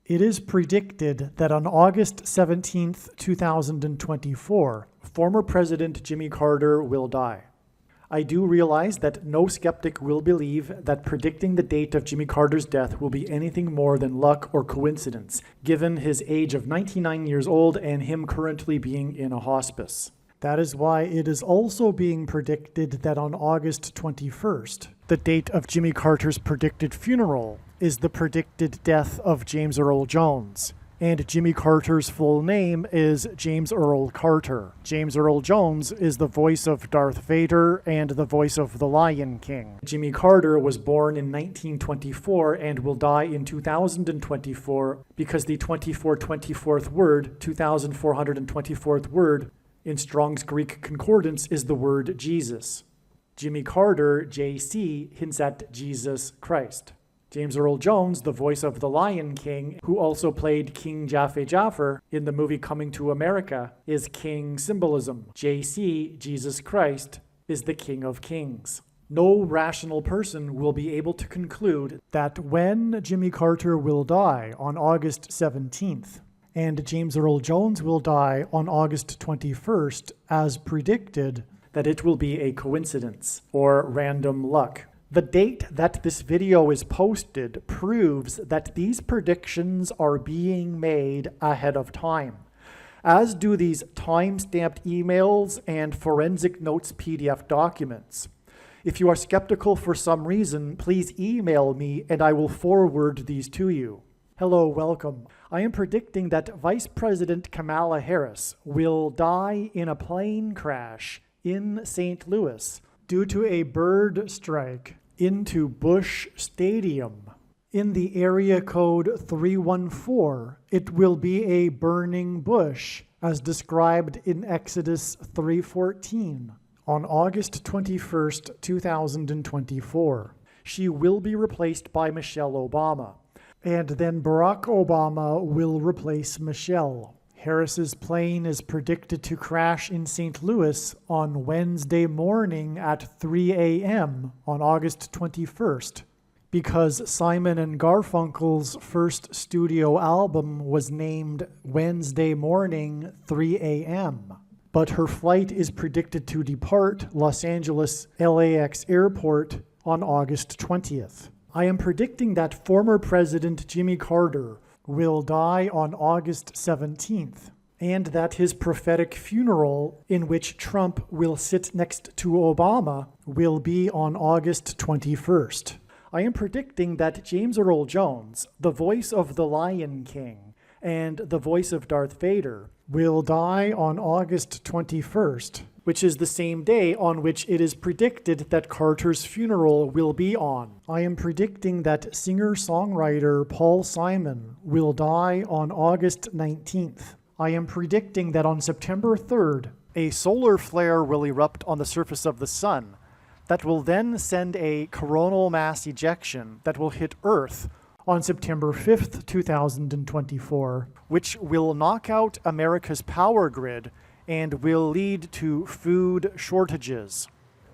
It is predicted that on August 17th, 2024, former President Jimmy Carter will die. I do realize that no skeptic will believe that predicting the date of Jimmy Carter's death will be anything more than luck or coincidence, given his age of 99 years old and him currently being in a hospice. That is why it is also being predicted that on August 21st, the date of Jimmy Carter's predicted funeral, is the predicted death of James Earl Jones. And Jimmy Carter's full name is James Earl Carter. James Earl Jones is the voice of Darth Vader and the voice of the Lion King. Jimmy Carter was born in 1924 and will die in 2024 because the 2424th word, 2424th word, in Strong's Greek Concordance is the word Jesus. Jimmy Carter, JC, hints at Jesus Christ. James Earl Jones, the voice of the Lion King, who also played King Jaffe Jaffer in the movie Coming to America, is King symbolism. JC, Jesus Christ, is the King of Kings. No rational person will be able to conclude that when Jimmy Carter will die on August 17th, and James Earl Jones will die on August 21st, as predicted, that it will be a coincidence or random luck. The date that this video is posted proves that these predictions are being made ahead of time, as do these time-stamped emails and forensic notes PDF documents. If you are skeptical for some reason, please email me and I will forward these to you. Hello, welcome. I am predicting that Vice President Kamala Harris will die in a plane crash in St. Louis due to a bird strike into Busch Stadium. In the area code 314, it will be a burning bush, as described in Exodus 3:14, on August 21st, 2024. She will be replaced by Michelle Obama, and then Barack Obama will replace Michelle. Harris's plane is predicted to crash in St. Louis on Wednesday morning at 3 a.m. on August 21st, because Simon and Garfunkel's first studio album was named Wednesday Morning 3 a.m. But her flight is predicted to depart Los Angeles LAX Airport on August 20th. I am predicting that former President Jimmy Carter will die on August 17th, and that his prophetic funeral, in which Trump will sit next to Obama, will be on August 21st. I am predicting that James Earl Jones, the voice of the Lion King and the voice of Darth Vader, will die on August 21st, which is the same day on which it is predicted that Carter's funeral will be on. I am predicting that singer-songwriter Paul Simon will die on August 19th. I am predicting that on September 3rd, a solar flare will erupt on the surface of the sun that will then send a coronal mass ejection that will hit Earth on September 5th, 2024, which will knock out America's power grid and will lead to food shortages.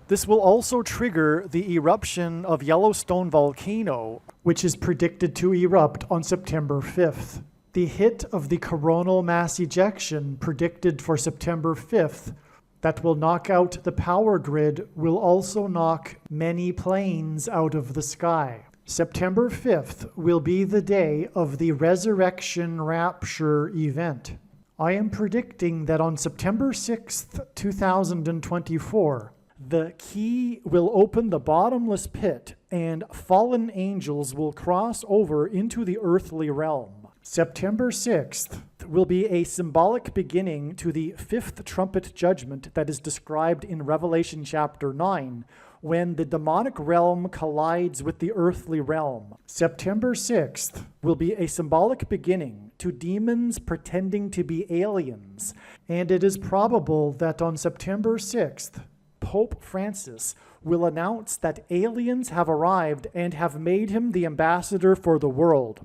This will also trigger the eruption of Yellowstone volcano, which is predicted to erupt on September 5th. The hit of the coronal mass ejection predicted for September 5th that will knock out the power grid will also knock many planes out of the sky. September 5th will be the day of the Resurrection Rapture event. I am predicting that on September 6th, 2024, the key will open the bottomless pit and fallen angels will cross over into the earthly realm. September 6th will be a symbolic beginning to the fifth trumpet judgment that is described in Revelation chapter 9, when the demonic realm collides with the earthly realm. September 6th will be a symbolic beginning to demons pretending to be aliens, and it is probable that on September 6th, Pope Francis will announce that aliens have arrived and have made him the ambassador for the world.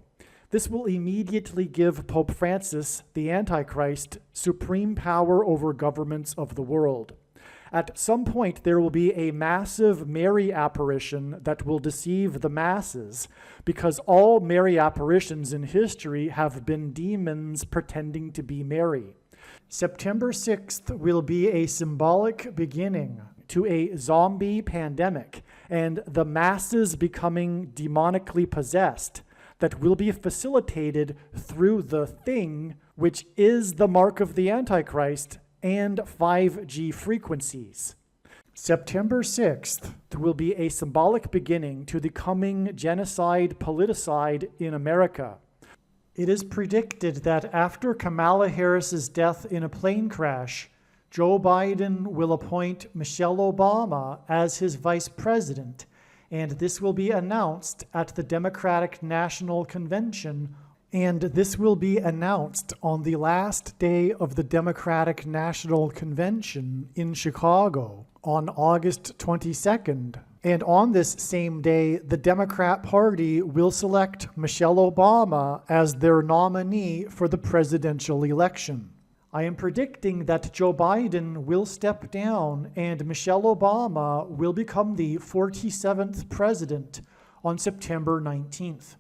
This will immediately give Pope Francis, the Antichrist, supreme power over governments of the world. At some point, there will be a massive Mary apparition that will deceive the masses, because all Mary apparitions in history have been demons pretending to be Mary. September 6th will be a symbolic beginning to a zombie pandemic and the masses becoming demonically possessed that will be facilitated through the thing, which is the mark of the Antichrist and 5G frequencies. September 6th will be a symbolic beginning to the coming genocide politicide in America. It is predicted that after Kamala Harris's death in a plane crash, Joe Biden will appoint Michelle Obama as his vice president, and this will be announced at the Democratic National Convention, and this will be announced on the last day of the Democratic National Convention in Chicago on August 22nd. And on this same day, the Democrat Party will select Michelle Obama as their nominee for the presidential election. I am predicting that Joe Biden will step down and Michelle Obama will become the 47th president on September 19th.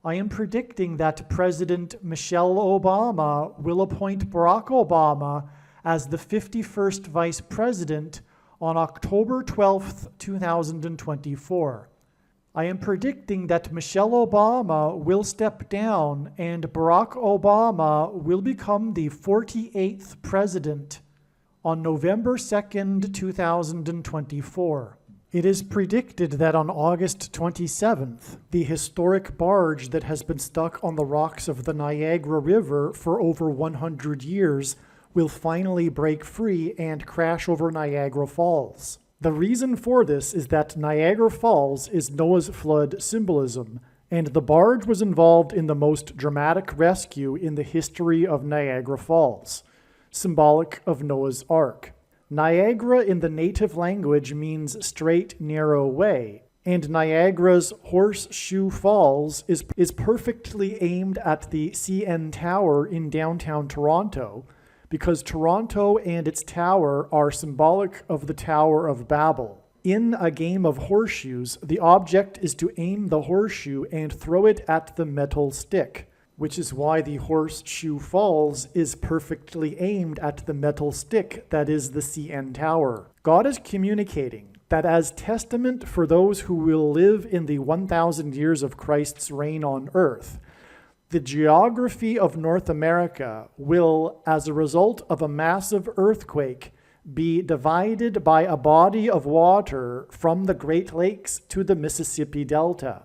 I am predicting that President Michelle Obama will appoint Barack Obama as the 51st vice president on October 12th, 2024. I am predicting that Michelle Obama will step down and Barack Obama will become the 48th president on November 2nd, 2024. It is predicted that on August 27th, the historic barge that has been stuck on the rocks of the Niagara River for over 100 years will finally break free and crash over Niagara Falls. The reason for this is that Niagara Falls is Noah's flood symbolism, and the barge was involved in the most dramatic rescue in the history of Niagara Falls, symbolic of Noah's Ark. Niagara in the native language means straight, narrow way, and Niagara's Horseshoe Falls is perfectly aimed at the CN Tower in downtown Toronto, because Toronto and its tower are symbolic of the Tower of Babel. In a game of horseshoes, the object is to aim the horseshoe and throw it at the metal stick, which is why the Horseshoe Falls is perfectly aimed at the metal stick that is the CN Tower. God is communicating that as testament for those who will live in the 1,000 years of Christ's reign on earth, the geography of North America will, as a result of a massive earthquake, be divided by a body of water from the Great Lakes to the Mississippi Delta.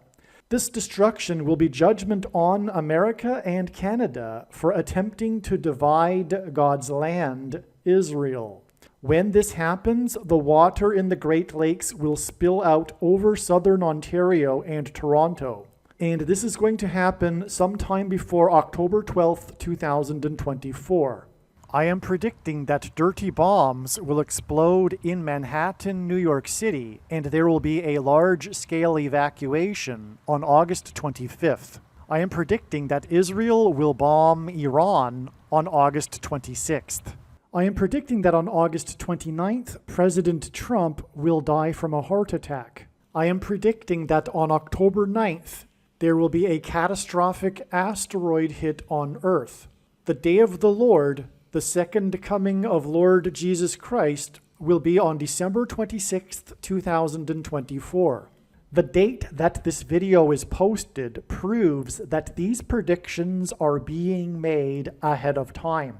This destruction will be judgment on America and Canada for attempting to divide God's land, Israel. When this happens, the water in the Great Lakes will spill out over southern Ontario and Toronto. And this is going to happen sometime before October 12th, 2024. I am predicting that dirty bombs will explode in Manhattan, New York City, and there will be a large-scale evacuation on August 25th. I am predicting that Israel will bomb Iran on August 26th. I am predicting that on August 29th, President Trump will die from a heart attack. I am predicting that on October 9th, there will be a catastrophic asteroid hit on Earth. The day of the Lord, the second coming of Lord Jesus Christ, will be on December 26th, 2024. The date that this video is posted proves that these predictions are being made ahead of time,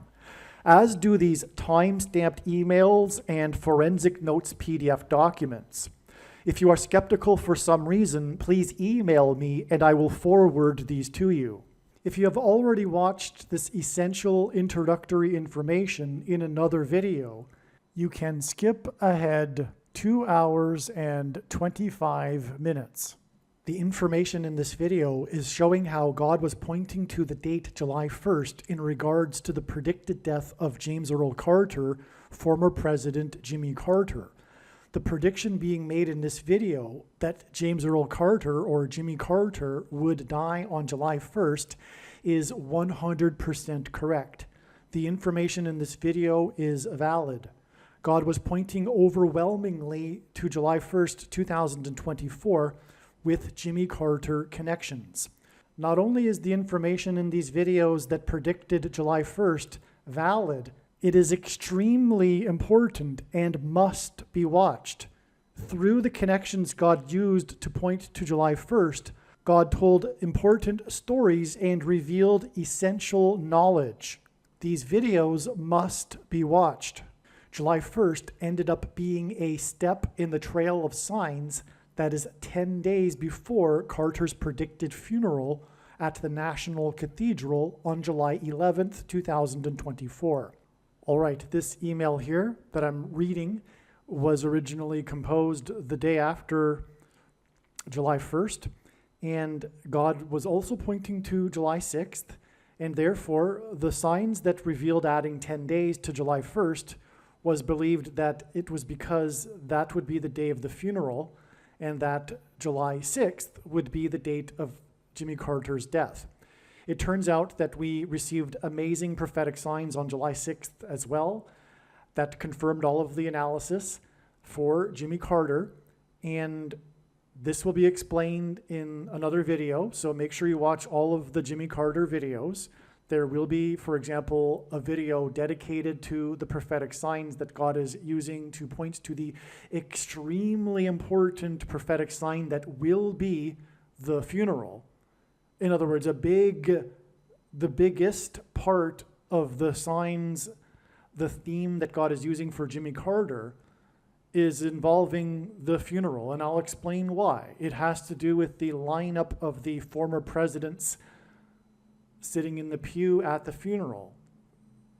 as do these time-stamped emails and forensic notes PDF documents. If you are skeptical for some reason, please email me and I will forward these to you. If you have already watched this essential introductory information in another video, you can skip ahead 2 hours and 25 minutes. The information in this video is showing how God was pointing to the date July 1st in regards to the predicted death of James Earl Carter, former President Jimmy Carter. The prediction being made in this video that James Earl Carter or Jimmy Carter would die on July 1st is 100% correct. The information in this video is valid. God was pointing overwhelmingly to July 1st, 2024 with Jimmy Carter connections. Not only is the information in these videos that predicted July 1st valid, it is extremely important and must be watched. Through the connections God used to point to July 1st, God told important stories and revealed essential knowledge. These videos must be watched. July 1st ended up being a step in the trail of signs that is 10 days before Carter's predicted funeral at the National Cathedral on July 11th, 2024. All right, this email here that I'm reading was originally composed the day after July 1st, and God was also pointing to July 6th, and therefore the signs that revealed adding 10 days to July 1st was believed that it was because that would be the day of the funeral, and that July 6th would be the date of Jimmy Carter's death. It turns out that we received amazing prophetic signs on July 6th as well that confirmed all of the analysis for Jimmy Carter, and this will be explained in another video, so make sure you watch all of the Jimmy Carter videos. There will be, for example, a video dedicated to the prophetic signs that God is using to point to the extremely important prophetic sign that will be the funeral. In other words, the biggest part of the signs, the theme that God is using for Jimmy Carter is involving the funeral, and I'll explain why. It has to do with the lineup of the former presidents sitting in the pew at the funeral,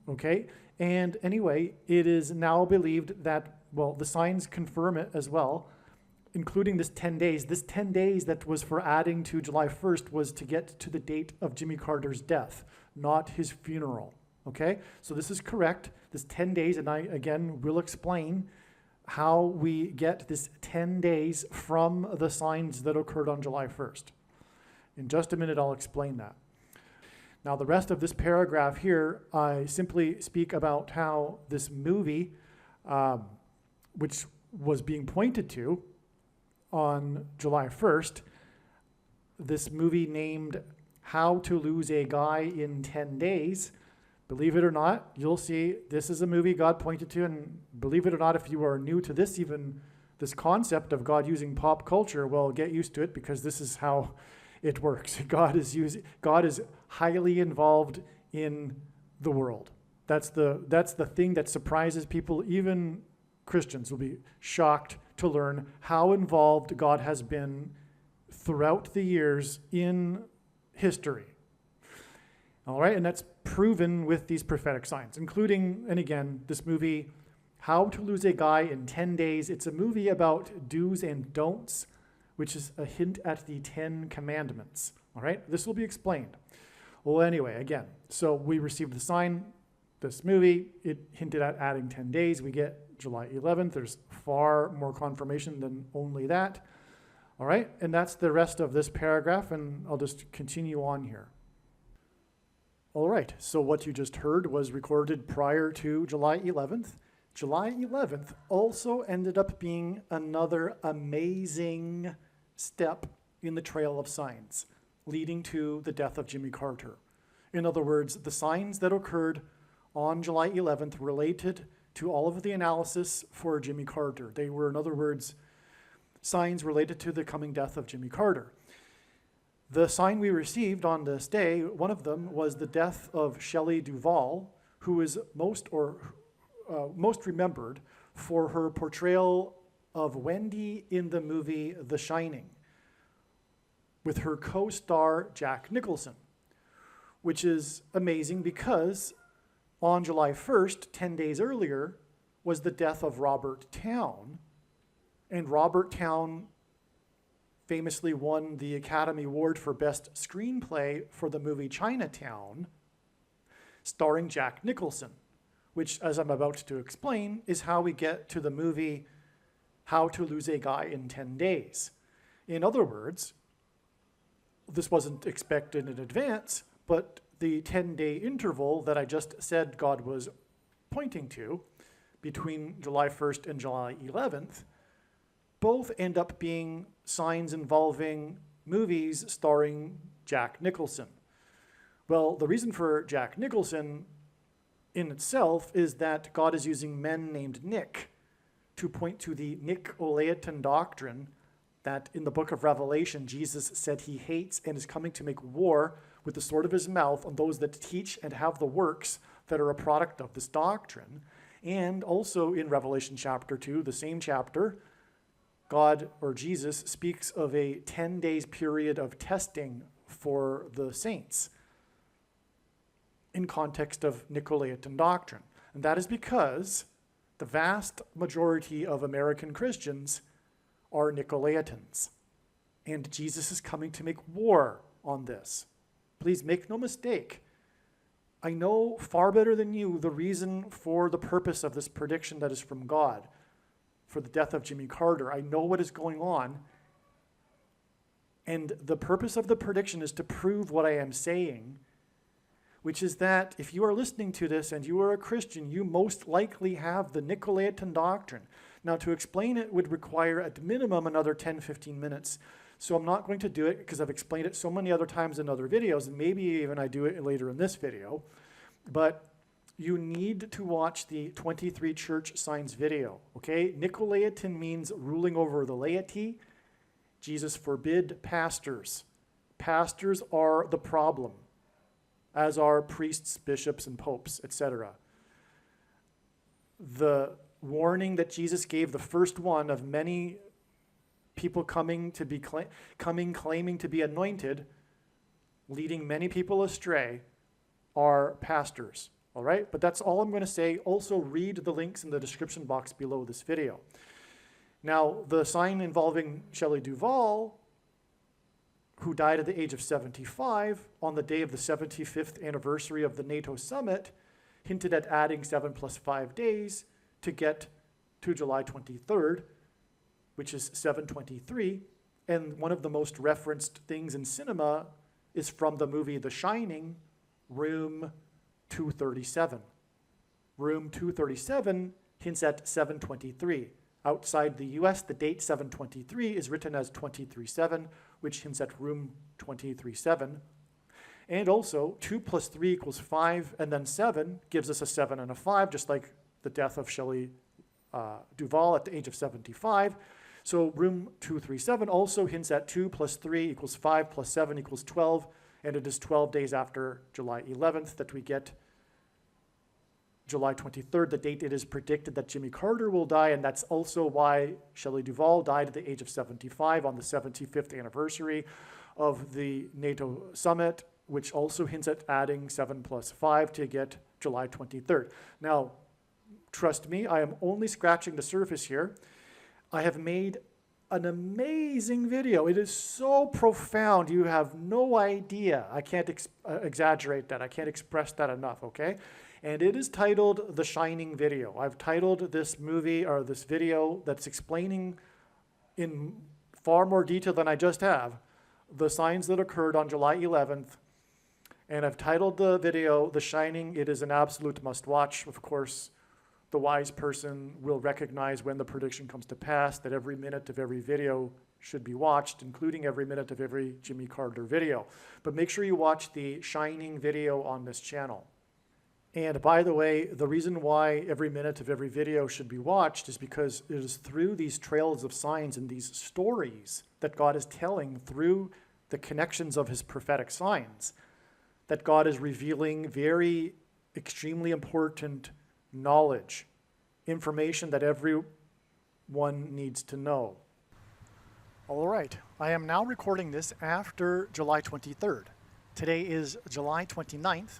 okay? And anyway, it is now believed that, well, the signs confirm it as well, including this 10 days. This 10 days that was for adding to July 1st was to get to the date of Jimmy Carter's death, not his funeral, okay? So this is correct, this 10 days, and I, again, will explain how we get this 10 days from the signs that occurred on July 1st. In just a minute, I'll explain that. Now, the rest of this paragraph here, I simply speak about how this movie, which was being pointed to on July 1st, this movie named How to Lose a Guy in 10 Days, believe it or not, you'll see this is a movie God pointed to, and believe it or not, if you are new to this, even this concept of God using pop culture, well, get used to it, because this is how it works. God is highly involved in the world. That's the thing that surprises people. Even Christians will be shocked to learn how involved God has been throughout the years in history. All right, and that's proven with these prophetic signs, including, and again, this movie, How to Lose a Guy in 10 Days. It's a movie about do's and don'ts, which is a hint at the 10 commandments. All right, this will be explained. Well, anyway, again, so we received the sign, this movie, it hinted at adding 10 days. We get July 11th. There's far more confirmation than only that. All right, and that's the rest of this paragraph, and I'll just continue on here. All right, so what you just heard was recorded prior to July 11th. July 11th also ended up being another amazing step in the trail of signs leading to the death of Jimmy Carter. In other words, the signs that occurred on July 11th related to all of the analysis for Jimmy Carter. They were, in other words, signs related to the coming death of Jimmy Carter. The sign we received on this day, one of them was the death of Shelley Duvall, who is most remembered for her portrayal of Wendy in the movie The Shining, with her co-star Jack Nicholson, which is amazing because on July 1st, 10 days earlier, was the death of Robert Towne, and Robert Towne famously won the Academy Award for Best Screenplay for the movie Chinatown, starring Jack Nicholson, which, as I'm about to explain, is how we get to the movie How to Lose a Guy in 10 Days. In other words, this wasn't expected in advance, but the 10-day interval that I just said God was pointing to between July 1st and July 11th, both end up being signs involving movies starring Jack Nicholson. Well, the reason for Jack Nicholson in itself is that God is using men named Nick to point to the Nicolaitan doctrine that in the book of Revelation, Jesus said he hates and is coming to make war with the sword of his mouth on those that teach and have the works that are a product of this doctrine. And also in Revelation chapter 2, the same chapter, God or Jesus speaks of a 10 days period of testing for the saints in context of Nicolaitan doctrine. And that is because the vast majority of American Christians are Nicolaitans. And Jesus is coming to make war on this. Please make no mistake. I know far better than you the reason for the purpose of this prediction that is from God for the death of Jimmy Carter. I know what is going on. And the purpose of the prediction is to prove what I am saying, which is that if you are listening to this and you are a Christian, you most likely have the Nicolaitan doctrine. Now, to explain it would require at minimum another 10-15 minutes. So I'm not going to do it because I've explained it so many other times in other videos, and maybe even I do it later in this video. But you need to watch the 23 church signs video, okay? Nicolaitan means ruling over the laity. Jesus forbid pastors. Pastors are the problem, as are priests, bishops, and popes, etc. The warning that Jesus gave, the first one of many people coming to be claiming to be anointed, leading many people astray, are pastors. All right, but that's all I'm going to say. Also read the links in the description box below this video. Now, the sign involving Shelley Duvall, who died at the age of 75 on the day of the 75th anniversary of the NATO summit, hinted at adding 7 + 5 days to get to July 23rd, which is 7/23. And one of the most referenced things in cinema is from the movie The Shining, Room 237. Room 237 hints at 7/23. Outside the US, the date 7/23 is written as 23/7, which hints at room 23/7. And also, 2 + 3 = 5, and then 7 gives us a 7 and a 5, just like the death of Shelley Duvall at the age of 75. So room 237 also hints at 2 + 3 = 5 + 7 = 12, and it is 12 days after July 11th that we get July 23rd, the date it is predicted that Jimmy Carter will die, and that's also why Shelley Duvall died at the age of 75 on the 75th anniversary of the NATO summit, which also hints at adding 7 + 5 to get July 23rd. Now, trust me, I am only scratching the surface here. I have made an amazing video. It is so profound, you have no idea. I can't exaggerate that. I can't express that enough, okay? And it is titled The Shining Video. I've titled this movie, or this video, that's explaining in far more detail than I just have, the signs that occurred on July 11th. And I've titled the video The Shining. It is an absolute must-watch. Of course, the wise person will recognize when the prediction comes to pass that every minute of every video should be watched, including every minute of every Jimmy Carter video. But make sure you watch the Shining video on this channel. And by the way, the reason why every minute of every video should be watched is because it is through these trails of signs and these stories that God is telling through the connections of his prophetic signs that God is revealing very extremely important knowledge, information that everyone needs to know. All right, I am now recording this after July 23rd. Today is July 29th,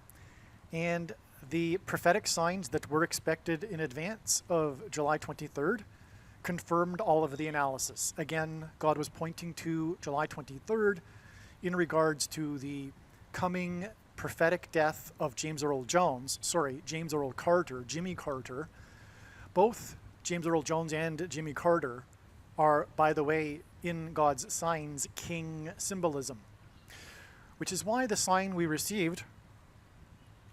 and the prophetic signs that were expected in advance of July 23rd confirmed all of the analysis. Again, God was pointing to July 23rd in regards to the coming prophetic death of James Earl Carter, Jimmy Carter. Both James Earl Jones and Jimmy Carter are, by the way, in God's signs, king symbolism, which is why the sign we received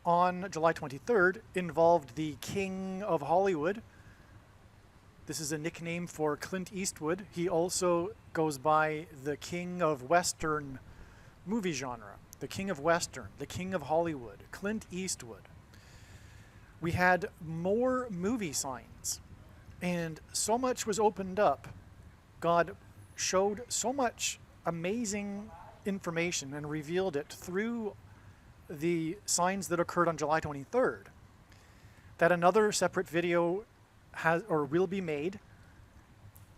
on July 23rd involved the king of Hollywood This is a nickname for Clint Eastwood. He also goes by the king of Western movie genre, the king of Western, the king of Hollywood, Clint Eastwood. We had more movie signs, and so much was opened up. God showed so much amazing information and revealed it through the signs that occurred on July 23rd that another separate video has or will be made,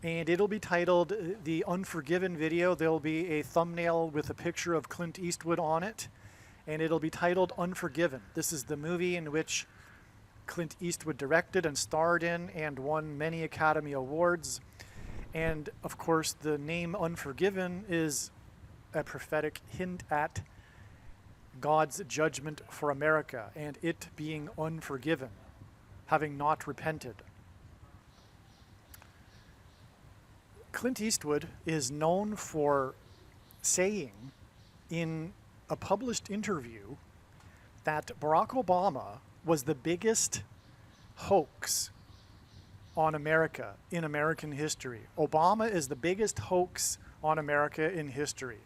and it'll be titled The Unforgiven Video. There'll be a thumbnail with a picture of Clint Eastwood on it, and it'll be titled Unforgiven. This is the movie in which Clint Eastwood directed and starred in and won many Academy Awards. And of course, the name Unforgiven is a prophetic hint at God's judgment for America and it being unforgiven, having not repented. Clint Eastwood is known for saying in a published interview that Barack Obama was the biggest hoax on America in American history. Obama is the biggest hoax on America in history.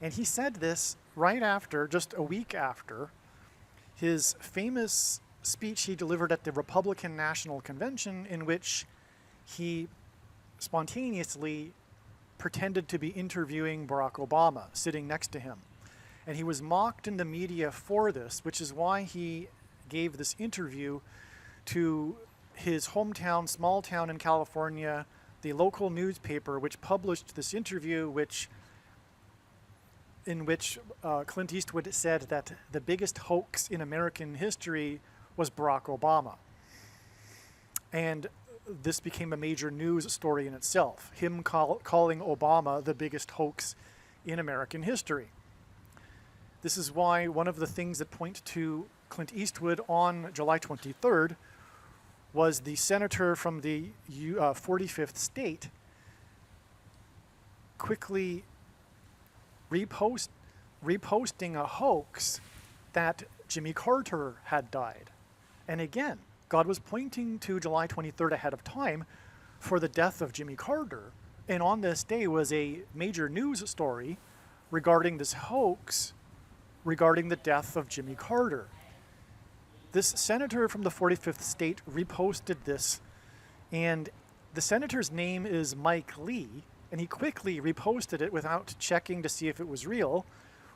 And he said this right after, just a week after, his famous speech he delivered at the Republican National Convention, in which he spontaneously pretended to be interviewing Barack Obama, sitting next to him. And he was mocked in the media for this, which is why he gave this interview to his hometown, small town in California, the local newspaper, which published this interview, in which Clint Eastwood said that the biggest hoax in American history was Barack Obama. And this became a major news story in itself, him calling Obama the biggest hoax in American history. This is why one of the things that point to Clint Eastwood on July 23rd was the senator from the 45th state quickly reposting a hoax that Jimmy Carter had died. And again, God was pointing to July 23rd ahead of time for the death of Jimmy Carter. And on this day was a major news story regarding this hoax regarding the death of Jimmy Carter. This senator from the 45th state reposted this, and the senator's name is Mike Lee, and he quickly reposted it without checking to see if it was real,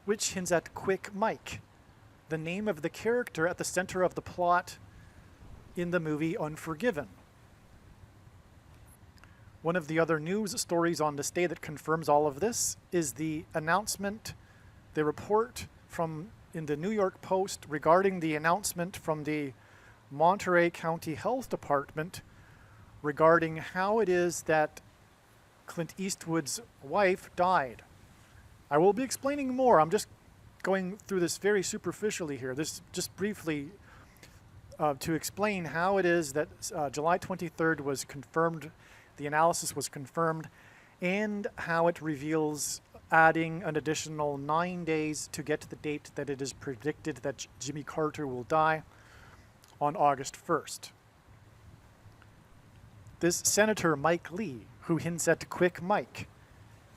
which hints at Quick Mike, the name of the character at the center of the plot in the movie Unforgiven. One of the other news stories on this day that confirms all of this is the announcement, the report in the New York Post regarding the announcement from the Monterey County Health Department regarding how it is that Clint Eastwood's wife died. I will be explaining more. I'm just going through this very superficially here. This just briefly to explain how it is that July 23rd was confirmed, the analysis was confirmed, and how it reveals adding an additional 9 days to get to the date that it is predicted that Jimmy Carter will die on August 1st. This Senator Mike Lee, who hints at Quick Mike,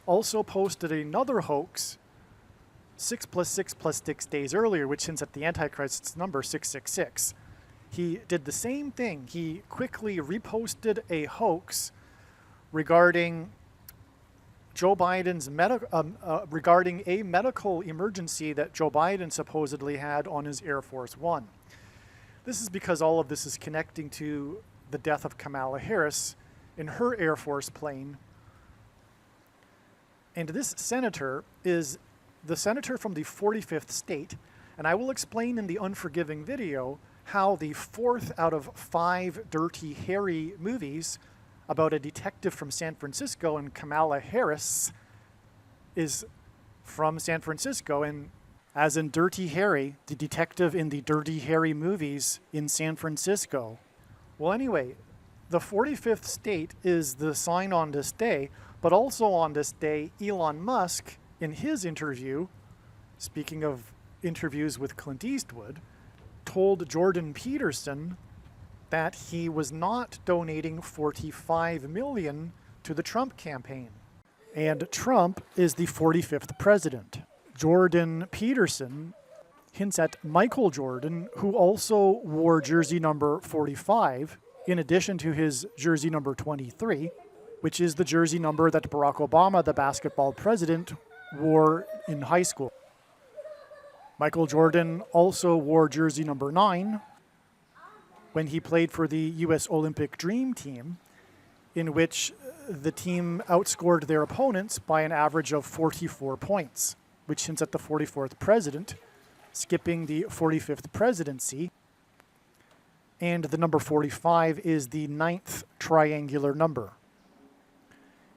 also posted another hoax 6 + 6 + 6 days earlier, which hints at the Antichrist's number 666. He did the same thing. He quickly reposted a hoax regarding Joe Biden's regarding a medical emergency that Joe Biden supposedly had on his Air Force One. This is because all of this is connecting to the death of Kamala Harris in her Air Force plane. And this senator is the senator from the 45th state, and I will explain in the Unforgiving video how the 4th out of 5 Dirty Harry movies about a detective from San Francisco, and Kamala Harris is from San Francisco, and as in Dirty Harry, the detective in the Dirty Harry movies in San Francisco. Well, anyway, the 45th state is the sign on this day, but also on this day, Elon Musk, in his interview, speaking of interviews with Clint Eastwood, told Jordan Peterson that he was not donating $45 million to the Trump campaign. And Trump is the 45th president. Jordan Peterson hints at Michael Jordan, who also wore jersey number 45, in addition to his jersey number 23, which is the jersey number that Barack Obama, the basketball president, wore in high school. Michael Jordan also wore jersey number 9 when he played for the U.S. Olympic Dream Team, in which the team outscored their opponents by an average of 44 points, which hints at the 44th president, skipping the 45th presidency. And the number 45 is the 9th triangular number.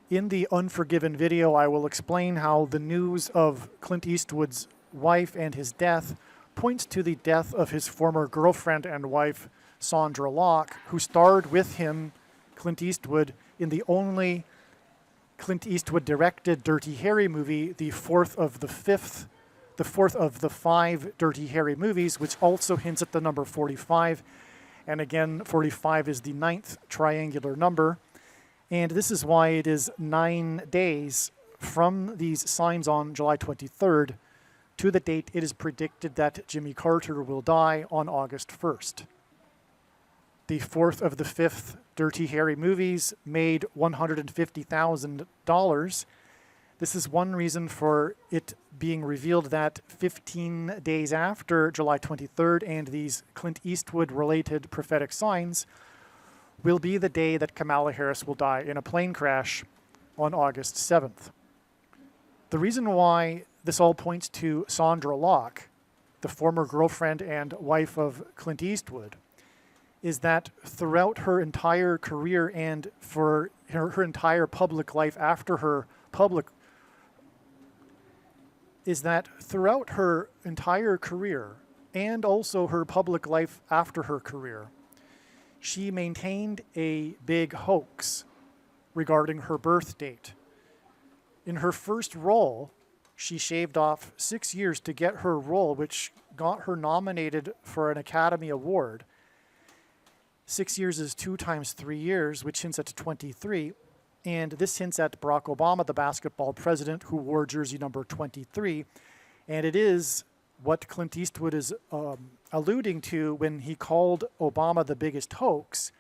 In the Unforgiven video, I will explain how the news of Clint Eastwood's wife and his death points to the death of his former girlfriend and wife, Sandra Locke, who starred with him, Clint Eastwood, in the only Clint Eastwood directed Dirty Harry movie, the fourth of the 5 Dirty Harry movies, which also hints at the number 45. And again, 45 is the 9th triangular number. And this is why it is 9 days from these signs on July 23rd to the date it is predicted that Jimmy Carter will die on August 1st. The fourth of the 5 Dirty Harry movies made $150,000. This is one reason for it being revealed that 15 days after July 23rd and these Clint Eastwood-related prophetic signs will be the day that Kamala Harris will die in a plane crash on August 7th. The reason why this all points to Sandra Locke, the former girlfriend and wife of Clint Eastwood, is that throughout her entire career and for her entire public life after her public, is that throughout her entire career and also her public life after her career, she maintained a big hoax regarding her birth date. In her first role, she shaved off 6 years to get her role, which got her nominated for an Academy Award. 6 years is 2 times 3 years, which hints at 23. And this hints at Barack Obama, the basketball president, who wore jersey number 23. And it is what Clint Eastwood is alluding to when he called Obama the biggest hoax.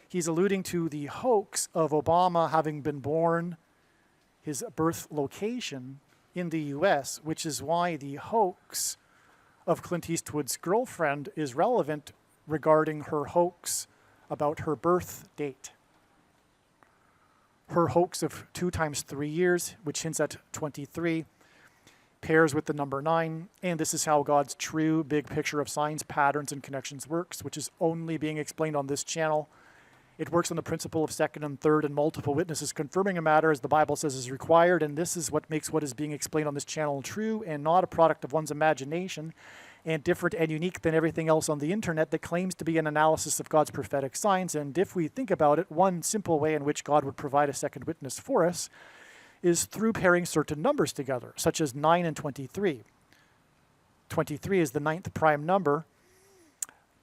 He's alluding to the hoax of Obama having been born, his birth location in the U.S., which is why the hoax of Clint Eastwood's girlfriend is relevant regarding her hoax about her birth date. Her hoax of 2 times 3 years, which hints at 23, pairs with the number 9, and this is how God's true big picture of signs, patterns, and connections works, which is only being explained on this channel. It works on the principle of second and third and multiple witnesses confirming a matter as the Bible says is required, and this is what makes what is being explained on this channel true and not a product of one's imagination, and different and unique than everything else on the internet that claims to be an analysis of God's prophetic signs. And if we think about it, one simple way in which God would provide a second witness for us is through pairing certain numbers together, such as 9 and 23. 23 is the 9th prime number.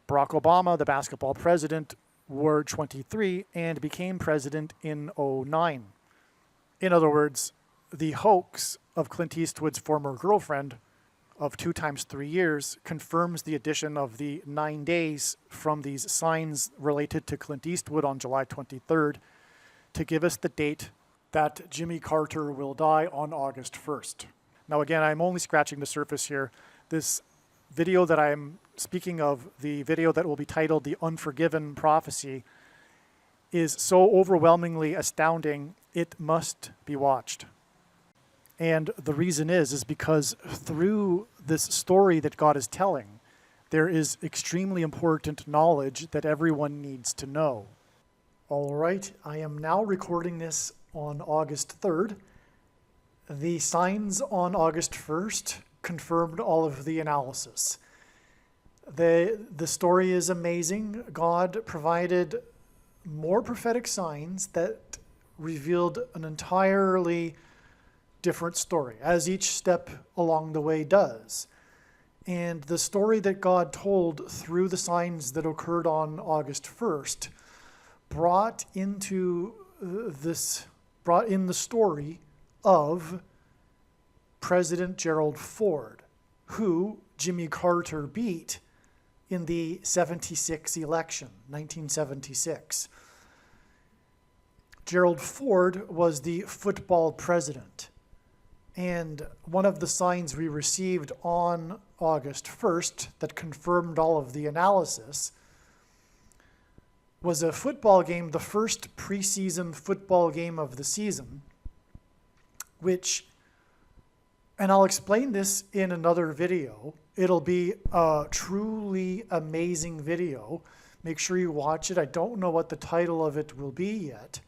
Barack Obama, the basketball president, wore 23 and became president in 2009. In other words, the hoax of Clint Eastwood's former girlfriend of 2 times 3 years confirms the addition of the 9 days from these signs related to Clint Eastwood on July 23rd to give us the date that Jimmy Carter will die on August 1st. Now again, I'm only scratching the surface here. This video that I'm speaking of, the video that will be titled The Unforgiven Prophecy, is so overwhelmingly astounding, it must be watched. And the reason is because through this story that God is telling, there is extremely important knowledge that everyone needs to know. All right, I am now recording this on August 3rd. The signs on August 1st confirmed all of the analysis. The story is amazing. God provided more prophetic signs that revealed an entirely different story, as each step along the way does. And the story that God told through the signs that occurred on August 1st brought in the story of President Gerald Ford, who Jimmy Carter beat in the 76 election, 1976. Gerald Ford was the football president. And one of the signs we received on August 1st that confirmed all of the analysis was a football game, the first preseason football game of the season, and I'll explain this in another video. It'll be a truly amazing video. Make sure you watch it. I don't know what the title of it will be yet,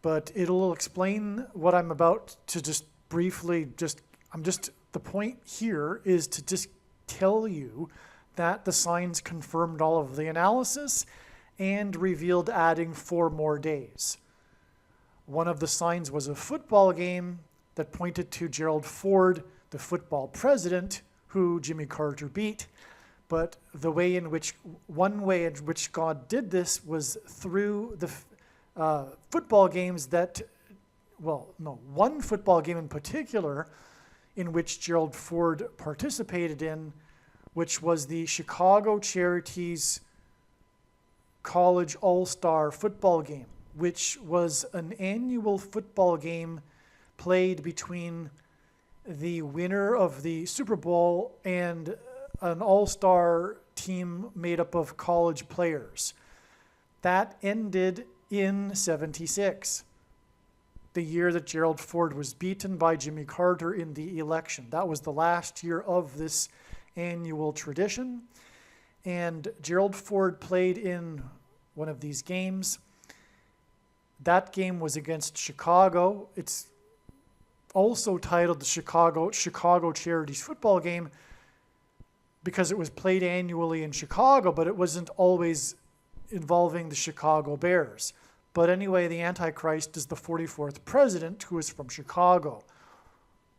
but it'll explain what I'm about to just briefly, the point here is to just tell you that the signs confirmed all of the analysis and revealed adding 4 more days. One of the signs was a football game that pointed to Gerald Ford, the football president, who Jimmy Carter beat. But one way in which God did this was through the football games one football game in particular in which Gerald Ford participated in, which was the Chicago Charities College All-Star football game, which was an annual football game played between the winner of the Super Bowl and an all-star team made up of college players. That ended in 76, the year that Gerald Ford was beaten by Jimmy Carter in the election. That was the last year of this annual tradition. And Gerald Ford played in one of these games. That game was against Chicago. It's also titled the Chicago Charities football game because it was played annually in Chicago, but it wasn't always involving the Chicago Bears. But anyway, the Antichrist is the 44th president who is from Chicago.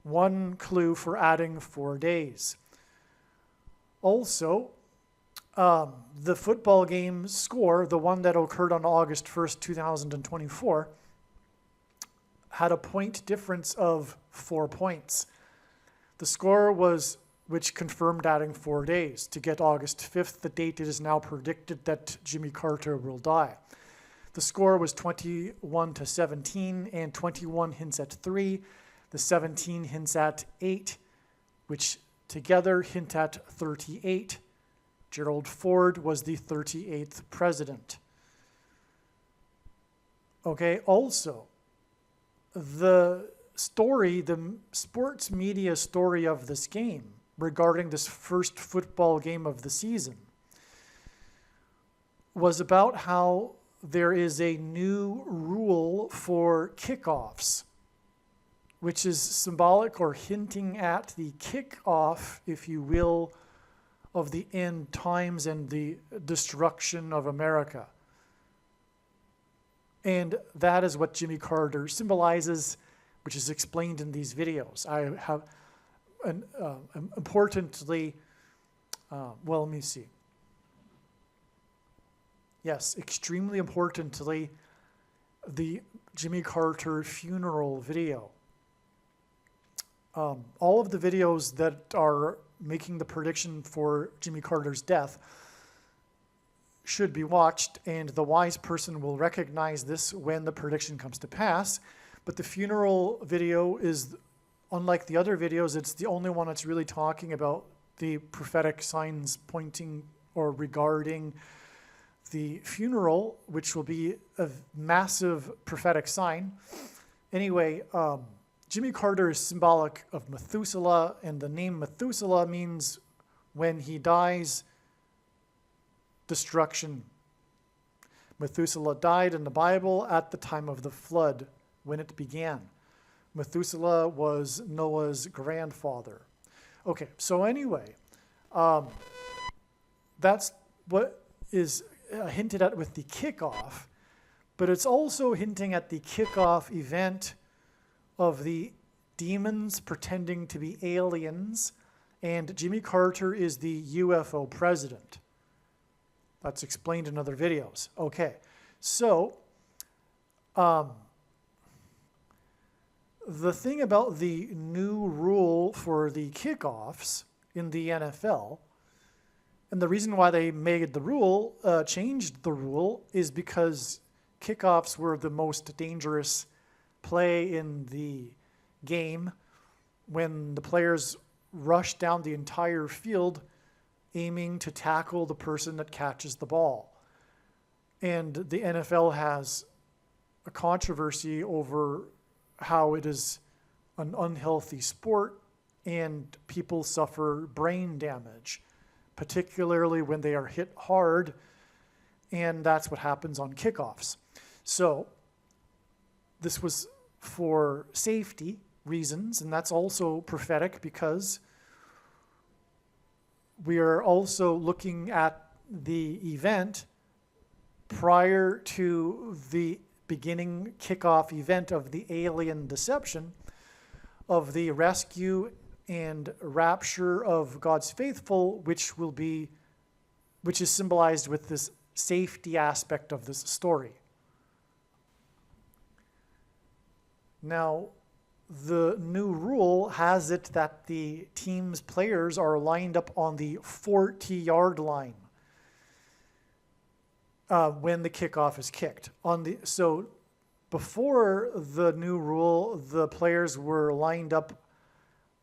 One clue for adding 4 days. Also, the football game score, the one that occurred on August 1st, 2024, had a point difference of 4 points. The score which confirmed adding 4 days to get August 5th, the date it is now predicted that Jimmy Carter will die. The score was 21-17, and 21 hints at 3. The 17 hints at 8, which together hint at 38. Gerald Ford was the 38th president. Okay, also, the sports media story of this game regarding this first football game of the season was about how there is a new rule for kickoffs, which is symbolic or hinting at the kickoff, if you will, of the end times and the destruction of America. And that is what Jimmy Carter symbolizes, which is explained in these videos. I have, importantly, let me see. Yes, extremely importantly, the Jimmy Carter funeral video. All of the videos that are making the prediction for Jimmy Carter's death should be watched, and the wise person will recognize this when the prediction comes to pass. But the funeral video is, unlike the other videos, it's the only one that's really talking about the prophetic signs pointing or regarding the funeral, which will be a massive prophetic sign. Anyway, Jimmy Carter is symbolic of Methuselah, and the name Methuselah means when he dies, destruction. Methuselah died in the Bible at the time of the flood, when it began. Methuselah was Noah's grandfather. Okay, so anyway, that's what is hinted at with the kickoff, but it's also hinting at the kickoff event of the demons pretending to be aliens and Jimmy Carter is the UFO president. That's explained in other videos. Okay, so the thing about the new rule for the kickoffs in the NFL, and the reason why they made the rule, changed the rule, is because kickoffs were the most dangerous play in the game when the players rushed down the entire field aiming to tackle the person that catches the ball. And the NFL has a controversy over how it is an unhealthy sport and people suffer brain damage, particularly when they are hit hard, and that's what happens on kickoffs. So this was for safety reasons, and that's also prophetic because we are also looking at the event prior to the beginning kickoff event of the alien deception, of the rescue and rapture of God's faithful, which is symbolized with this safety aspect of this story. Now, the new rule has it that the team's players are lined up on the 40-yard line when the kickoff is kicked. So before the new rule, the players were lined up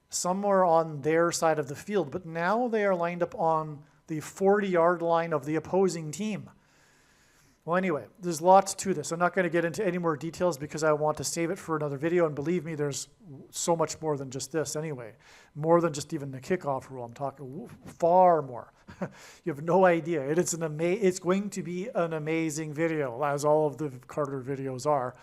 somewhere on their side of the field, but now they are lined up on the 40-yard line of the opposing team. Well, anyway, there's lots to this. I'm not going to get into any more details because I want to save it for another video, and believe me, there's so much more than just this anyway. More than just even the kickoff rule. I'm talking far more. You have no idea. It's going to be an amazing video, as all of the Carter videos are.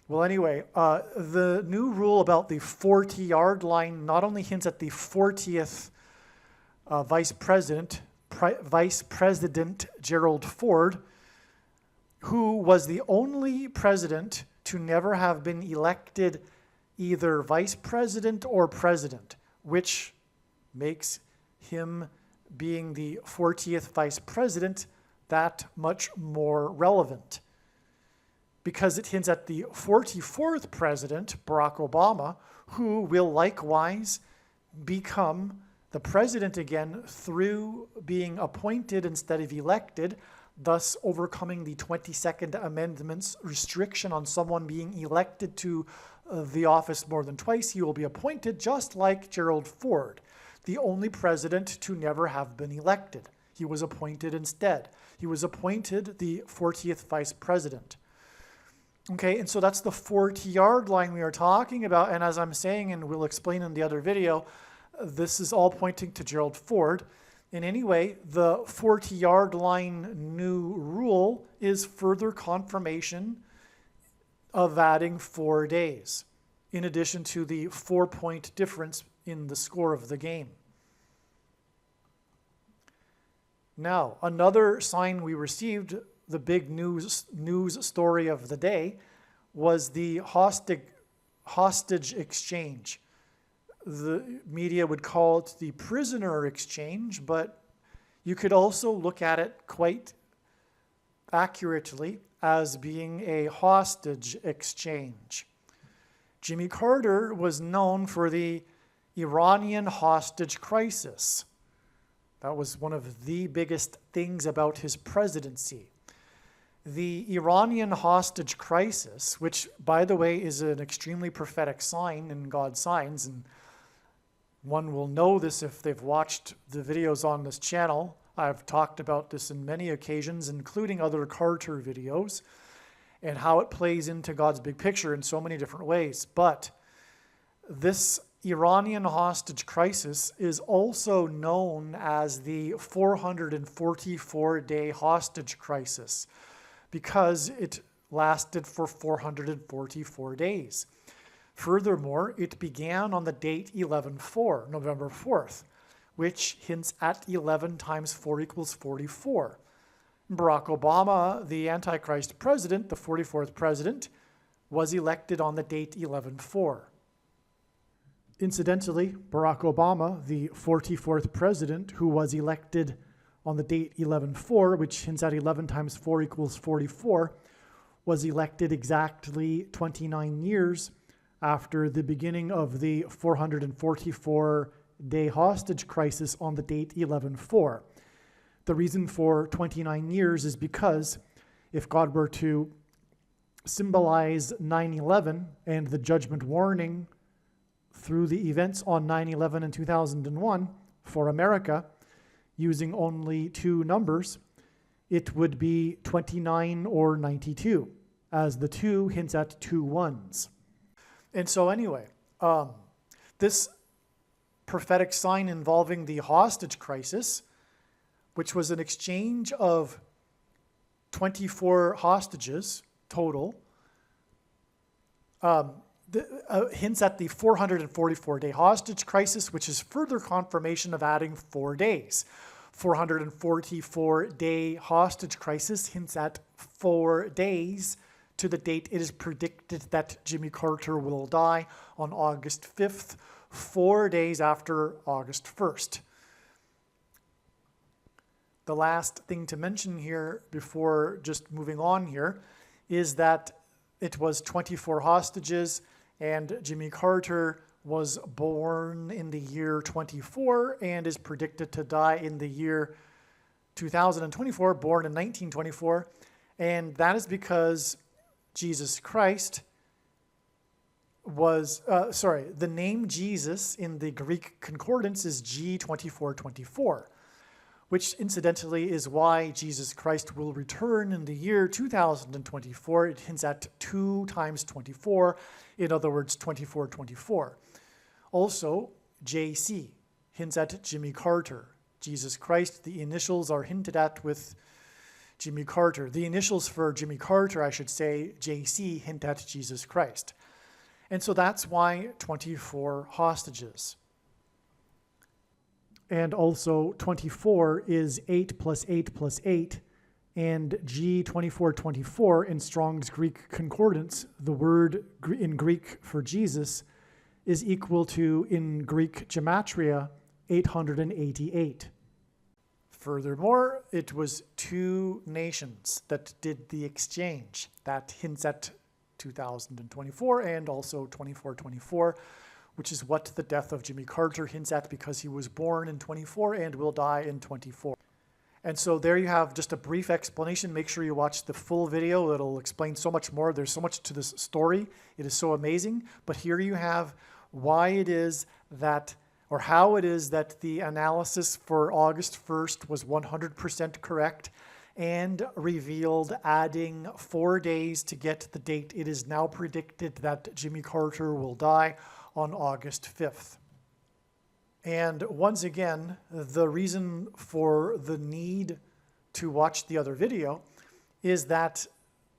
Well, anyway, the new rule about the 40-yard line not only hints at the 40th Vice President Gerald Ford, who was the only president to never have been elected either vice president or president, which makes him being the 40th vice president that much more relevant, because it hints at the 44th president, Barack Obama, who will likewise become the president again through being appointed instead of elected, thus overcoming the 22nd Amendment's restriction on someone being elected to the office more than twice. He will be appointed just like Gerald Ford, the only president to never have been elected. He was appointed instead. He was appointed the 40th vice president. Okay, and so that's the 40-yard line we are talking about, and as I'm saying, and we'll explain in the other video, this is all pointing to Gerald Ford. And anyway, the 40-yard line new rule is further confirmation of adding 4 days, in addition to the 4-point difference in the score of the game. Now, another sign we received, the big news story of the day, was the hostage exchange. The media would call it the prisoner exchange, but you could also look at it quite accurately as being a hostage exchange. Jimmy Carter was known for the Iranian hostage crisis. That was one of the biggest things about his presidency. The Iranian hostage crisis, which, by the way, is an extremely prophetic sign in God's signs, and one will know this if they've watched the videos on this channel. I've talked about this in many occasions, including other Carter videos, and how it plays into God's big picture in so many different ways. But this Iranian hostage crisis is also known as the 444-day hostage crisis, because it lasted for 444 days. Furthermore, it began on the date 11/4, November 4th, which hints at 11 times 4 equals 44. Barack Obama, the Antichrist president, the 44th president, was elected on the date 11/4. Incidentally, Barack Obama, the 44th president, who was elected on the date 11/4, which hints at 11 times 4 equals 44, was elected exactly 29 years after the beginning of the 444-day hostage crisis on the date 11/4. The reason for 29 years is because if God were to symbolize 9/11 and the judgment warning through the events on 9/11 and 2001 for America, using only two numbers, it would be 29 or 92, as the 2 hints at 2 ones. And so anyway, this prophetic sign involving the hostage crisis, which was an exchange of 24 hostages total, hints at the 444-day hostage crisis, which is further confirmation of adding 4 days. 444-day hostage crisis hints at 4 days to the date it is predicted that Jimmy Carter will die on August 5th, 4 days after August 1st. The last thing to mention here before just moving on here is that it was 24 hostages, and Jimmy Carter was born in the year 24 and is predicted to die in the year 2024, born in 1924. And that is because Jesus Christ was, the name Jesus in the Greek concordance is G2424, which incidentally is why Jesus Christ will return in the year 2024. It hints at 2 times 24, in other words, 2424. Also, JC hints at Jimmy Carter. Jesus Christ, the initials are hinted at with Jimmy Carter. The initials for Jimmy Carter, I should say, JC, hint at Jesus Christ. And so that's why 24 hostages. And also 24 is 8 plus 8 plus 8, and G2424 in Strong's Greek Concordance, the word in Greek for Jesus, is equal to, in Greek gematria, 888. Furthermore, it was 2 nations that did the exchange. That hints at 2024 and also 2424, which is what the death of Jimmy Carter hints at, because he was born in 24 and will die in 24. And so there you have just a brief explanation. Make sure you watch the full video. It'll explain so much more. There's so much to this story. It is so amazing. But here you have why it is that, or how it is that the analysis for August 1st was 100% correct and revealed adding 4 days to get the date. It is now predicted that Jimmy Carter will die on August 5th. And once again, the reason for the need to watch the other video is that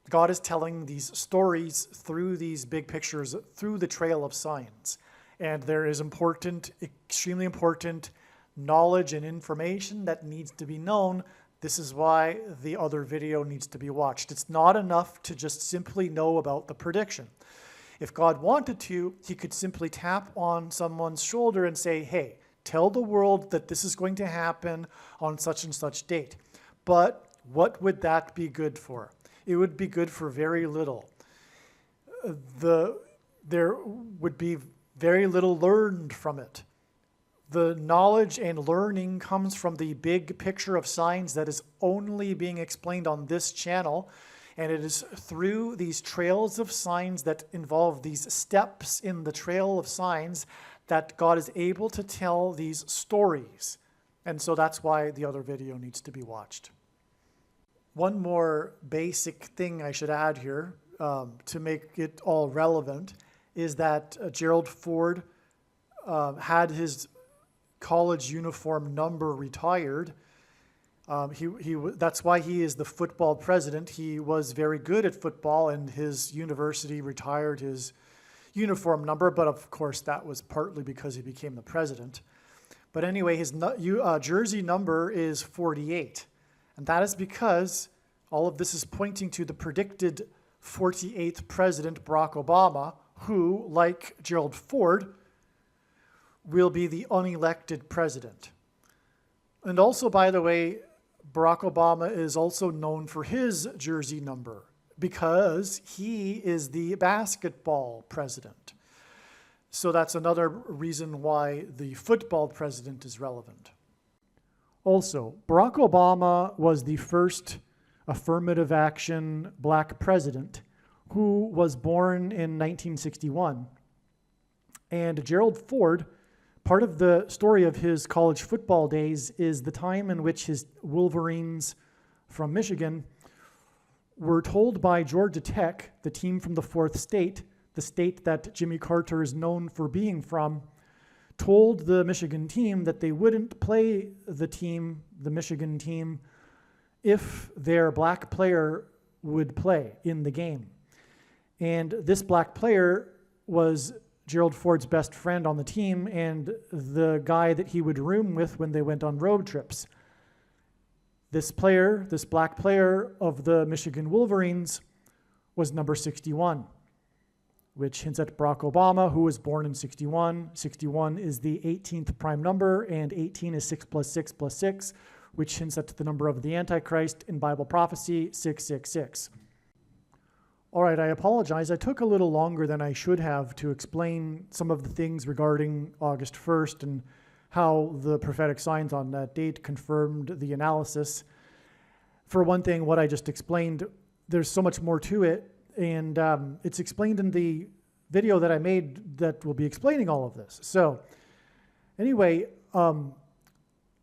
God is telling these stories through these big pictures, through the trail of signs. And there is important, extremely important knowledge and information that needs to be known. This is why the other video needs to be watched. It's not enough to just simply know about the prediction. If God wanted to, he could simply tap on someone's shoulder and say, hey, tell the world that this is going to happen on such and such date. But what would that be good for? It would be good for very little. There would be very little learned from it. The knowledge and learning comes from the big picture of signs that is only being explained on this channel. And it is through these trails of signs that involve these steps in the trail of signs that God is able to tell these stories. And so that's why the other video needs to be watched. One more basic thing I should add here to make it all relevant is that Gerald Ford had his college uniform number retired. That's why he is the football president. He was very good at football, and his university retired his uniform number, but of course that was partly because he became the president. But anyway, his jersey number is 48, and that is because all of this is pointing to the predicted 48th president, Barack Obama, who, like Gerald Ford, will be the unelected president. And also, by the way, Barack Obama is also known for his jersey number because he is the basketball president. So that's another reason why the football president is relevant. Also, Barack Obama was the first affirmative action black president who was born in 1961. And Gerald Ford, part of the story of his college football days is the time in which his Wolverines from Michigan were told by Georgia Tech, the team from the fourth state, the state that Jimmy Carter is known for being from, told the Michigan team that they wouldn't play the Michigan team, if their black player would play in the game. And this black player was Gerald Ford's best friend on the team and the guy that he would room with when they went on road trips. This black player of the Michigan Wolverines was number 61, which hints at Barack Obama, who was born in 61. 61 is the 18th prime number, and 18 is 6 plus 6 plus 6, which hints at the number of the Antichrist in Bible prophecy, 666. All right, I apologize. I took a little longer than I should have to explain some of the things regarding August 1st and how the prophetic signs on that date confirmed the analysis. For one thing, what I just explained, there's so much more to it, and it's explained in the video that I made that will be explaining all of this. So anyway,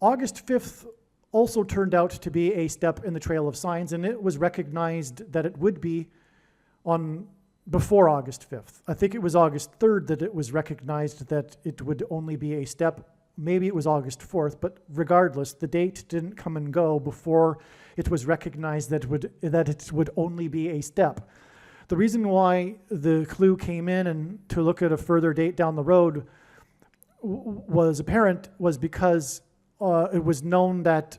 August 5th also turned out to be a step in the trail of signs, and it was recognized that it would be before August 5th. I think it was August 3rd that it was recognized that it would only be a step. Maybe it was August 4th, but regardless, the date didn't come and go before it was recognized that it would only be a step. The reason why the clue came in and to look at a further date down the road was apparent was because it was known that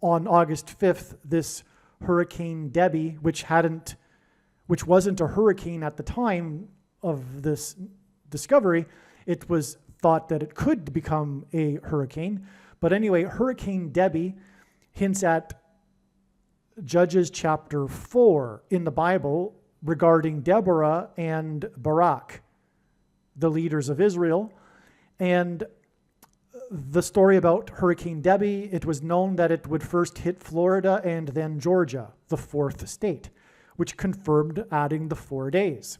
on August 5th, this Hurricane Debbie, which wasn't a hurricane at the time of this discovery, it was thought that it could become a hurricane. But anyway, Hurricane Debbie hints at Judges chapter 4 in the Bible regarding Deborah and Barak, the leaders of Israel. And the story about Hurricane Debbie, it was known that it would first hit Florida and then Georgia, the fourth state, which confirmed adding the 4 days.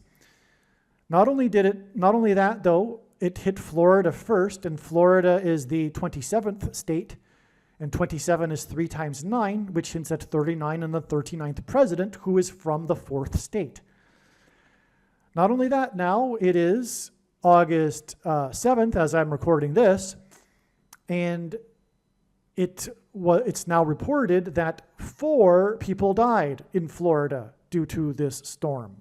Not only that though, it hit Florida first, and Florida is the 27th state, and 27 is 3 times 9, which hints at 39 and the 39th president, who is from the fourth state. Not only that, now it is August 7th, as I'm recording this, and it's now reported that 4 people died in Florida due to this storm.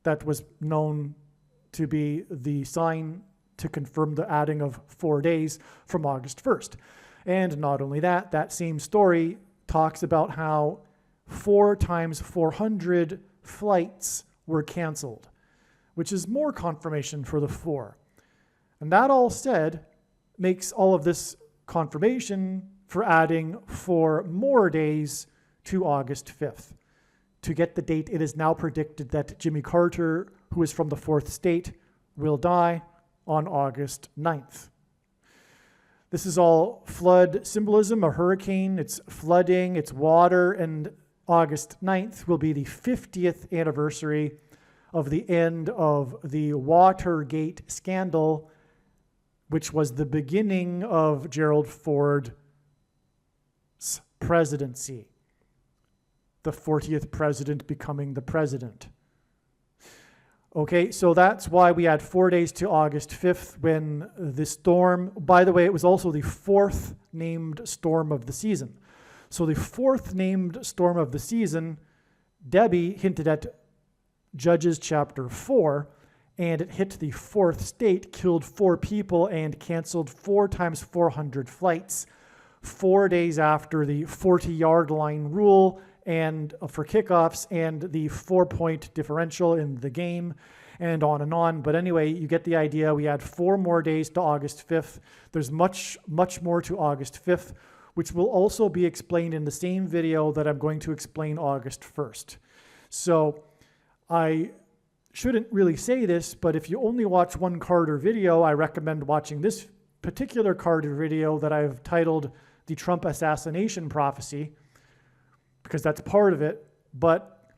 That was known to be the sign to confirm the adding of 4 days from August 1st. And not only that, that same story talks about how 4 times 400 flights were canceled, which is more confirmation for the 4. And that all said makes all of this confirmation for adding 4 more days to August 5th. To get the date, it is now predicted that Jimmy Carter, who is from the fourth state, will die on August 9th. This is all flood symbolism, a hurricane, it's flooding, it's water, and August 9th will be the 50th anniversary of the end of the Watergate scandal, which was the beginning of Gerald Ford's presidency. The 40th president becoming the president. Okay, so that's why we had 4 days to August 5th when the storm, by the way, it was also the 4th named storm of the season. So the 4th named storm of the season, Debbie hinted at Judges chapter 4, and it hit the fourth state, killed 4 people, and canceled 4 times 400 flights 4 days after the 40-yard line rule and for kickoffs and the 4-point differential in the game. and on and on. But anyway, you get the idea. We add 4 more days to August 5th. There's much more to August 5th, which will also be explained in the same video that I'm going to explain August 1st. So I shouldn't really say this, but if you only watch one Carter video, I recommend watching this particular Carter video that I've titled The Trump Assassination Prophecy, because that's part of it, but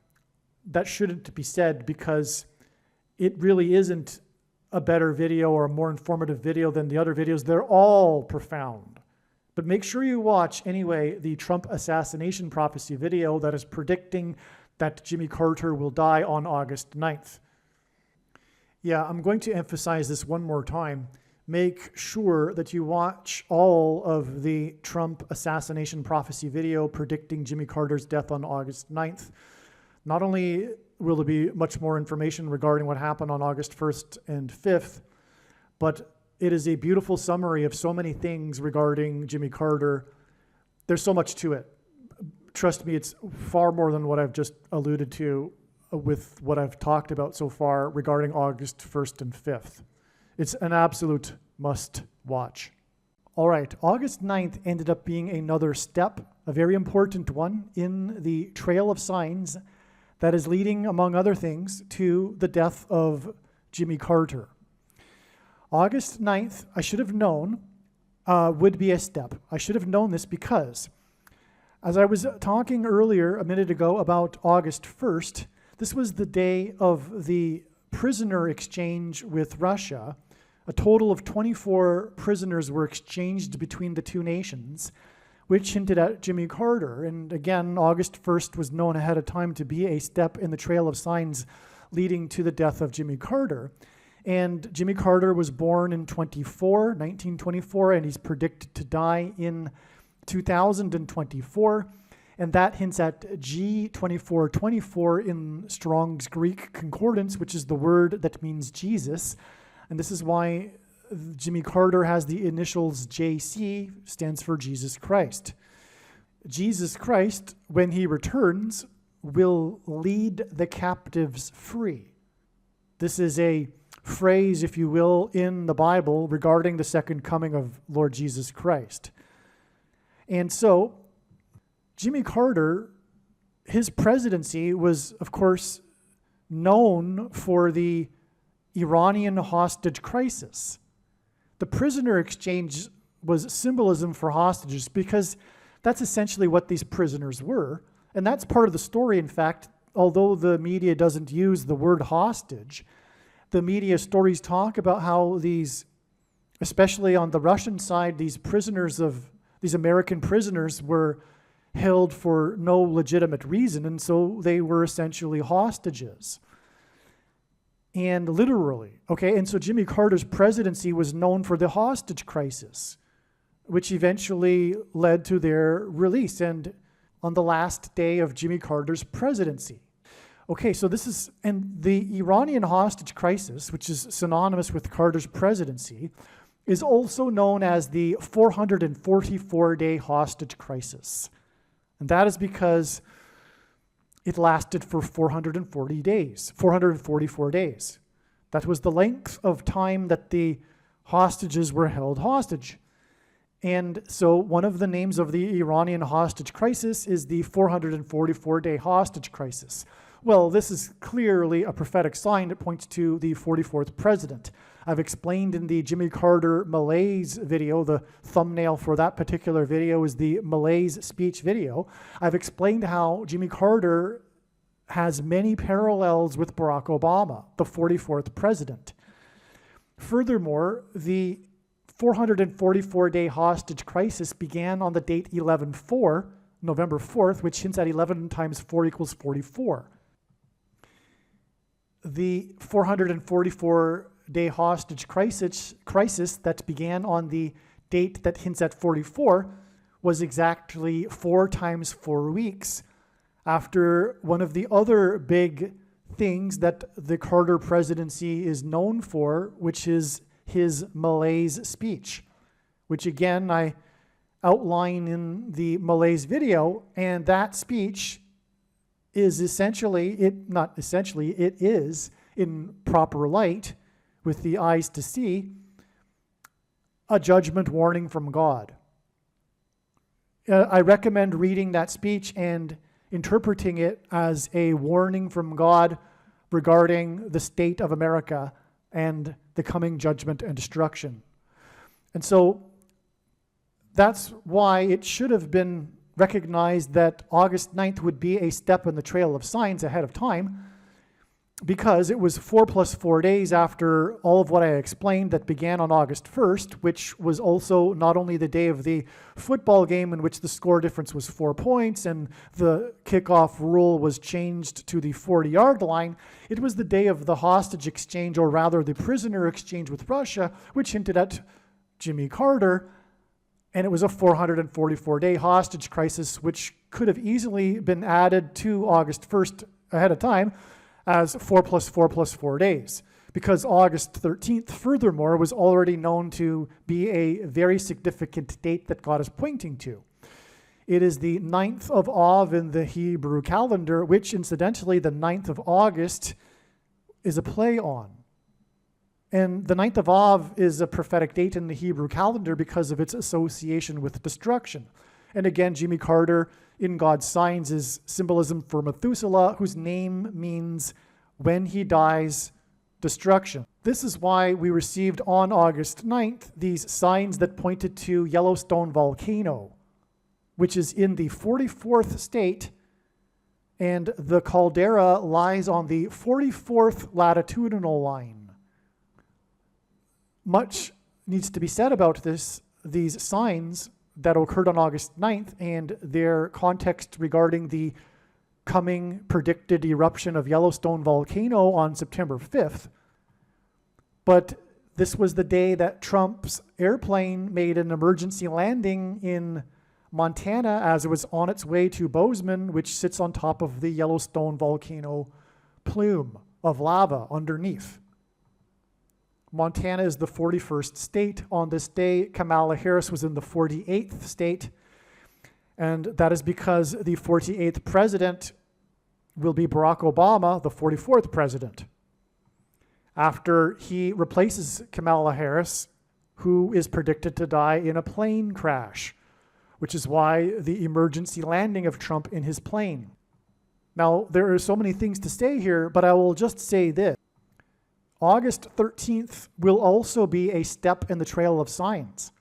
that shouldn't be said because it really isn't a better video or a more informative video than the other videos. They're all profound. But make sure you watch, anyway, the Trump Assassination Prophecy video that is predicting that Jimmy Carter will die on August 9th. Yeah, I'm going to emphasize this one more time. Make sure that you watch all of the Trump Assassination Prophecy video predicting Jimmy Carter's death on August 9th. Not only will there be much more information regarding what happened on August 1st and 5th, but it is a beautiful summary of so many things regarding Jimmy Carter. There's so much to it. Trust me, it's far more than what I've just alluded to with what I've talked about so far regarding August 1st and 5th. It's an absolute must watch. All right, August 9th ended up being another step, a very important one, in the trail of signs that is leading, among other things, to the death of Jimmy Carter. August 9th, I should have known, would be a step. I should have known this because, as I was talking earlier a minute ago about August 1st, this was the day of the prisoner exchange with Russia. A total of 24 prisoners were exchanged between the two nations, which hinted at Jimmy Carter. And again, August 1st was known ahead of time to be a step in the trail of signs leading to the death of Jimmy Carter. And Jimmy Carter was born in 1924, and he's predicted to die in 2024. And that hints at G2424 in Strong's Greek Concordance, which is the word that means Jesus. And this is why Jimmy Carter has the initials JC, stands for Jesus Christ. Jesus Christ, when he returns, will lead the captives free. This is a phrase, if you will, in the Bible regarding the second coming of Lord Jesus Christ. And so, Jimmy Carter, his presidency was, of course, known for the Iranian hostage crisis. The prisoner exchange was symbolism for hostages because that's essentially what these prisoners were. And that's part of the story, in fact, although the media doesn't use the word hostage. The media stories talk about how these, especially on the Russian side, these American prisoners were held for no legitimate reason, and so they were essentially hostages. And literally, okay, and so Jimmy Carter's presidency was known for the hostage crisis, which eventually led to their release, and on the last day of Jimmy Carter's presidency. Okay, so this is, and the Iranian hostage crisis, which is synonymous with Carter's presidency, is also known as the 444-day hostage crisis. And that is because it lasted for 444 days. That was the length of time that the hostages were held hostage. And so one of the names of the Iranian hostage crisis is the 444-day hostage crisis. Well, this is clearly a prophetic sign that points to the 44th president. I've explained in the Jimmy Carter malaise video, the thumbnail for that particular video is the malaise speech video. I've explained how Jimmy Carter has many parallels with Barack Obama, the 44th president. Furthermore, the 444-day hostage crisis began on the date 11/4, November 4th, which hints at 11 times 4 equals 44. The 444-day hostage crisis that began on the date that hints at 44 was exactly 4 times 4 weeks after one of the other big things that the Carter presidency is known for, which is his malaise speech, which again I outline in the malaise video, and that speech is it is in proper light, with the eyes to see, a judgment warning from God. I recommend reading that speech and interpreting it as a warning from God regarding the state of America and the coming judgment and destruction. And so that's why it should have been recognized that August 9th would be a step in the trail of signs ahead of time, because it was 4 plus 4 days after all of what I explained that began on August 1st, which was also not only the day of the football game in which the score difference was 4 points and the kickoff rule was changed to the 40-yard line, it was the day of the hostage exchange, or rather the prisoner exchange with Russia, which hinted at Jimmy Carter, and it was a 444-day hostage crisis, which could have easily been added to August 1st ahead of time, as 4 plus 4 plus 4 days, because August 13th, furthermore, was already known to be a very significant date that God is pointing to. It is the 9th of Av in the Hebrew calendar, which incidentally, the 9th of August is a play on. And the 9th of Av is a prophetic date in the Hebrew calendar because of its association with destruction. And again, Jimmy Carter in God's signs is symbolism for Methuselah, whose name means when he dies, destruction. This is why we received on August 9th these signs that pointed to Yellowstone volcano, which is in the 44th state, and the caldera lies on the 44th latitudinal line. Much needs to be said about these signs that occurred on August 9th and their context regarding the coming predicted eruption of Yellowstone volcano on September 5th. But this was the day that Trump's airplane made an emergency landing in Montana as it was on its way to Bozeman, which sits on top of the Yellowstone volcano plume of lava underneath. Montana is the 41st state. On this day, Kamala Harris was in the 48th state, and that is because the 48th president will be Barack Obama, the 44th president, after he replaces Kamala Harris, who is predicted to die in a plane crash, which is why the emergency landing of Trump in his plane. Now, there are so many things to say here, but I will just say this. August 13th will also be a step in the trail of signs.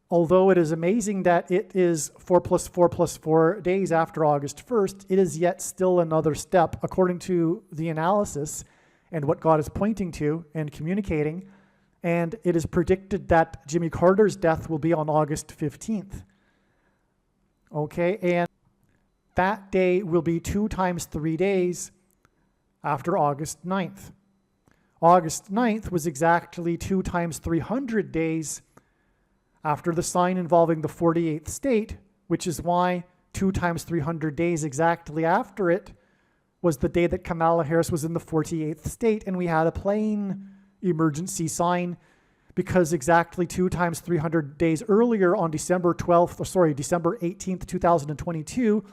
Although it is amazing that it is 4 plus 4 plus 4 days after August 1st, it is yet still another step according to the analysis and what God is pointing to and communicating. And it is predicted that Jimmy Carter's death will be on August 15th. Okay, and that day will be 2 times 3 days after August 9th. August 9th was exactly 2 times 300 days after the sign involving the 48th state, which is why 2 times 300 days exactly after it was the day that Kamala Harris was in the 48th state, and we had a plane emergency sign because exactly 2 times 300 days earlier on December 18th, 2022,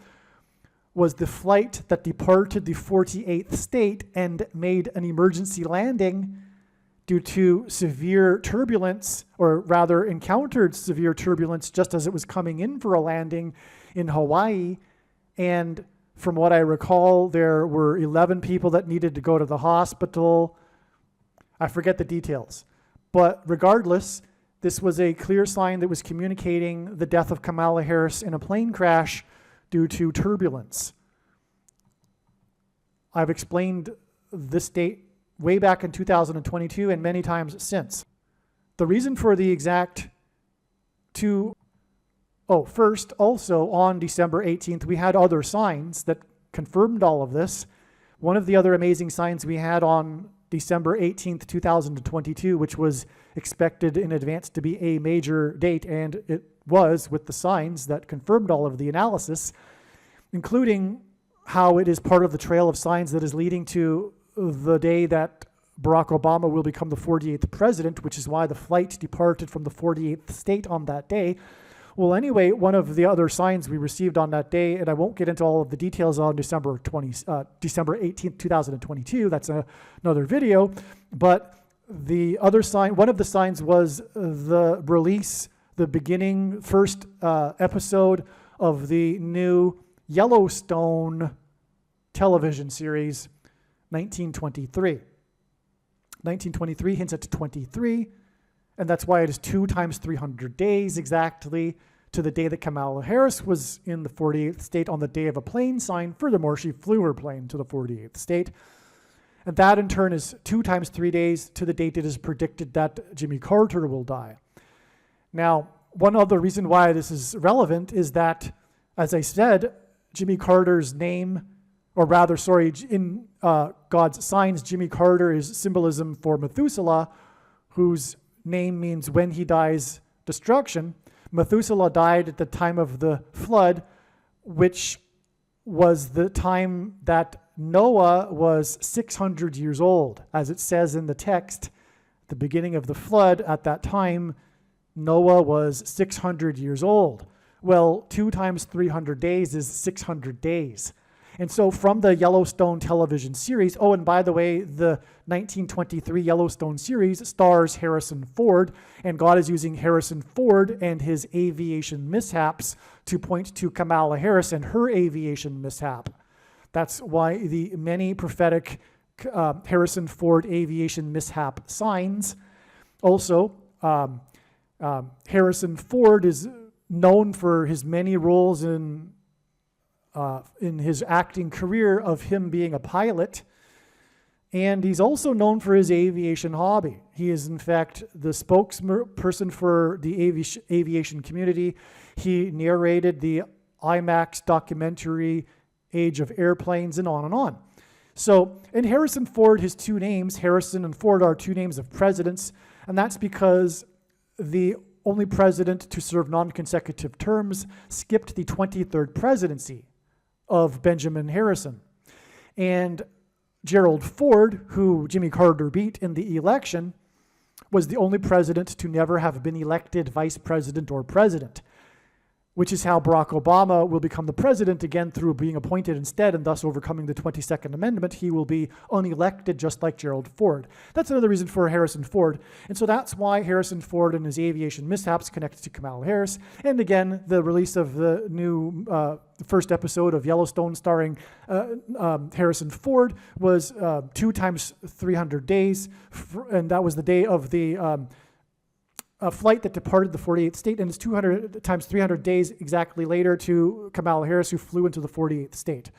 was the flight that departed the 48th state and made an emergency landing due to severe turbulence, or rather encountered severe turbulence just as it was coming in for a landing in Hawaii. And from what I recall, there were 11 people that needed to go to the hospital. I forget the details. But regardless, this was a clear sign that was communicating the death of Kamala Harris in a plane crash due to turbulence. I've explained this date way back in 2022 and many times since. The reason for the exact first, also on December 18th, we had other signs that confirmed all of this. One of the other amazing signs we had on December 18th, 2022, which was expected in advance to be a major date, and it was, with the signs that confirmed all of the analysis, including how it is part of the trail of signs that is leading to the day that Barack Obama will become the 48th president, which is why the flight departed from the 48th state on that day, Well, anyway, one of the other signs we received on that day, and I won't get into all of the details on December 18th, 2022. That's another video. But the other sign, one of the signs was the release, the beginning first episode of the new Yellowstone television series, 1923. 1923 hints at 23, and that's why it is 2 times 300 days exactly to the day that Kamala Harris was in the 48th state on the day of a plane sign. Furthermore, she flew her plane to the 48th state. And that in turn is 2 times 3 days to the date it is predicted that Jimmy Carter will die. Now, one other reason why this is relevant is that, as I said, Jimmy Carter's name, or rather, sorry, in God's signs, Jimmy Carter is symbolism for Methuselah, whose name means when he dies, destruction. Methuselah died at the time of the flood, which was the time that Noah was 600 years old. As it says in the text, the beginning of the flood, at that time, Noah was 600 years old. Well, 2 times 300 days is 600 days. And so from the Yellowstone television series, oh, and by the way, the 1923 Yellowstone series stars Harrison Ford, and God is using Harrison Ford and his aviation mishaps to point to Kamala Harris and her aviation mishap. That's why the many prophetic Harrison Ford aviation mishap signs. Also, Harrison Ford is known for his many roles in his acting career of him being a pilot, and he's also known for his aviation hobby. He is, in fact, the spokesperson for the aviation community. He narrated the IMAX documentary Age of Airplanes, and on and on. So, in Harrison Ford, his 2 names, Harrison and Ford, are 2 names of presidents, and that's because the only president to serve non-consecutive terms skipped the 23rd presidency of Benjamin Harrison. And Gerald Ford, who Jimmy Carter beat in the election, was the only president to never have been elected vice president or president, which is how Barack Obama will become the president again through being appointed instead, and thus overcoming the 22nd Amendment. He will be unelected just like Gerald Ford. That's another reason for Harrison Ford. And so that's why Harrison Ford and his aviation mishaps connected to Kamala Harris. And again, the release of the new first episode of Yellowstone starring Harrison Ford was 2 times 300 days, and that was the day of the a flight that departed the 48th state, and it's 200 times 300 days exactly later to Kamala Harris, who flew into the 48th state.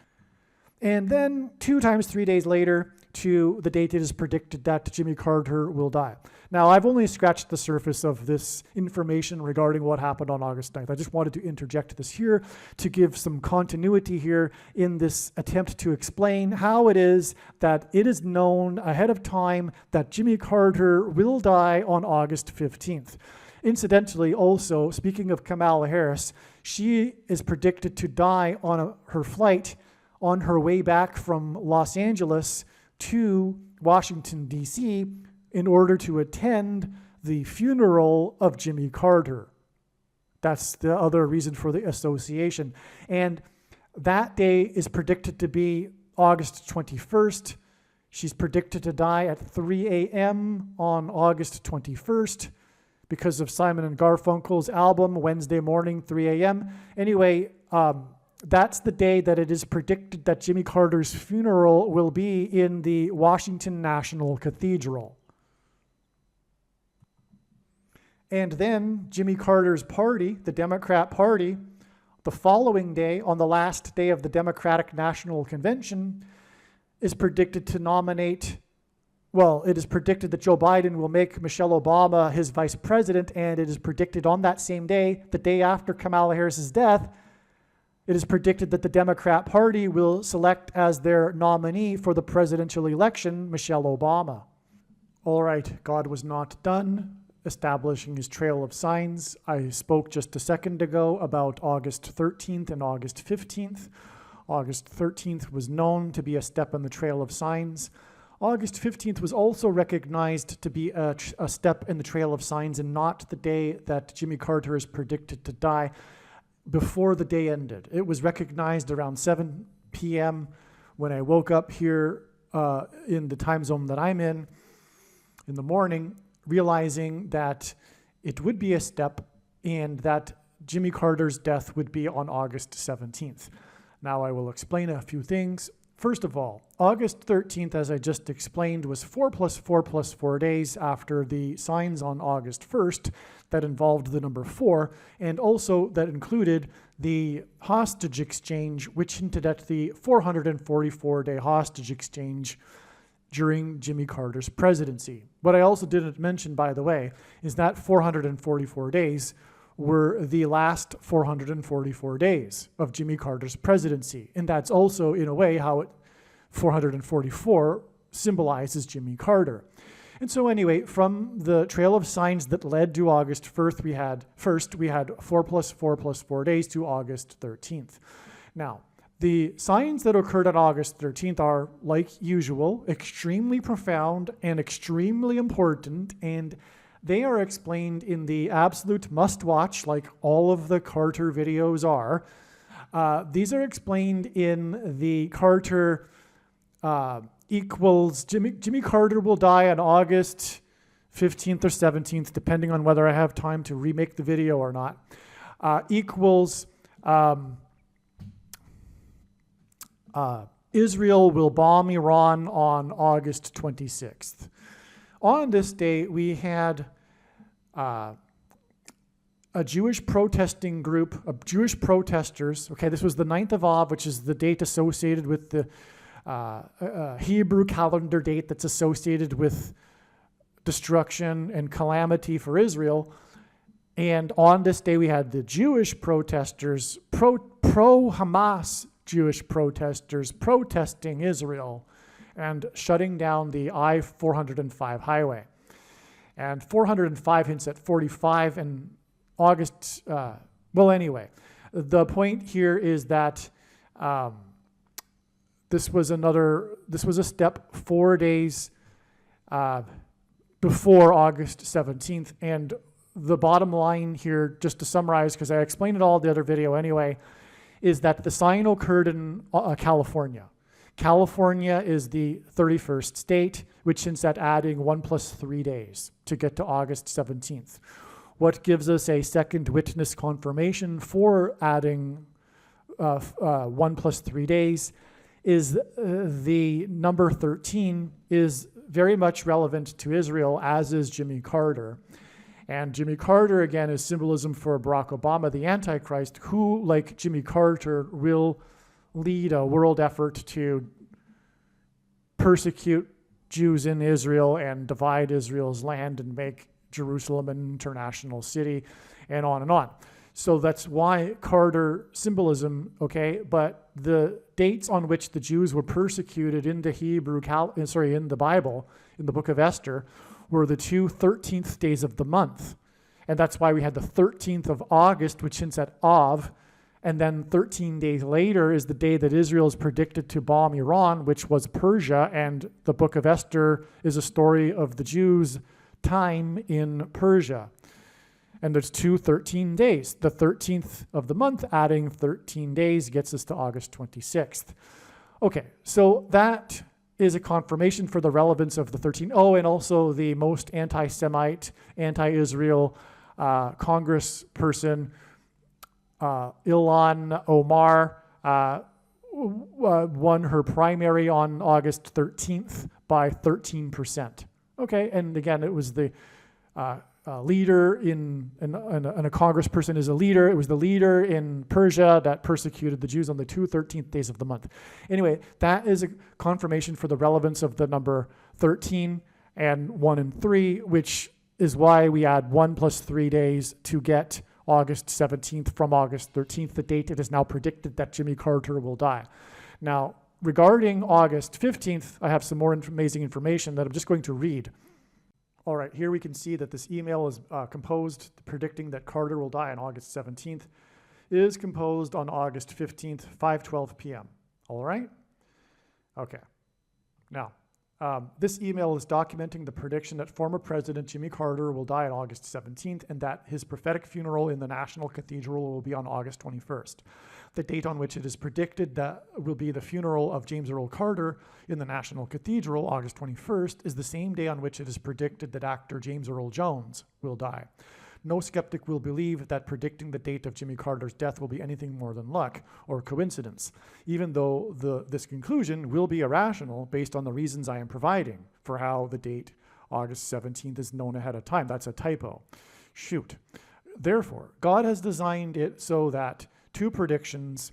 And then 2 times 3 days later to the date it is predicted that Jimmy Carter will die. Now, I've only scratched the surface of this information regarding what happened on August 9th. I just wanted to interject this here to give some continuity here in this attempt to explain how it is that it is known ahead of time that Jimmy Carter will die on August 15th. Incidentally, also, speaking of Kamala Harris, she is predicted to die on her flight on her way back from Los Angeles to Washington, D.C., in order to attend the funeral of Jimmy Carter. That's the other reason for the association. And that day is predicted to be August 21st. She's predicted to die at 3 a.m. on August 21st because of Simon & Garfunkel's album, Wednesday morning, 3 a.m. Anyway, that's the day that it is predicted that Jimmy Carter's funeral will be in the Washington National Cathedral. And then Jimmy Carter's party, the Democrat Party, the following day, on the last day of the Democratic National Convention, is predicted to nominate, well, it is predicted that Joe Biden will make Michelle Obama his vice president, and it is predicted on that same day, the day after Kamala Harris's death, it is predicted that the Democrat Party will select as their nominee for the presidential election Michelle Obama. All right, God was not done establishing his trail of signs. I spoke just a second ago about August 13th and August 15th. August 13th was known to be a step on the trail of signs. August 15th was also recognized to be a step in the trail of signs and not the day that Jimmy Carter is predicted to die before the day ended. It was recognized around 7 p.m. when I woke up here in the time zone that I'm in the morning, realizing that it would be a step and that Jimmy Carter's death would be on August 17th. Now I will explain a few things. First of all, August 13th, as I just explained, was 4 plus 4 plus 4 days after the signs on August 1st that involved the number 4, and also that included the hostage exchange, which hinted at the 444-day hostage exchange during Jimmy Carter's presidency. What I also didn't mention, by the way, is that 444 days were the last 444 days of Jimmy Carter's presidency. And that's also, in a way, how 444 symbolizes Jimmy Carter. And so anyway, from the trail of signs that led to August 1st, we had 4 plus 4 plus 4 days to August 13th. Now, the signs that occurred on August 13th are, like usual, extremely profound and extremely important, and they are explained in the absolute must-watch, like all of the Carter videos are. These are explained in the Carter equals Jimmy Carter will die on August 15th or 17th, depending on whether I have time to remake the video or not, equals Israel will bomb Iran on August 26th. On this day, we had a Jewish protesting group of Jewish protesters. Okay, this was the 9th of Av, which is the date associated with the Hebrew calendar date that's associated with destruction and calamity for Israel. And on this day, we had the Jewish protesters, pro-Hamas Jewish protesters protesting Israel and shutting down the I-405 highway. And 405 hints at 45 in August. Well, anyway, the point here is that this was a step 4 days before August 17th. And the bottom line here, just to summarize, because I explained it all in the other video anyway, is that the sign occurred in California. California is the 31st state, which hints at adding 1 plus 3 days to get to August 17th. What gives us a second witness confirmation for adding 1 plus 3 days is the number 13 is very much relevant to Israel, as is Jimmy Carter. And Jimmy Carter, again, is symbolism for Barack Obama, the Antichrist, who, like Jimmy Carter, will lead a world effort to persecute Jews in Israel and divide Israel's land and make Jerusalem an international city, and on and on. So that's why Carter symbolism, okay, but the dates on which the Jews were persecuted in the in the Bible, in the book of Esther, were the 2 13th days of the month. And that's why we had the 13th of August, which hints at Av, and then 13 days later is the day that Israel is predicted to bomb Iran, which was Persia, and the book of Esther is a story of the Jews' time in Persia. And there's 2 13 days. The 13th of the month, adding 13 days, gets us to August 26th. Okay, so that is a confirmation for the relevance of the 13. Oh, and also the most anti-Semite, anti-Israel congressperson, Ilhan Omar, won her primary on August 13th by 13%. Okay, and again, it was the leader and a congressperson is a leader. It was the leader in Persia that persecuted the Jews on the 2 13th days of the month. Anyway, that is a confirmation for the relevance of the number 13 and 1 and 3, which is why we add 1 plus 3 days to get August 17th from August 13th, the date it is now predicted that Jimmy Carter will die. Now, regarding August 15th, I have some more amazing information that I'm just going to read. All right, here we can see that this email is composed, predicting that Carter will die on August 17th, is composed on August 15th, 5:12 p.m. All right? Okay. Now, This email is documenting the prediction that former President Jimmy Carter will die on August 17th and that his prophetic funeral in the National Cathedral will be on August 21st. The date on which it is predicted that will be the funeral of James Earl Carter in the National Cathedral, August 21st, is the same day on which it is predicted that actor James Earl Jones will die. No skeptic will believe that predicting the date of Jimmy Carter's death will be anything more than luck or coincidence, even though this conclusion will be irrational based on the reasons I am providing for how the date August 17th is known ahead of time. That's a typo. Shoot. Therefore, God has designed it so that two predictions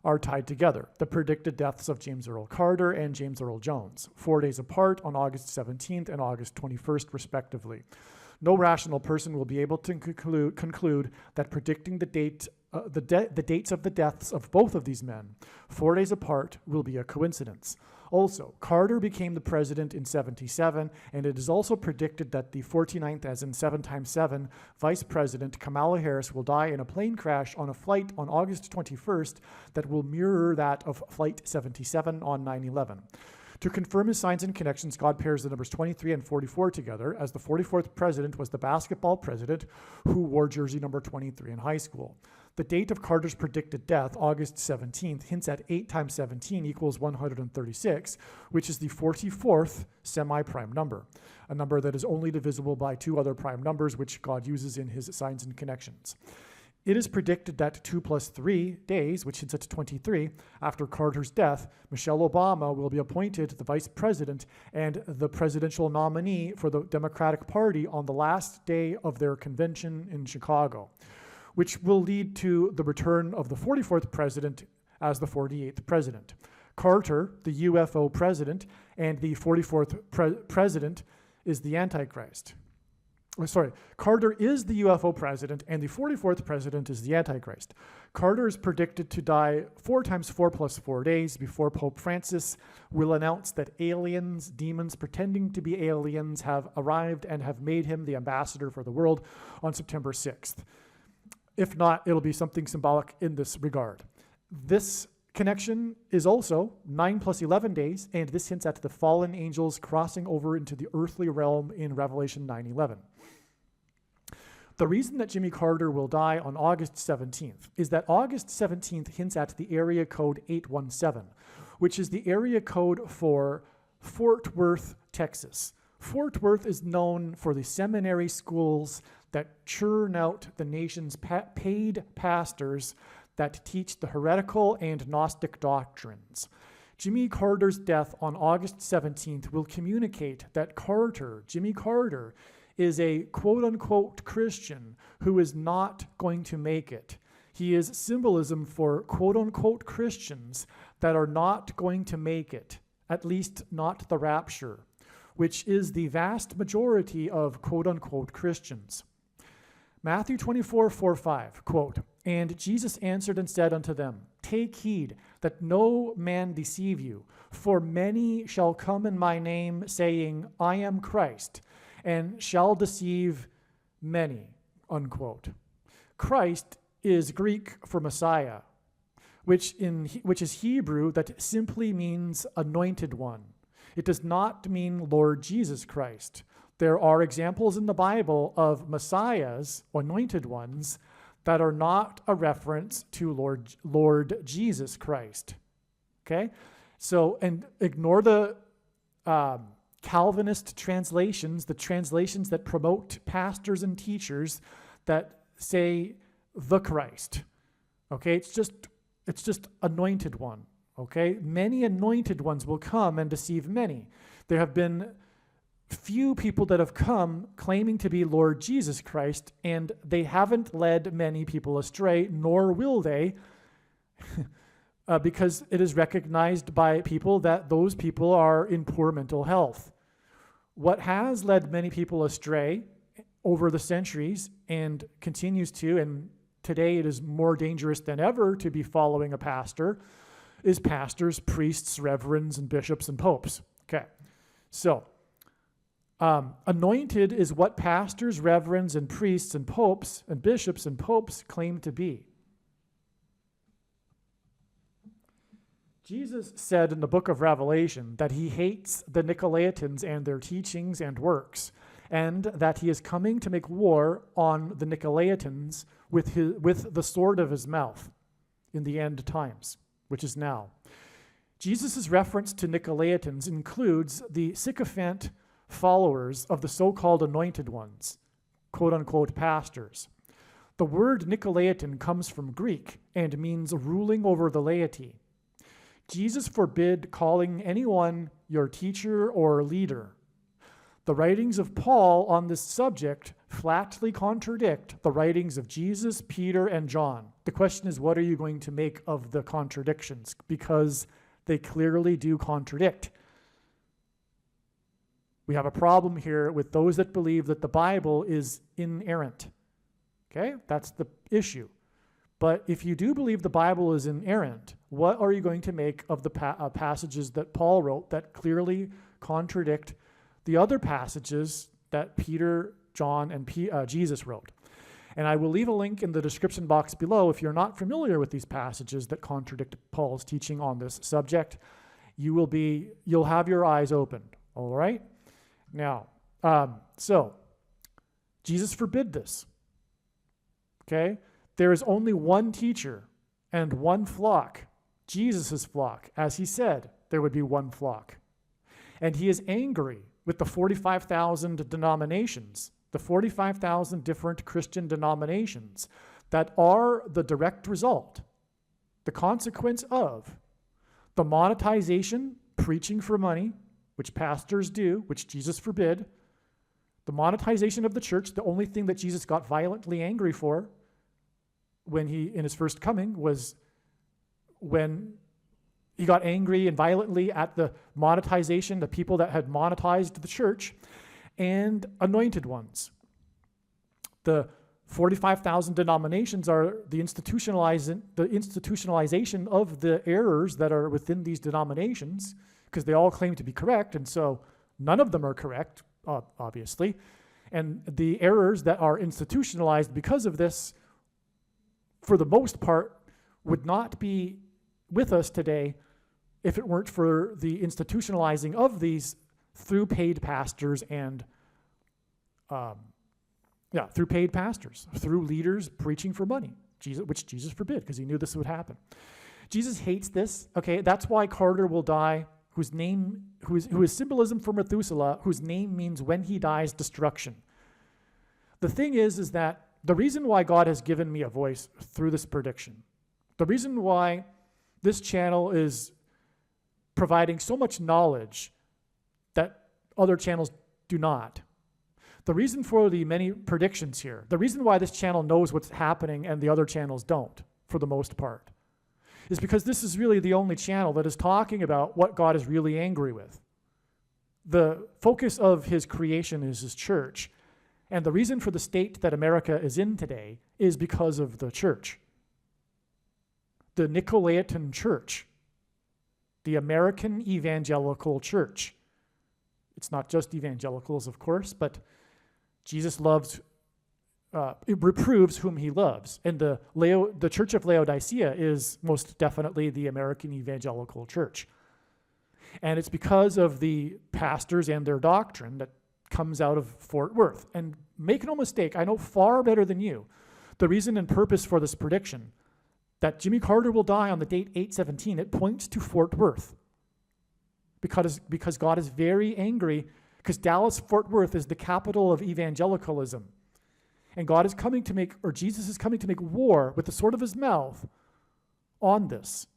are tied together: the predicted deaths of James Earl Carter and James Earl Jones, 4 days apart on August 17th and August 21st, respectively. No rational person will be able to conclude that predicting the dates of the deaths of both of these men, 4 days apart, will be a coincidence. Also, Carter became the president in 77, and it is also predicted that the 49th, as in 7 times 7, Vice President Kamala Harris will die in a plane crash on a flight on August 21st that will mirror that of Flight 77 on 9/11. To confirm his signs and connections, God pairs the numbers 23 and 44 together, as the 44th president was the basketball president who wore jersey number 23 in high school. The date of Carter's predicted death, August 17th, hints at 8 times 17 equals 136, which is the 44th semi-prime number, a number that is only divisible by two other prime numbers, which God uses in his signs and connections. It is predicted that 2 plus 3 days, which hints at 23, after Carter's death, Michelle Obama will be appointed the vice president and the presidential nominee for the Democratic Party on the last day of their convention in Chicago, which will lead to the return of the 44th president as the 48th president. Carter, the UFO president, and the 44th president is the Antichrist. Carter is the UFO president, and the 44th president is the Antichrist. Carter is predicted to die 4 times 4 plus 4 days before Pope Francis will announce that aliens, demons pretending to be aliens, have arrived and have made him the ambassador for the world on September 6th. If not, it'll be something symbolic in this regard. This connection is also 9 plus 11 days, and this hints at the fallen angels crossing over into the earthly realm in Revelation 9:11. The reason that Jimmy Carter will die on August 17th is that August 17th hints at the area code 817, which is the area code for Fort Worth, Texas. Fort Worth is known for the seminary schools that churn out the nation's paid pastors that teach the heretical and Gnostic doctrines. Jimmy Carter's death on August 17th will communicate that Jimmy Carter, is a quote-unquote Christian who is not going to make it. He is symbolism for quote-unquote Christians that are not going to make it, at least not the rapture, which is the vast majority of quote-unquote Christians. Matthew 24:4-5, quote, "And Jesus answered and said unto them, Take heed that no man deceive you, for many shall come in my name, saying, I am Christ, and shall deceive many," unquote. Christ is Greek for Messiah, which is Hebrew that simply means anointed one. It does not mean Lord Jesus Christ. There are examples in the Bible of Messiahs, anointed ones, that are not a reference to Lord Jesus Christ. Okay? So, and ignore the Calvinist translations, the translations that promote pastors and teachers that say the Christ. Okay? It's just anointed one. Okay? Many anointed ones will come and deceive many. There have been few people that have come claiming to be Lord Jesus Christ, and they haven't led many people astray, nor will they, because it is recognized by people that those people are in poor mental health. What has led many people astray over the centuries and continues to, and today it is more dangerous than ever to be following a pastor, is pastors, priests, reverends, and bishops and popes. Okay, so anointed is what pastors, reverends, and priests, and popes, and bishops, and popes claim to be. Jesus said in the book of Revelation that he hates the Nicolaitans and their teachings and works, and that he is coming to make war on the Nicolaitans with the sword of his mouth in the end times, which is now. Jesus' reference to Nicolaitans includes the sycophant followers of the so-called anointed ones, quote-unquote pastors. The word Nicolaitan comes from Greek and means ruling over the laity. Jesus forbid calling anyone your teacher or leader. The writings of Paul on this subject flatly contradict the writings of Jesus, Peter, and John. The question is, what are you going to make of the contradictions? Because they clearly do contradict. We have a problem here with those that believe that the Bible is inerrant. Okay, that's the issue. But if you do believe the Bible is inerrant, what are you going to make of the passages that Paul wrote that clearly contradict the other passages that Peter, John, and Jesus wrote? And I will leave a link in the description box below. If you're not familiar with these passages that contradict Paul's teaching on this subject, you'll have your eyes opened. All right? Now, so Jesus forbid this. Okay? There is only one teacher and one flock, Jesus' flock. As he said, there would be one flock. And he is angry with the 45,000 denominations, the 45,000 different Christian denominations that are the direct result, the consequence of the monetization, preaching for money, which pastors do, which Jesus forbid, the monetization of the church. The only thing that Jesus got violently angry for when in his first coming was when he got angry and violently at the monetization, the people that had monetized the church, and anointed ones. The 45,000 denominations are the institutionalization of the errors that are within these denominations, because they all claim to be correct, and so none of them are correct, obviously. And the errors that are institutionalized because of this, for the most part, would not be with us today if it weren't for the institutionalizing of these through paid pastors and through paid pastors, through leaders preaching for money, which Jesus forbid because he knew this would happen. Jesus hates this. Okay, that's why Carter will die, who is symbolism for Methuselah, whose name means when he dies, destruction. The thing is that the reason why God has given me a voice through this prediction, the reason why this channel is providing so much knowledge that other channels do not, the reason for the many predictions here, the reason why this channel knows what's happening and the other channels don't, for the most part, is because this is really the only channel that is talking about what God is really angry with. The focus of his creation is his church. And the reason for the state that America is in today is because of the church. The Nicolaitan church. The American evangelical church. It's not just evangelicals, of course, but Jesus it reproves whom he loves. And the Church of Laodicea is most definitely the American evangelical church. And it's because of the pastors and their doctrine that comes out of Fort Worth. And make no mistake, I know far better than you the reason and purpose for this prediction, that Jimmy Carter will die on the date 8/17. It points to Fort Worth because God is very angry, because Dallas-Fort Worth is the capital of evangelicalism. And God is coming to make, or Jesus is coming to make war with the sword of his mouth on this,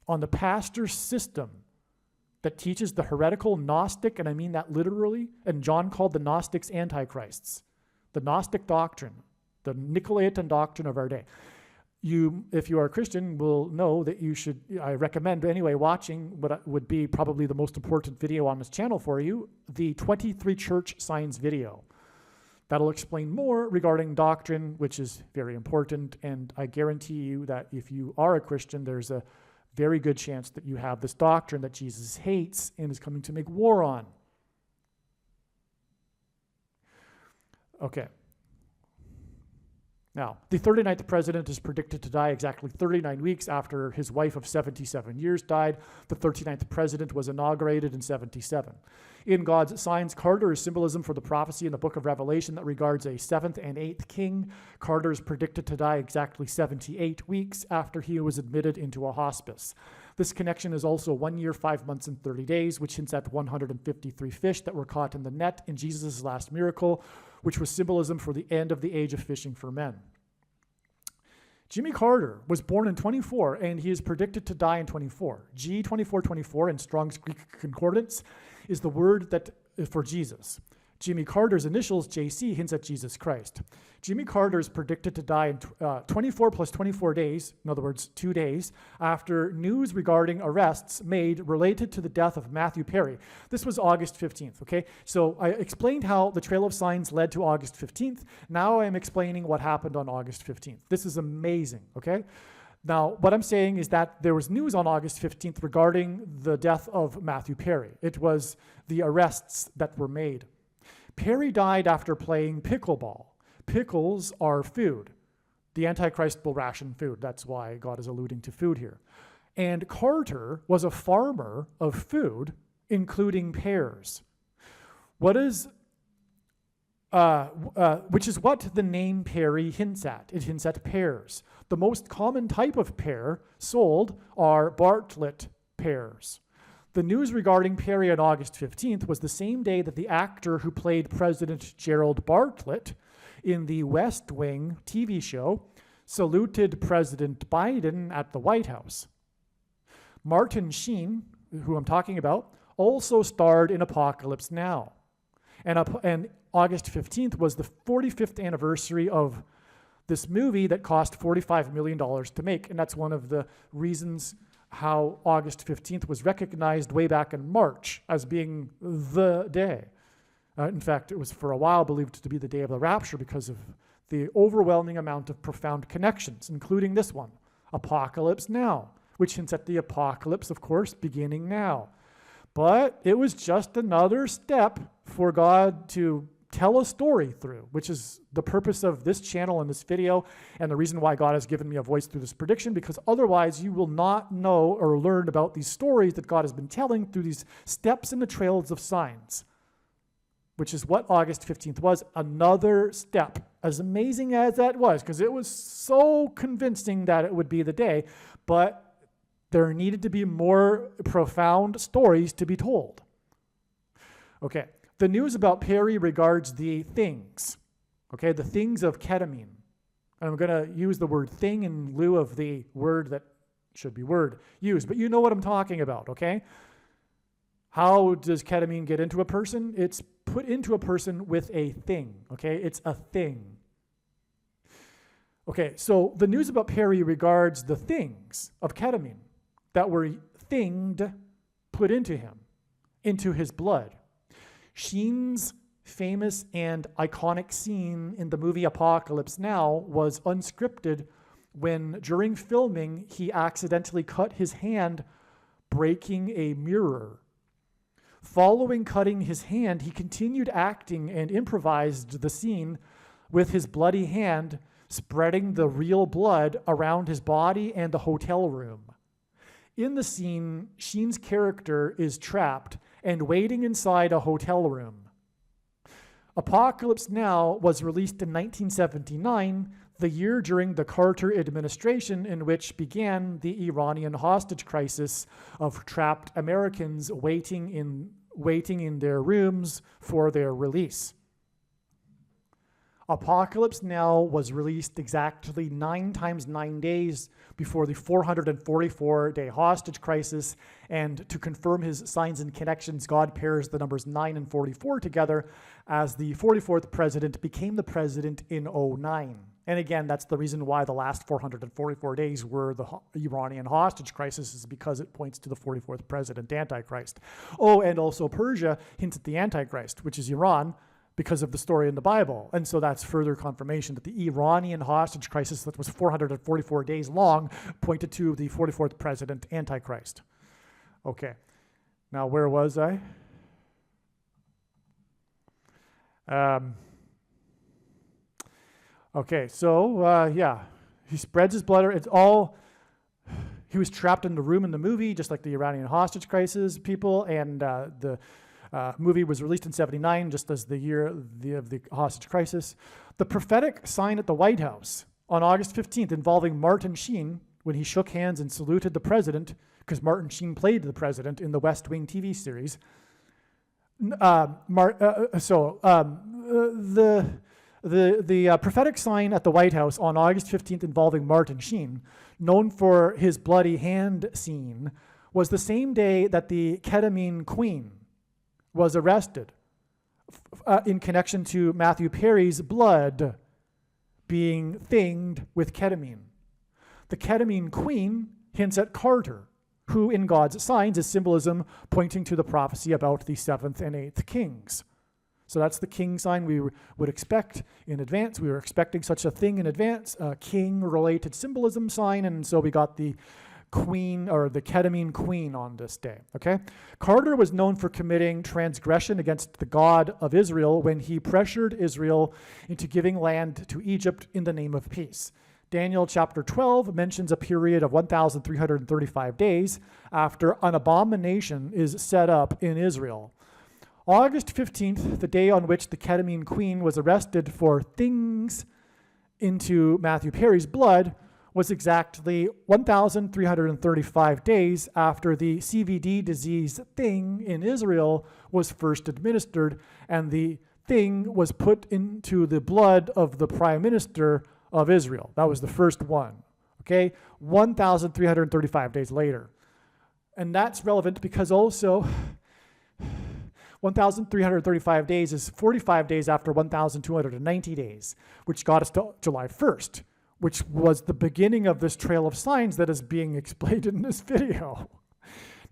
on the pastor system that teaches the heretical Gnostic, and I mean that literally, and John called the Gnostics antichrists, the Gnostic doctrine, the Nicolaitan doctrine of our day. You, if you are a Christian, will know that you should, I recommend anyway, watching what would be probably the most important video on this channel for you, the 23 Church Signs video. That'll explain more regarding doctrine, which is very important, and I guarantee you that if you are a Christian, there's a very good chance that you have this doctrine that Jesus hates and is coming to make war on. Okay. Now, the 39th president is predicted to die exactly 39 weeks after his wife of 77 years died. The 39th president was inaugurated in 77. In God's signs, Carter is symbolism for the prophecy in the book of Revelation that regards a 7th and 8th king. Carter is predicted to die exactly 78 weeks after he was admitted into a hospice. This connection is also 1 year, 5 months, and 30 days, which hints at 153 fish that were caught in the net in Jesus' last miracle, which was symbolism for the end of the age of fishing for men. Jimmy Carter was born in 24, and he is predicted to die in 24. G2424 in Strong's Greek Concordance is the word that for Jesus. Jimmy Carter's initials, JC, hints at Jesus Christ. Jimmy Carter is predicted to die in 24 plus 24 days, in other words, 2 days, after news regarding arrests made related to the death of Matthew Perry. This was August 15th, okay? So I explained how the Trail of Signs led to August 15th. Now I'm explaining what happened on August 15th. This is amazing, okay? Now, what I'm saying is that there was news on August 15th regarding the death of Matthew Perry. It was the arrests that were made. Perry died after playing pickleball. Pickles are food. The Antichrist will ration food. That's why God is alluding to food here. And Carter was a farmer of food, including pears. Which is what the name Perry hints at. It hints at pears. The most common type of pear sold are Bartlett pears. The news regarding Perry on August 15th was the same day that the actor who played President Gerald Bartlett in the West Wing TV show saluted President Biden at the White House. Martin Sheen, who I'm talking about, also starred in Apocalypse Now. And August 15th was the 45th anniversary of this movie that cost $45 million to make, and that's one of the reasons how August 15th was recognized way back in March as being the day. In fact, it was for a while believed to be the day of the rapture because of the overwhelming amount of profound connections, including this one, Apocalypse Now, which hints at the apocalypse, of course, beginning now. But it was just another step for God to tell a story through, which is the purpose of this channel and this video, and the reason why God has given me a voice through this prediction, because otherwise you will not know or learn about these stories that God has been telling through these steps in the trails of signs, which is what August 15th was, another step. As amazing as that was, because it was so convincing that it would be the day, but there needed to be more profound stories to be told. Okay. The news about Perry regards the things, okay, the things of ketamine. And I'm going to use the word thing in lieu of the word that should be word used, but you know what I'm talking about, okay? How does ketamine get into a person? It's put into a person with a thing, okay? It's a thing. Okay, so the news about Perry regards the things of ketamine that were thinged, put into him, into his blood. Sheen's famous and iconic scene in the movie Apocalypse Now was unscripted when, during filming, he accidentally cut his hand breaking a mirror. Following cutting his hand, he continued acting and improvised the scene with his bloody hand spreading the real blood around his body and the hotel room. In the scene, Sheen's character is trapped and waiting inside a hotel room. Apocalypse Now was released in 1979, the year during the Carter administration in which began the Iranian hostage crisis of trapped Americans waiting in their rooms for their release. Apocalypse Now was released exactly 9 times 9 days before the 444-day hostage crisis, and to confirm his signs and connections, God pairs the numbers 9 and 44 together as the 44th president became the president in 2009. And again, that's the reason why the last 444 days were the Iranian hostage crisis, is because it points to the 44th president, Antichrist. Oh, and also Persia hints at the Antichrist, which is Iran, because of the story in the Bible. And so that's further confirmation that the Iranian hostage crisis that was 444 days long pointed to the 44th president, Antichrist. Okay, now where was I? Okay, so yeah, he spreads his blood. It's all. He was trapped in the room in the movie, just like the Iranian hostage crisis people, and the movie was released in '79, just as the year of the hostage crisis. The prophetic sign at the White House on August 15th involving Martin Sheen, when he shook hands and saluted the president, because Martin Sheen played the president in the West Wing TV series. The prophetic sign at the White House on August 15th involving Martin Sheen, known for his bloody hand scene, was the same day that the ketamine queen was arrested in connection to Matthew Perry's blood being thinged with ketamine. The ketamine queen hints at Carter, who in God's signs is symbolism pointing to the prophecy about the 7th and 8th kings. So that's the king sign we would expect in advance. We were expecting such a thing in advance, a king-related symbolism sign, and so we got the queen, or the ketamine queen, on this day, okay? Carter was known for committing transgression against the God of Israel when he pressured Israel into giving land to Egypt in the name of peace. Daniel chapter 12 mentions a period of 1,335 days after an abomination is set up in Israel. August 15th, the day on which the ketamine queen was arrested for things into Matthew Perry's blood, was exactly 1,335 days after the CVD disease thing in Israel was first administered, and the thing was put into the blood of the prime minister of Israel. That was the first one, okay? 1,335 days later. And that's relevant because also 1,335 days is 45 days after 1,290 days, which got us to July 1st, which was the beginning of this trail of signs that is being explained in this video.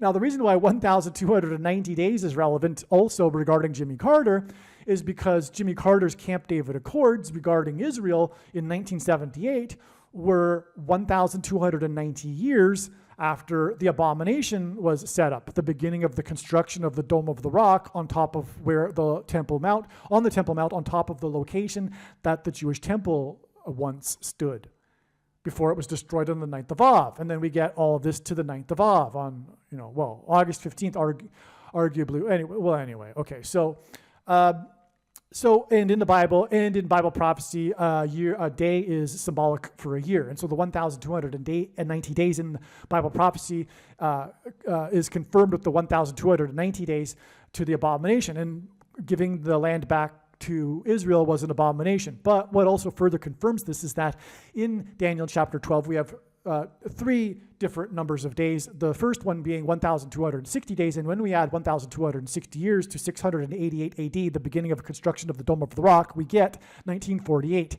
Now, the reason why 1,290 days is relevant also regarding Jimmy Carter is because Jimmy Carter's Camp David Accords regarding Israel in 1978 were 1,290 years after the abomination was set up, the beginning of the construction of the Dome of the Rock on top of where the Temple Mount, on top of the location that the Jewish temple once stood before it was destroyed on the 9th of Av. And then we get all of this to the 9th of Av on, August 15th, arguably. Anyway, okay. And in the Bible and in Bible prophecy, a day is symbolic for a year. And so the 1,290 days in Bible prophecy is confirmed with the 1,290 days to the abomination. And giving the land back to Israel was an abomination. But what also further confirms this is that in Daniel chapter 12, we have 3 different numbers of days, the first one being 1,260 days, and when we add 1,260 years to 688 AD, the beginning of construction of the Dome of the Rock, we get 1948,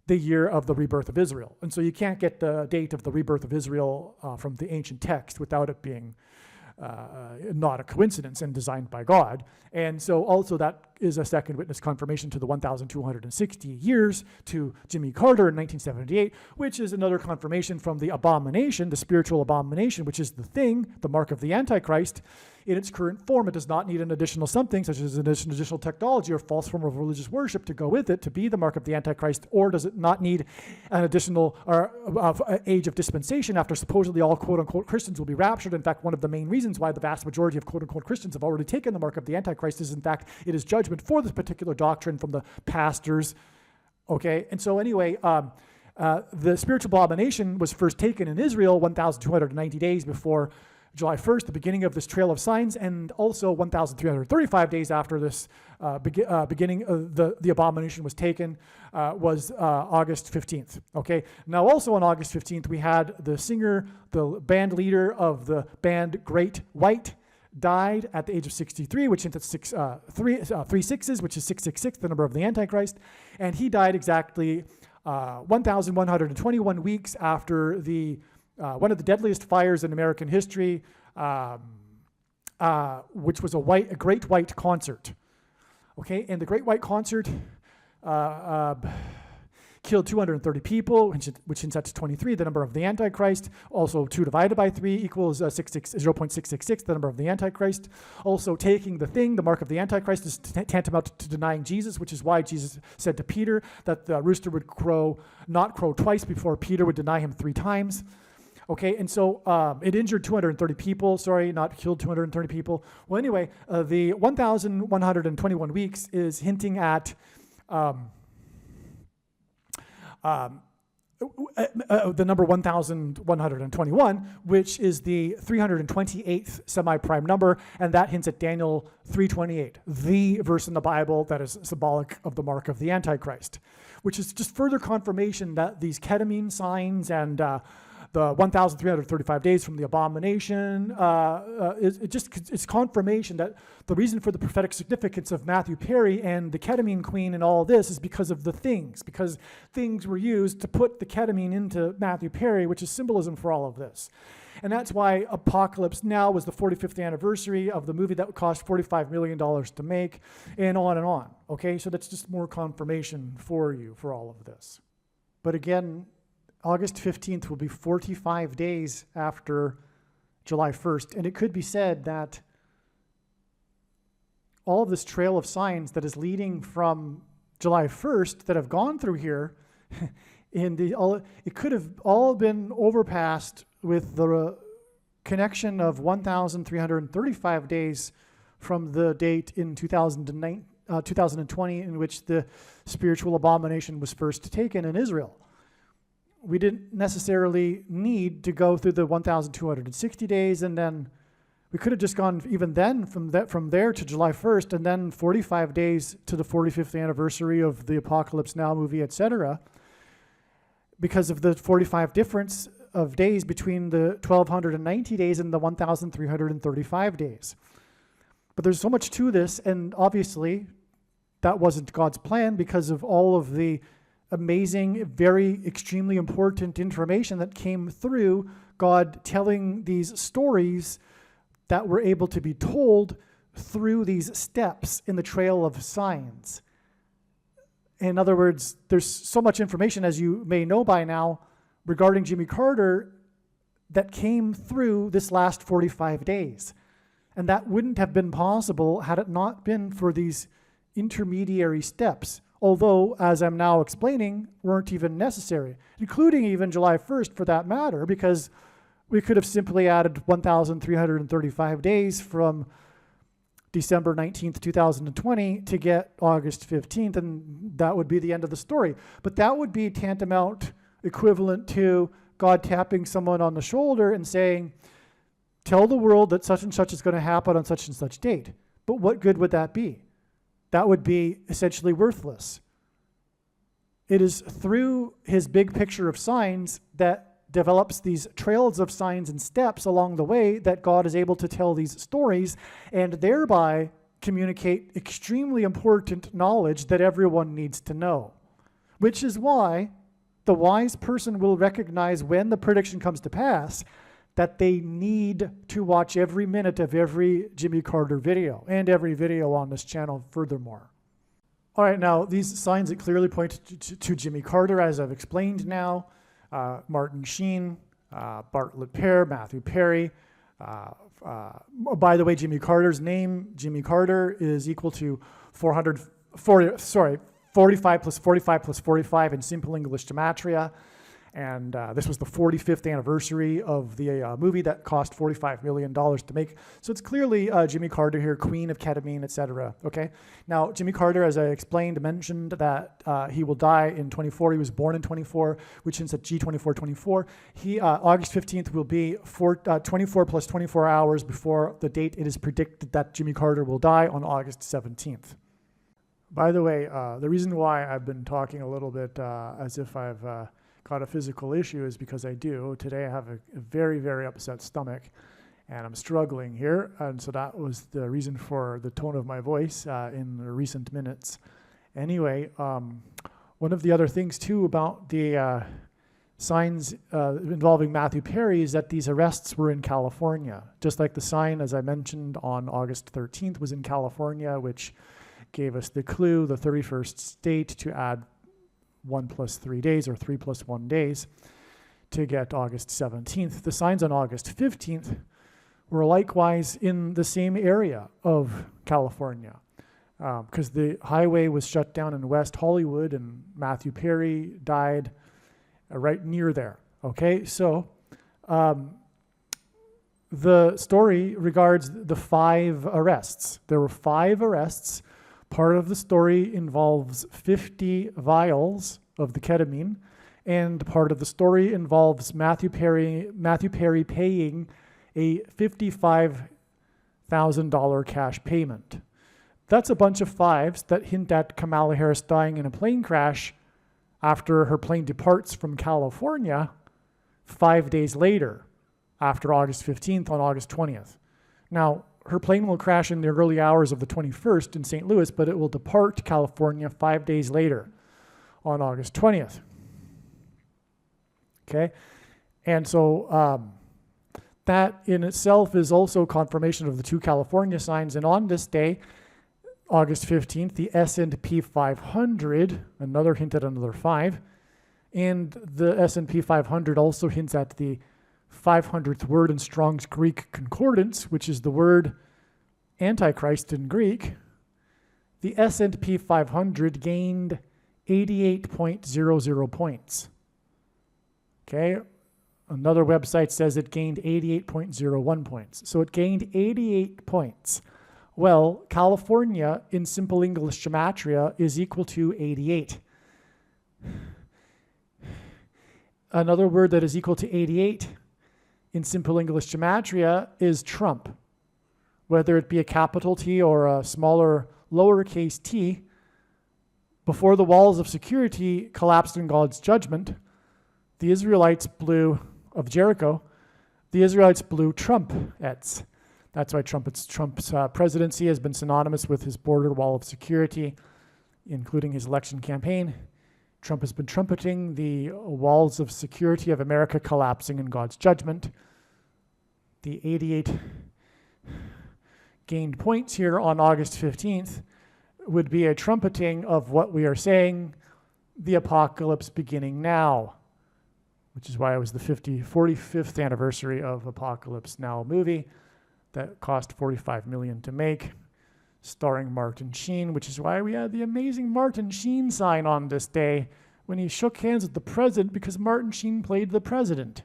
the year of the rebirth of Israel. And so you can't get the date of the rebirth of Israel from the ancient text without it being not a coincidence and designed by God. And so also that is a second witness confirmation to the 1,260 years to Jimmy Carter in 1978, which is another confirmation from the abomination, the spiritual abomination, which is the thing, the mark of the Antichrist. In its current form, it does not need an additional something, such as an additional technology or false form of religious worship to go with it, to be the mark of the Antichrist, or does it not need an additional age of dispensation after supposedly all quote-unquote Christians will be raptured. In fact, one of the main reasons why the vast majority of quote-unquote Christians have already taken the mark of the Antichrist is, in fact, it is judgment for this particular doctrine from the pastors, okay? And so anyway, the spiritual abomination was first taken in Israel 1,290 days before July 1st, the beginning of this trail of signs, and also 1,335 days after this beginning of the abomination was taken was August 15th, okay? Now also on August 15th, we had the singer, the band leader of the band Great White, died at the age of 63, which hints at 3 sixes, which is 666, the number of the Antichrist, and he died exactly 1,121 weeks after the one of the deadliest fires in American history, which was a Great White Concert. Okay, and the Great White Concert, killed 230 people, which hints at 23, the number of the Antichrist. Also, 2 divided by 3 equals 0.666, the number of the Antichrist. Also, taking the thing, the mark of the Antichrist, is tantamount to denying Jesus, which is why Jesus said to Peter that the rooster would not crow twice before Peter would deny him 3 times. Okay, and so it injured 230 people. Sorry, not killed 230 people. Well, anyway, the 1,121 weeks is hinting at the number 1,121, which is the 328th semi-prime number, and that hints at Daniel 3:28, the verse in the Bible that is symbolic of the mark of the Antichrist, which is just further confirmation that these ketamine signs and the 1,335 days from the abomination, it's confirmation that the reason for the prophetic significance of Matthew Perry and the ketamine queen and all this is because of the things, because things were used to put the ketamine into Matthew Perry, which is symbolism for all of this. And that's why Apocalypse Now was the 45th anniversary of the movie that cost $45 million to make, and on and on. Okay, so that's just more confirmation for you for all of this. But again, August 15th will be 45 days after July 1st, and it could be said that all of this trail of signs that is leading from July 1st that have gone through here, it could have all been overpassed with the connection of 1,335 days from the date in 2020 in which the spiritual abomination was first taken in Israel. We didn't necessarily need to go through the 1,260 days, and then we could have just gone even then from there to July 1st, and then 45 days to the 45th anniversary of the Apocalypse Now movie, etc., because of the 45 difference of days between the 1,290 days and the 1,335 days. But there's so much to this, and obviously that wasn't God's plan because of all of the amazing, very extremely important information that came through God telling these stories that were able to be told through these steps in the trail of signs. In other words, there's so much information, as you may know by now, regarding Jimmy Carter that came through this last 45 days. And that wouldn't have been possible had it not been for these intermediary steps, although, as I'm now explaining, weren't even necessary, including even July 1st for that matter, because we could have simply added 1,335 days from December 19th, 2020 to get August 15th, and that would be the end of the story. But that would be tantamount equivalent to God tapping someone on the shoulder and saying, tell the world that such and such is going to happen on such and such date. But what good would that be? That would be essentially worthless. It is through his big picture of signs that develops these trails of signs and steps along the way that God is able to tell these stories and thereby communicate extremely important knowledge that everyone needs to know. Which is why the wise person will recognize when the prediction comes to pass that they need to watch every minute of every Jimmy Carter video and every video on this channel furthermore. All right, now these signs that clearly point to Jimmy Carter, as I've explained now, Martin Sheen, Bartlett Pear, Matthew Perry. By the way, Jimmy Carter's name, Jimmy Carter, is equal to 45 plus 45 plus 45 in simple English gematria. And this was the 45th anniversary of the movie that cost $45 million to make. So it's clearly Jimmy Carter here, queen of ketamine, etc. Okay. Now, Jimmy Carter, as I explained, mentioned that he will die in 24. He was born in 24, which hints at G2424. August 15th will be 24 plus 24 hours before the date it is predicted that Jimmy Carter will die on August 17th. By the way, the reason why I've been talking a little bit as if I've got a physical issue is because I do. Today I have a very, very upset stomach and I'm struggling here. And so that was the reason for the tone of my voice in the recent minutes. Anyway, one of the other things too about the signs involving Matthew Perry is that these arrests were in California. Just like the sign, as I mentioned, on August 13th was in California, which gave us the clue, the 31st state, to add 1 plus 3 days or 3 plus 1 days to get August 17th. The signs on August 15th were likewise in the same area of California, because the highway was shut down in West Hollywood and Matthew Perry died right near there. Okay, so the story regards the 5 arrests. There were 5 arrests. Part of the story involves 50 vials of the ketamine, and part of the story involves Matthew Perry paying a $55,000 cash payment. That's a bunch of 5s that hint at Kamala Harris dying in a plane crash after her plane departs from California 5 days later, after August 15th on August 20th. Now, her plane will crash in the early hours of the 21st in St. Louis, but it will depart California 5 days later on August 20th. Okay? And so that in itself is also confirmation of the 2 California signs. And on this day, August 15th, the S&P 500, another hint at another 5, and the S&P 500 also hints at the 500th word in Strong's Greek Concordance, which is the word Antichrist in Greek. The S&P 500 gained 88.00 points. Okay, another website says it gained 88.01 points. So it gained 88 points. Well, California in simple English gematria is equal to 88. Another word that is equal to 88 in simple English gematria is Trump. Whether it be a capital T or a smaller lowercase t, before the walls of security collapsed in God's judgment, the Israelites blew, of Jericho, the Israelites blew trumpets. That's why Trump's presidency has been synonymous with his border wall of security, including his election campaign. Trump has been trumpeting the walls of security of America collapsing in God's judgment. The 88 gained points here on August 15th would be a trumpeting of what we are saying, the apocalypse beginning now, which is why it was the 45th anniversary of Apocalypse Now movie that cost $45 million to make, starring Martin Sheen, which is why we had the amazing Martin Sheen sign on this day when he shook hands with the president, because Martin Sheen played the president.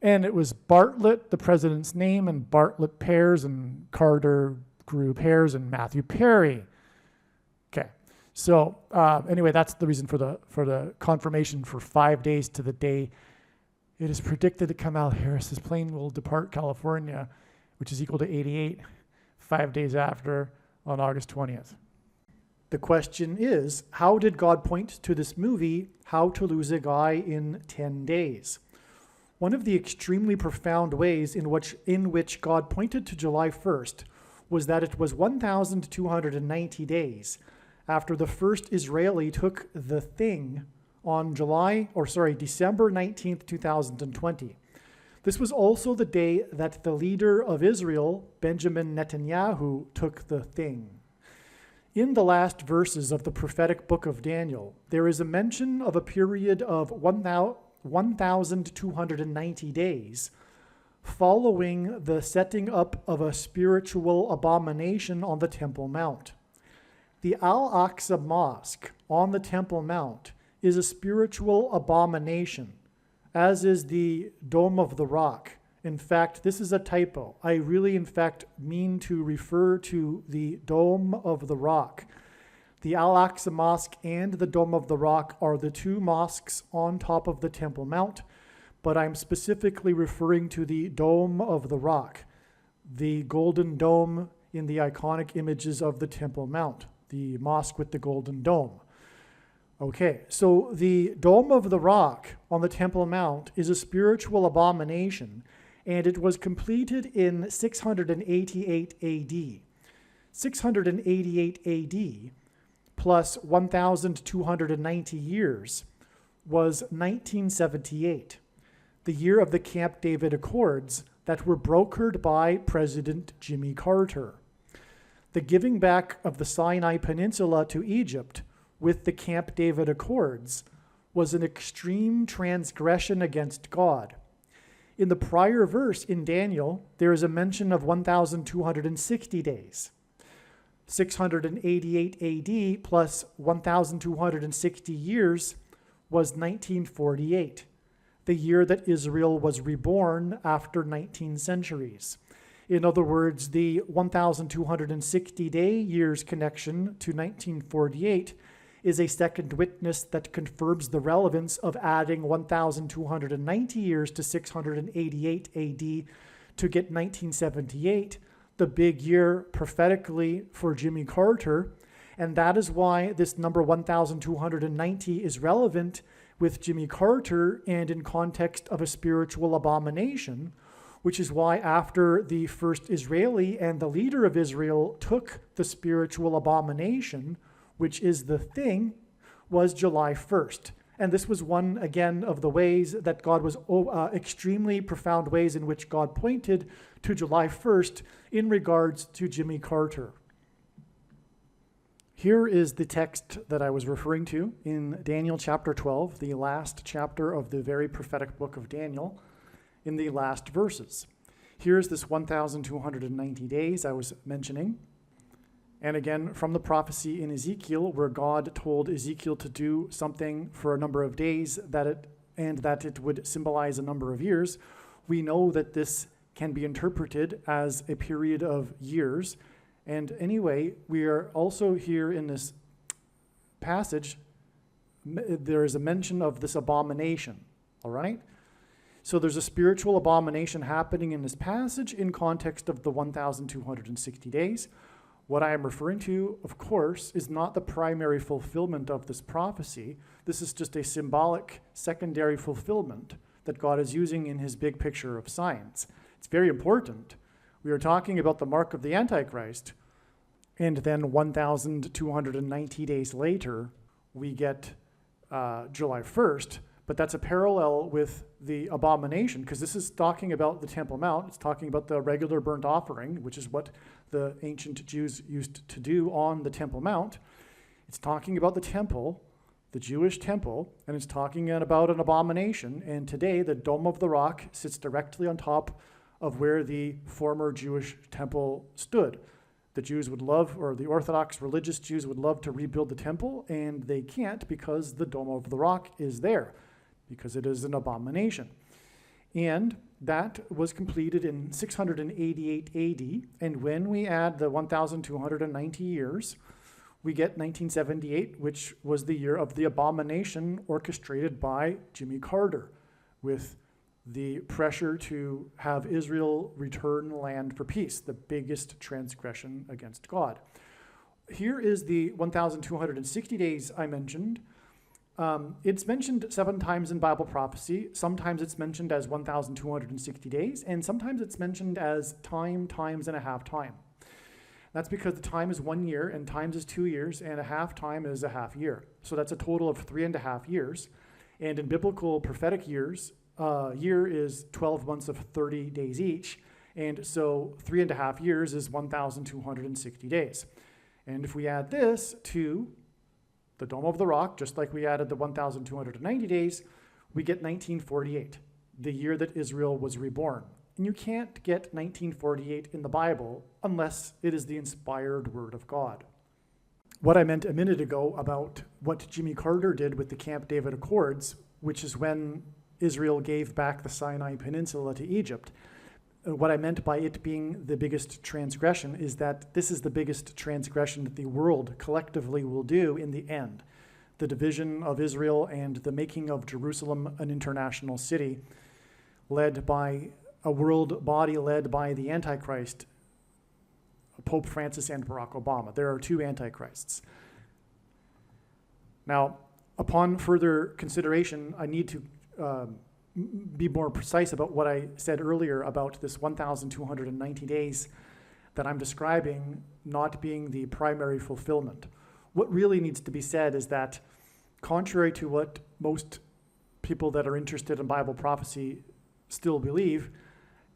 And it was Bartlett, the president's name, and Bartlett Pears, and Carter grew pears, and Matthew Perry. Okay, so anyway, that's the reason for the confirmation for 5 days to the day. It is predicted that Kamala Harris's plane will depart California, which is equal to 88, 5 days after, on August 20th. The question is, how did God point to this movie, How to Lose a Guy in 10 Days? One of the extremely profound ways in which God pointed to July 1st was that it was 1,290 days after the first Israeli took the thing on December 19th, 2020. This was also the day that the leader of Israel, Benjamin Netanyahu, took the thing. In the last verses of the prophetic book of Daniel, there is a mention of a period of 1,290 days following the setting up of a spiritual abomination on the Temple Mount. The Al-Aqsa Mosque on the Temple Mount is a spiritual abomination, as is the Dome of the Rock. In fact, this is a typo. I really, in fact, mean to refer to the Dome of the Rock. The Al-Aqsa Mosque and the Dome of the Rock are the 2 mosques on top of the Temple Mount, but I'm specifically referring to the Dome of the Rock, the golden dome in the iconic images of the Temple Mount, the mosque with the golden dome. Okay, so the Dome of the Rock on the Temple Mount is a spiritual abomination, and it was completed in 688 AD. 688 AD plus 1,290 years was 1978, the year of the Camp David Accords that were brokered by President Jimmy Carter. The giving back of the Sinai Peninsula to Egypt with the Camp David Accords was an extreme transgression against God. In the prior verse in Daniel, there is a mention of 1,260 days. 688 AD plus 1,260 years was 1948, the year that Israel was reborn after 19 centuries. In other words, the 1,260-day years connection to 1948 is a second witness that confirms the relevance of adding 1,290 years to 688 AD to get 1978, the big year prophetically for Jimmy Carter. And that is why this number 1,290 is relevant with Jimmy Carter and in context of a spiritual abomination, which is why after the first Israeli and the leader of Israel took the spiritual abomination, which is the thing, was July 1st. And this was one, again, of the ways that God was, extremely profound ways in which God pointed to July 1st in regards to Jimmy Carter. Here is the text that I was referring to in Daniel chapter 12, the last chapter of the very prophetic book of Daniel, in the last verses. Here's this 1,290 days I was mentioning. And again, from the prophecy in Ezekiel, where God told Ezekiel to do something for a number of days that it would symbolize a number of years, we know that this can be interpreted as a period of years. And anyway, we are also here in this passage, there is a mention of this abomination, all right? So there's a spiritual abomination happening in this passage in context of the 1,260 days. What I am referring to, of course, is not the primary fulfillment of this prophecy. This is just a symbolic secondary fulfillment that God is using in his big picture of science. It's very important. We are talking about the mark of the Antichrist, and then 1,290 days later, we get July 1st, but that's a parallel with the abomination, because this is talking about the Temple Mount. It's talking about the regular burnt offering, which is what the ancient Jews used to do on the Temple Mount. It's talking about the temple, the Jewish temple, and it's talking about an abomination. And today, the Dome of the Rock sits directly on top of where the former Jewish temple stood. The Jews would love, or the Orthodox religious Jews would love to rebuild the temple, and they can't because the Dome of the Rock is there, because it is an abomination. And that was completed in 688 AD, and when we add the 1,290 years, we get 1978, which was the year of the abomination orchestrated by Jimmy Carter, with the pressure to have Israel return land for peace, the biggest transgression against God. Here is the 1,260 days I mentioned. It's mentioned 7 times in Bible prophecy. Sometimes it's mentioned as 1,260 days, and sometimes it's mentioned as time, times, and a half time. That's because the time is 1 year, and times is 2 years, and a half time is a half year. So that's a total of 3.5 years. And in biblical prophetic years, year is 12 months of 30 days each, and so 3.5 years is 1,260 days. And if we add this to the Dome of the Rock, just like we added the 1,290 days, we get 1948, the year that Israel was reborn. And you can't get 1948 in the Bible unless it is the inspired word of God. What I meant a minute ago about what Jimmy Carter did with the Camp David Accords, which is when Israel gave back the Sinai Peninsula to Egypt. What I meant by it being the biggest transgression is that this is the biggest transgression that the world collectively will do in the end. The division of Israel and the making of Jerusalem an international city, led by a world body led by the Antichrist, Pope Francis and Barack Obama. There are 2 Antichrists. Now, upon further consideration, I need to be more precise about what I said earlier about this 1,290 days that I'm describing not being the primary fulfillment. What really needs to be said is that, contrary to what most people that are interested in Bible prophecy still believe,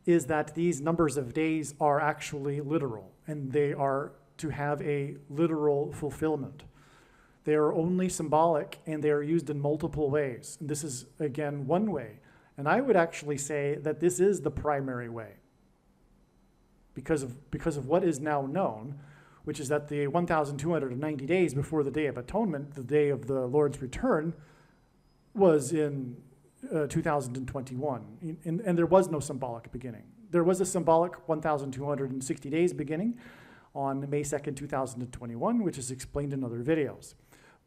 is that these numbers of days are actually literal, and they are to have a literal fulfillment. They are only symbolic, and they are used in multiple ways. And this is, again, one way. And I would actually say that this is the primary way because of what is now known, which is that the 1,290 days before the Day of Atonement, the day of the Lord's return, was in 2021. And there was no symbolic beginning. There was a symbolic 1,260 days beginning on May 2nd, 2021, which is explained in other videos.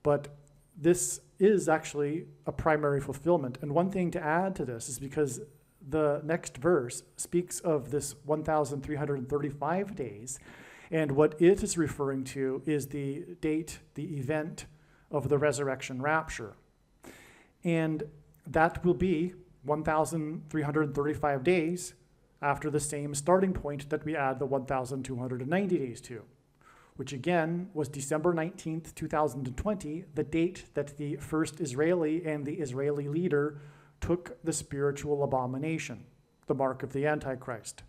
But this is actually a primary fulfillment. And one thing to add to this is because the next verse speaks of this 1,335 days, and what it is referring to is the date, the event of the resurrection rapture. And that will be 1,335 days after the same starting point that we add the 1,290 days to, which again was December 19th, 2020, the date that the first Israeli and the Israeli leader took the spiritual abomination, the mark of the Antichrist.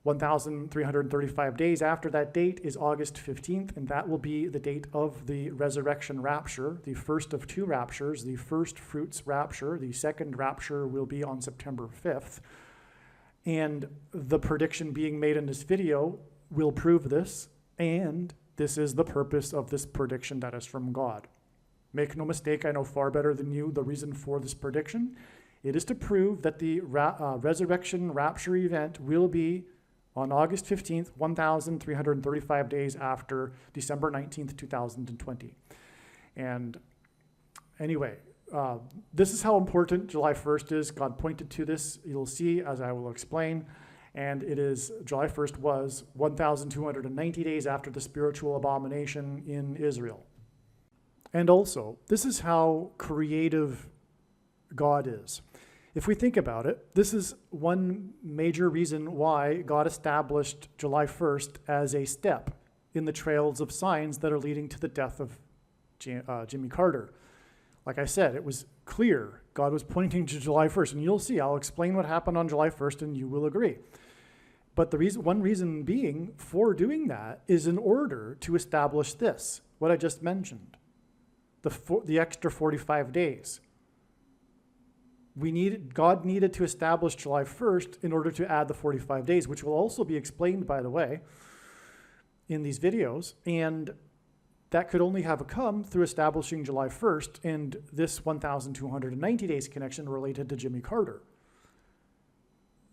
1,335 days after that date is August 15th, and that will be the date of the resurrection rapture, the first of two raptures, the first fruits rapture. The second rapture will be on September 5th. And the prediction being made in this video will prove this, and this is the purpose of this prediction that is from God. Make no mistake, I know far better than you the reason for this prediction. It is to prove that the resurrection rapture event will be on August 15th, 1,335 days after December 19th, 2020. And anyway, this is how important July 1st is. God pointed to this. You'll see as I will explain. And it is, July 1st was 1,290 days after the spiritual abomination in Israel. And also, this is how creative God is. If we think about it, this is one major reason why God established July 1st as a step in the trails of signs that are leading to the death of Jimmy Carter. Like I said, it was clear God was pointing to July 1st, and you'll see, I'll explain what happened on July 1st, and you will agree. But one reason being for doing that is in order to establish this, what I just mentioned, the extra 45 days. God needed to establish July 1st in order to add the 45 days, which will also be explained, by the way, in these videos. And that could only have come through establishing July 1st and this 1,290 days connection related to Jimmy Carter.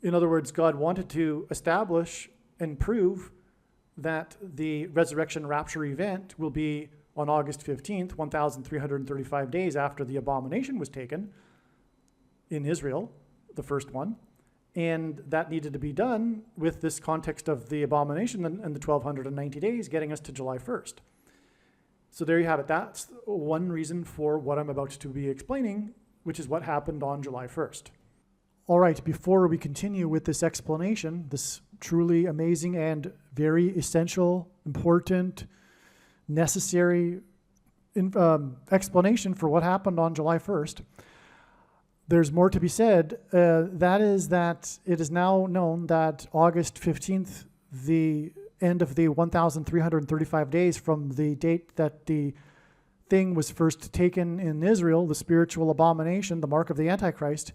In other words, God wanted to establish and prove that the resurrection rapture event will be on August 15th, 1,335 days after the abomination was taken in Israel, the first one. And that needed to be done with this context of the abomination and the 1,290 days getting us to July 1st. So there you have it. That's one reason for what I'm about to be explaining, which is what happened on July 1st. All right, before we continue with this explanation, this truly amazing and very essential, important, necessary explanation for what happened on July 1st, there's more to be said. That is that it is now known that August 15th, the end of the 1,335 days from the date that the thing was first taken in Israel, the spiritual abomination, the mark of the Antichrist,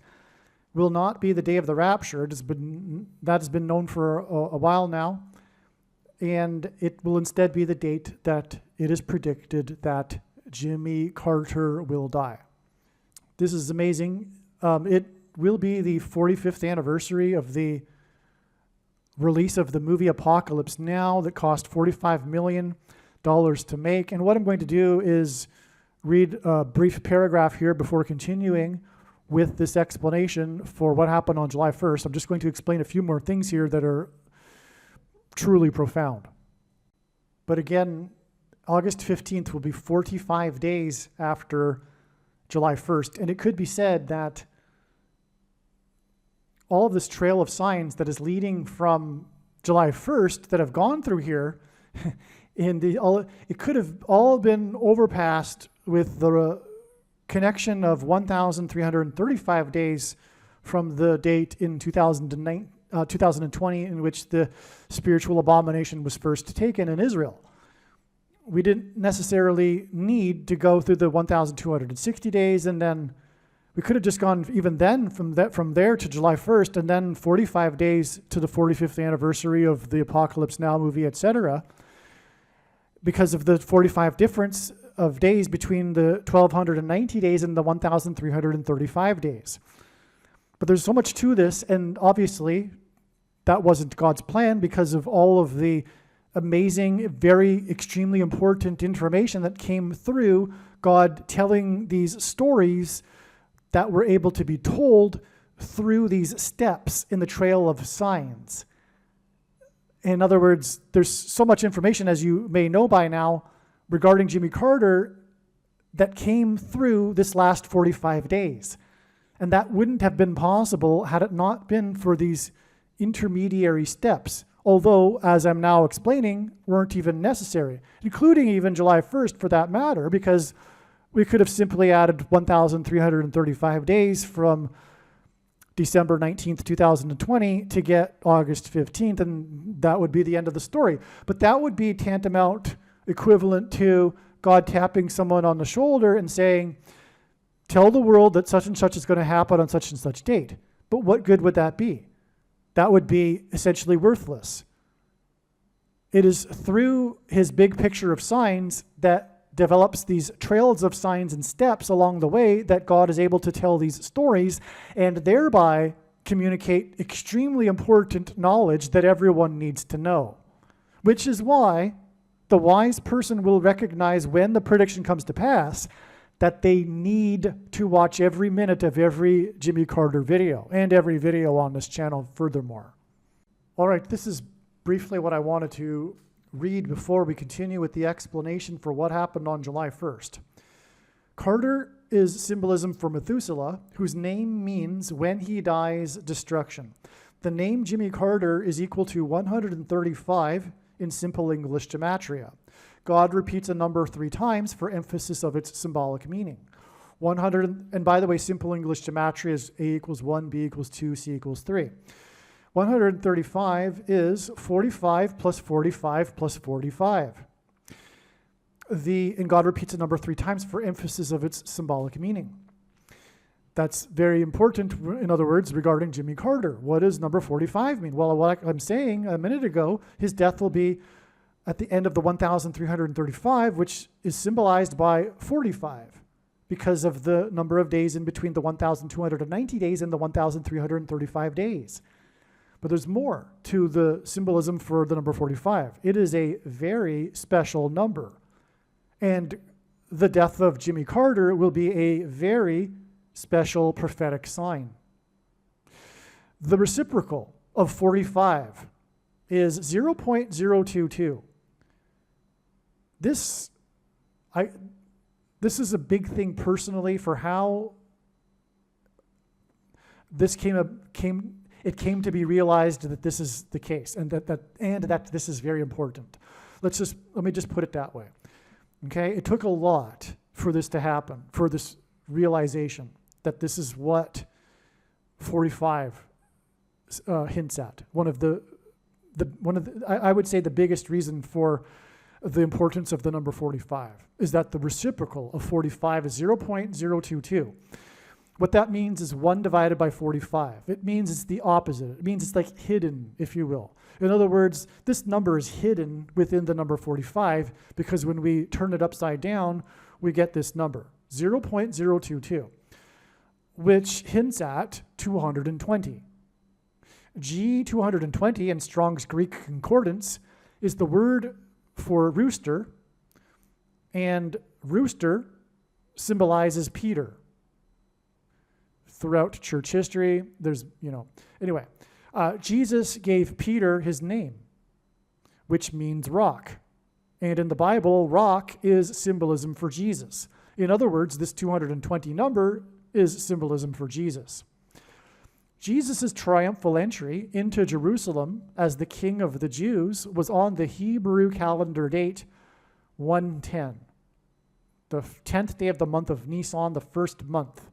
will not be the day of the rapture. That has been known for a while now, and it will instead be the date that it is predicted that Jimmy Carter will die. This is amazing. It will be the 45th anniversary of the release of the movie Apocalypse Now that cost $45 million to make. And what I'm going to do is read a brief paragraph here before continuing with this explanation for what happened on July 1st. I'm just going to explain a few more things here that are truly profound. But again, August 15th will be 45 days after July 1st. And it could be said that all of this trail of signs that is leading from July 1st that have gone through here, it could have all been overpassed with the connection of 1,335 days from the date in 2020 in which the spiritual abomination was first taken in Israel. we didn't necessarily need to go through the 1,260 days, and then we could have just gone even then from there to July 1st, and then 45 days to the 45th anniversary of the Apocalypse Now movie, etc., because of the 45 difference of days between the 1,290 days and the 1,335 days. But there's so much to this, and obviously that wasn't God's plan because of all of the amazing, very extremely important information that came through God telling these stories that were able to be told through these steps in the trail of signs. In other words, there's so much information, as you may know by now, regarding Jimmy Carter that came through this last 45 days. And that wouldn't have been possible had it not been for these intermediary steps, although, as I'm now explaining, weren't even necessary, including even July 1st for that matter, because we could have simply added 1,335 days from December 19th, 2020 to get August 15th, and that would be the end of the story. But that would be tantamount equivalent to God tapping someone on the shoulder and saying, tell the world that such and such is going to happen on such and such date. But what good would that be? That would be essentially worthless. It is through his big picture of signs that develops these trails of signs and steps along the way that God is able to tell these stories and thereby communicate extremely important knowledge that everyone needs to know. Which is why the wise person will recognize when the prediction comes to pass that they need to watch every minute of every Jimmy Carter video and every video on this channel furthermore. All right, this is briefly what I wanted to read before we continue with the explanation for what happened on July 1st. Carter is symbolism for Methuselah, whose name means when he dies, destruction. The name Jimmy Carter is equal to 135 in simple English gematria. God repeats a number 3 times for emphasis of its symbolic meaning. 100, and by the way, simple English gematria is A equals 1, B equals 2, C equals 3. 135 is 45 plus 45 plus 45. And God repeats a number 3 times for emphasis of its symbolic meaning. That's very important, in other words, regarding Jimmy Carter. What does number 45 mean? Well, what I'm saying a minute ago, his death will be at the end of the 1,335, which is symbolized by 45 because of the number of days in between the 1,290 days and the 1,335 days. But there's more to the symbolism for the number 45. It is a very special number. And the death of Jimmy Carter will be a very special prophetic sign. The reciprocal of 45 is 0.022. This is a big thing personally for how this came to be realized that this is the case and that this is very important. Let me just put it that way. Okay, it took a lot for this to happen, for this realization that this is what 45 hints at. I would say the biggest reason for the importance of the number 45 is that the reciprocal of 45 is 0.022. What that means is 1 divided by 45. It means it's the opposite. It means it's like hidden, if you will. In other words, this number is hidden within the number 45 because when we turn it upside down, we get this number, 0.022, which hints at 220. G220 in Strong's Greek Concordance is the word for rooster, and rooster symbolizes Peter. Throughout church history, anyway, Jesus gave Peter his name, which means rock. And in the Bible, rock is symbolism for Jesus. In other words, this 220 number is symbolism for Jesus. Jesus' triumphal entry into Jerusalem as the King of the Jews was on the Hebrew calendar date 110, the 10th day of the month of Nisan, the first month.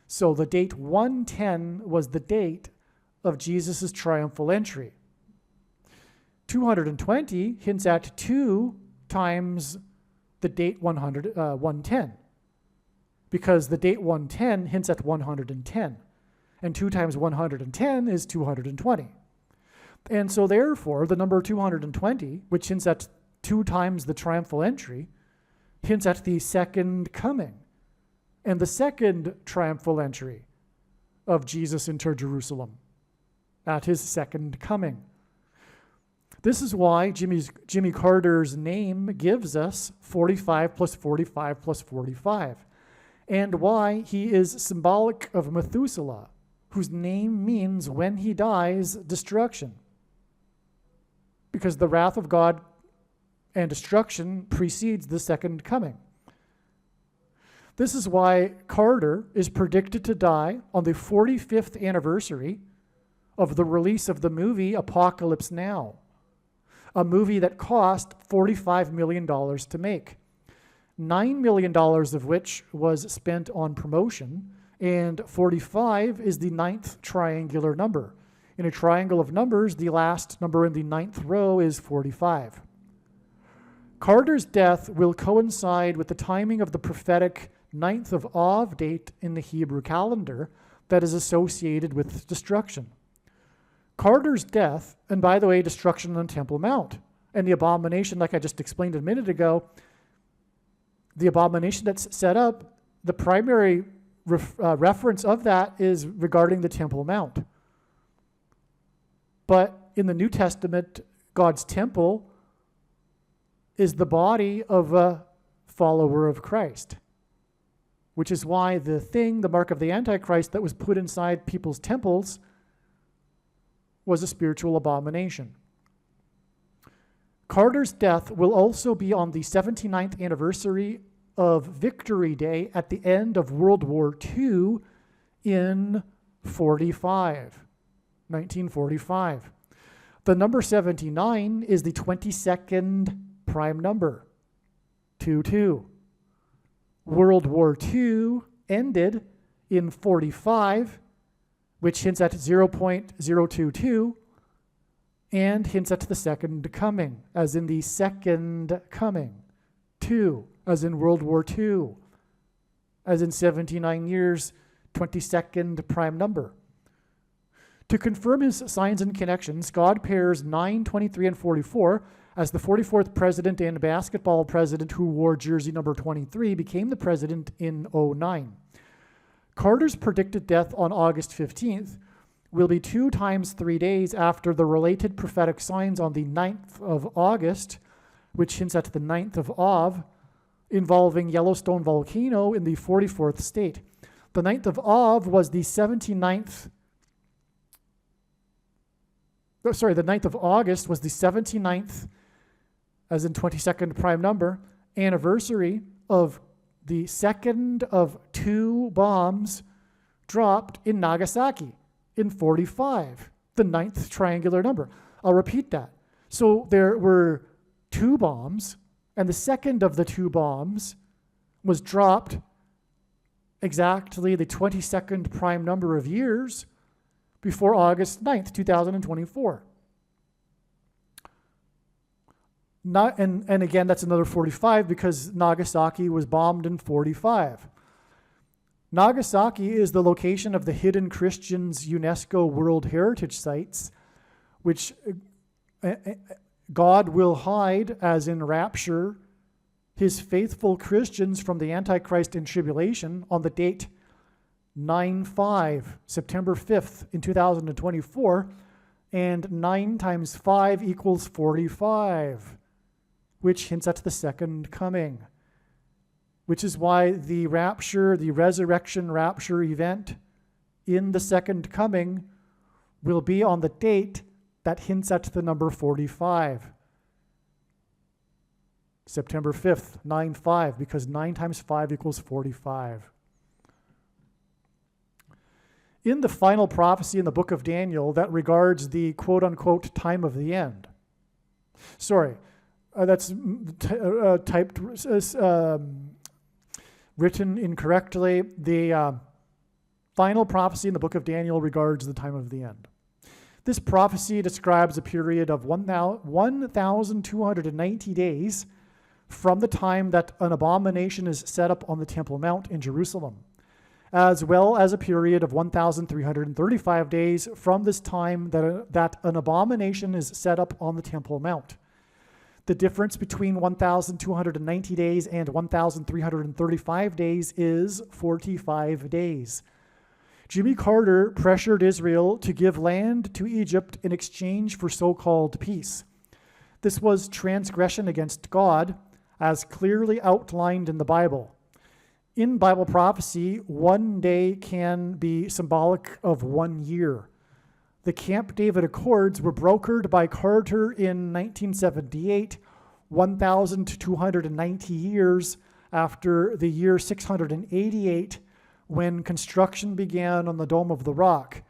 So the date 110 was the date of Jesus' triumphal entry. 220 hints at 2 times the date 110, because the date 110 hints at 110, and 2 times 110 is 220. And so therefore, the number 220, which hints at 2 times the triumphal entry, hints at the second coming and the second triumphal entry of Jesus into Jerusalem at his second coming. This is why Jimmy Carter's name gives us 45 plus 45 plus 45, and why he is symbolic of Methuselah, whose name means when he dies, destruction. Because the wrath of God and destruction precedes the second coming. This is why Carter is predicted to die on the 45th anniversary of the release of the movie Apocalypse Now, a movie that cost $45 million to make, $9 million of which was spent on promotion, and 45 is the 9th triangular number. In a triangle of numbers, the last number in the 9th row is 45. Carter's death will coincide with the timing of the prophetic 9th of Av date in the Hebrew calendar that is associated with destruction. Carter's death, and by the way, destruction on Temple Mount, and the abomination, like I just explained a minute ago, the abomination that's set up, the primary reference of that is regarding the Temple Mount. But in the New Testament, God's temple is the body of a follower of Christ, which is why the mark of the Antichrist that was put inside people's temples was a spiritual abomination. Carter's death will also be on the 79th anniversary of Victory Day at the end of World War II in 1945. The number 79 is the 22nd prime number, 22. World War II ended in 45, which hints at 0.022, and hints at the second coming, as in the second coming. 2, as in World War II, as in 79 years, 22nd prime number. To confirm his signs and connections, God pairs 9, 23, and 44 as the 44th president and basketball president who wore jersey number 23 became the president in 2009. Carter's predicted death on August 15th will be 2 times 3 days after the related prophetic signs on the 9th of August, which hints at the 9th of Av, involving Yellowstone volcano in the 44th state. The 9th of Av was the 79th. The 9th of August was the 79th, as in 22nd prime number, anniversary of the second of 2 bombs dropped in Nagasaki in 45, the 9th triangular number. I'll repeat that. So there were 2 bombs, and the second of the 2 bombs was dropped exactly the 22nd prime number of years before August 9th, 2024. And again, that's another 45 because Nagasaki was bombed in 45. Nagasaki is the location of the Hidden Christians UNESCO World Heritage Sites, which God will hide, as in rapture, his faithful Christians from the Antichrist and tribulation on the date 9/5, September 5th in 2024, and 9 times 5 equals 45, which hints at the second coming, which is why the rapture, the resurrection rapture event in the second coming will be on the date that hints at the number 45. September 5th, 9/5, because 9 times 5 equals 45. In the final prophecy in the book of Daniel that regards the quote-unquote time of the end. That's typed, written incorrectly. The final prophecy in the book of Daniel regards the time of the end. This prophecy describes a period of 1,290 days from the time that an abomination is set up on the Temple Mount in Jerusalem, as well as a period of 1,335 days from this time that an abomination is set up on the Temple Mount. The difference between 1,290 days and 1,335 days is 45 days. Jimmy Carter pressured Israel to give land to Egypt in exchange for so-called peace. This was transgression against God, as clearly outlined in the Bible. In Bible prophecy, 1 day can be symbolic of 1 year. The Camp David Accords were brokered by Carter in 1978, 1,290 years after the year 688, when construction began on the Dome of the Rock,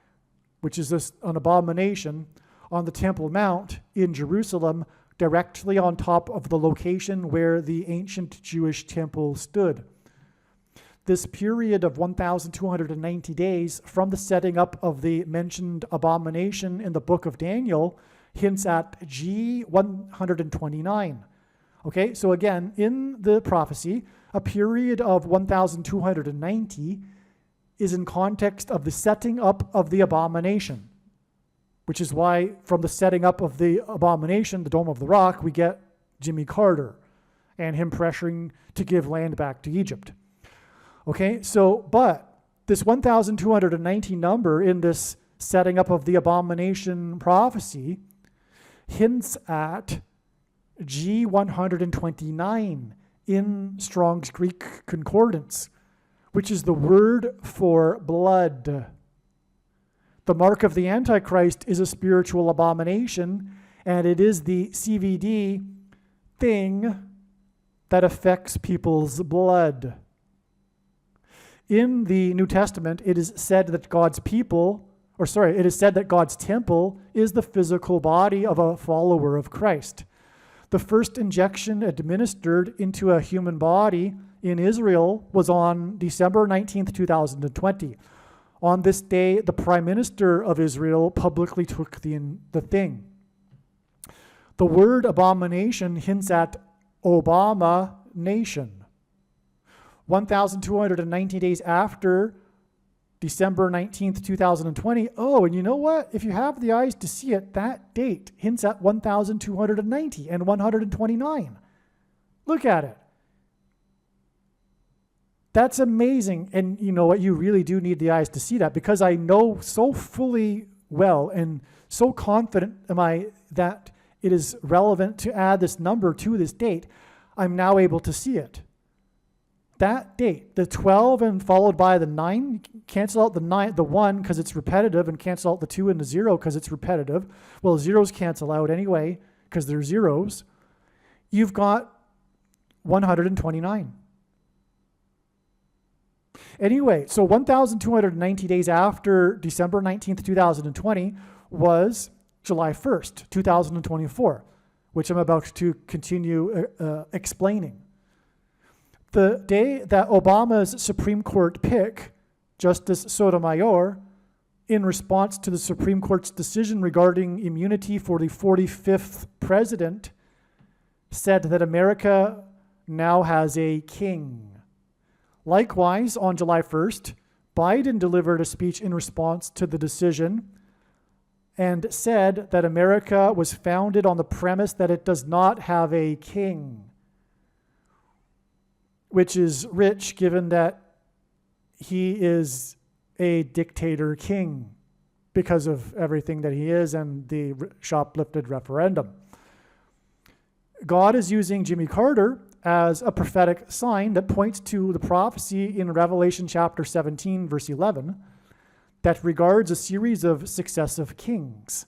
which is an abomination, on the Temple Mount in Jerusalem, directly on top of the location where the ancient Jewish temple stood. This period of 1,290 days from the setting up of the mentioned abomination in the book of Daniel hints at G 129. Okay, so again, in the prophecy, a period of 1,290 is in context of the setting up of the abomination, which is why from the setting up of the abomination, the Dome of the Rock, we get Jimmy Carter and him pressuring to give land back to Egypt. Okay, so, but this 1,290 number in this setting up of the abomination prophecy hints at G 129 in Strong's Greek Concordance, which is the word for blood. The mark of the Antichrist is a spiritual abomination, and it is the CVD thing that affects people's blood. In the New Testament, it is said that God's temple is the physical body of a follower of Christ. The first injection administered into a human body in Israel was on December 19th, 2020. On this day, the Prime Minister of Israel publicly took the thing. The word abomination hints at Obama nation. 1,290 days after December 19th, 2020. Oh, and you know what? If you have the eyes to see it, that date hints at 1,290 and 129. Look at it. That's amazing. And you know what? You really do need the eyes to see that, because I know so fully well and so confident am I that it is relevant to add this number to this date. I'm now able to see it. That date, the 12 and followed by the 9, cancel out the 1 because it's repetitive, and cancel out the 2 and the 0 because it's repetitive. Well, zeros cancel out anyway because they're zeros. You've got 129. Anyway, so 1,290 days after December 19th, 2020 was July 1st, 2024, which I'm about to continue explaining. The day that Obama's Supreme Court pick, Justice Sotomayor, in response to the Supreme Court's decision regarding immunity for the 45th president, said that America now has a king. Likewise, on July 1st, Biden delivered a speech in response to the decision and said that America was founded on the premise that it does not have a king, which is rich given that he is a dictator king because of everything that he is and the shoplifted referendum. God is using Jimmy Carter as a prophetic sign that points to the prophecy in Revelation chapter 17, verse 11, that regards a series of successive kings.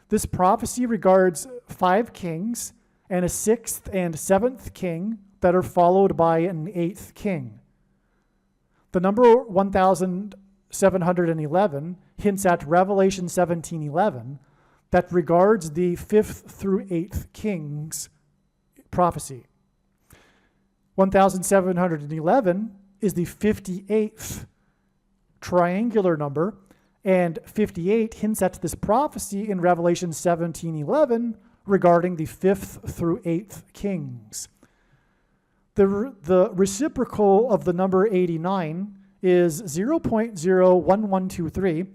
This prophecy regards 5 kings and a 6th and 7th king that are followed by an 8th king. The number 1,711 hints at Revelation 17:11 that regards the 5th through 8th kings prophecy. 1,711 is the 58th triangular number, and 58 hints at this prophecy in Revelation 17:11 regarding the 5th through 8th kings. The reciprocal of the number 89 is 0.01123,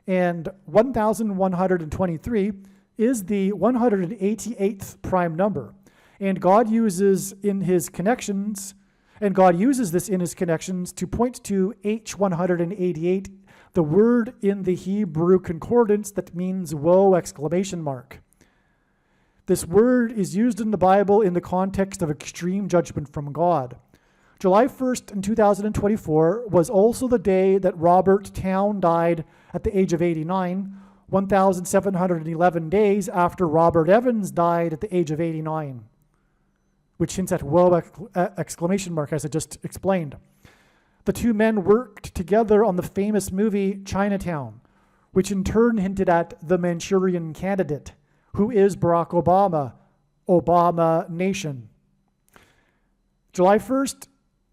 and 1123 is the 188th prime number. And God uses this in his connections to point to H188, the word in the Hebrew concordance that means woe! Exclamation mark. This word is used in the Bible in the context of extreme judgment from God. July 1st in 2024 was also the day that Robert Town died at the age of 89, 1,711 days after Robert Evans died at the age of 89, which hints at woe! Exclamation mark, as I just explained. The two men worked together on the famous movie Chinatown, which in turn hinted at the Manchurian Candidate, who is Barack Obama, Obama Nation. July 1st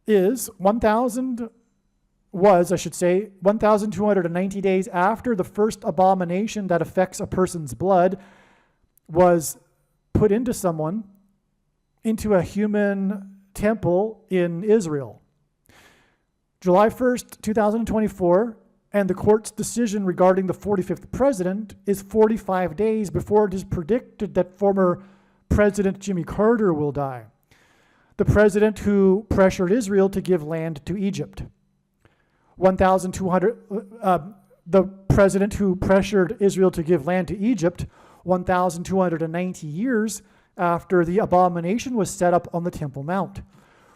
is 1,290 days after the first abomination that affects a person's blood was put into a human temple in Israel. July 1st, 2024, and the court's decision regarding the 45th president is 45 days before it is predicted that former President Jimmy Carter will die, the president who pressured Israel to give land to Egypt. The president who pressured Israel to give land to Egypt 1,290 years after the abomination was set up on the Temple Mount,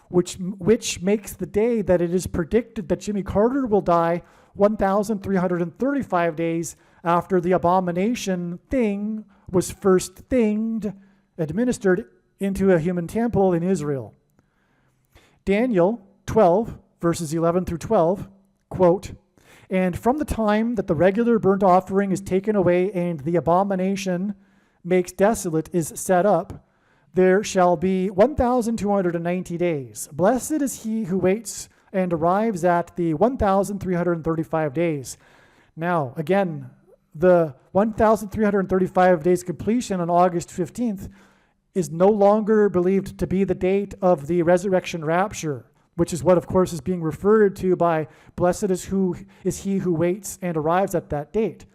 which makes the day that it is predicted that Jimmy Carter will die 1,335 days after the abomination thing was first administered into a human temple in Israel. Daniel 12, verses 11 through 12, quote, "And from the time that the regular burnt offering is taken away and the abomination makes desolate is set up, there shall be 1,290 days. Blessed is he who waits and arrives at the 1,335 days." Now, again, the 1,335 days completion on August 15th is no longer believed to be the date of the resurrection rapture, which is what, of course, is being referred to by blessed is he who waits and arrives at that date.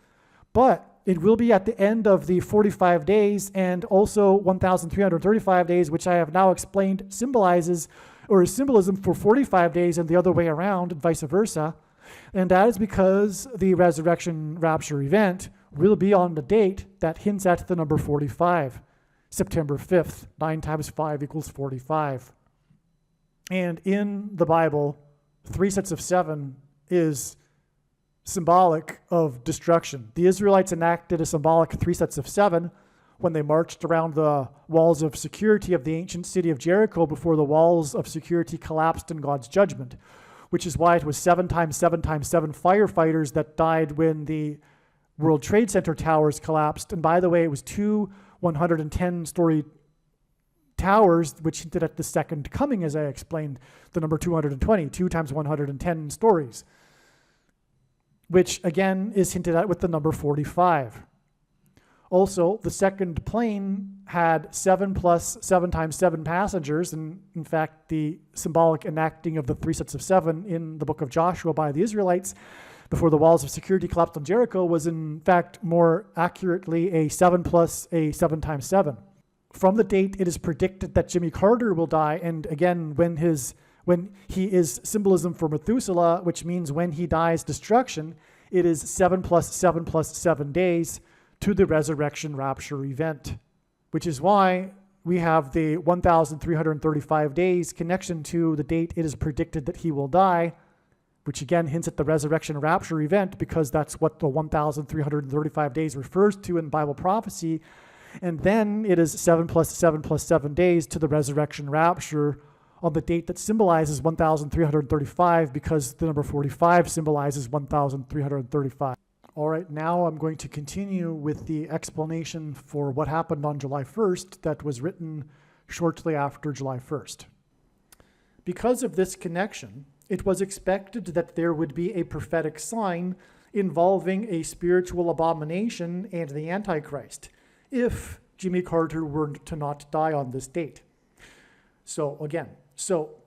But it will be at the end of the 45 days and also 1,335 days, which I have now explained symbolizes or is symbolism for 45 days and the other way around and vice versa. And that is because the resurrection rapture event will be on the date that hints at the number 45, September 5th. 9 times 5 equals 45. And in the Bible, 3 sets of 7 is symbolic of destruction. The Israelites enacted a symbolic 3 sets of 7 when they marched around the walls of security of the ancient city of Jericho before the walls of security collapsed in God's judgment, which is why it was 7 times 7 times 7 firefighters that died when the World Trade Center towers collapsed. And by the way, it was 2 110-story towers, which hinted at the second coming, as I explained, the number 220, 2 times 110 stories, which again is hinted at with the number 45. Also, the second plane had 7 plus 7 times 7 passengers, and in fact, the symbolic enacting of the 3 sets of 7 in the book of Joshua by the Israelites before the walls of security collapsed on Jericho was in fact more accurately a 7 plus a 7 times 7. From the date it is predicted that Jimmy Carter will die, and again, when he is symbolism for Methuselah, which means when he dies, destruction, it is 7 plus 7 plus 7 days to the resurrection rapture event, which is why we have the 1,335 days connection to the date it is predicted that he will die, which again hints at the resurrection rapture event because that's what the 1,335 days refers to in Bible prophecy. And then it is 7 plus 7 plus 7 days to the resurrection rapture on the date that symbolizes 1,335 because the number 45 symbolizes 1,335. All right, now I'm going to continue with the explanation for what happened on July 1st that was written shortly after July 1st. Because of this connection, it was expected that there would be a prophetic sign involving a spiritual abomination and the Antichrist if Jimmy Carter were to not die on this date. So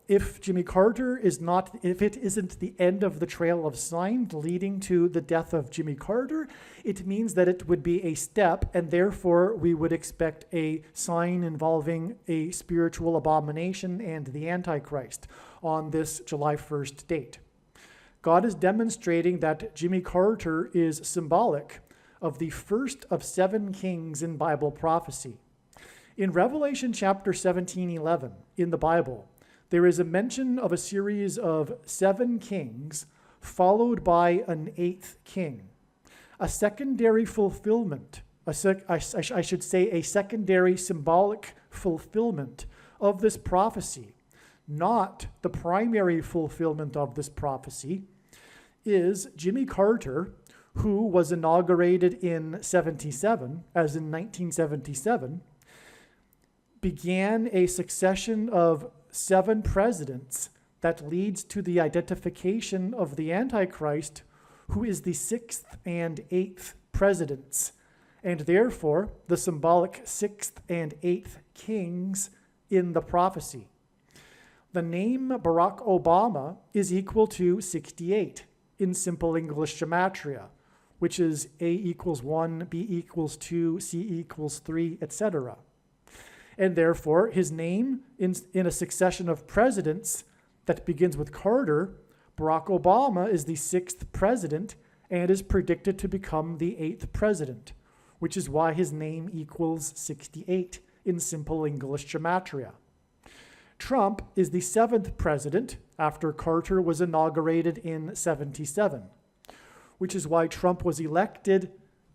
if Jimmy Carter if it isn't the end of the trail of signs leading to the death of Jimmy Carter, it means that it would be a step, and therefore we would expect a sign involving a spiritual abomination and the Antichrist on this July 1st date. God is demonstrating that Jimmy Carter is symbolic of the first of 7 kings in Bible prophecy. In Revelation chapter 17:11 in the Bible, there is a mention of a series of 7 kings followed by an 8th king. A secondary fulfillment, I should say a secondary symbolic fulfillment of this prophecy, not the primary fulfillment of this prophecy, is Jimmy Carter, who was inaugurated in 77, as in 1977, began a succession of 7 presidents that leads to the identification of the Antichrist, who is the 6th and 8th presidents, and therefore the symbolic 6th and 8th kings in the prophecy. The name Barack Obama is equal to 68 in simple English gematria, which is A equals 1, B equals 2, C equals 3, etc. And therefore, his name in a succession of presidents that begins with Carter, Barack Obama is the 6th president and is predicted to become the 8th president, which is why his name equals 68 in simple English gematria. Trump is the 7th president after Carter was inaugurated in 77, which is why Trump was elected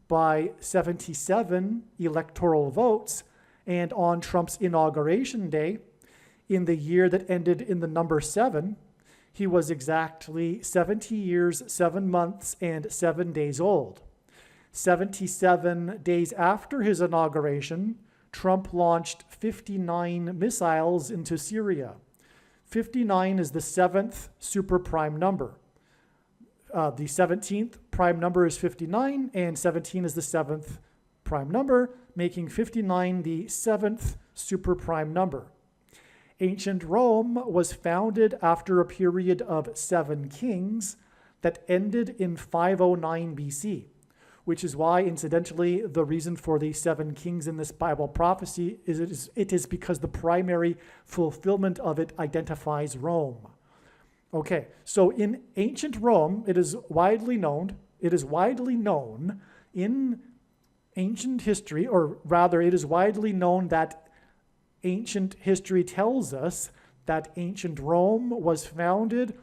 by 77 electoral votes, and on Trump's inauguration day, in the year that ended in the number 7, he was exactly 70 years, 7 months, and 7 days old. 77 days after his inauguration, Trump launched 59 missiles into Syria. 59 is the 7th super prime number. The 17th prime number is 59, and 17 is the 7th prime number, making 59 the 7th super prime number. Ancient Rome was founded after a period of 7 kings that ended in 509 BC, which is why, incidentally, the reason for the 7 kings in this Bible prophecy is it is because the primary fulfillment of it identifies Rome. Okay, so in ancient Rome, it is widely known in ancient history, or rather, it is widely known that ancient history tells us that ancient Rome was founded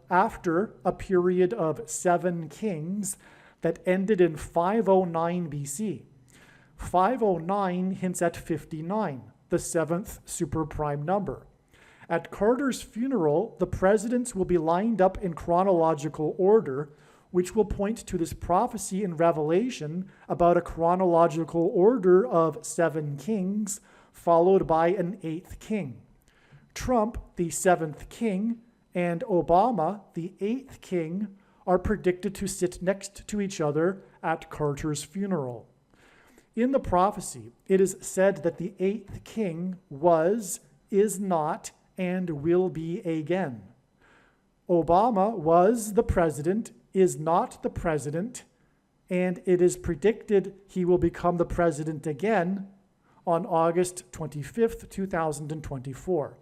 after a period of 7 kings that ended in 509 BC. 509 hints at 59, the 7th super prime number. At Carter's funeral, the presidents will be lined up in chronological order, which will point to this prophecy in Revelation about a chronological order of 7 kings, followed by an 8th king. Trump, the 7th king, and Obama, the 8th king, are predicted to sit next to each other at Carter's funeral. In the prophecy, it is said that the 8th king was, is not, and will be again. Obama was the president, is not the president, and it is predicted he will become the president again on August 25th, 2024.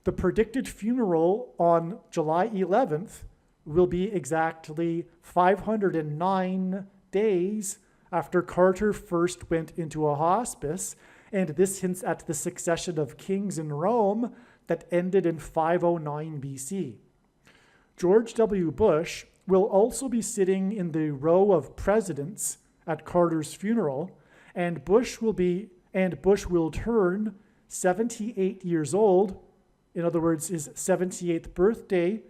The predicted funeral on July 11th will be exactly 509 days after Carter first went into a hospice, and this hints at the succession of kings in Rome that ended in 509 BC. George W. Bush will also be sitting in the row of presidents at Carter's funeral, and Bush will turn 78 years old. In other words, his 78th birthday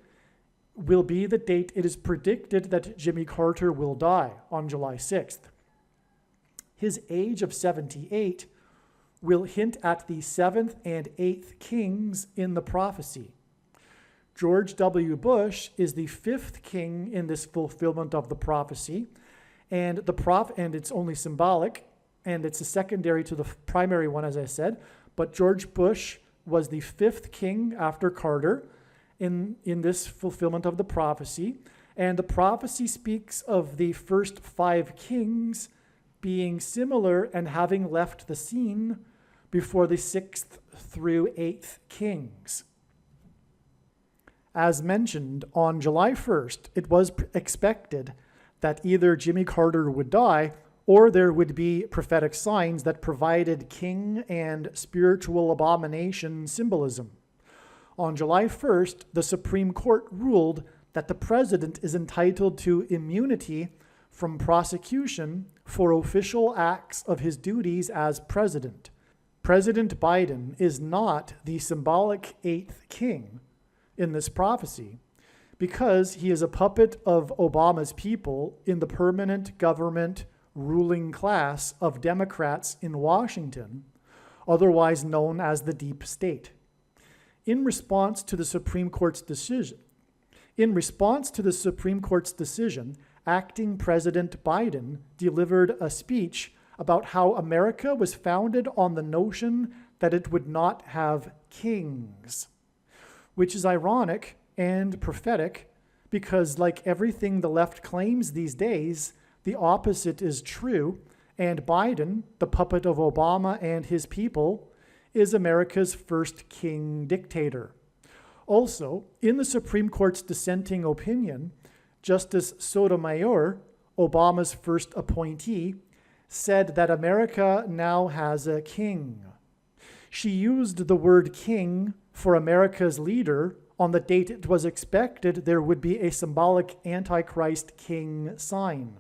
will be the date it is predicted that Jimmy Carter will die on July 6th. His age of 78 will hint at the 7th and 8th kings in the prophecy. George W. Bush is the 5th king in this fulfillment of the prophecy, and it's only symbolic, and it's a secondary to the primary one, as I said. But George Bush was the 5th king after Carter in this fulfillment of the prophecy. And the prophecy speaks of the first 5 kings being similar and having left the scene before the 6th through 8th kings. As mentioned, on July 1st, it was expected that either Jimmy Carter would die or there would be prophetic signs that provided king and spiritual abomination symbolism. On July 1st, the Supreme Court ruled that the president is entitled to immunity from prosecution for official acts of his duties as president. President Biden is not the symbolic 8th king in this prophecy because he is a puppet of Obama's people in the permanent government ruling class of Democrats in Washington, otherwise known as the deep state. In response to the Supreme Court's decision, acting President Biden delivered a speech about how America was founded on the notion that it would not have kings, which is ironic and prophetic because, like everything the left claims these days, the opposite is true, and Biden, the puppet of Obama and his people, is America's first king dictator. Also, in the Supreme Court's dissenting opinion, Justice Sotomayor, Obama's first appointee, said that America now has a king. She used the word king for America's leader on the date it was expected there would be a symbolic Antichrist king sign.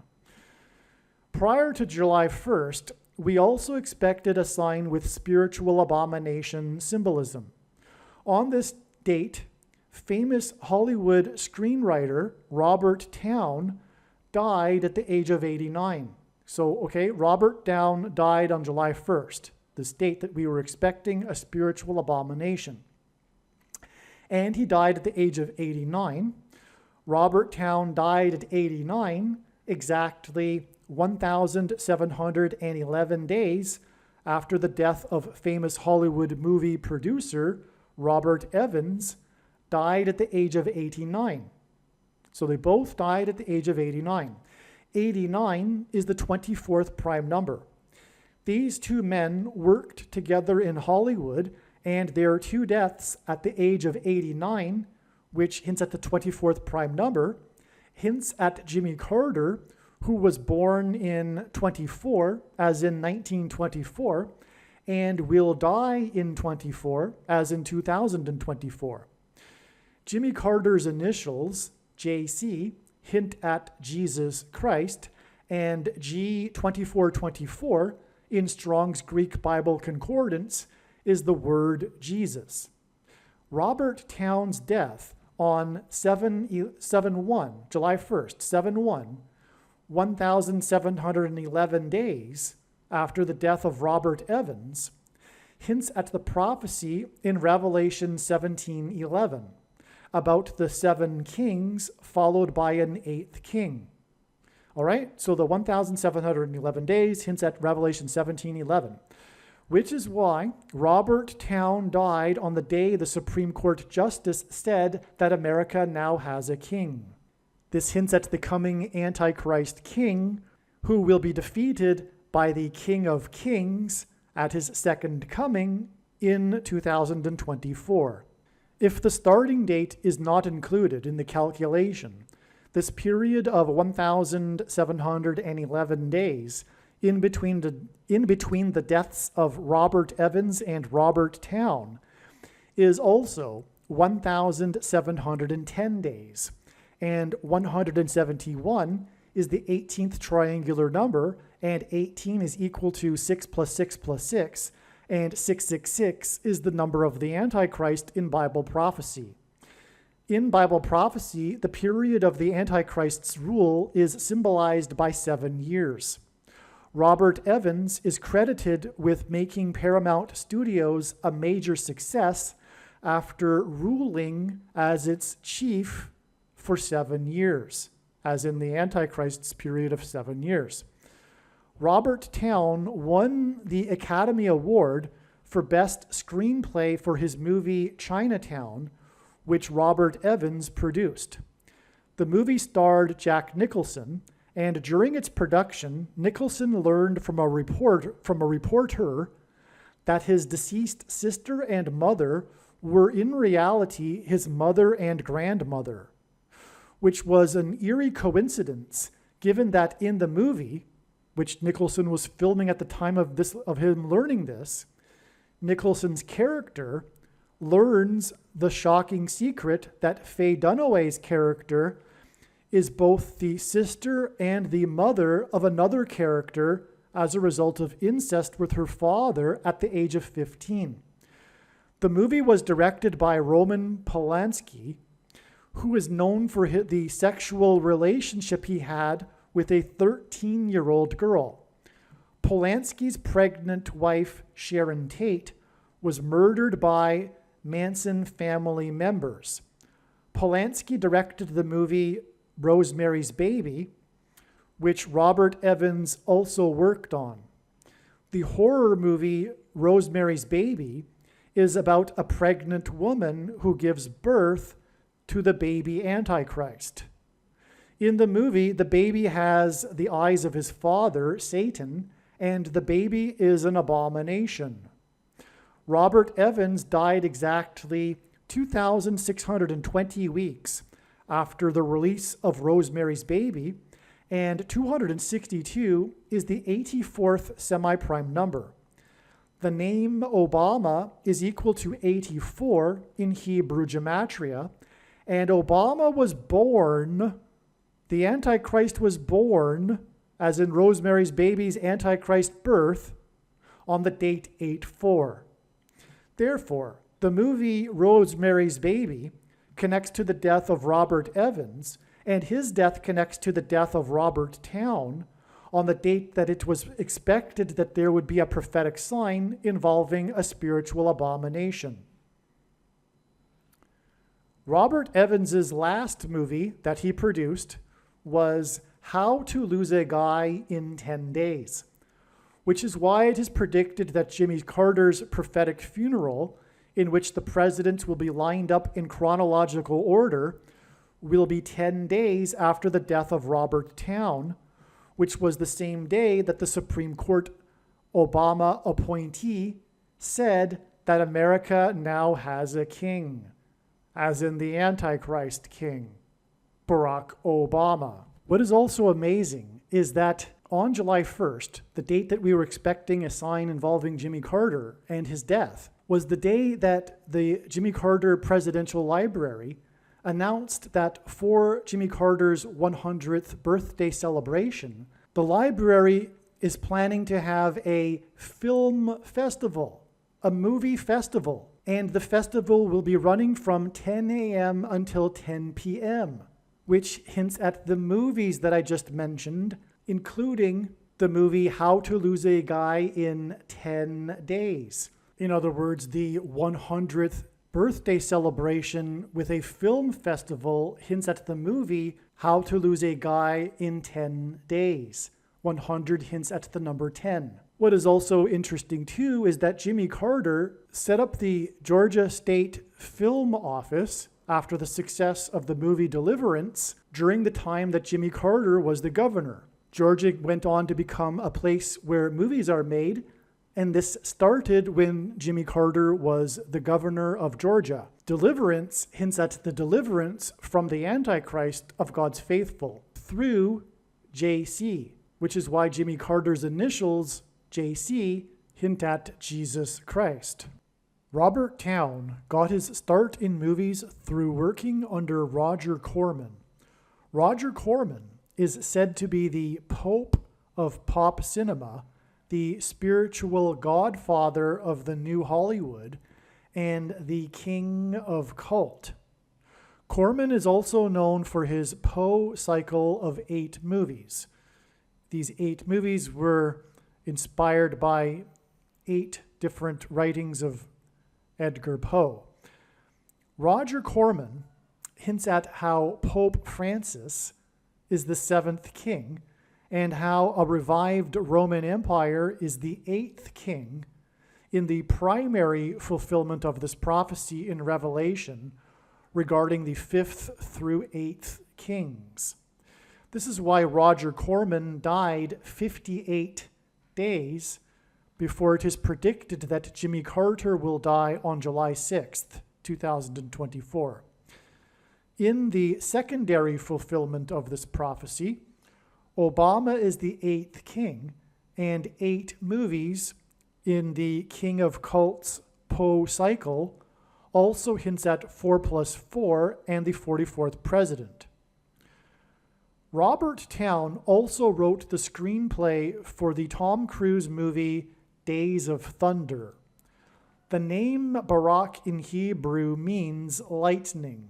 Prior to July 1st, we also expected a sign with spiritual abomination symbolism. On this date, famous Hollywood screenwriter Robert Towne died at the age of 89. So, Robert Towne died on July 1st, this date that we were expecting a spiritual abomination. And he died at the age of 89. Robert Towne died at 89, exactly 1,711 days after the death of famous Hollywood movie producer Robert Evans died at the age of 89. So they both died at the age of 89. 89 is the 24th prime number. These two men worked together in Hollywood, and their two deaths at the age of 89, which hints at the 24th prime number, hints at Jimmy Carter, who was born in 24, as in 1924, and will die in 24, as in 2024. Jimmy Carter's initials, JC, hint at Jesus Christ, and G2424 in Strong's Greek Bible Concordance is the word Jesus. Robert Towne's death on 7/1, July 1st, 7/1, 1,711 days after the death of Robert Evans, hints at the prophecy in Revelation 17:11 about the 7 kings followed by an 8th king. All right, so the 1,711 days hints at Revelation 17:11, which is why Robert Towne died on the day the Supreme Court Justice said that America now has a king. This hints at the coming Antichrist king, who will be defeated by the King of Kings at his second coming in 2024. If the starting date is not included in the calculation, this period of 1,711 days in between the deaths of Robert Evans and Robert Towne is also 1,710 days, and 171 is the 18th triangular number, and 18 is equal to 6 plus 6 plus 6, and 666 is the number of the Antichrist in Bible prophecy. In Bible prophecy, the period of the Antichrist's rule is symbolized by 7 years. Robert Evans is credited with making Paramount Studios a major success after ruling as its chief for 7 years, as in the Antichrist's period of 7 years. Robert Towne won the Academy Award for Best Screenplay for his movie Chinatown, which Robert Evans produced. The movie starred Jack Nicholson, and during its production, Nicholson learned from a reporter that his deceased sister and mother were in reality his mother and grandmother, which was an eerie coincidence given that in the movie, which Nicholson was filming at the time of him learning this, Nicholson's character learns the shocking secret that Faye Dunaway's character is both the sister and the mother of another character as a result of incest with her father at the age of 15. The movie was directed by Roman Polanski, who is known for the sexual relationship he had with a 13-year-old girl. Polanski's pregnant wife, Sharon Tate, was murdered by Manson family members. Polanski directed the movie Rosemary's Baby, which Robert Evans also worked on. The horror movie Rosemary's Baby is about a pregnant woman who gives birth to the baby Antichrist. In the movie, the baby has the eyes of his father, Satan, and the baby is an abomination. Robert Evans died exactly 2,620 weeks after the release of Rosemary's Baby, and 262 is the 84th semi-prime number. The name Obama is equal to 84 in Hebrew gematria, and Obama was born, the Antichrist was born, as in Rosemary's Baby's Antichrist birth, on the date 8/4. Therefore, the movie Rosemary's Baby connects to the death of Robert Evans, and his death connects to the death of Robert Towne on the date that it was expected that there would be a prophetic sign involving a spiritual abomination. Robert Evans's last movie that he produced was How to Lose a Guy in 10 Days, which is why it is predicted that Jimmy Carter's prophetic funeral, in which the presidents will be lined up in chronological order, will be 10 days after the death of Robert Towne, which was the same day that the Supreme Court Obama appointee said that America now has a king, as in the Antichrist king, Barack Obama. What is also amazing is that on July 1st, the date that we were expecting a sign involving Jimmy Carter and his death, was the day that the Jimmy Carter Presidential Library announced that for Jimmy Carter's 100th birthday celebration, the library is planning to have a film festival, a movie festival, and the festival will be running from 10 a.m. until 10 p.m., which hints at the movies that I just mentioned, including the movie How to Lose a Guy in 10 Days. In other words, the 100th birthday celebration with a film festival hints at the movie How to Lose a Guy in 10 Days. 100 hints at the number 10. What is also interesting too is that Jimmy Carter set up the Georgia State Film Office after the success of the movie Deliverance during the time that Jimmy Carter was the governor. Georgia went on to become a place where movies are made, and this started when Jimmy Carter was the governor of Georgia. Deliverance hints at the deliverance from the Antichrist of God's faithful through JC, which is why Jimmy Carter's initials, JC, hint at Jesus Christ. Robert Towne got his start in movies through working under Roger Corman. Roger Corman is said to be the Pope of pop cinema, the spiritual godfather of the new Hollywood, and the king of cult. Corman is also known for his Poe cycle of 8 movies. These 8 movies were inspired by 8 different writings of Edgar Poe. Roger Corman hints at how Pope Francis is the 7th king, and how a revived Roman Empire is the eighth king in the primary fulfillment of this prophecy in Revelation regarding the fifth through eighth kings. This is why Roger Corman died 58 days before it is predicted that Jimmy Carter will die on July 6th, 2024. In the secondary fulfillment of this prophecy, Obama is the eighth king, and 8 movies in the King of Cults Poe cycle also hints at 4+4 and the 44th president. Robert Towne also wrote the screenplay for the Tom Cruise movie Days of Thunder. The name Barak in Hebrew means lightning.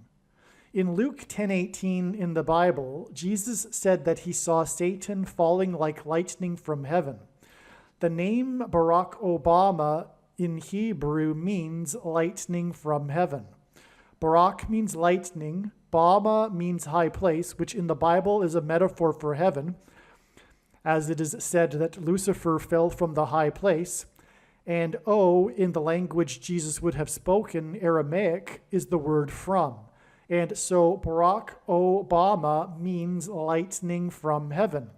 In Luke 10:18 in the Bible, Jesus said that he saw Satan falling like lightning from heaven. The name Barack Obama in Hebrew means lightning from heaven. Barak means lightning, Bama means high place, which in the Bible is a metaphor for heaven, as it is said that Lucifer fell from the high place, and O, in the language Jesus would have spoken, Aramaic, is the word from. And so Barack Obama means lightning from heaven.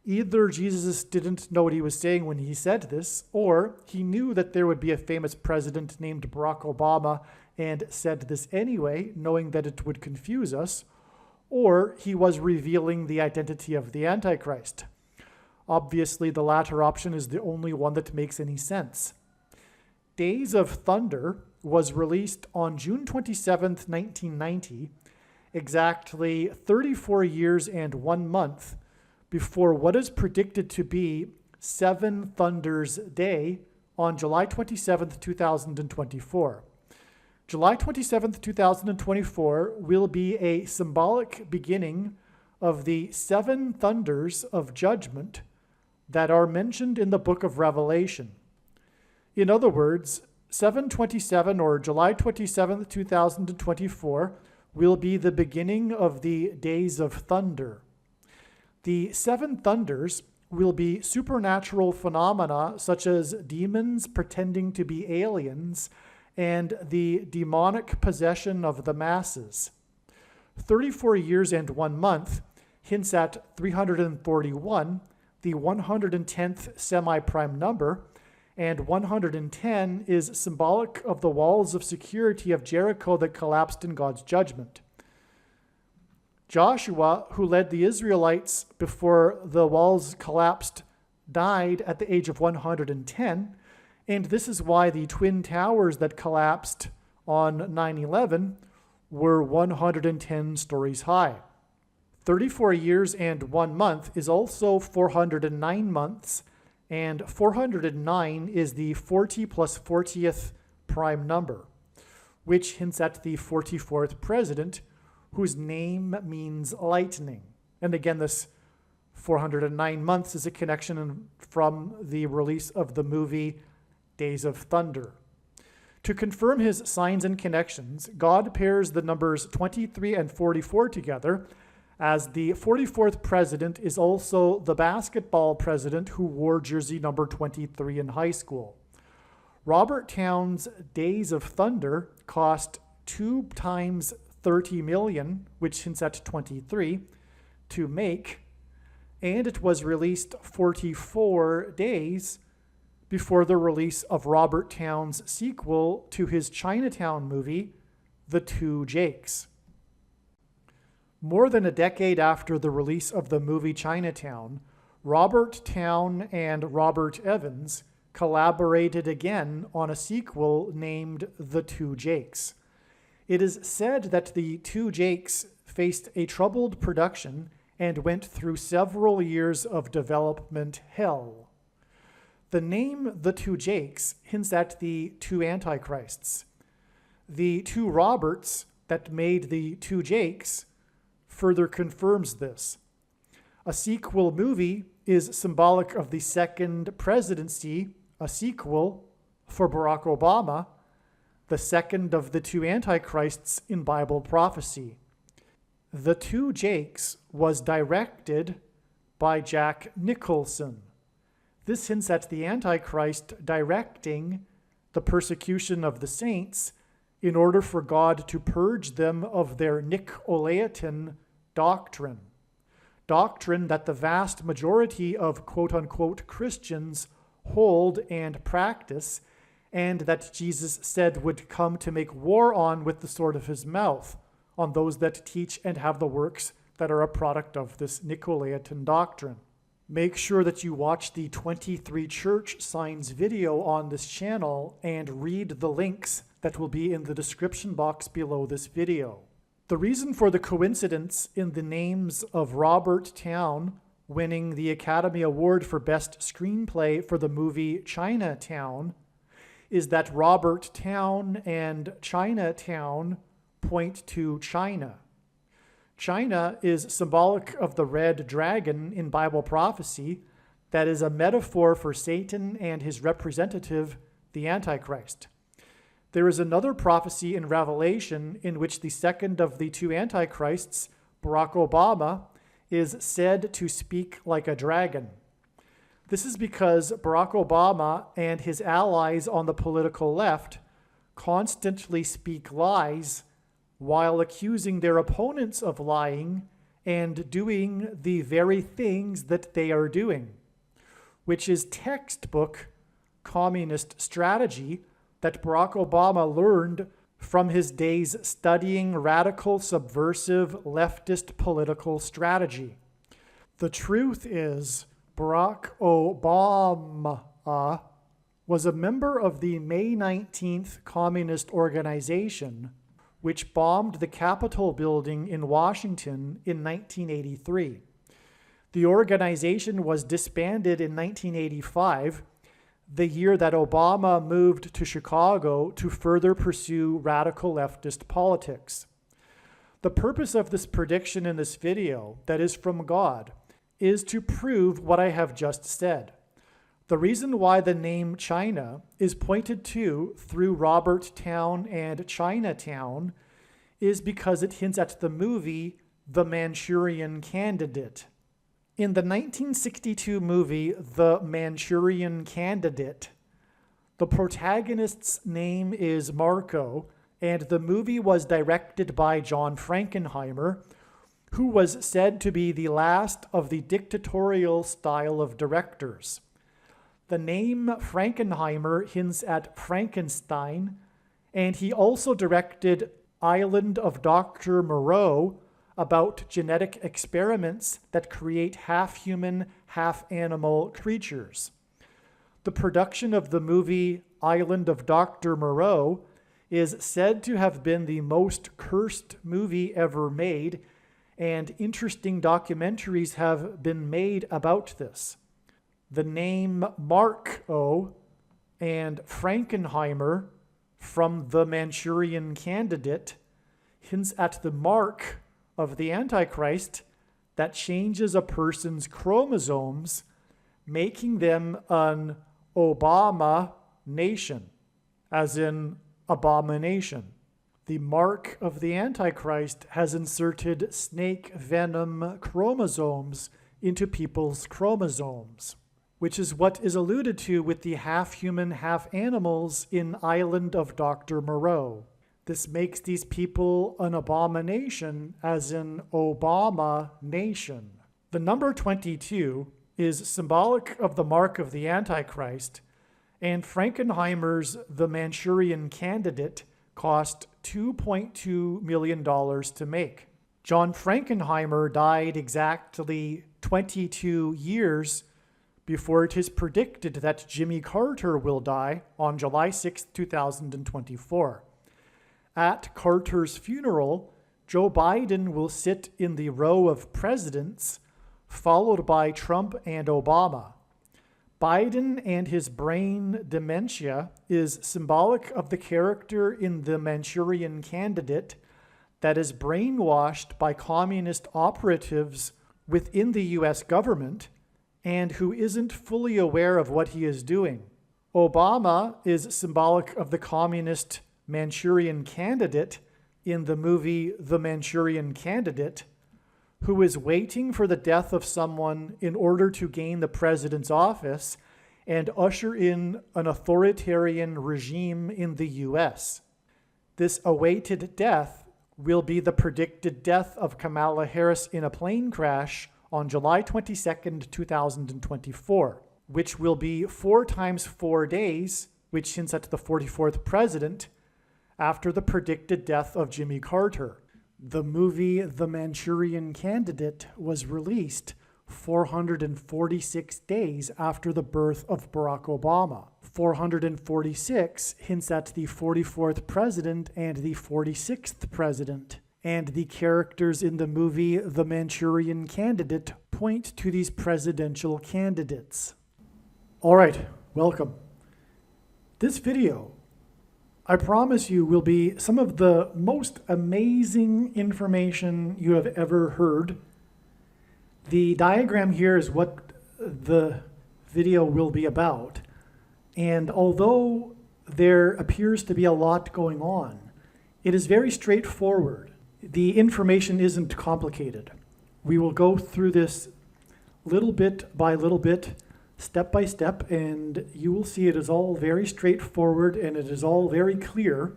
Either Jesus didn't know what he was saying when he said this, or he knew that there would be a famous president named Barack Obama and said this anyway, knowing that it would confuse us, or he was revealing the identity of the Antichrist. Obviously, the latter option is the only one that makes any sense. Days of Thunder was released on June 27, 1990, exactly 34 years and 1 month before what is predicted to be Seven Thunders Day on July 27, 2024. July 27, 2024 will be a symbolic beginning of the 7 thunders of judgment that are mentioned in the book of Revelation. In other words, 7/27 or July 27, 2024 will be the beginning of the Days of Thunder. The 7 thunders will be supernatural phenomena such as demons pretending to be aliens and the demonic possession of the masses. 34 years and 1 month hints at 341, the 110th semi-prime number, and 110 is symbolic of the walls of security of Jericho that collapsed in God's judgment. Joshua, who led the Israelites before the walls collapsed, died at the age of 110, and this is why the Twin Towers that collapsed on 9/11 were 110 stories high. 34 years and 1 month is also 409 months, and 409 is the 40 plus 40th prime number, which hints at the 44th president, whose name means lightning. And again, this 409 months is a connection from the release of the movie Days of Thunder. To confirm his signs and connections, God pairs the numbers 23 and 44 together, as the 44th president is also the basketball president who wore jersey number 23 in high school. Robert Towne's Days of Thunder cost 2 times 30 million, which hints at 23, to make, and it was released 44 days before the release of Robert Towne's sequel to his Chinatown movie, The Two Jakes. More than a decade after the release of the movie Chinatown, Robert Towne and Robert Evans collaborated again on a sequel named The Two Jakes. It is said that The Two Jakes faced a troubled production and went through several years of development hell. The name The Two Jakes hints at the two Antichrists. The two Roberts that made the two Jakes further confirms this. A sequel movie is symbolic of the second presidency, a sequel for Barack Obama, the second of the two Antichrists in Bible prophecy. The Two Jakes was directed by Jack Nicholson. This hints at the Antichrist directing the persecution of the saints in order for God to purge them of their Nicolaitan doctrine that the vast majority of quote-unquote Christians hold and practice, and that Jesus said would come to make war on with the sword of his mouth, on those that teach and have the works that are a product of this Nicolaitan doctrine. Make sure that you watch the 23 church signs video on this channel and read the links that will be in the description box below this video. The reason for the coincidence in the names of Robert Towne winning the Academy Award for Best Screenplay for the movie Chinatown is that Robert Towne and Chinatown point to China. China is symbolic of the red dragon in Bible prophecy that is a metaphor for Satan and his representative, the Antichrist. There is another prophecy in Revelation in which the second of the two Antichrists, Barack Obama, is said to speak like a dragon. This is because Barack Obama and his allies on the political left constantly speak lies while accusing their opponents of lying and doing the very things that they are doing, which is textbook communist strategy that Barack Obama learned from his days studying radical, subversive, leftist political strategy. The truth is, Barack Obama was a member of the May 19th Communist Organization, which bombed the Capitol building in Washington in 1983. The organization was disbanded in 1985, the year that Obama moved to Chicago to further pursue radical leftist politics. The purpose of this prediction in this video, that is from God, is to prove what I have just said. The reason why the name China is pointed to through Robert Towne and Chinatown is because it hints at the movie The Manchurian Candidate. In the 1962 movie The Manchurian Candidate, the protagonist's name is Marco, and the movie was directed by John Frankenheimer, who was said to be the last of the dictatorial style of directors. The name Frankenheimer hints at Frankenstein, and he also directed Island of Dr. Moreau, about genetic experiments that create half-human, half-animal creatures. The production of the movie Island of Dr. Moreau is said to have been the most cursed movie ever made, and interesting documentaries have been made about this. The name Marco and Frankenheimer from The Manchurian Candidate hints at the mark of the Antichrist that changes a person's chromosomes, making them an Obama nation, as in abomination. The mark of the Antichrist has inserted snake venom chromosomes into people's chromosomes, which is what is alluded to with the half-human, half-animals in Island of Dr. Moreau. This makes these people an abomination, as in Obama nation. The number 22 is symbolic of the mark of the Antichrist, and Frankenheimer's The Manchurian Candidate cost $2.2 million to make. John Frankenheimer died exactly 22 years before it is predicted that Jimmy Carter will die on July 6, 2024. At Carter's funeral, Joe Biden will sit in the row of presidents, followed by Trump and Obama. Biden and his brain dementia is symbolic of the character in The Manchurian Candidate that is brainwashed by communist operatives within the U.S. government and who isn't fully aware of what he is doing. Obama is symbolic of the communist Manchurian Candidate in the movie The Manchurian Candidate, who is waiting for the death of someone in order to gain the president's office and usher in an authoritarian regime in the US. This awaited death will be the predicted death of Kamala Harris in a plane crash on July 22nd, 2024, which will be 4 times 4 days, which hints at the 44th president, after the predicted death of Jimmy Carter. The movie The Manchurian Candidate was released 446 days after the birth of Barack Obama. 446 hints at the 44th president and the 46th president. And the characters in the movie The Manchurian Candidate point to these presidential candidates. All right, welcome. This video, I promise you, will be some of the most amazing information you have ever heard. The diagram here is what the video will be about. And although there appears to be a lot going on, it is very straightforward. The information isn't complicated. We will go through this little bit by little bit, step by step, and you will see it is all very straightforward and it is all very clear,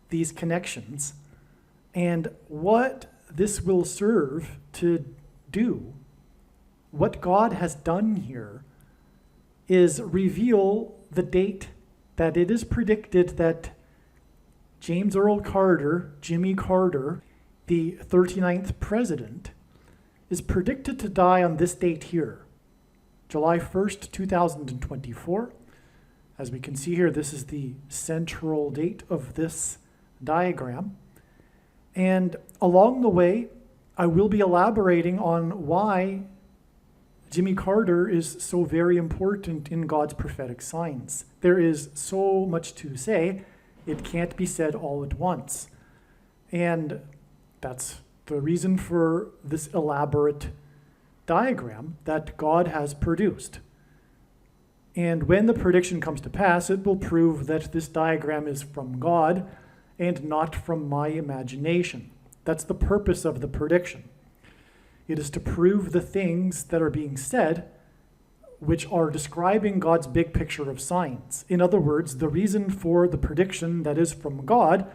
these connections. And what this will serve to do, what God has done here, is reveal the date that it is predicted that James Earl Carter, Jimmy Carter, the 39th president, is predicted to die on this date here, July 1st, 2024. As we can see here, this is the central date of this diagram. And along the way, I will be elaborating on why Jimmy Carter is so very important in God's prophetic signs. There is so much to say, it can't be said all at once. And that's the reason for this elaborate diagram that God has produced. And when the prediction comes to pass, it will prove that this diagram is from God and not from my imagination. That's the purpose of the prediction. It is to prove the things that are being said, which are describing God's big picture of signs. In other words, the reason for the prediction that is from God,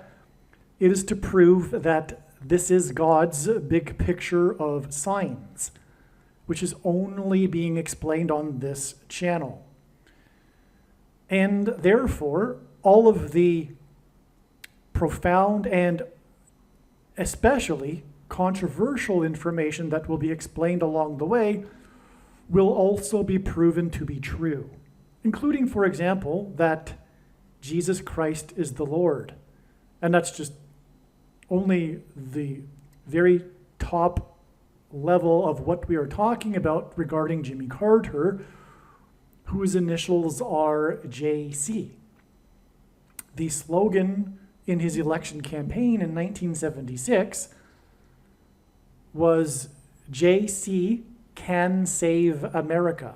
it is to prove that this is God's big picture of signs, which is only being explained on this channel. And therefore, all of the profound and especially controversial information that will be explained along the way will also be proven to be true, including, for example, that Jesus Christ is the Lord. And that's just only the very top level of what we are talking about regarding Jimmy Carter, whose initials are JC. The slogan in his election campaign in 1976 was JC can save America.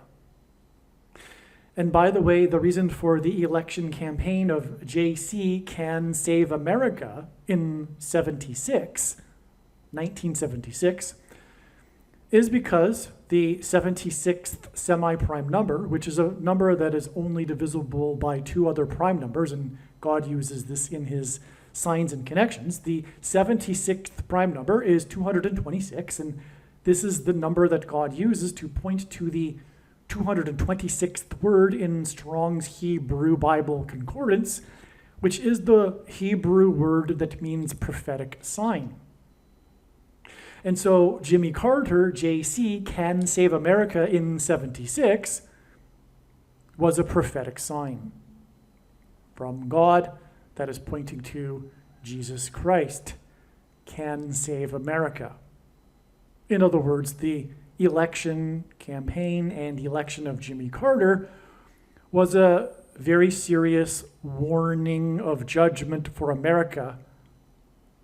And by the way, the reason for the election campaign of JC can save America in 1976, is because the 76th semi-prime number, which is a number that is only divisible by 2 other prime numbers, and God uses this in his signs and connections, the 76th prime number is 226, and this is the number that God uses to point to the 226th word in Strong's Hebrew Bible Concordance, which is the Hebrew word that means prophetic sign. And so Jimmy Carter, JC, can save America in 76 was a prophetic sign from God that is pointing to Jesus Christ can save America. In other words, the election campaign and election of Jimmy Carter was a very serious warning of judgment for America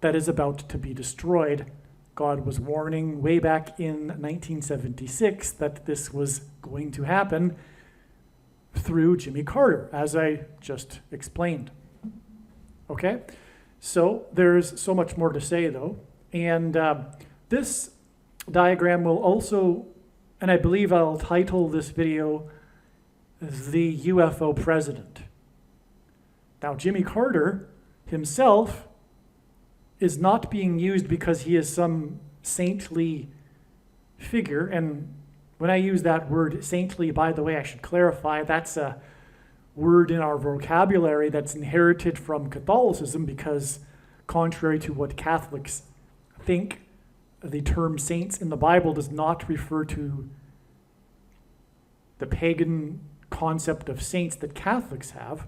that is about to be destroyed. God was warning way back in 1976 that this was going to happen through Jimmy Carter, as I just explained. Okay? So there's so much more to say, though. And this diagram will also, and I believe I'll title this video, The UFO President. Now, Jimmy Carter himself is not being used because he is some saintly figure. And when I use that word saintly, by the way, I should clarify, that's a word in our vocabulary that's inherited from Catholicism, because contrary to what Catholics think, the term saints in the Bible does not refer to the pagan concept of saints that Catholics have.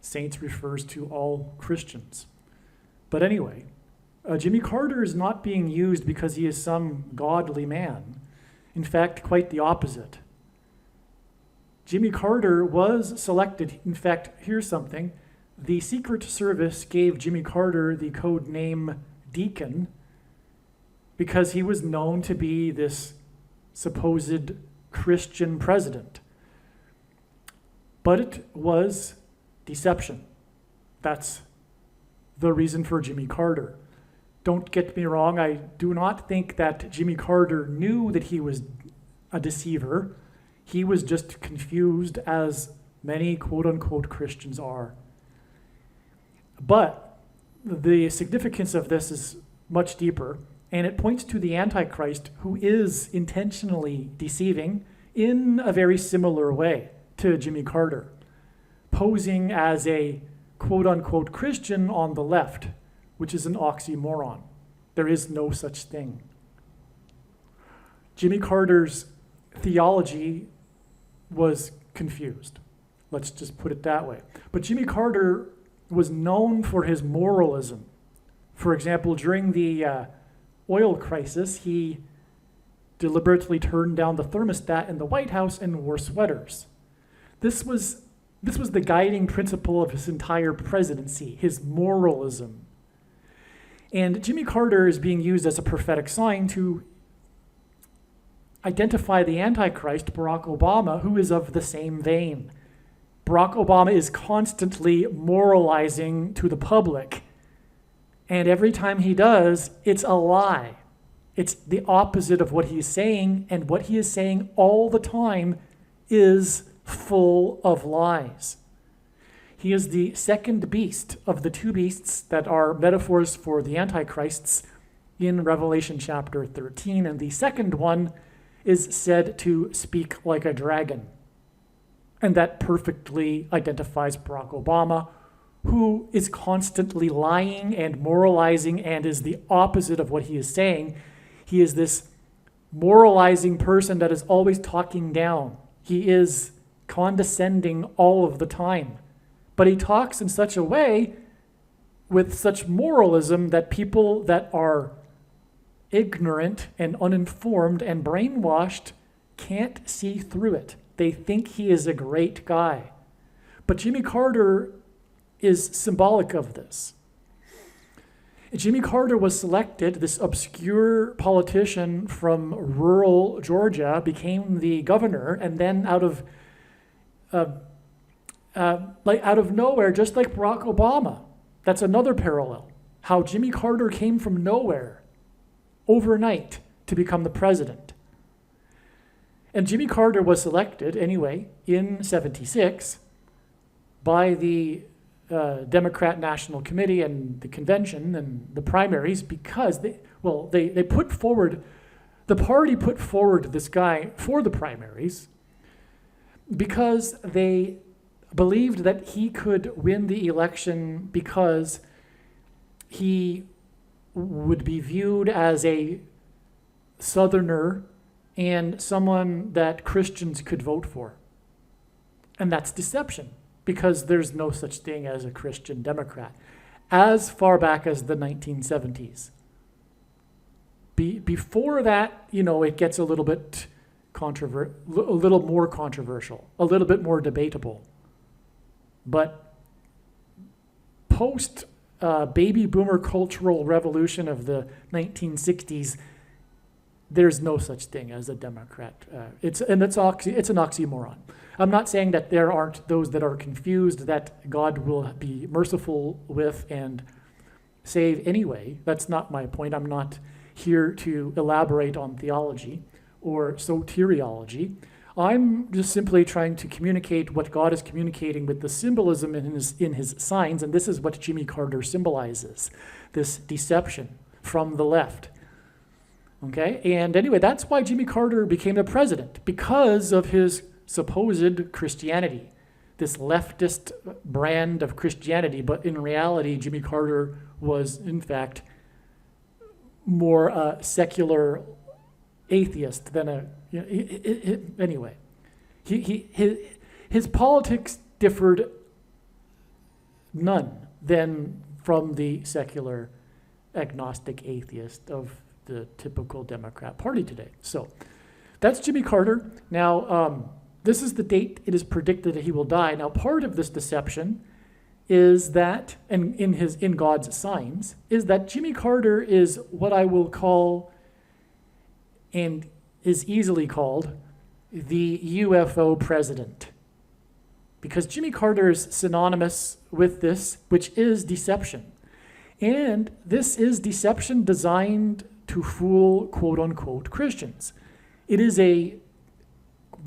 Saints refers to all Christians. But anyway, Jimmy Carter is not being used because he is some godly man. In fact, quite the opposite. Jimmy Carter was selected. In fact, here's something. The Secret Service gave Jimmy Carter the code name Deacon because he was known to be this supposed Christian president. But it was deception. That's the reason for Jimmy Carter. Don't get me wrong, I do not think that Jimmy Carter knew that he was a deceiver. He was just confused, as many quote-unquote Christians are. But the significance of this is much deeper, and it points to the Antichrist, who is intentionally deceiving in a very similar way to Jimmy Carter, posing as a quote-unquote Christian on the left, which is an oxymoron. There is no such thing. Jimmy Carter's theology was confused. Let's just put it that way. But Jimmy Carter was known for his moralism. For example, during the oil crisis, he deliberately turned down the thermostat in the White House and wore sweaters. This was the guiding principle of his entire presidency, his moralism. And Jimmy Carter is being used as a prophetic sign to identify the Antichrist, Barack Obama, who is of the same vein. Barack Obama is constantly moralizing to the public. And every time he does, it's a lie. It's the opposite of what he's saying, and what he is saying all the time is full of lies. He is the second beast of the two beasts that are metaphors for the Antichrists in Revelation chapter 13. And the second one is said to speak like a dragon. And that perfectly identifies Barack Obama, who is constantly lying and moralizing and is the opposite of what he is saying. He is this moralizing person that is always talking down. He is condescending all of the time. But he talks in such a way with such moralism that people that are ignorant and uninformed and brainwashed can't see through it. They think he is a great guy. But Jimmy Carter is symbolic of this. Jimmy Carter was selected, this obscure politician from rural Georgia became the governor, and then out of nowhere, just like Barack Obama. That's another parallel. How Jimmy Carter came from nowhere overnight to become the president. And Jimmy Carter was selected anyway in '76 by the Democrat National Committee and the convention and the primaries because the party put forward this guy for the primaries because they believed that he could win the election because he would be viewed as a Southerner and someone that Christians could vote for. And that's deception, because there's no such thing as a Christian Democrat, as far back as the 1970s. Before that, it gets a little bit a little more controversial, a little bit more debatable. But post baby boomer cultural revolution of the 1960s, there's no such thing as a Democrat. It's an oxymoron. I'm not saying that there aren't those that are confused that God will be merciful with and save anyway. That's not my point. here to elaborate on theology or soteriology. I'm just simply trying to communicate what God is communicating with the symbolism in his signs, and this is what Jimmy Carter symbolizes, this deception from the left. Okay, and anyway, that's why Jimmy Carter became the president, because of his supposed Christianity, this leftist brand of Christianity, but in reality, Jimmy Carter was, in fact, more a secular atheist than a, anyway. His politics differed none than from the secular agnostic atheist of the typical Democrat Party today. So that's Jimmy Carter. Now, this is the date it is predicted that he will die. Now, part of this deception is that, and in God's signs, is that Jimmy Carter is what I will call, and is easily called, the UFO President. Because Jimmy Carter is synonymous with this, which is deception. And this is deception designed to fool, quote-unquote, Christians. It is a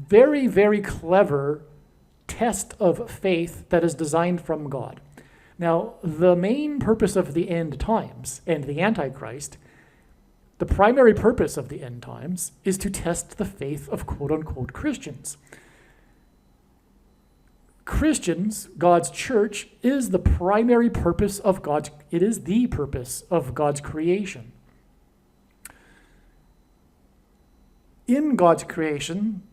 very, very clever test of faith that is designed from God. Now, the main purpose of the end times and the Antichrist, the primary purpose of the end times, is to test the faith of quote-unquote Christians. Christians, God's church, is the primary purpose of it is the purpose of God's creation. In God's creation,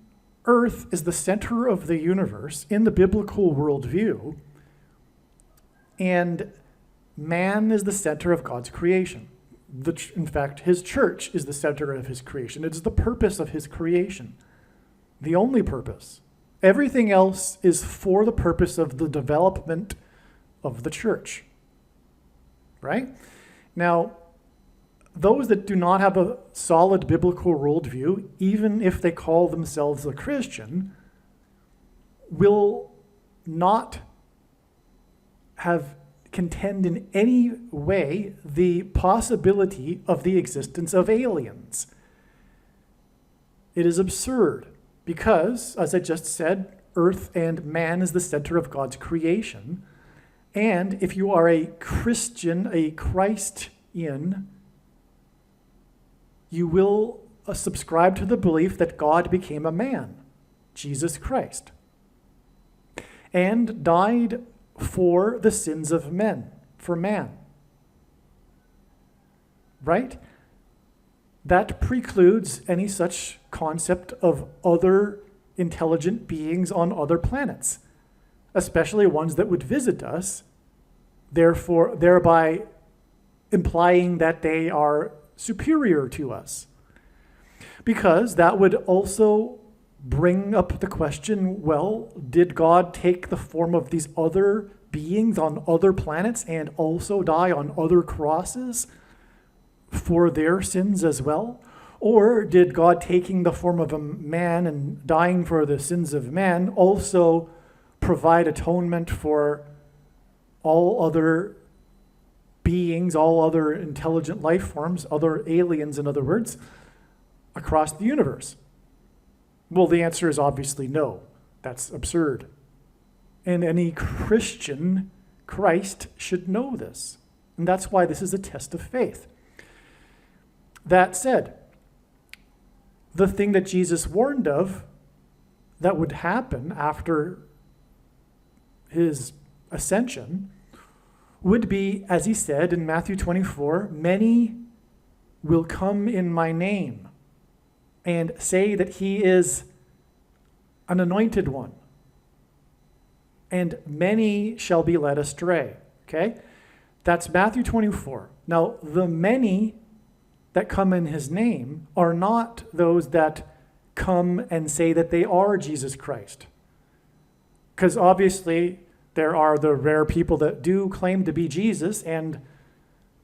Earth is the center of the universe in the biblical worldview, and man is the center of God's creation. In fact, his church is the center of his creation. It is the purpose of his creation, the only purpose. Everything else is for the purpose of the development of the church, right? Now, those that do not have a solid biblical worldview, even if they call themselves a Christian, will not contend in any way the possibility of the existence of aliens. It is absurd because, as I just said, Earth and man is the center of God's creation. And if you are a Christian, a Christian, you will subscribe to the belief that God became a man, Jesus Christ, and died for the sins of men, for man. Right? That precludes any such concept of other intelligent beings on other planets, especially ones that would visit us, therefore thereby implying that they are superior to us. Because that would also bring up the question, well, did God take the form of these other beings on other planets and also die on other crosses for their sins as well? Or did God, taking the form of a man and dying for the sins of man, also provide atonement for all other beings, all other intelligent life forms, other aliens, in other words, across the universe? Well, the answer is obviously no. That's absurd. And any Christian, Christ, should know this. And that's why this is a test of faith. That said, the thing that Jesus warned of that would happen after his ascension would be, as he said in Matthew 24, many will come in my name and say that he is an anointed one, and many shall be led astray. Okay? That's Matthew 24. Now, the many that come in his name are not those that come and say that they are Jesus Christ. Because obviously, there are the rare people that do claim to be Jesus, and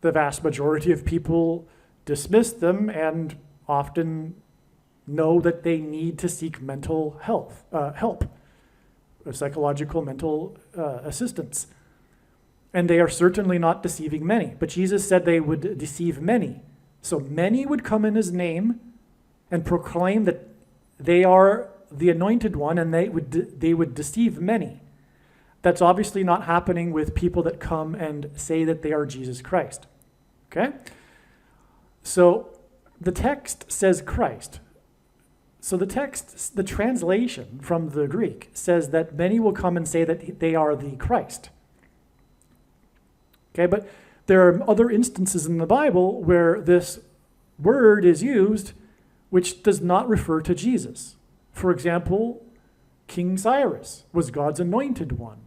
the vast majority of people dismiss them and often know that they need to seek mental help, psychological mental assistance. And they are certainly not deceiving many. But Jesus said they would deceive many. So many would come in his name and proclaim that they are the anointed one, and they would deceive many. That's obviously not happening with people that come and say that they are Jesus Christ. Okay? So the text says Christ. So the translation from the Greek says that many will come and say that they are the Christ. Okay, but there are other instances in the Bible where this word is used which does not refer to Jesus. For example, King Cyrus was God's anointed one.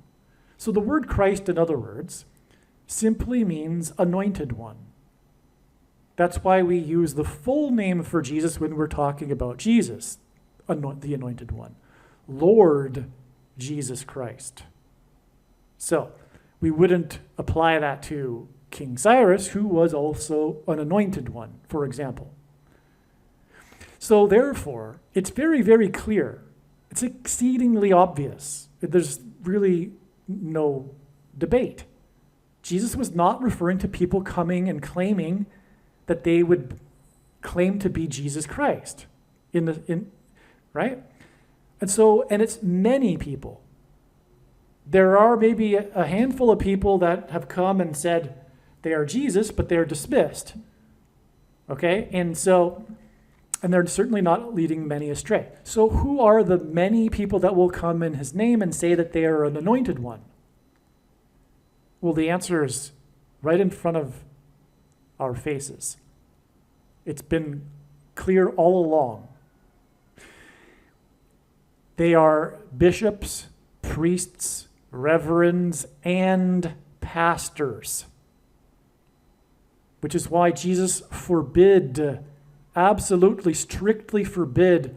So the word Christ, in other words, simply means anointed one. That's why we use the full name for Jesus when we're talking about Jesus, the anointed one, Lord Jesus Christ. So we wouldn't apply that to King Cyrus, who was also an anointed one, for example. So therefore, it's very, very clear. It's exceedingly obvious. There's really no debate. Jesus was not referring to people coming and claiming that they would claim to be Jesus Christ, right? And it's many people. There are maybe a handful of people that have come and said they are Jesus, but they're dismissed. Okay? And they're certainly not leading many astray. So who are the many people that will come in his name and say that they are an anointed one? Well, the answer is right in front of our faces. It's been clear all along. They are bishops, priests, reverends, and pastors. Which is why Jesus absolutely strictly forbid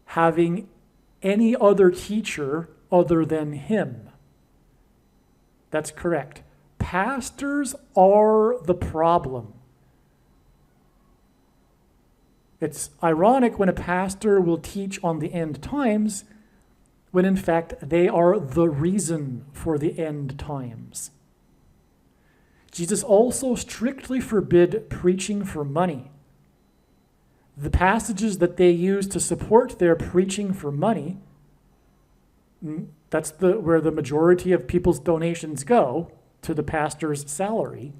having any other teacher other than him. That's correct. Pastors are the problem. It's ironic when a pastor will teach on the end times, when in fact they are the reason for the end times. Jesus also strictly forbid preaching for money. The passages that they use to support their preaching for money, that's where the majority of people's donations go, to the pastor's salary.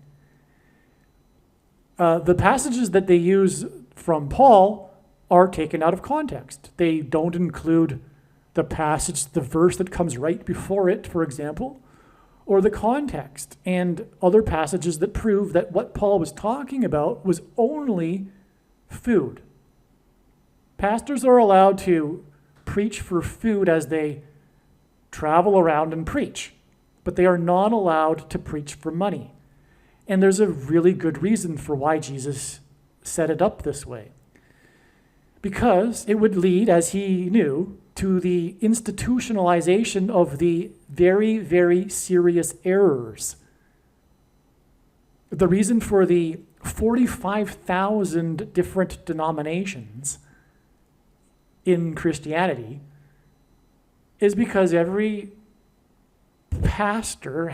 The passages that they use from Paul are taken out of context. They don't include the verse that comes right before it, for example, or the context, and other passages that prove that what Paul was talking about was only food. Pastors are allowed to preach for food as they travel around and preach, but they are not allowed to preach for money. And there's a really good reason for why Jesus set it up this way. Because it would lead, as he knew, to the institutionalization of the very, very serious errors. The reason for the 45,000 different denominations in Christianity is because every pastor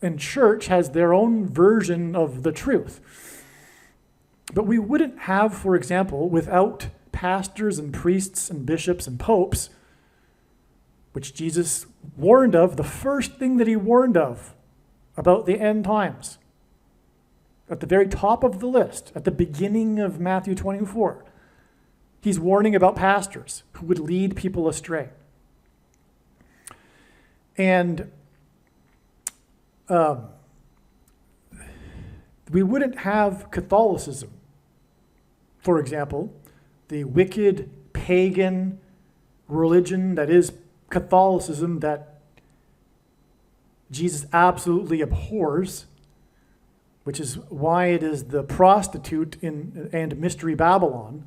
and church has their own version of the truth. But we wouldn't have, for example, without pastors and priests and bishops and popes, which Jesus warned of, the first thing that he warned of about the end times, at the very top of the list, at the beginning of Matthew 24, he's warning about pastors who would lead people astray. And we wouldn't have Catholicism, for example, the wicked pagan religion that is Catholicism that Jesus absolutely abhors, which is why it is the prostitute and Mystery Babylon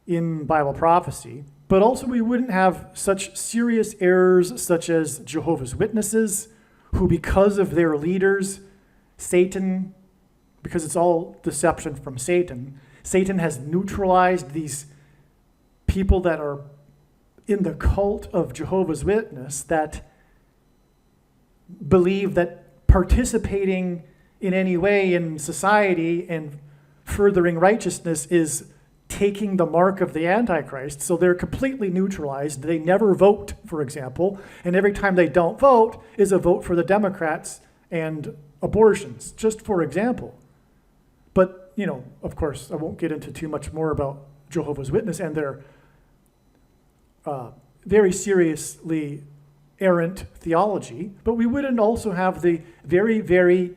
in Bible prophecy. But also we wouldn't have such serious errors such as Jehovah's Witnesses, who because of their leaders, Satan, because it's all deception from Satan, Satan has neutralized these people that are in the cult of Jehovah's Witness that believe that participating in any way in society and furthering righteousness is taking the mark of the Antichrist. So they're completely neutralized. They never vote, for example, and every time they don't vote is a vote for the Democrats and abortions, just for example. But, of course, I won't get into too much more about Jehovah's Witness and their very seriously errant theology, but we wouldn't also have the very, very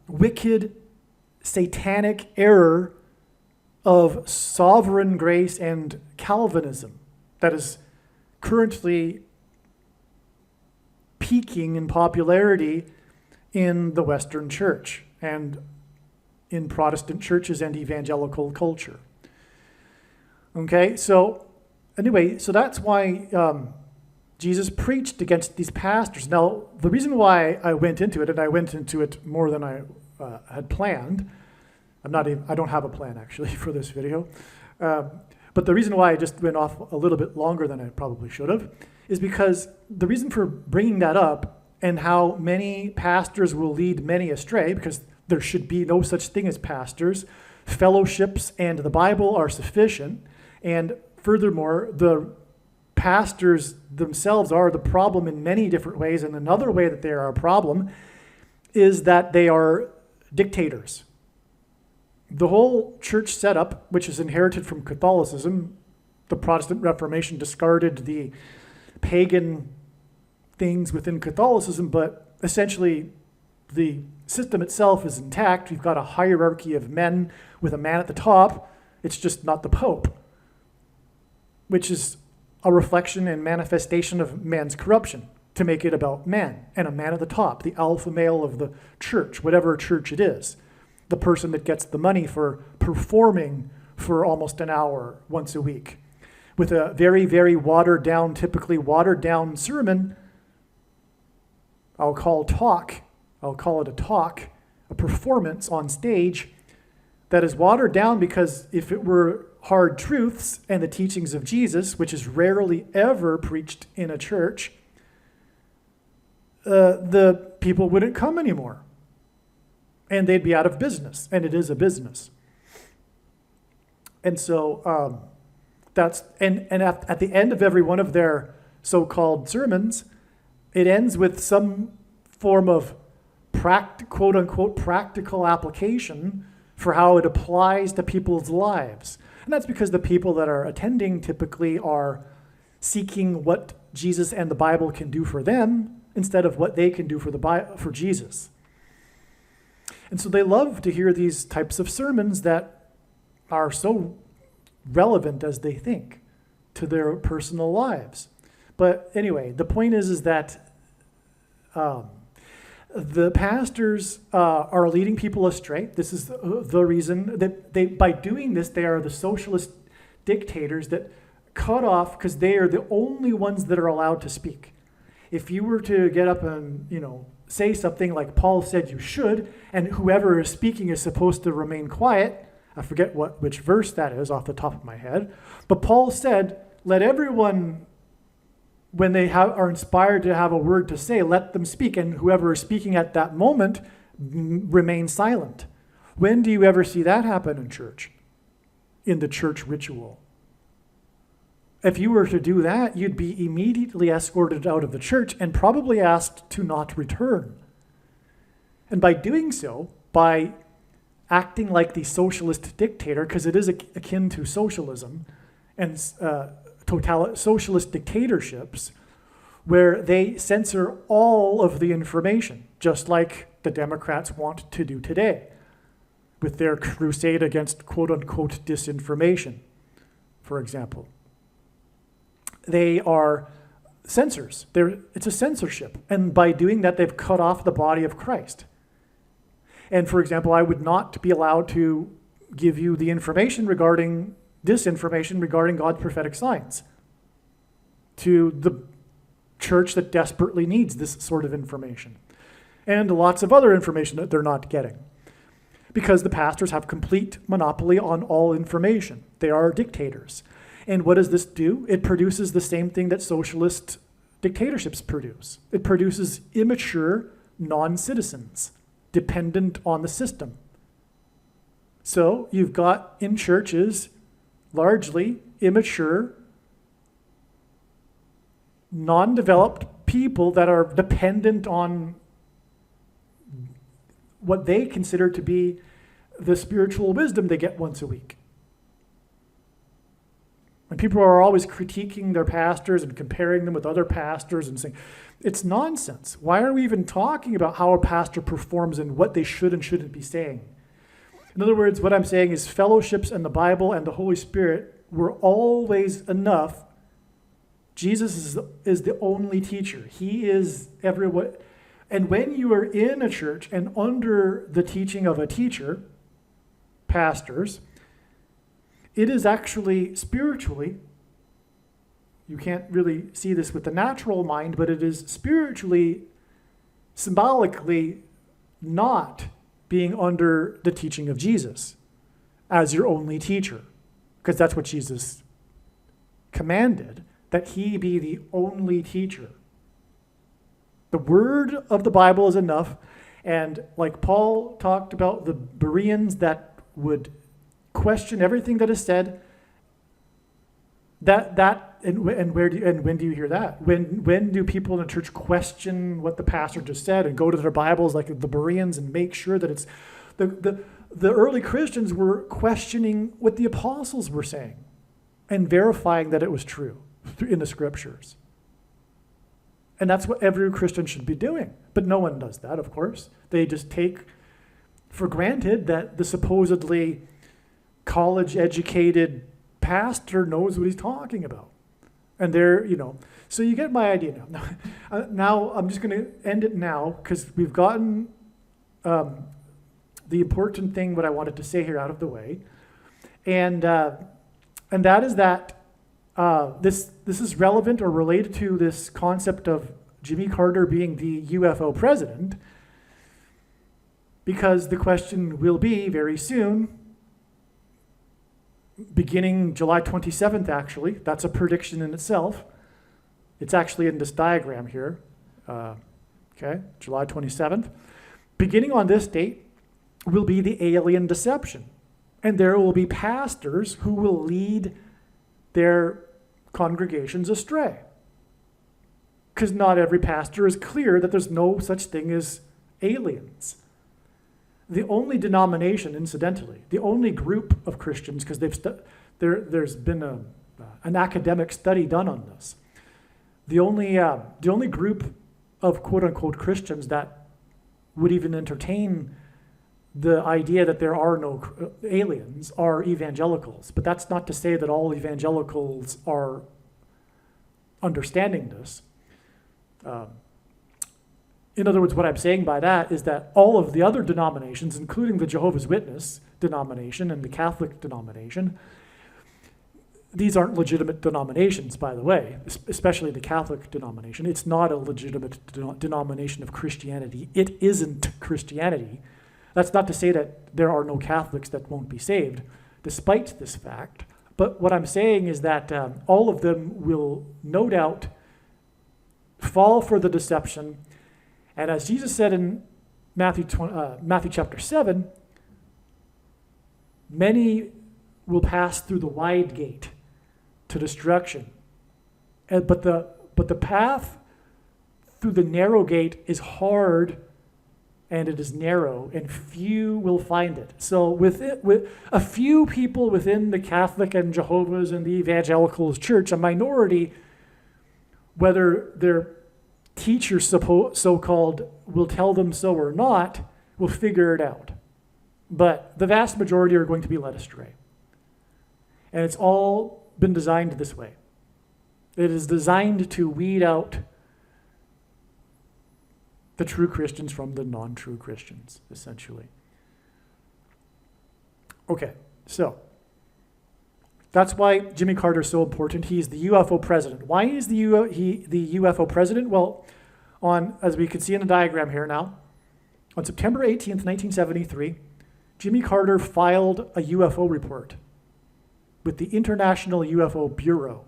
wicked, satanic error of sovereign grace and Calvinism that is currently peaking in popularity in the Western Church and in Protestant churches and evangelical culture. Okay, so anyway, so that's why Jesus preached against these pastors. Now, the reason why I went into it, and I went into it more than I had planned, I don't have a plan actually for this video, but the reason why I just went off a little bit longer than I probably should have is because the reason for bringing that up and how many pastors will lead many astray, because there should be no such thing as pastors. Fellowships and the Bible are sufficient, and furthermore, the pastors themselves are the problem in many different ways, and another way that they are a problem is that they are dictators. The whole church setup, which is inherited from Catholicism, the Protestant Reformation discarded the pagan things within Catholicism, but essentially the system itself is intact. We've got a hierarchy of men with a man at the top. It's just not the Pope, which is a reflection and manifestation of man's corruption to make it about man and a man at the top, the alpha male of the church, whatever church it is, the person that gets the money for performing for almost an hour once a week with a very, very watered down, typically watered down sermon. I'll call it a talk, a performance on stage that is watered down, because if it were hard truths and the teachings of Jesus, which is rarely ever preached in a church, the people wouldn't come anymore. And they'd be out of business, and it is a business. And so at the end of every one of their so-called sermons, it ends with some form of quote-unquote practical application for how it applies to people's lives. And that's because the people that are attending typically are seeking what Jesus and the Bible can do for them instead of what they can do for Jesus. And so they love to hear these types of sermons that are so relevant as they think to their personal lives. But anyway, the point is that the pastors are leading people astray. This is the reason that by doing this, they are the socialist dictators that cut off, because they are the only ones that are allowed to speak. If you were to get up and, say something like Paul said you should, and whoever is speaking is supposed to remain quiet, I forget which verse that is off the top of my head, but Paul said, let everyone, when they are inspired to have a word to say, let them speak, and whoever is speaking at that moment remain silent. When do you ever see that happen in church? In the church ritual. If you were to do that, you'd be immediately escorted out of the church and probably asked to not return. And by doing so, by acting like the socialist dictator, because it is akin to socialism and socialist dictatorships, where they censor all of the information, just like the Democrats want to do today with their crusade against quote-unquote disinformation, for example. They are censors. It's a censorship. And by doing that, they've cut off the body of Christ. And for example, I would not be allowed to give you the information regarding disinformation regarding God's prophetic signs to the church that desperately needs this sort of information. And lots of other information that they're not getting, because the pastors have complete monopoly on all information. They are dictators. And what does this do? It produces the same thing that socialist dictatorships produce. It produces immature non-citizens. dependent on the system. So you've got in churches largely immature, non-developed people that are dependent on what they consider to be the spiritual wisdom they get once a week. And people are always critiquing their pastors and comparing them with other pastors and saying, it's nonsense. Why are we even talking about how a pastor performs and what they should and shouldn't be saying? In other words, what I'm saying is fellowships and the Bible and the Holy Spirit were always enough. Jesus is the only teacher. He is everyone. And when you are in a church and under the teaching of a teacher, pastors, it is actually spiritually, you can't really see this with the natural mind, but it is spiritually, symbolically not being under the teaching of Jesus as your only teacher, because that's what Jesus commanded, that he be the only teacher. The word of the Bible is enough, and like Paul talked about the Bereans that would question everything that is said, and when do you hear that? When do people in the church question what the pastor just said and go to their Bibles like the Bereans and make sure that it's the early Christians were questioning what the apostles were saying and verifying that it was true in the scriptures. And that's what every Christian should be doing. But no one does that, of course. They just take for granted that the supposedly college-educated pastor knows what he's talking about. And they're, so you get my idea now. Now, I'm just going to end it now because we've gotten the important thing, what I wanted to say here, out of the way. And that is that this is relevant or related to this concept of Jimmy Carter being the UFO president, because the question will be very soon, beginning July 27th, actually. That's a prediction in itself. It's actually in this diagram here. July 27th. Beginning on this date will be the alien deception. And there will be pastors who will lead their congregations astray. Because not every pastor is clear that there's no such thing as aliens. The only denomination, incidentally, the only group of Christians, because there's been an academic study done on this. The only group of quote-unquote Christians that would even entertain the idea that there are no aliens are evangelicals. But that's not to say that all evangelicals are understanding this. In other words, what I'm saying by that is that all of the other denominations, including the Jehovah's Witness denomination and the Catholic denomination, these aren't legitimate denominations, by the way, especially the Catholic denomination. It's not a legitimate denomination of Christianity. It isn't Christianity. That's not to say that there are no Catholics that won't be saved, despite this fact. But what I'm saying is that all of them will no doubt fall for the deception. And as Jesus said in Matthew chapter 7, many will pass through the wide gate to destruction. But the path through the narrow gate is hard and it is narrow, and few will find it. So with a few people within the Catholic and Jehovah's and the Evangelicals church, a minority, whether their teachers so-called will tell them so or not, will figure it out. But the vast majority are going to be led astray. And it's all been designed this way. It is designed to weed out the true Christians from the non-true Christians, essentially. Okay, so that's why Jimmy Carter is so important. He's the UFO president. Why is the UFO president? Well, as we can see in the diagram here now, on September 18th, 1973, Jimmy Carter filed a UFO report with the International UFO Bureau.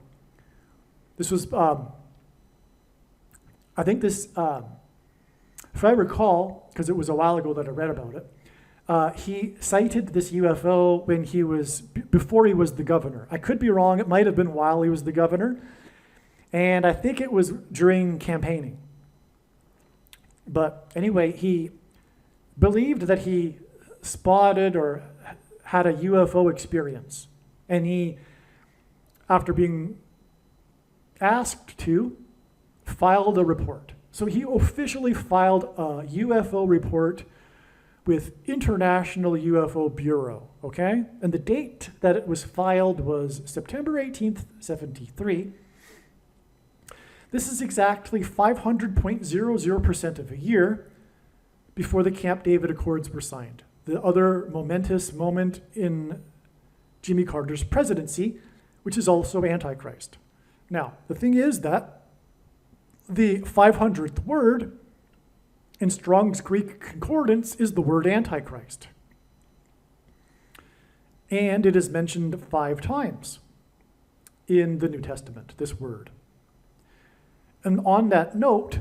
This was, I think this if I recall, because it was a while ago that I read about it, he cited this UFO when he was, before he was the governor. I could be wrong, it might have been while he was the governor, and I think it was during campaigning. But anyway, he believed that he spotted or had a UFO experience. And he, after being asked to, filed a report. So he officially filed a UFO report with International UFO Bureau, okay? And the date that it was filed was September 18th, 73. This is exactly 500.00% of a year before the Camp David Accords were signed. The other momentous moment in Jimmy Carter's presidency, which is also Antichrist. Now, the thing is that the 500th word in Strong's Greek Concordance is the word Antichrist. And it is mentioned 5 times in the New Testament, this word. And on that note,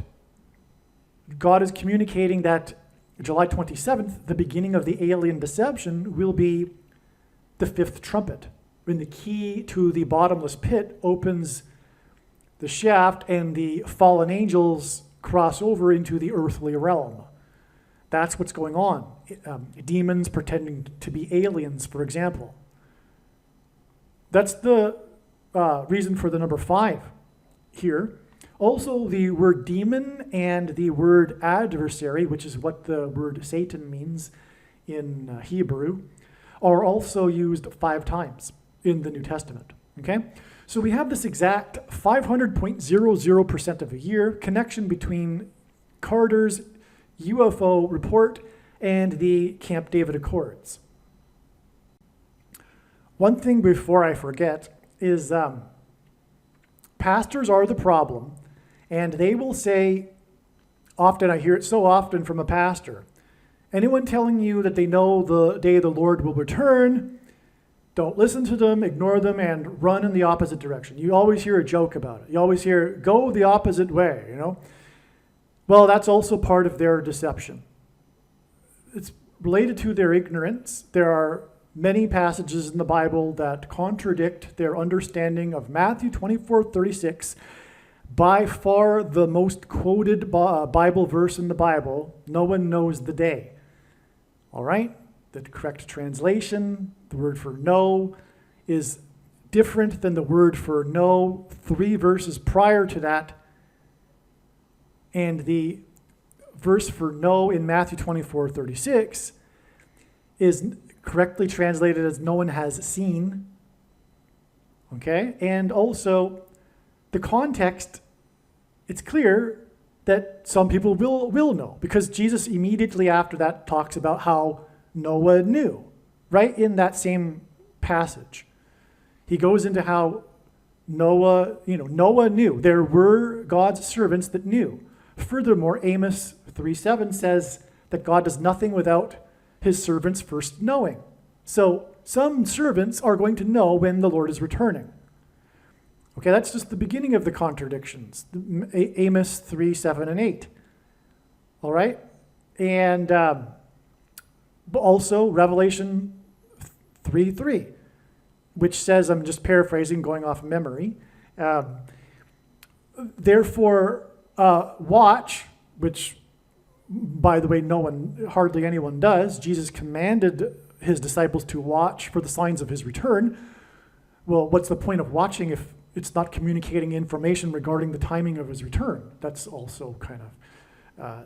God is communicating that July 27th, the beginning of the alien deception, will be the 5th trumpet, when the key to the bottomless pit opens the shaft and the fallen angels cross over into the earthly realm. That's what's going on. Demons pretending to be aliens, for example. That's the reason for the number 5 here. Also, the word demon and the word adversary, which is what the word Satan means in Hebrew, are also used 5 times in the New Testament, okay? So we have this exact 500.00% of a year connection between Carter's UFO report and the Camp David Accords. One thing before I forget is pastors are the problem, and they will say, often, I hear it so often from a pastor, anyone telling you that they know the day the Lord will return, don't listen to them, ignore them, and run in the opposite direction. You always hear a joke about it. You always hear, go the opposite way, you know? Well, that's also part of their deception. It's related to their ignorance. There are many passages in the Bible that contradict their understanding of Matthew 24:36, by far the most quoted Bible verse in the Bible. No one knows the day. All right? The correct translation, the word for know, is different than the word for know 3 verses prior to that. And the verse for know in Matthew 24:36 is correctly translated as no one has seen. Okay? And also, the context, it's clear that some people will know, because Jesus immediately after that talks about how Noah knew, right in that same passage. He goes into how Noah knew. There were God's servants that knew. Furthermore, Amos 3:7 says that God does nothing without his servants first knowing. So some servants are going to know when the Lord is returning. Okay, that's just the beginning of the contradictions. Amos 3, 7, and 8. All right? And also Revelation 3:3, which says, I'm just paraphrasing, going off memory, therefore watch, which, by the way, hardly anyone does. Jesus commanded his disciples to watch for the signs of his return. Well, what's the point of watching if it's not communicating information regarding the timing of his return? That's also kind of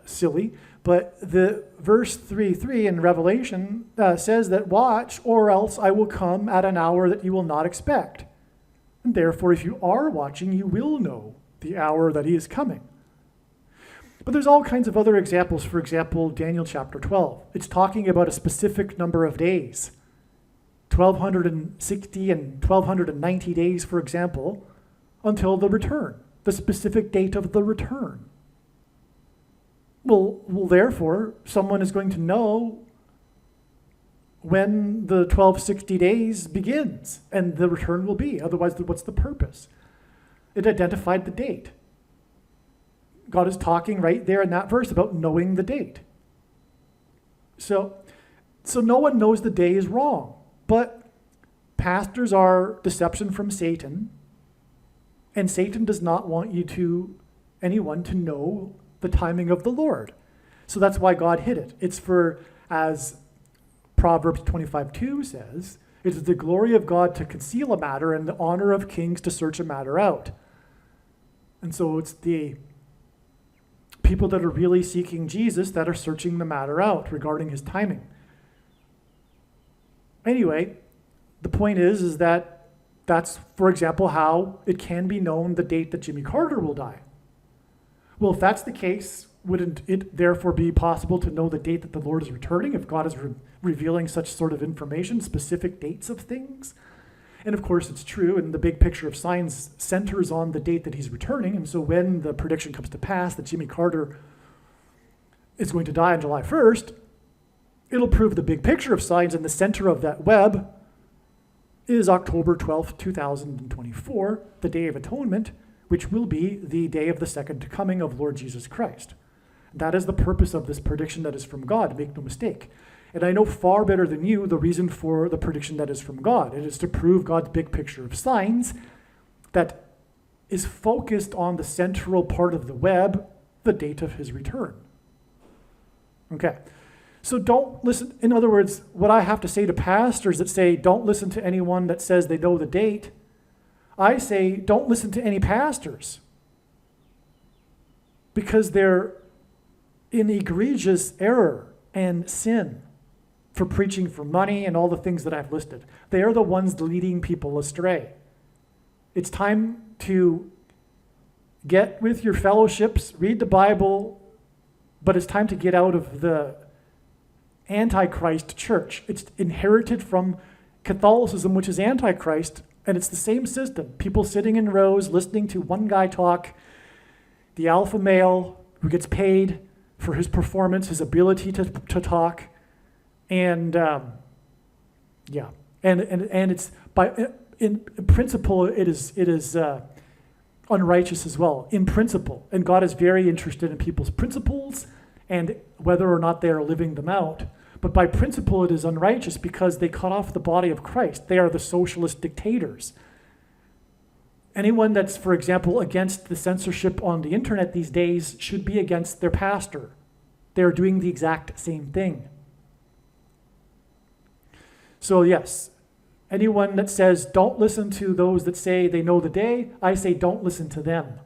silly. But the verse 3:3 in Revelation says that watch, or else I will come at an hour that you will not expect. And therefore, if you are watching, you will know the hour that he is coming. But there's all kinds of other examples. For example, Daniel chapter 12. It's talking about a specific number of days. 1,260 and 1,290 days, for example, until the return, the specific date of the return. Well, therefore, someone is going to know when the 1,260 days begins and the return will be. Otherwise, what's the purpose? It identified the date. God is talking right there in that verse about knowing the date. So no one knows the day is wrong, but pastors are deception from Satan, and Satan does not want anyone to know the timing of the Lord. So that's why God hid it. It's for, as Proverbs 25:2 says, it is the glory of God to conceal a matter and the honor of kings to search a matter out. And so it's the people that are really seeking Jesus that are searching the matter out regarding his timing. Anyway, the point is that that's, for example, how it can be known the date that Jimmy Carter will die. Well, if that's the case, wouldn't it therefore be possible to know the date that the Lord is returning if God is revealing such sort of information, specific dates of things? And of course it's true, and the big picture of signs centers on the date that he's returning. And so when the prediction comes to pass that Jimmy Carter is going to die on July 1st, it'll prove the big picture of signs, and the center of that web is October 12th, 2024, the Day of Atonement, which will be the day of the second coming of Lord Jesus Christ. That is the purpose of this prediction that is from God, make no mistake. And I know far better than you the reason for the prediction that is from God. It is to prove God's big picture of signs that is focused on the central part of the web, the date of his return. Okay, so don't listen. In other words, what I have to say to pastors that say, don't listen to anyone that says they know the date, I say, don't listen to any pastors, because they're in egregious error and sin for preaching for money and all the things that I've listed. They are the ones leading people astray. It's time to get with your fellowships, read the Bible, but it's time to get out of the Antichrist church. It's inherited from Catholicism, which is Antichrist, and it's the same system. People sitting in rows, listening to one guy talk, the alpha male who gets paid for his performance, his ability to talk, and it's in principle it is unrighteous as well, in principle. And God is very interested in people's principles and whether or not they are living them out. But by principle, it is unrighteous because they cut off the body of Christ. They are the socialist dictators. Anyone that's, for example, against the censorship on the internet these days should be against their pastor. They're doing the exact same thing. So yes, anyone that says don't listen to those that say they know the day, I say don't listen to them.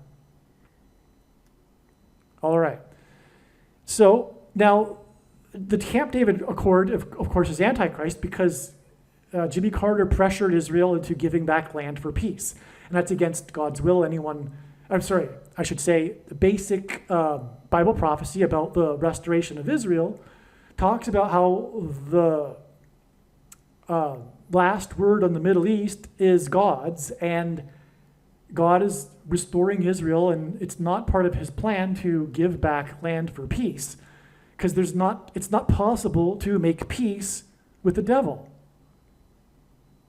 All right. So now the Camp David Accord, of course, is Antichrist because Jimmy Carter pressured Israel into giving back land for peace. And that's against God's will. The basic Bible prophecy about the restoration of Israel talks about how the last word on the Middle East is God's, and God is restoring Israel, and it's not part of his plan to give back land for peace, because it's not possible to make peace with the devil.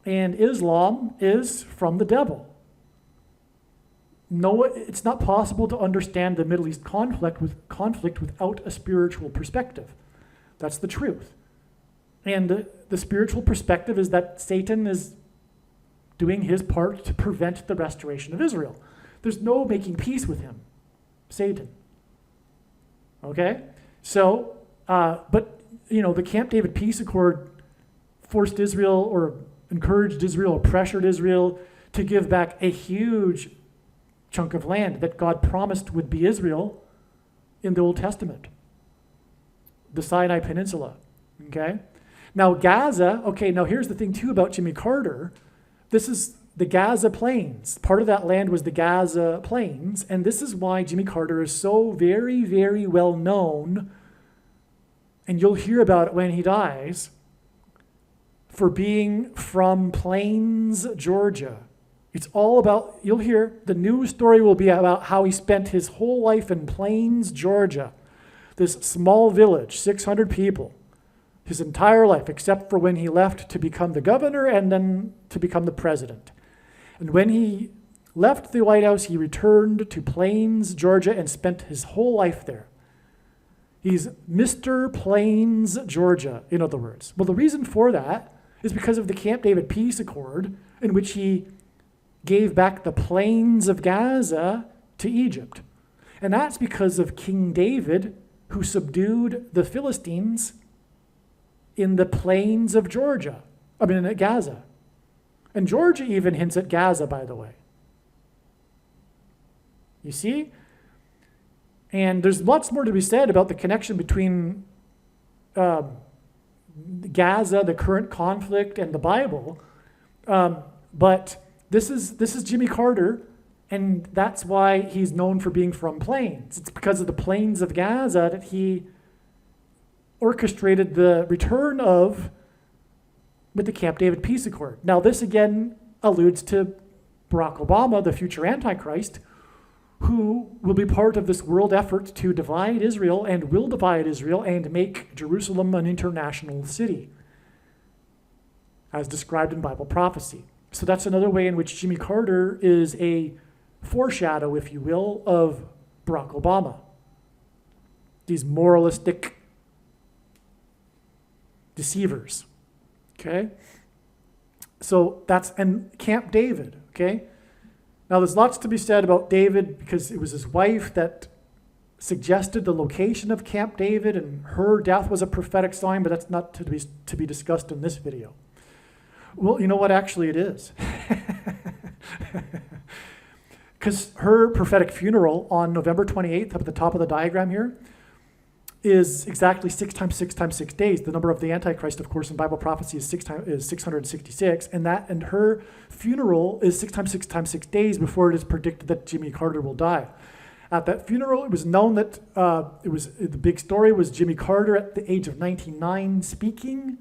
And Islam is from the devil. No, it's not possible to understand the Middle East conflict without a spiritual perspective. That's the truth. And the spiritual perspective is that Satan is doing his part to prevent the restoration of Israel. There's no making peace with him, Satan. Okay? So, the Camp David Peace Accord forced Israel or encouraged Israel or pressured Israel to give back a huge chunk of land that God promised would be Israel in the Old Testament, the Sinai Peninsula. Okay? Now Gaza, now here's the thing too about Jimmy Carter. This is the Gaza Plains. Part of that land was the Gaza Plains, and this is why Jimmy Carter is so very, very well known, and you'll hear about it when he dies, for being from Plains, Georgia. It's all about, you'll hear, the news story will be about how he spent his whole life in Plains, Georgia, this small village, 600 people. His entire life, except for when he left to become the governor and then to become the president. And when he left the White House, he returned to Plains, Georgia, and spent his whole life there. He's Mr. Plains, Georgia, in other words. Well, the reason for that is because of the Camp David Peace Accord, in which he gave back the plains of Gaza to Egypt. And that's because of King David, who subdued the Philistines in the plains of Georgia. At Gaza. And Georgia even hints at Gaza, by the way. You see? And there's lots more to be said about the connection between Gaza, the current conflict, and the Bible. But this is Jimmy Carter, and that's why he's known for being from Plains. It's because of the plains of Gaza that he orchestrated the return of with the Camp David Peace Accord. Now, this again alludes to Barack Obama, the future Antichrist, who will be part of this world effort to divide Israel and will divide Israel and make Jerusalem an international city, as described in Bible prophecy. So that's another way in which Jimmy Carter is a foreshadow, if you will, of Barack Obama. These moralistic deceivers, okay? So and Camp David, okay? Now, there's lots to be said about David because it was his wife that suggested the location of Camp David, and her death was a prophetic sign, but that's not to be discussed in this video. Well, you know what? Actually, it is. Because her prophetic funeral on November 28th, up at the top of the diagram here, is exactly 6 times 6 times 6 days. The number of the Antichrist, of course, in Bible prophecy is 666, and her funeral is 6 times 6 times 6 days before it is predicted that Jimmy Carter will die. At that funeral, it was known that the big story was Jimmy Carter at the age of 99 speaking,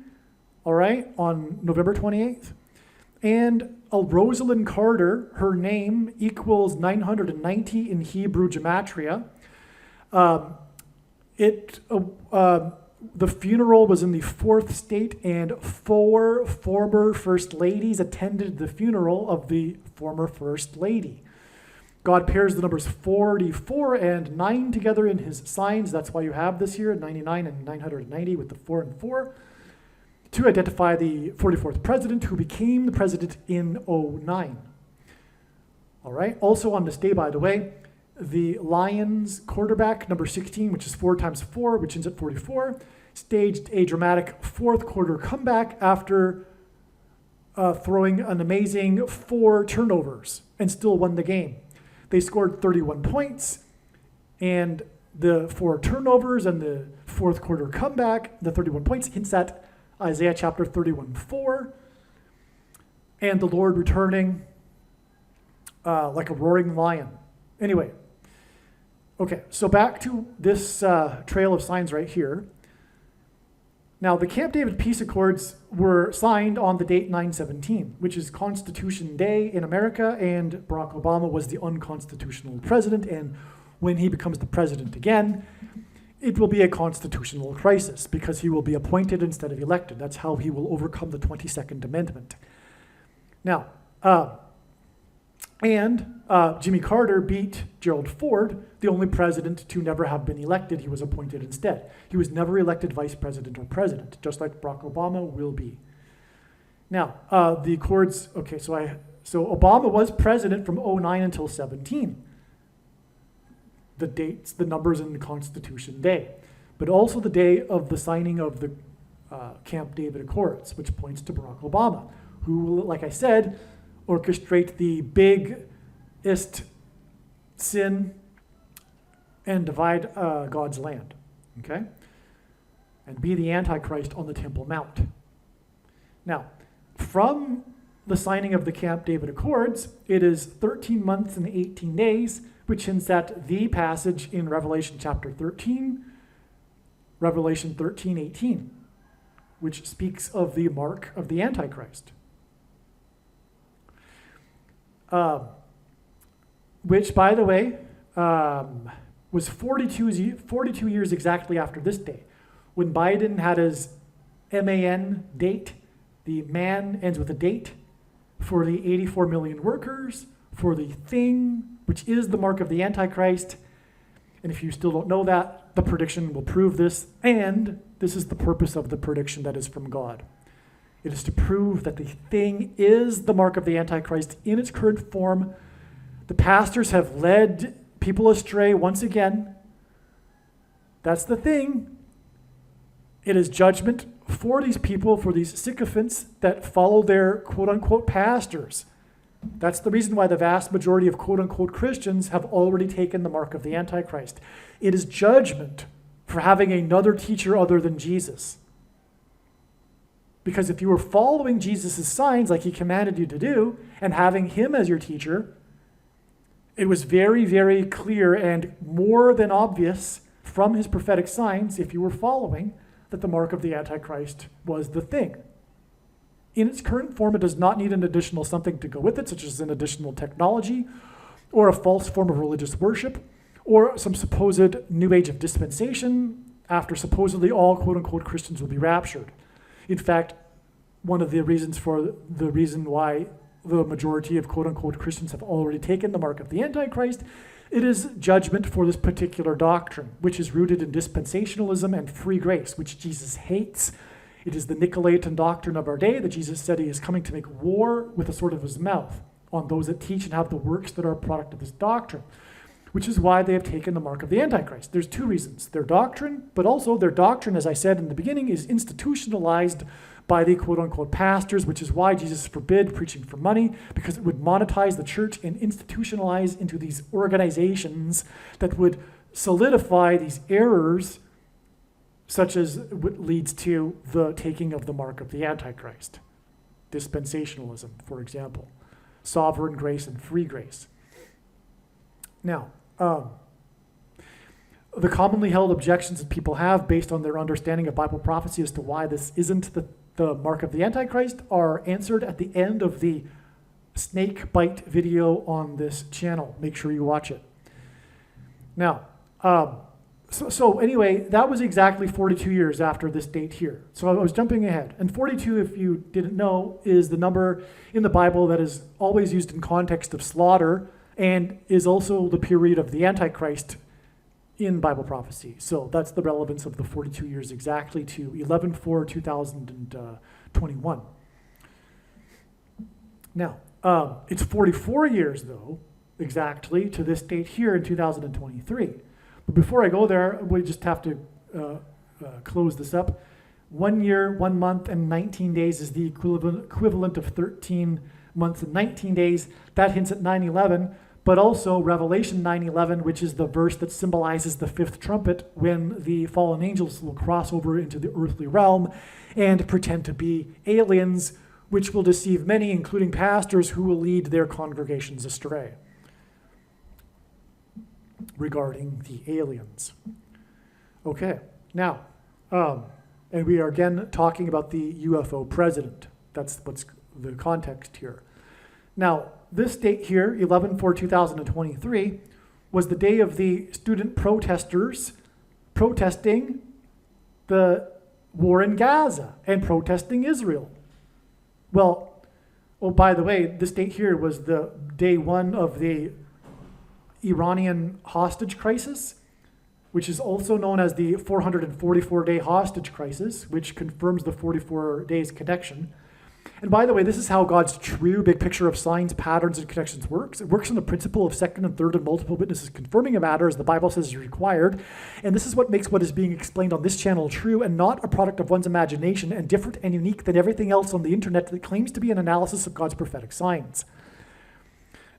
all right, on November 28th. And Rosalind Carter, her name equals 990 in Hebrew gematria. The funeral was in the 4th state, and 4 former first ladies attended the funeral of the former first lady. God pairs the numbers 44 and 9 together in his signs. That's why you have this here, 99 and 990 with the 4 and 4, to identify the 44th president who became the president in 2009. All right. Also on this day, by the way, the Lions quarterback, number 16, which is 4 times 4, which ends at 44, staged a dramatic 4th quarter comeback after throwing an amazing 4 turnovers and still won the game. They scored 31 points, and the 4 turnovers and the 4th quarter comeback, the 31 points, hints at Isaiah chapter 31:4, and the Lord returning like a roaring lion. Anyway, okay, so back to this trail of signs right here. Now, the Camp David Peace Accords were signed on the date 9/17, which is Constitution Day in America, and Barack Obama was the unconstitutional president, and when he becomes the president again, it will be a constitutional crisis because he will be appointed instead of elected. That's how he will overcome the 22nd Amendment. Now, Jimmy Carter beat Gerald Ford, the only president to never have been elected. He was appointed instead. He was never elected vice president or president, just like Barack Obama will be. Now, the Accords, okay, so Obama was president from 2009 until 17. The dates, the numbers in the Constitution Day, but also the day of the signing of the Camp David Accords, which points to Barack Obama, who will, like I said, orchestrate the biggest sin and divide God's land, okay? And be the Antichrist on the Temple Mount. Now, from the signing of the Camp David Accords, it is 13 months and 18 days, which hints at the passage in Revelation chapter 13, Revelation 13:18, which speaks of the mark of the Antichrist. Which, by the way, was 42 years exactly after this day, when Biden had his MAN date. The man ends with a date for the 84 million workers, for the thing which is the mark of the Antichrist. And if you still don't know that, the prediction will prove this. And this is the purpose of the prediction that is from God. It is to prove that the thing is the mark of the Antichrist in its current form. The pastors have led people astray once again. That's the thing. It is judgment for these people, for these sycophants that follow their quote-unquote pastors. That's the reason why the vast majority of quote-unquote Christians have already taken the mark of the Antichrist. It is judgment for having another teacher other than Jesus. Because if you were following Jesus' signs like he commanded you to do, and having him as your teacher, it was very, very clear and more than obvious from his prophetic signs, if you were following, that the mark of the Antichrist was the thing. In its current form, it does not need an additional something to go with it, such as an additional technology, or a false form of religious worship, or some supposed new age of dispensation, after supposedly all quote-unquote Christians will be raptured. In fact, one of the reasons for the reason why the majority of quote-unquote Christians have already taken the mark of the Antichrist, it is judgment for this particular doctrine, which is rooted in dispensationalism and free grace, which Jesus hates. It is the Nicolaitan doctrine of our day that Jesus said he is coming to make war with the sword of his mouth on those that teach and have the works that are a product of this doctrine, which is why they have taken the mark of the Antichrist. There's two reasons. Their doctrine, but also their doctrine, as I said in the beginning, is institutionalized by the quote-unquote pastors, which is why Jesus forbid preaching for money, because it would monetize the church and institutionalize into these organizations that would solidify these errors, such as what leads to the taking of the mark of the Antichrist. Dispensationalism, for example. Sovereign grace and free grace. Now, the commonly held objections that people have based on their understanding of Bible prophecy as to why this isn't the mark of the Antichrist are answered at the end of the snake bite video on this channel. Make sure you watch it. Now, so anyway, that was exactly 42 years after this date here. So I was jumping ahead. And 42, if you didn't know, is the number in the Bible that is always used in context of slaughter and is also the period of the Antichrist in Bible prophecy. So that's the relevance of the 42 years exactly to 11/4/2021. Now, it's 44 years, though, exactly to this date here in 2023. But before I go there, we just have to close this up. 1 year, 1 month, and 19 days is the equivalent of 13 months and 19 days. That hints at 9/11. But also Revelation 9:11, which is the verse that symbolizes the fifth trumpet when the fallen angels will cross over into the earthly realm and pretend to be aliens, which will deceive many, including pastors, who will lead their congregations astray regarding the aliens. Okay, now, and we are again talking about the UFO president. That's what's the context here. Now, this date here, 11/4/2023, was the day of the student protesters protesting the war in Gaza and protesting Israel. Well, oh, by the way, this date here was the day one of the Iranian hostage crisis, which is also known as the 444-day hostage crisis, which confirms the 44 days connection. And by the way, this is how God's true big picture of signs, patterns, and connections works. It works on the principle of second and third and multiple witnesses confirming a matter as the Bible says is required. And this is what makes what is being explained on this channel true and not a product of one's imagination and different and unique than everything else on the internet that claims to be an analysis of God's prophetic signs.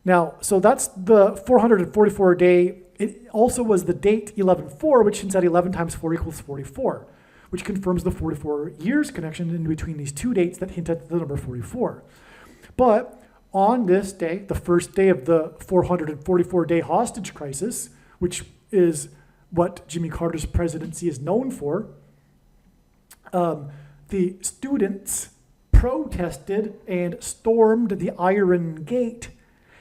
Now, so that's the 444-day. It also was the date 11/4, which hints at 11 times 4 equals 44. Which confirms the 44 years connection in between these two dates that hint at the number 44. But on this day, the first day of the 444-day hostage crisis, which is what Jimmy Carter's presidency is known for, the students protested and stormed the Iron Gate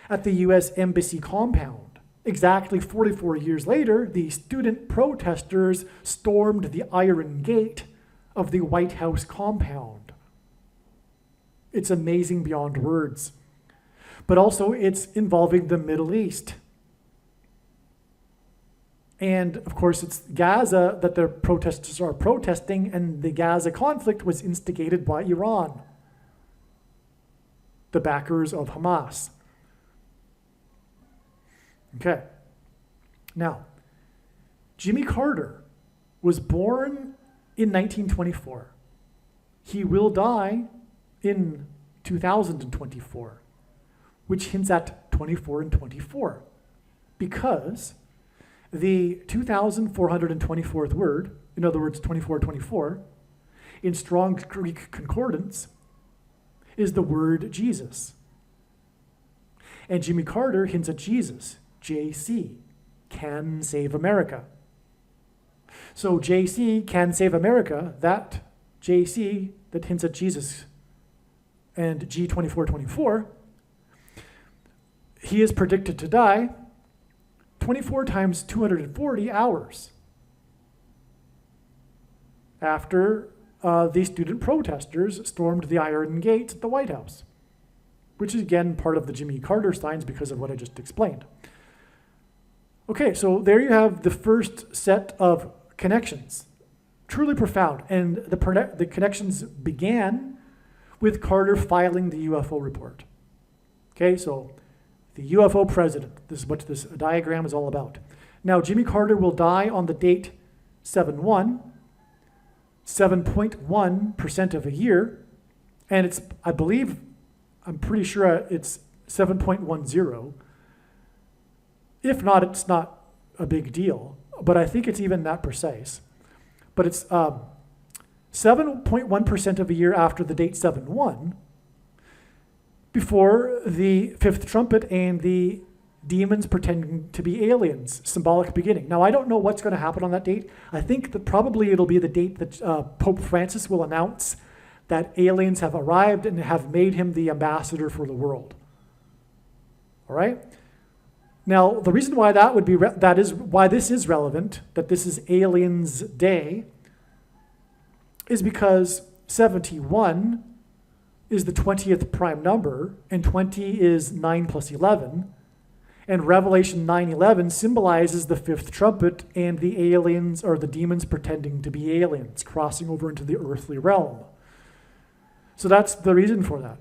at the U.S. Embassy compound. Exactly 44 years later, the student protesters stormed the Iron Gate of the White House compound. It's amazing beyond words. but also it's involving the Middle East. And of course, it's Gaza that the protesters are protesting, and the Gaza conflict was instigated by Iran, the backers of Hamas. Okay. Now, Jimmy Carter was born in 1924. He will die in 2024, which hints at 24 and 24, because the 2,424th word, in other words, 2424, in Strong's Greek Concordance, is the word Jesus. And Jimmy Carter hints at Jesus, JC, can save America. So JC, can save America, that JC that hints at Jesus, and G2424, he is predicted to die 24 times 240 hours after the student protesters stormed the Iron Gates at the White House, which is again part of the Jimmy Carter signs because of what I just explained. Okay, so there you have the first set of connections. Truly profound. And the connections began with Carter filing the UFO report. Okay, so the UFO president, this is what this diagram is all about. Now, Jimmy Carter will die on the date 7/1, 7.1% of a year, and it's, I'm pretty sure it's 7.10. If not, it's not a big deal, but I think it's even that precise. But it's 7.1% of a year after the date 7/1, before the fifth trumpet and the demons pretending to be aliens, symbolic beginning. Now, I don't know what's going to happen on that date. I think that probably it'll be the date that Pope Francis will announce that aliens have arrived and have made him the ambassador for the world. All right? Now, the reason why that would be that is why this is relevant, that this is Aliens Day, is because 71 is the 20th prime number, and 20 is 9 plus 11, and Revelation 9:11 symbolizes the fifth trumpet and the aliens, or the demons pretending to be aliens, crossing over into the earthly realm. So that's the reason for that.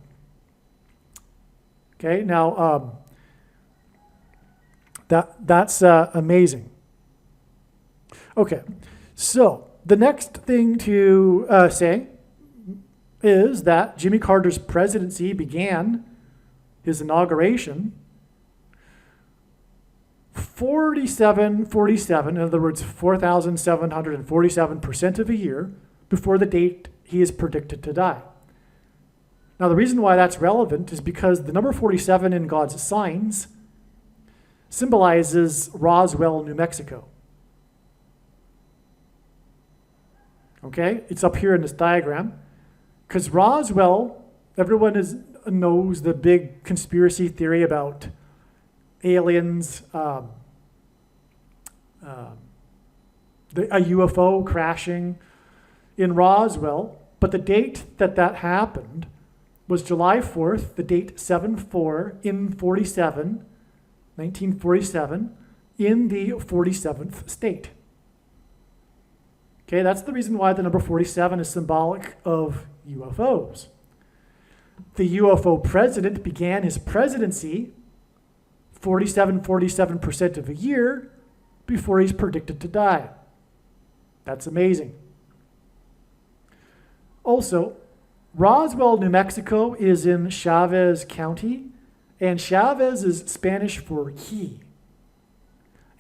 Okay, now that's amazing. Okay, so the next thing to say is that Jimmy Carter's presidency began, his inauguration, 47, in other words, 4,747% of a year before the date he is predicted to die. Now, the reason why that's relevant is because the number 47 in God's signs symbolizes Roswell, New Mexico. Okay, it's up here in this diagram. Because Roswell, everyone knows the big conspiracy theory about aliens, a UFO crashing in Roswell. But the date that happened was July 4th, the date 7/4 in 1947, in the 47th state. Okay, that's the reason why the number 47 is symbolic of UFOs. The UFO president began his presidency 47% of a year before he's predicted to die. That's amazing. Also, Roswell, New Mexico is in Chavez County, and Chavez is Spanish for key.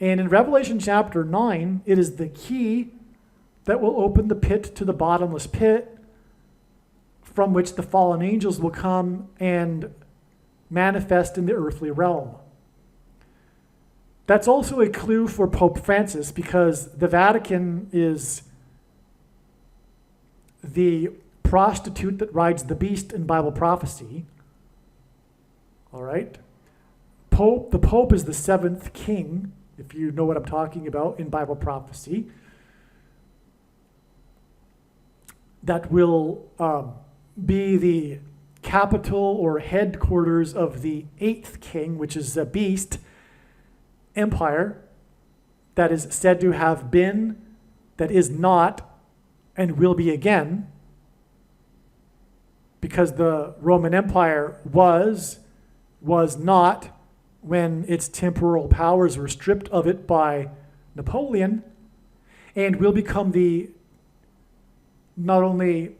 And in Revelation chapter 9, it is the key that will open the pit to the bottomless pit, from which the fallen angels will come and manifest in the earthly realm. That's also a clue for Pope Francis, because the Vatican is the prostitute that rides the beast in Bible prophecy. All right? The Pope is the seventh king, if you know what I'm talking about, in Bible prophecy, that will be the capital or headquarters of the eighth king, which is a beast empire that is said to have been, that is not, and will be again, because the Roman Empire was not, when its temporal powers were stripped of it by Napoleon, and will become the not only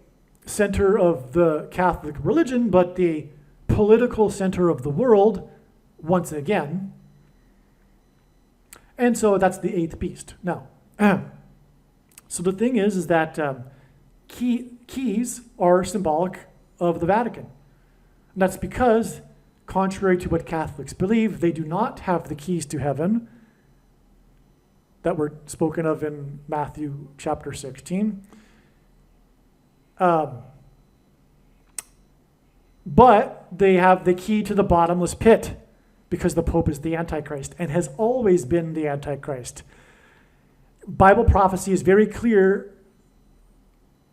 center of the Catholic religion, but the political center of the world once again. And so that's the eighth beast. Now, so the thing is that keys are symbolic of the Vatican. And that's because, contrary to what Catholics believe, they do not have the keys to heaven that were spoken of in Matthew chapter 16. But they have the key to the bottomless pit, because the Pope is the Antichrist and has always been the Antichrist. Bible prophecy is very clear,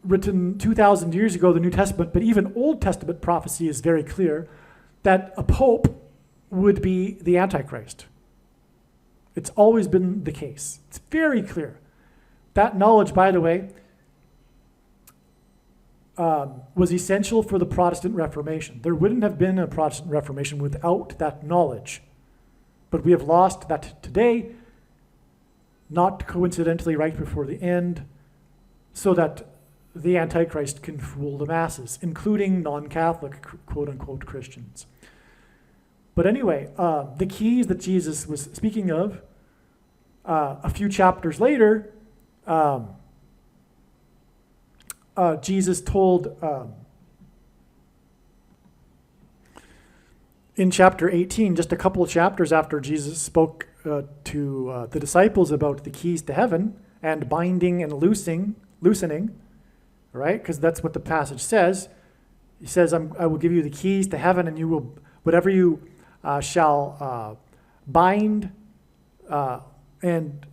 written 2,000 years ago, the New Testament, but even Old Testament prophecy is very clear that a Pope would be the Antichrist. It's always been the case. It's very clear. That knowledge, by the way, was essential for the Protestant Reformation. There wouldn't have been a Protestant Reformation without that knowledge. But we have lost that today, not coincidentally right before the end, so that the Antichrist can fool the masses, including non-Catholic, quote-unquote, Christians. But anyway, the keys that Jesus was speaking of, a few chapters later, Jesus told in chapter 18, just a couple of chapters after Jesus spoke to the disciples about the keys to heaven and binding and loosening, right? Because that's what the passage says. He says, I will give you the keys to heaven, and you will, whatever you shall bind, and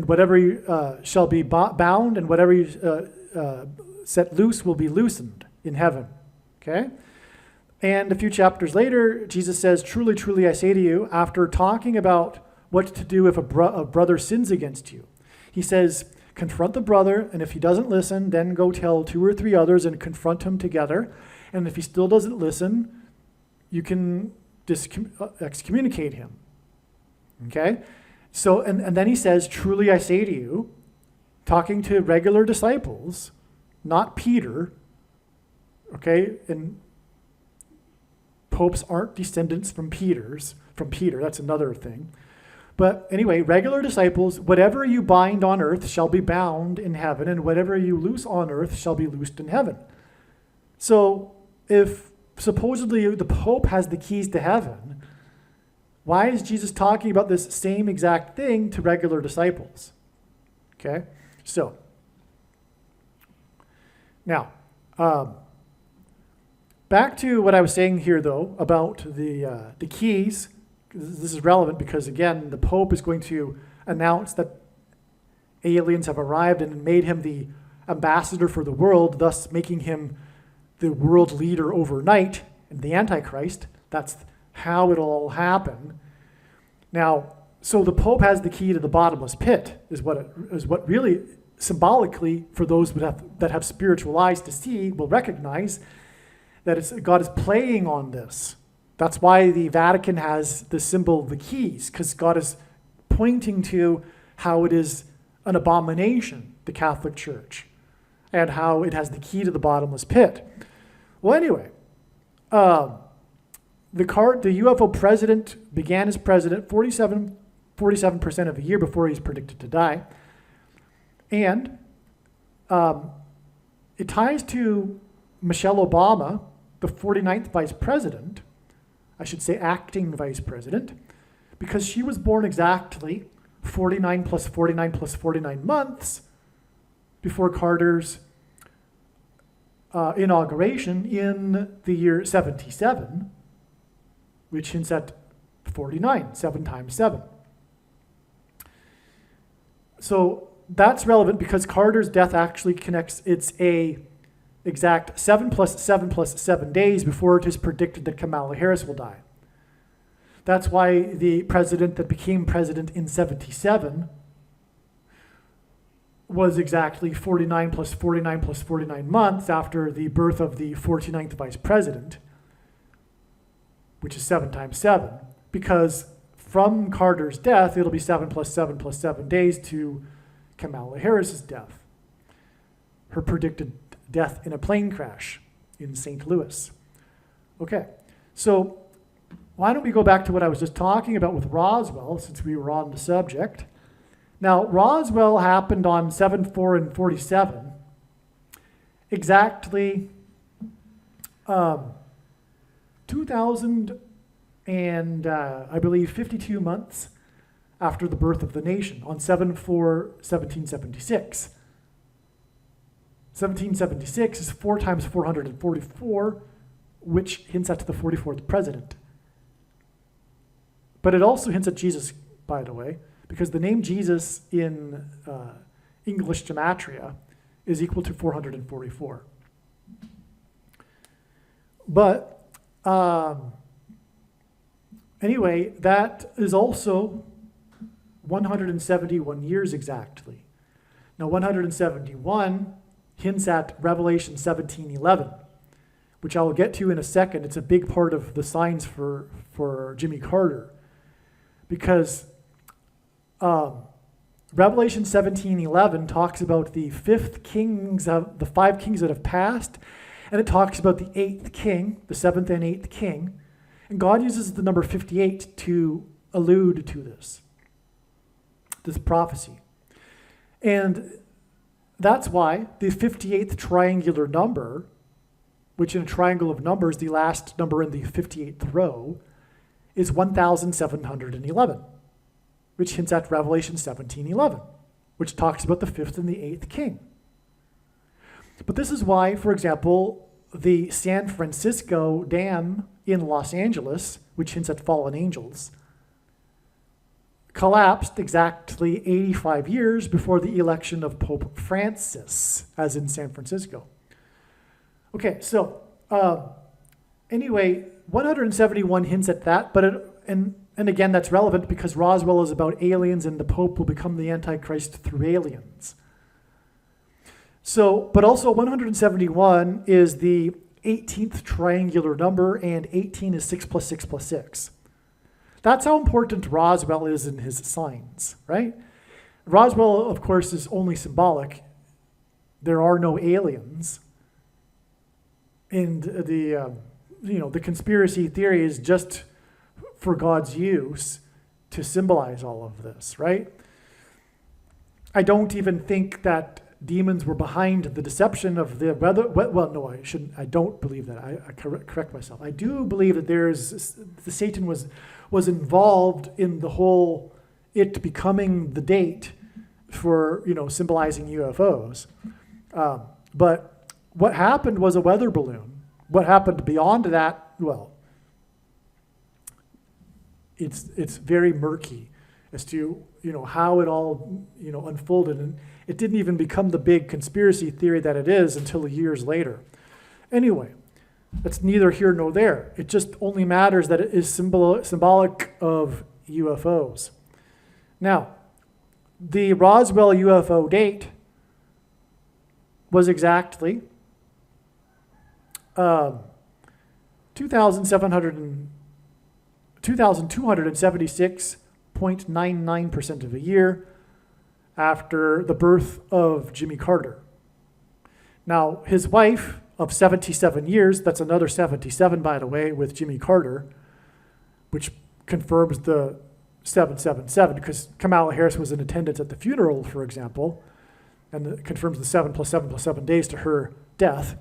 whatever you shall be bound, and whatever you set loose will be loosened in heaven. Okay? And a few chapters later, Jesus says, truly, truly, I say to you, after talking about what to do if a brother sins against you, he says, confront the brother, and if he doesn't listen, then go tell 2 or 3 others and confront him together. And if he still doesn't listen, you can excommunicate him. Okay? So, and then he says, truly, I say to you, talking to regular disciples, not Peter, okay? And popes aren't descendants from Peter, that's another thing. But anyway, regular disciples, whatever you bind on earth shall be bound in heaven, and whatever you loose on earth shall be loosed in heaven. So if supposedly the Pope has the keys to heaven, why is Jesus talking about this same exact thing to regular disciples? Okay, so now, back to what I was saying here, though, about the keys. This is relevant because, again, the Pope is going to announce that aliens have arrived and made him the ambassador for the world, thus making him the world leader overnight and the Antichrist. That's how it'll all happen. Now, so the Pope has the key to the bottomless pit, is what really symbolically, for those that have spiritual eyes to see, will recognize that God is playing on this. That's why the Vatican has the symbol of the keys, because God is pointing to how it is an abomination, the Catholic Church, and how it has the key to the bottomless pit. Well, anyway, the UFO president began as president 47% of a year before he's predicted to die. And it ties to Michelle Obama, the 49th vice president, I should say acting vice president, because she was born exactly 49 plus 49 plus 49 months before Carter's inauguration in the year 77, which hints at 49, 7 times 7. So that's relevant because Carter's death actually connects, it's exact 7 plus 7 plus 7 days before it is predicted that Kamala Harris will die. That's why the president that became president in 77 was exactly 49 plus 49 plus 49 months after the birth of the 49th vice president, which is 7 times 7, because from Carter's death, it'll be 7 plus 7 plus 7 days to Kamala Harris's death, her predicted death in a plane crash in St. Louis. Okay, so why don't we go back to what I was just talking about with Roswell, since we were on the subject. Now, Roswell happened on 7/4 and 47, exactly 2,000 and I believe 52 months after the birth of the nation, on 7/4/1776. 1776 is 4 times 444, which hints at the 44th president. But it also hints at Jesus, by the way, because the name Jesus in English gematria is equal to 444. But anyway, that is also 171 years exactly. Now, 171 hints at Revelation 17:11, which I will get to in a second. It's a big part of the signs for Jimmy Carter, because Revelation 17:11 talks about the 5 kings that have passed, and it talks about the 8th king, the 7th and 8th king, and God uses the number 58 to allude to this prophecy. And that's why the 58th triangular number, which in a triangle of numbers, the last number in the 58th row, is 1,711, which hints at Revelation 17:11, which talks about the 5th and the 8th king. But this is why, for example, the San Francisco Dam in Los Angeles, which hints at fallen angels, collapsed exactly 85 years before the election of Pope Francis, as in San Francisco. Okay, so anyway, 171 hints at that, but and again, that's relevant because Roswell is about aliens and the Pope will become the Antichrist through aliens. So, but also 171 is the 18th triangular number, and 18 is 6 plus 6 plus 6. That's how important Roswell is in his signs, right? Roswell, of course, is only symbolic. There are no aliens. And the conspiracy theory is just for God's use to symbolize all of this, right? I don't even think that demons were behind the deception of the weather. Well, no, I shouldn't. I don't believe that. I correct myself. I do believe that the Satan was involved in the whole it becoming the date for symbolizing UFOs. But what happened was a weather balloon. What happened beyond that? Well, it's very murky as to how it all unfolded, and it didn't even become the big conspiracy theory that it is until years later. Anyway, that's neither here nor there. It just only matters that it is symbolic of UFOs. Now, the Roswell UFO date was exactly 2,276.99% of a year after the birth of Jimmy Carter. Now, his wife of 77 years, that's another 77, by the way, with Jimmy Carter, which confirms the 777, because Kamala Harris was in attendance at the funeral, for example, and it confirms the 7 plus 7 plus 7 days to her death.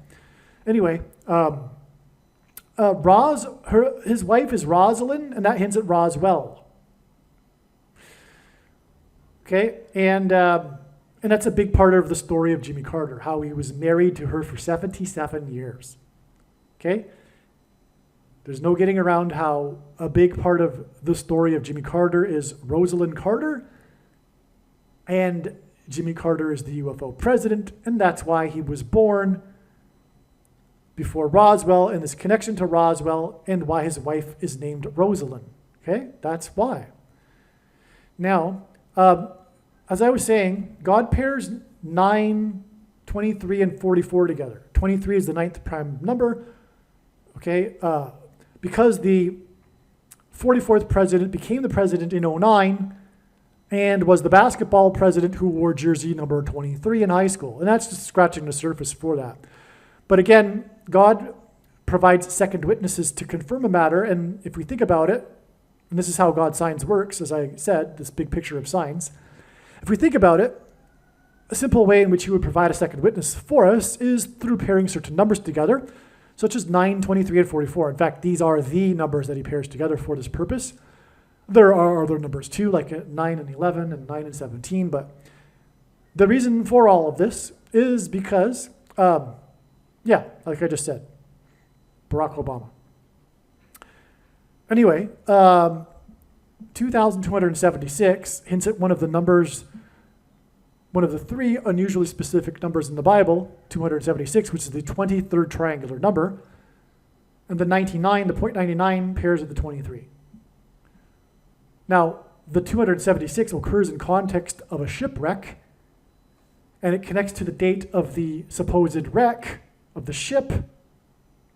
Anyway, his wife is Rosalind, and that hints at Roswell. Okay, and that's a big part of the story of Jimmy Carter, how he was married to her for 77 years. Okay, there's no getting around how a big part of the story of Jimmy Carter is Rosalind Carter, and Jimmy Carter is the UFO president, and that's why he was born before Roswell and this connection to Roswell and why his wife is named Rosalind. Okay, that's why. Now, as I was saying, God pairs 9, 23, and 44 together. 23 is the ninth prime number. Okay, because the 44th president became the president in 09 and was the basketball president who wore jersey number 23 in high school. And that's just scratching the surface for that. But again, God provides second witnesses to confirm a matter. And if we think about it, and this is how God's science works, as I said, this big picture of science. If we think about it, a simple way in which he would provide a second witness for us is through pairing certain numbers together, such as 9, 23, and 44. In fact, these are the numbers that he pairs together for this purpose. There are other numbers too, like 9 and 11 and 9 and 17, but the reason for all of this is because, like I just said, Barack Obama. Anyway, 2,276 hints at one of the numbers, one of the three unusually specific numbers in the Bible, 276, which is the 23rd triangular number, and the 99, the .99 pairs with the 23. Now, the 276 occurs in context of a shipwreck, and it connects to the date of the supposed wreck of the ship,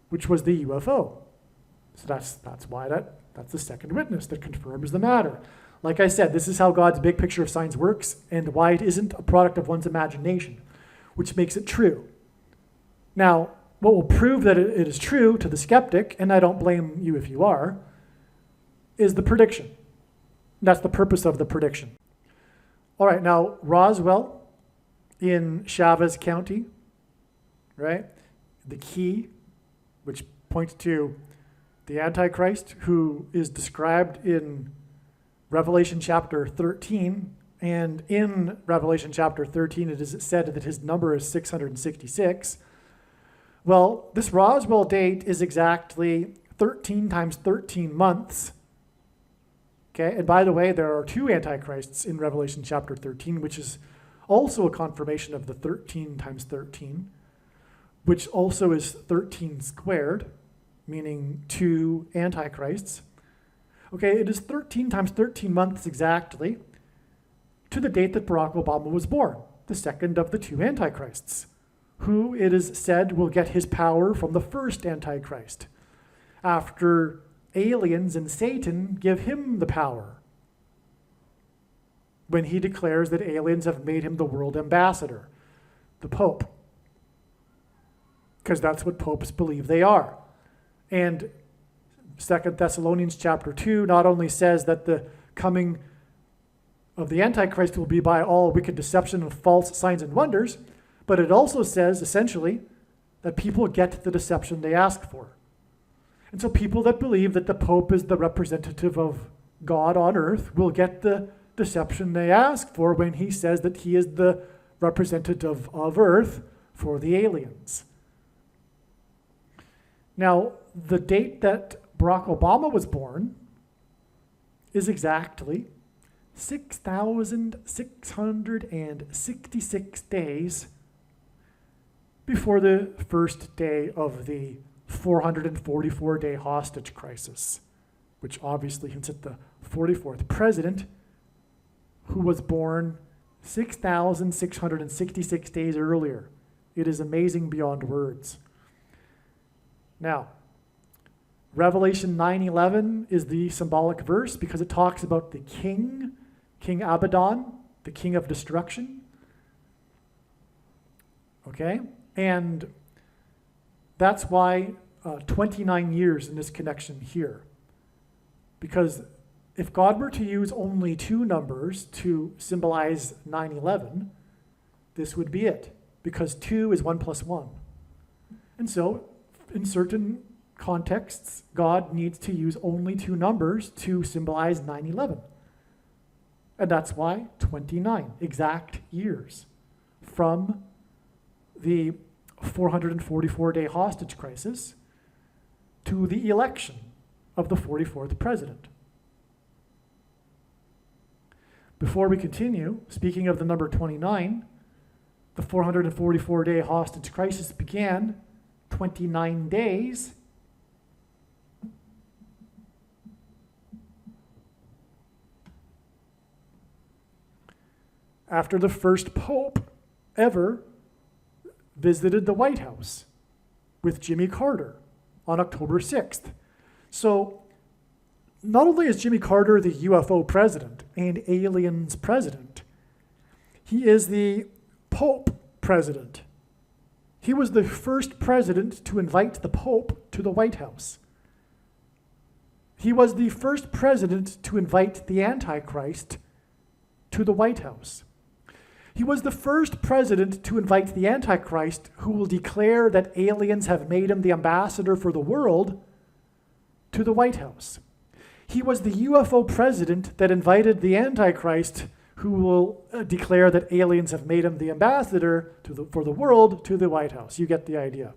which was the UFO. So that's why that's the second witness that confirms the matter. Like I said, this is how God's big picture of science works and why it isn't a product of one's imagination, which makes it true. Now, what will prove that it is true to the skeptic, and I don't blame you if you are, is the prediction. That's the purpose of the prediction. All right, now Roswell in Chavez County, right? The key, which points to the Antichrist, who is described in Revelation chapter 13. And in Revelation chapter 13, it is said that his number is 666. Well, this Roswell date is exactly 13 times 13 months. Okay, and by the way, there are two Antichrists in Revelation chapter 13, which is also a confirmation of the 13 times 13, which also is 13 squared, meaning two Antichrists. Okay, it is 13 times 13 months exactly to the date that Barack Obama was born, the second of the two Antichrists, who it is said will get his power from the first Antichrist, after aliens and Satan give him the power when he declares that aliens have made him the world ambassador, the Pope, because that's what popes believe they are. And 2 Thessalonians chapter 2 not only says that the coming of the Antichrist will be by all wicked deception and false signs and wonders, but it also says essentially that people get the deception they ask for. And so people that believe that the Pope is the representative of God on earth will get the deception they ask for when he says that he is the representative of earth for the aliens. Now, the date that Barack Obama was born is exactly 6,666 days before the first day of the 444-day hostage crisis, which obviously hints at the 44th president, who was born 6,666 days earlier. It is amazing beyond words. Now, Revelation 9:11 is the symbolic verse because it talks about the king, King Abaddon, the king of destruction. Okay? And that's why 29 years in this connection here. Because if God were to use only two numbers to symbolize 9/11, this would be it. Because 2 is 1 plus 1. And so, in certain contexts, God needs to use only two numbers to symbolize 9/11. And that's why 29 exact years from the 444-day hostage crisis to the election of the 44th president. Before we continue, speaking of the number 29, the 444-day hostage crisis began 29 days, after the first pope ever visited the White House with Jimmy Carter on October 6th. So not only is Jimmy Carter the UFO president and aliens president, he is the Pope president. He was the first president to invite the Pope to the White House. He was the first president to invite the Antichrist to the White House. He was the first president to invite the Antichrist, who will declare that aliens have made him the ambassador for the world, to the White House. He was the UFO president that invited the Antichrist, who will declare that aliens have made him the ambassador for the world, to the White House. You get the idea.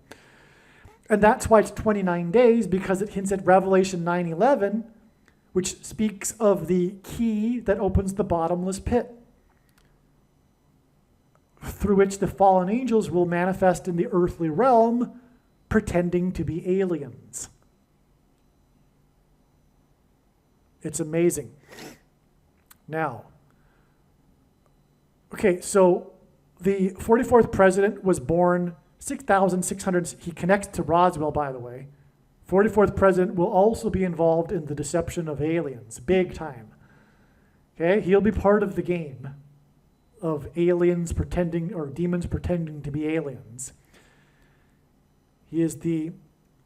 And that's why it's 29 days, because it hints at Revelation 9:11, which speaks of the key that opens the bottomless pit, through which the fallen angels will manifest in the earthly realm, pretending to be aliens. It's amazing. Now, okay, so the 44th president was born 6,600. He connects to Roswell, by the way. 44th president will also be involved in the deception of aliens, big time. Okay, he'll be part of the game of aliens pretending, or demons pretending to be aliens. He is the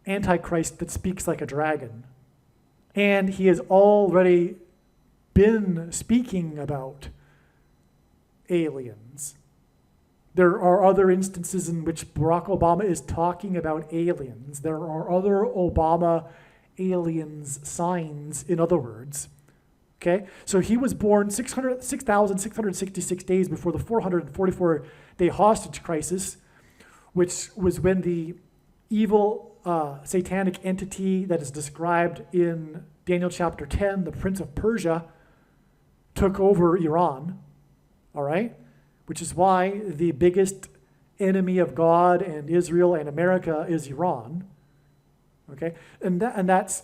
Antichrist that speaks like a dragon. And he has already been speaking about aliens. There are other instances in which Barack Obama is talking about aliens. There are other Obama aliens signs, in other words. Okay, so he was born 6,666 days before the 444-day hostage crisis, which was when the evil satanic entity that is described in Daniel chapter 10, the Prince of Persia, took over Iran, all right? Which is why the biggest enemy of God and Israel and America is Iran. Okay, and that's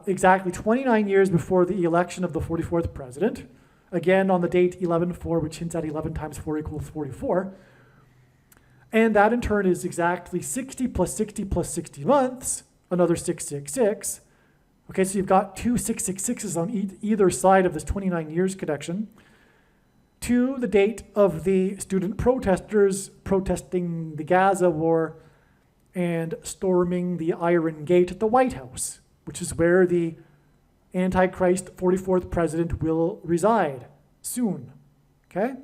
exactly 29 years before the election of the 44th president. Again, on the date 11/4, which hints at 11 times 4 equals 44. And that in turn is exactly 60 plus 60 plus 60 months, another 666. Okay, so you've got two 666s on either side of this 29 years connection, to the date of the student protesters protesting the Gaza war and storming the Iron Gate at the White House, which is where the Antichrist 44th president will reside soon, okay?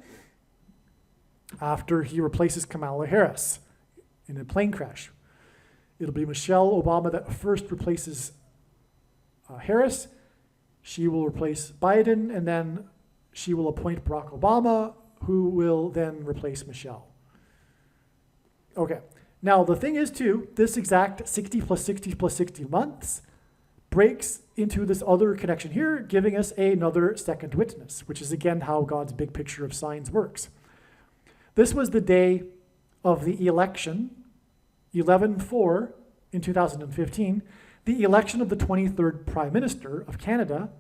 After he replaces Kamala Harris in a plane crash. It'll be Michelle Obama that first replaces Harris. She will replace Biden, and then she will appoint Barack Obama, who will then replace Michelle. Okay. Now, the thing is, too, this exact 60 plus 60 plus 60 months breaks into this other connection here, giving us another second witness, which is, again, how God's big picture of signs works. This was the day of the election, 11/4 in 2015, the election of the 23rd Prime Minister of Canada,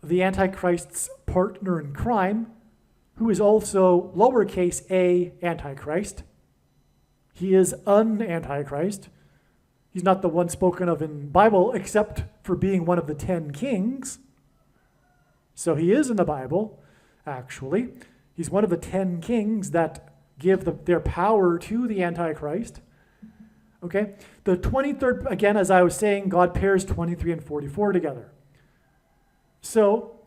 the Antichrist's partner in crime, who is also lowercase a Antichrist. He is an Antichrist. He's not the one spoken of in the Bible, except for being one of the 10 kings. So he is in the Bible, actually. He's one of the 10 kings that give their power to the Antichrist. Okay? The 23rd, again, as I was saying, God pairs 23 and 44 together. So,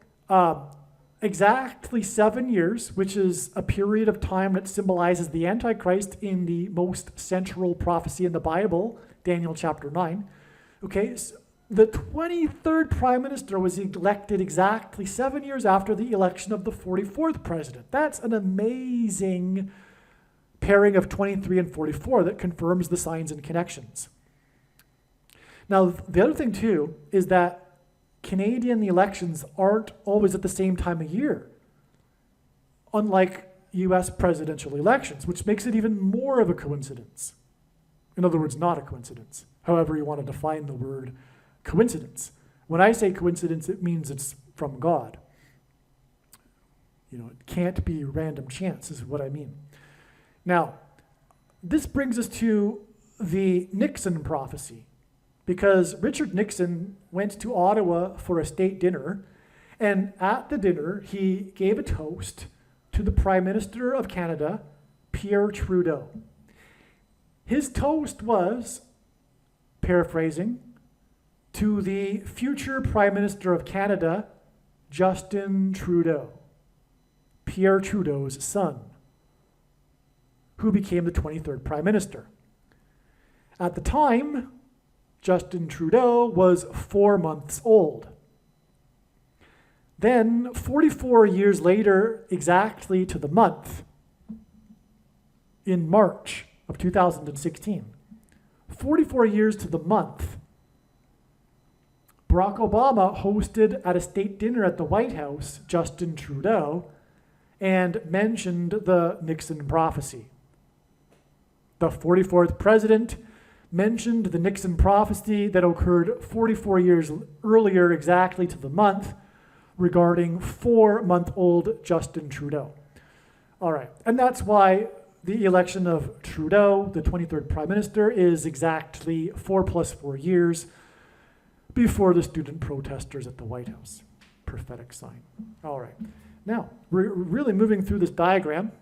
exactly 7 years, which is a period of time that symbolizes the Antichrist in the most central prophecy in the Bible, Daniel chapter 9. Okay, so the 23rd Prime Minister was elected exactly 7 years after the election of the 44th president. That's an amazing pairing of 23 and 44 that confirms the signs and connections. Now, the other thing, too, is that Canadian elections aren't always at the same time of year, unlike US presidential elections, which makes it even more of a coincidence. In other words, not a coincidence. However you want to define the word coincidence. When I say coincidence, it means it's from God. It can't be random chance is what I mean. Now, this brings us to the Nixon prophecy, because Richard Nixon went to Ottawa for a state dinner, and at the dinner, he gave a toast to the Prime Minister of Canada, Pierre Trudeau. His toast was, paraphrasing, to the future Prime Minister of Canada, Justin Trudeau, Pierre Trudeau's son, who became the 23rd Prime Minister. At the time, Justin Trudeau was 4 months old. Then, 44 years later, exactly to the month, in March of 2016, 44 years to the month, Barack Obama hosted at a state dinner at the White House Justin Trudeau and mentioned the Nixon prophecy. The 44th president mentioned the Nixon prophecy that occurred 44 years earlier, exactly to the month, regarding 4-month-old Justin Trudeau. All right, and that's why the election of Trudeau, the 23rd Prime Minister, is exactly 4 + 4 years before the student protesters at the White House. Prophetic sign. All right, now we're really moving through this diagram.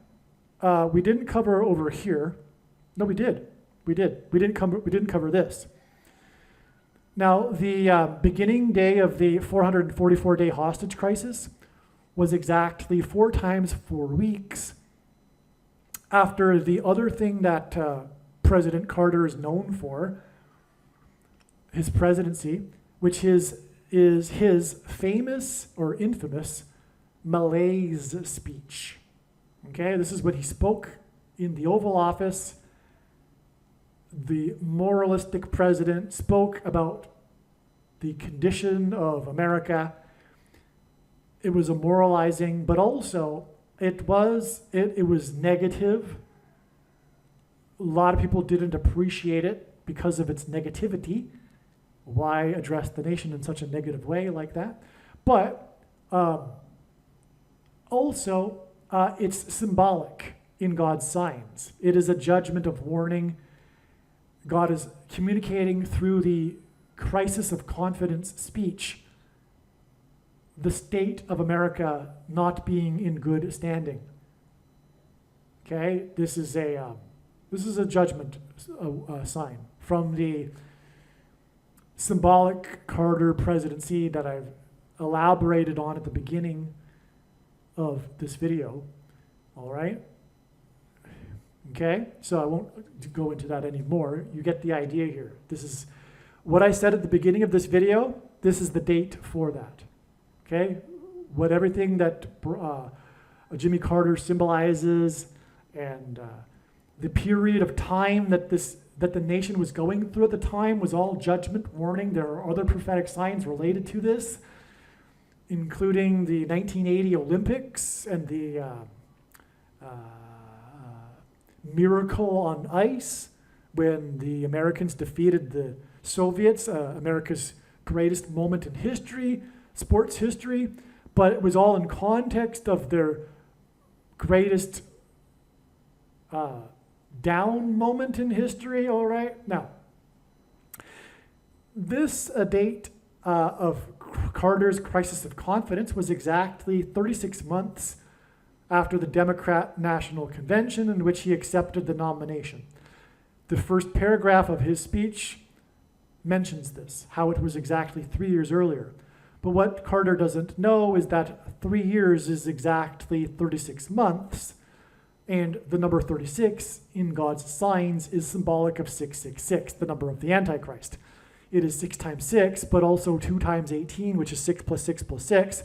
We didn't cover over here. No, we did. We didn't cover this. Now, the beginning day of the 444-day hostage crisis was exactly 4 times 4 weeks after the other thing that President Carter is known for, his presidency, which is his famous or infamous malaise speech. Okay, this is when he spoke in the Oval Office. The moralistic president spoke about the condition of America. It was a moralizing, but also it was negative. A lot of people didn't appreciate it because of its negativity. Why address the nation in such a negative way like that? But also, it's symbolic in God's signs. It is a judgment of warning. God is communicating through the crisis of confidence speech the state of America not being in good standing. Okay, this is a judgment sign from the symbolic Carter presidency that I've elaborated on at the beginning of this video. All right. Okay, so I won't go into that anymore. You get the idea here. This is what I said at the beginning of this video. This is the date for that. Okay, what everything that Jimmy Carter symbolizes, and the period of time that the nation was going through at the time was all judgment, warning. There are other prophetic signs related to this, including the 1980 Olympics and the miracle on ice when the Americans defeated the Soviets, America's greatest moment in history, sports history, but it was all in context of their greatest down moment in history, all right? Now, this date of Carter's crisis of confidence was exactly 36 months after the Democrat National Convention in which he accepted the nomination. The first paragraph of his speech mentions this, how it was exactly 3 years earlier. But what Carter doesn't know is that 3 years is exactly 36 months, and the number 36 in God's signs is symbolic of 666, the number of the Antichrist. It is 6 times 6, but also 2 times 18, which is 6 + 6 + 6.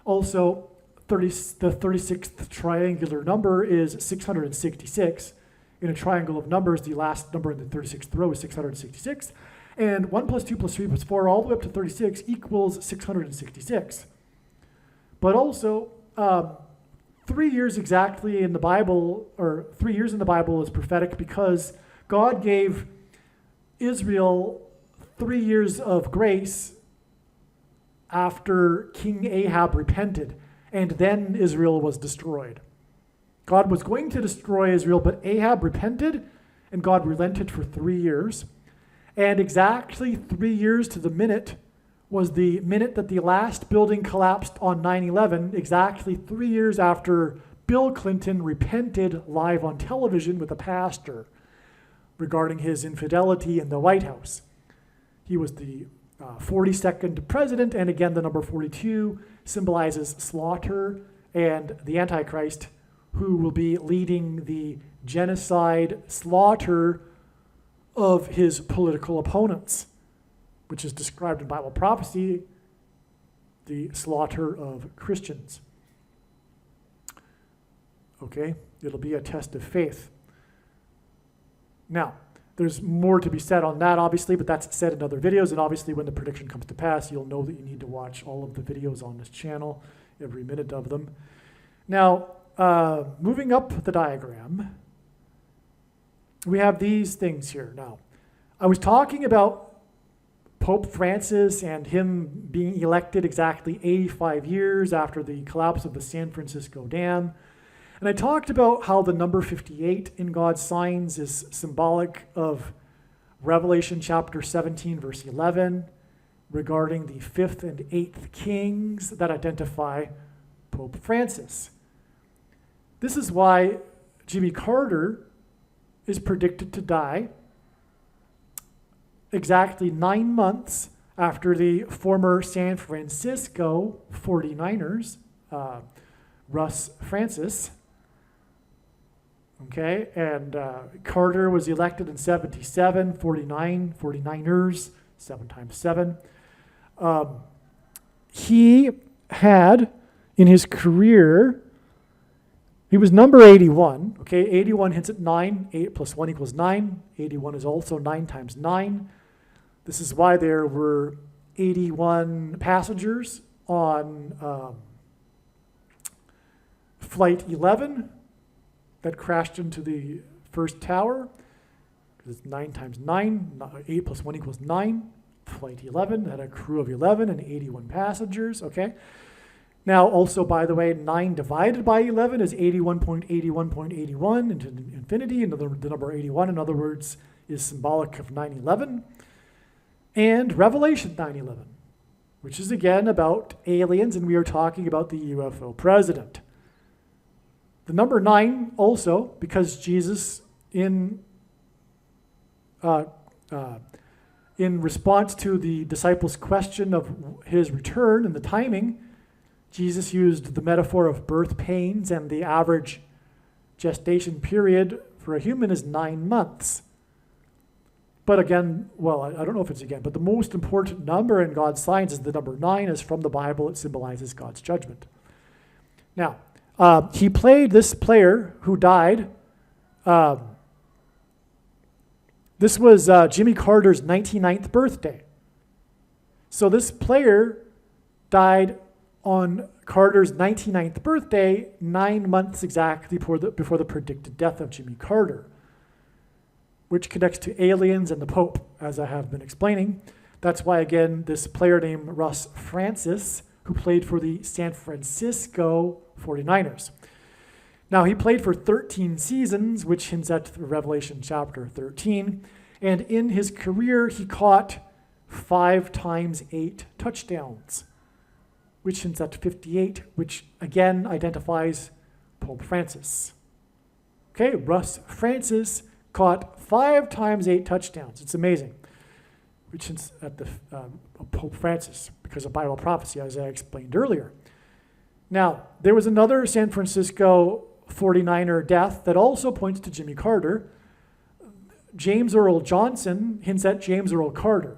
Also, the 36th triangular number is 666. In a triangle of numbers, the last number in the 36th row is 666. And 1 + 2 + 3 + 4, all the way up to 36, equals 666. But also, 3 years exactly in the Bible, or 3 years in the Bible is prophetic because God gave Israel 3 years of grace after King Ahab repented, and then Israel was destroyed. God was going to destroy Israel, but Ahab repented, and God relented for 3 years. And exactly 3 years to the minute was the minute that the last building collapsed on 9/11, exactly 3 years after Bill Clinton repented live on television with a pastor regarding his infidelity in the White House. He was the 42nd president, and again, the number 42 symbolizes slaughter and the Antichrist, who will be leading the genocide slaughter of his political opponents, which is described in Bible prophecy, the slaughter of Christians. Okay, it'll be a test of faith. Now, there's more to be said on that, obviously, but that's said in other videos, and obviously when the prediction comes to pass, you'll know that you need to watch all of the videos on this channel, every minute of them. Now, moving up the diagram, we have these things here. Now, I was talking about Pope Francis and him being elected exactly 85 years after the collapse of the San Francisco Dam. And I talked about how the number 58 in God's signs is symbolic of Revelation chapter 17, verse 11, regarding the 5th and 8th kings that identify Pope Francis. This is why Jimmy Carter is predicted to die exactly 9 months after the former San Francisco 49ers, Russ Francis. Okay, and Carter was elected in 77, 49ers, 7 times 7. He had, in his career, he was number 81. Okay, 81 hits at 9. 8 plus 1 equals 9. 81 is also 9 times 9. This is why there were 81 passengers on Flight 11 that crashed into the first tower. It's 9 times 9. 8 plus 1 equals 9. Flight 11 had a crew of 11 and 81 passengers. Okay. Now, also, by the way, 9 divided by 11 is 81.81.81 into infinity. And the number 81, in other words, is symbolic of 9/11. And Revelation 9/11, which is again about aliens, and we are talking about the UFO president. The number 9 also, because Jesus, in response to the disciples' question of his return and the timing, Jesus used the metaphor of birth pains, and the average gestation period for a human is 9 months. But again, well, I don't know if it's again, but the most important number in God's signs is the number 9, is from the Bible. It symbolizes God's judgment. Now, he played this player who died. This was Jimmy Carter's 99th birthday. So this player died on Carter's 99th birthday, 9 months exactly before the predicted death of Jimmy Carter, which connects to aliens and the Pope, as I have been explaining. That's why, again, this player named Russ Francis, who played for the San Francisco 49ers. Now, he played for 13 seasons, which hints at Revelation chapter 13. And in his career, he caught 5 times 8 touchdowns, which hints at 58, which again identifies Pope Francis. Okay, Russ Francis caught 5 times 8 touchdowns. It's amazing, which hints at the Pope Francis because of Bible prophecy, as I explained earlier. Now, there was another San Francisco 49er death that also points to Jimmy Carter. James Earl Johnson hints at James Earl Carter.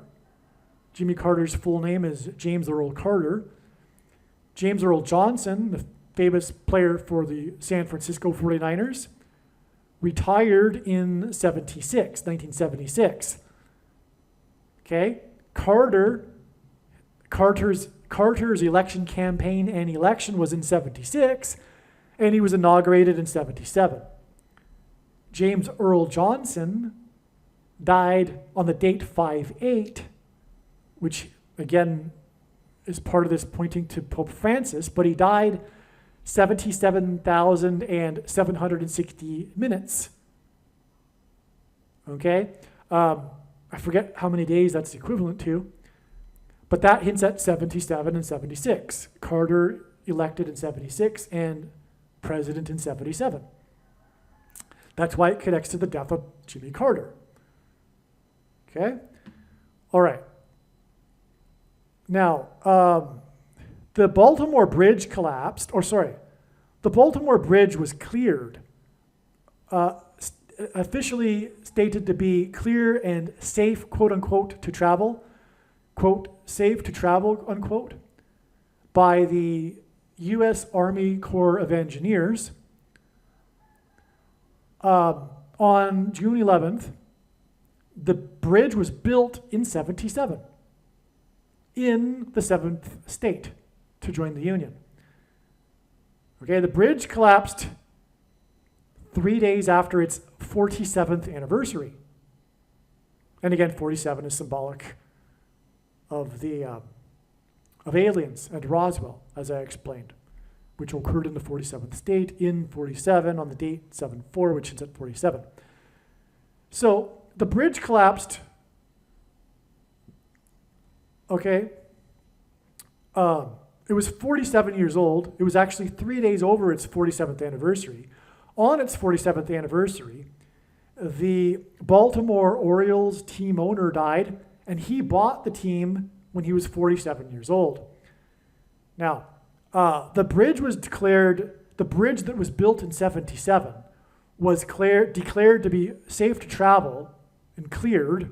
Jimmy Carter's full name is James Earl Carter. James Earl Johnson, the famous player for the San Francisco 49ers, retired in 1976. Okay? Carter's election campaign and election was in 76, and he was inaugurated in 77. James Earl Johnson died on the date 5/8, which again is part of this pointing to Pope Francis, but he died 77,760 minutes. Okay? I forget how many days that's equivalent to, but that hints at 77 and 76. Carter elected in 76 and president in 77. That's why it connects to the death of Jimmy Carter. Okay? All right. Now, the Baltimore Bridge collapsed, the Baltimore Bridge was cleared, officially stated to be clear and safe, quote unquote, to travel, quote, safe to travel, unquote, by the U.S. Army Corps of Engineers. On June 11th, the bridge was built in 77 in the 7th state to join the Union. Okay, the bridge collapsed 3 days after its 47th anniversary. And again, 47 is symbolic of the of aliens and Roswell, as I explained, which occurred in the 47th state in 47 on the date 7/4, which is at 47. So the bridge collapsed. Okay. It was 47 years old. It was actually 3 days over its 47th anniversary. On its 47th anniversary, the Baltimore Orioles team owner died, and he bought the team when he was 47 years old. Now, the bridge that was built in 77 was declared to be safe to travel and cleared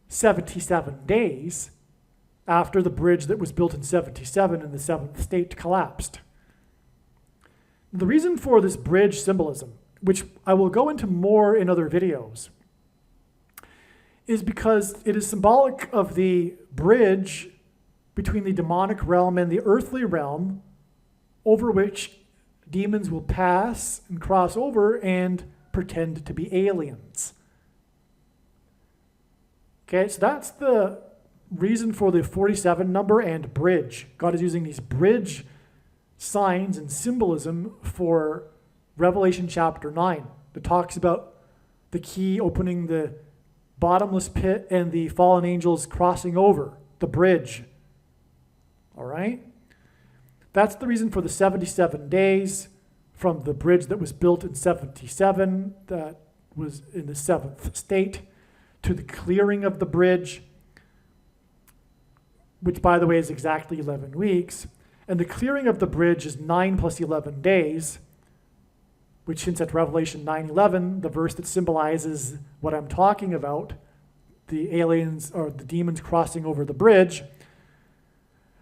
77 days after the bridge that was built in 77 in the 7th state collapsed. The reason for this bridge symbolism, which I will go into more in other videos, is because it is symbolic of the bridge between the demonic realm and the earthly realm over which demons will pass and cross over and pretend to be aliens. Okay, so that's the reason for the 47 number and bridge. God is using these bridge signs and symbolism for Revelation chapter 9 that talks about the key opening the bottomless pit and the fallen angels crossing over the bridge. All right? That's the reason for the 77 days from the bridge that was built in 77, that was in the 7th state, to the clearing of the bridge, which, by the way, is exactly 11 weeks. And the clearing of the bridge is 9 plus 11 days, which hints at Revelation 9:11, the verse that symbolizes what I'm talking about, the aliens or the demons crossing over the bridge.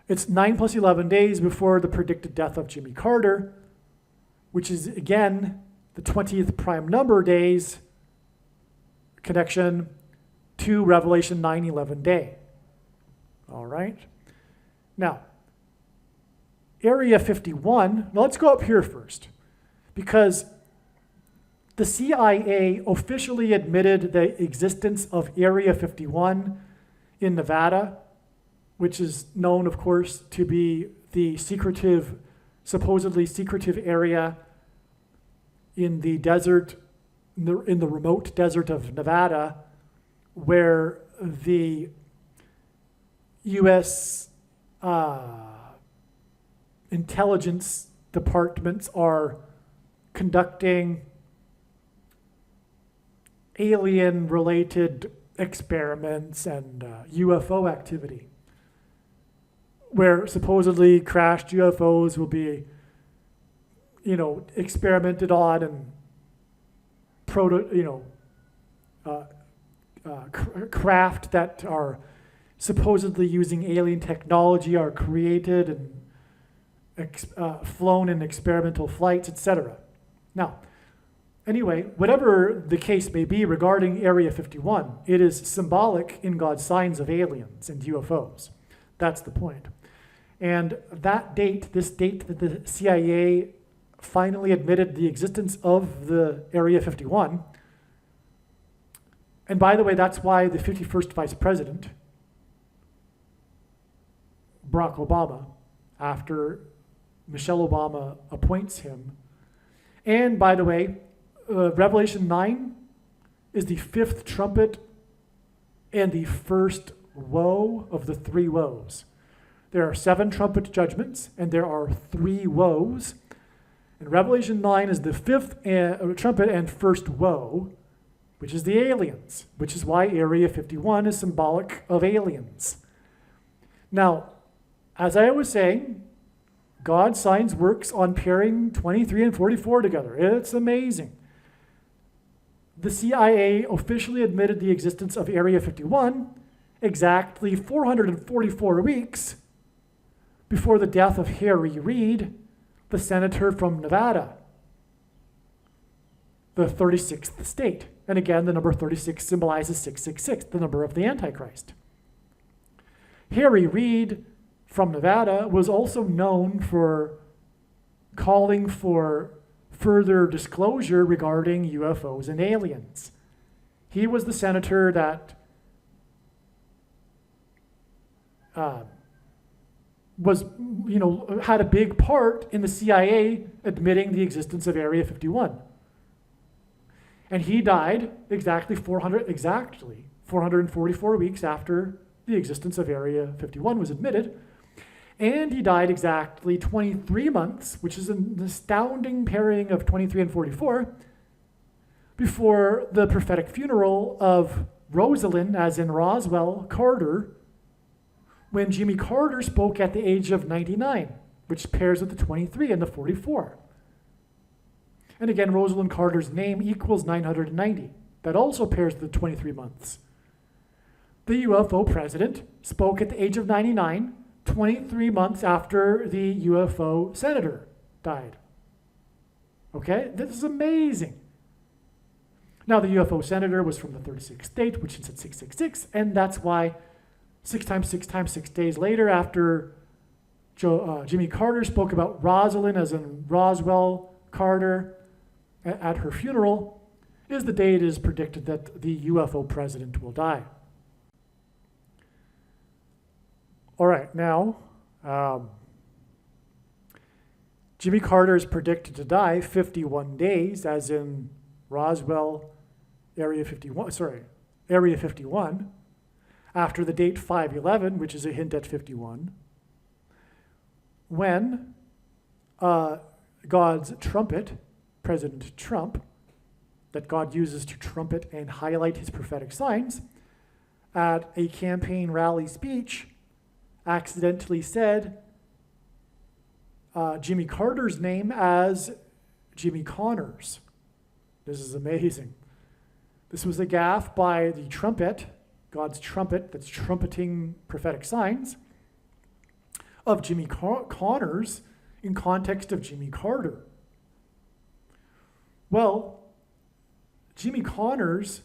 It's 9 plus 11 days before the predicted death of Jimmy Carter, which is, again, the 20th prime number days connection to Revelation 9:11 day. All right? Now, Area 51, now let's go up here first, because the CIA officially admitted the existence of Area 51 in Nevada, which is known, of course, to be the supposedly secretive area in the desert, in the remote desert of Nevada, where the U.S. Intelligence departments are conducting alien-related experiments and UFO activity, where supposedly crashed UFOs will be, experimented on and craft that are supposedly using alien technology are created and flown in experimental flights, etc. Now, anyway, whatever the case may be regarding Area 51, it is symbolic in God's signs of aliens and UFOs. That's the point. And this date that the CIA finally admitted the existence of the Area 51, And by the way, that's why the 51st Vice President, Barack Obama, after Michelle Obama appoints him, and by the way, Revelation 9 is the fifth trumpet and the first woe of the three woes. There are 7 trumpet judgments, and there are 3 woes. And Revelation 9 is the fifth trumpet and first woe, which is the aliens, which is why Area 51 is symbolic of aliens. Now, as I was saying, God signs works on pairing 23 and 44 together. It's amazing. The CIA officially admitted the existence of Area 51 exactly 444 weeks before the death of Harry Reid, the senator from Nevada, the 36th state. And again, the number 36 symbolizes 666, the number of the Antichrist. Harry Reid from Nevada was also known for calling for further disclosure regarding UFOs and aliens. He was the senator that had a big part in the CIA admitting the existence of Area 51. And he died exactly 444 weeks after the existence of Area 51 was admitted. And he died exactly 23 months, which is an astounding pairing of 23 and 44, before the prophetic funeral of Rosalind, as in Roswell, Carter, when Jimmy Carter spoke at the age of 99, which pairs with the 23 and the 44. And again, Rosalind Carter's name equals 990. That also pairs with the 23 months. The UFO president spoke at the age of 99, 23 months after the UFO senator died. Okay, this is amazing. Now, the UFO senator was from the 36th state, which is at 666, and that's why 6 times 6 times 6 days later, after Jimmy Carter spoke about Rosalind, as in Roswell Carter, at her funeral, is the day it is predicted that the UFO president will die. All right, now, Jimmy Carter is predicted to die 51 days, as in Roswell, Area 51, after the date 5/11, which is a hint at 51, when God's trumpet, President Trump, that God uses to trumpet and highlight his prophetic signs, at a campaign rally speech, accidentally said Jimmy Carter's name as Jimmy Connors. This is amazing. This was a gaffe by the trumpet, God's trumpet that's trumpeting prophetic signs, of Jimmy Connors in context of Jimmy Carter. Well, Jimmy Connors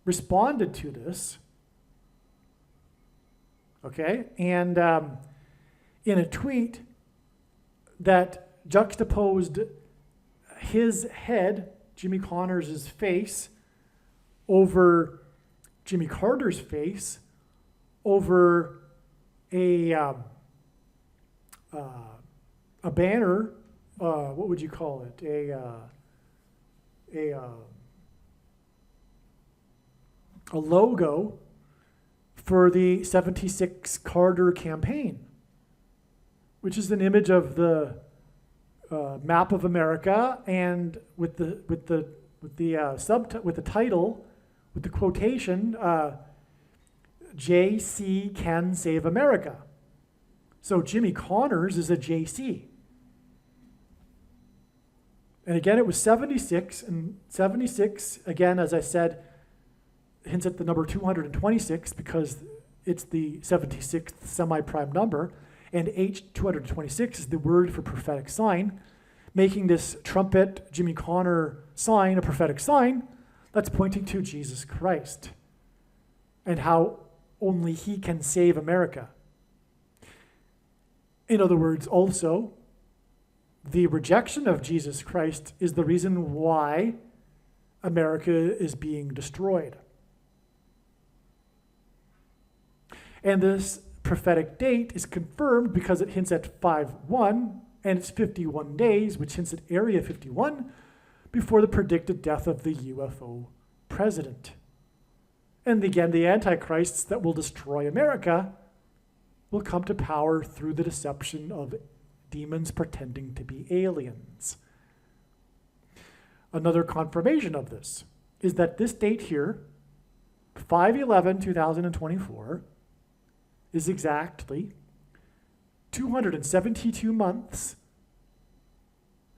responded to this, okay, and in a tweet that juxtaposed his head, Jimmy Connors' face, over Jimmy Carter's face, over a banner, what would you call it? A logo for the 76 Carter campaign, which is an image of the map of America, and with the title, with the quotation, JC can save America. So Jimmy Connors is a JC. And again, it was 76, and 76, again, as I said, hints at the number 226 because it's the 76th semi-prime number, and H226 is the word for prophetic sign, making this trumpet Jimmy Connor sign a prophetic sign that's pointing to Jesus Christ and how only he can save America. In other words, also, the rejection of Jesus Christ is the reason why America is being destroyed. And this prophetic date is confirmed because it hints at 5-1, and it's 51 days, which hints at Area 51, before the predicted death of the UFO president. And again, the antichrists that will destroy America will come to power through the deception of demons pretending to be aliens. Another confirmation of this is that this date here, 5/11/2024, is exactly 272 months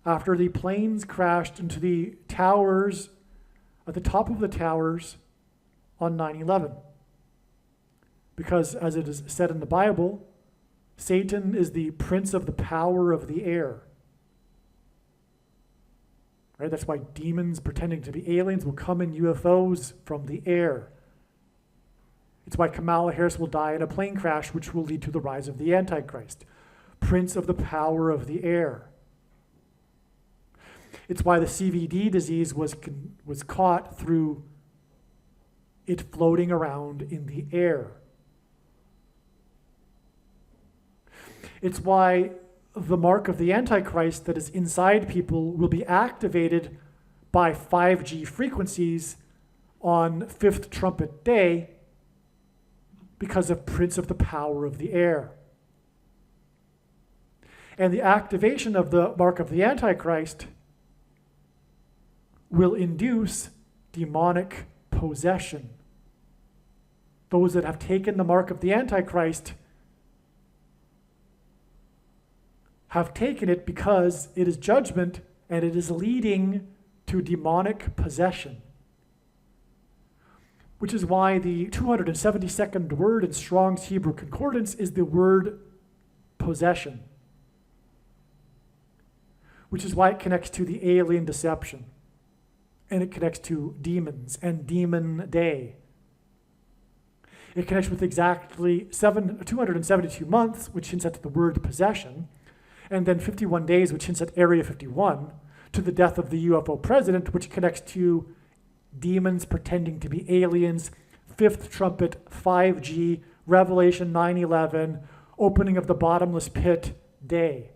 after the planes crashed into the towers, at the top of the towers on 9/11. Because as it is said in the Bible, Satan is the prince of the power of the air. Right? That's why demons pretending to be aliens will come in UFOs from the air. It's why Kamala Harris will die in a plane crash, which will lead to the rise of the Antichrist, prince of the power of the air. It's why the CVD disease was caught through it floating around in the air. It's why the mark of the Antichrist that is inside people will be activated by 5G frequencies on Fifth Trumpet Day because of Prince of the Power of the Air. And the activation of the mark of the Antichrist will induce demonic possession. Those that have taken the mark of the Antichrist have taken it because it is judgment and it is leading to demonic possession. Which is why the 272nd word in Strong's Hebrew Concordance is the word possession. Which is why it connects to the alien deception. And it connects to demons and demon day. It connects with exactly 272 months, which hints at the word possession, and then 51 days, which hints at Area 51, to the death of the UFO president, which connects to demons pretending to be aliens, Fifth Trumpet, 5G, Revelation 9/11, opening of the bottomless pit day.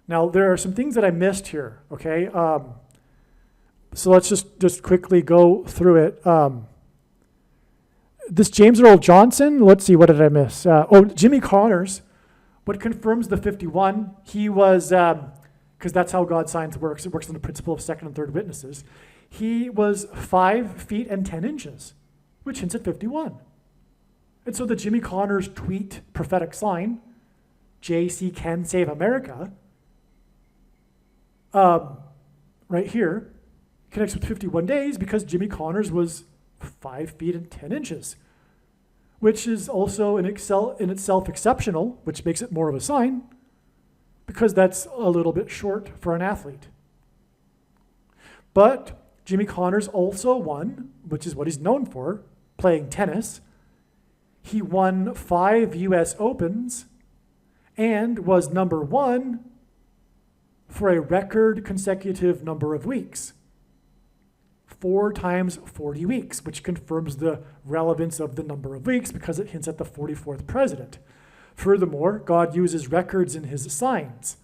Now, there are some things that I missed here, okay? So let's just quickly go through it. This James Earl Johnson, let's see, what did I miss? Jimmy Connors, what confirms the 51, he was, because that's how God's science works. It works on the principle of second and third witnesses. He was 5 feet and 10 inches, which hints at 51. And so the Jimmy Connors tweet prophetic sign, JC can save America, right here, connects with 51 days because Jimmy Connors was 5 feet and 10 inches, which is also in itself exceptional, which makes it more of a sign, because that's a little bit short for an athlete. But Jimmy Connors also won, which is what he's known for, playing tennis. He won 5 US Opens and was number 1 for a record consecutive number of weeks. 4 times 40 weeks, which confirms the relevance of the number of weeks because it hints at the 44th president. Furthermore, God uses records in his signs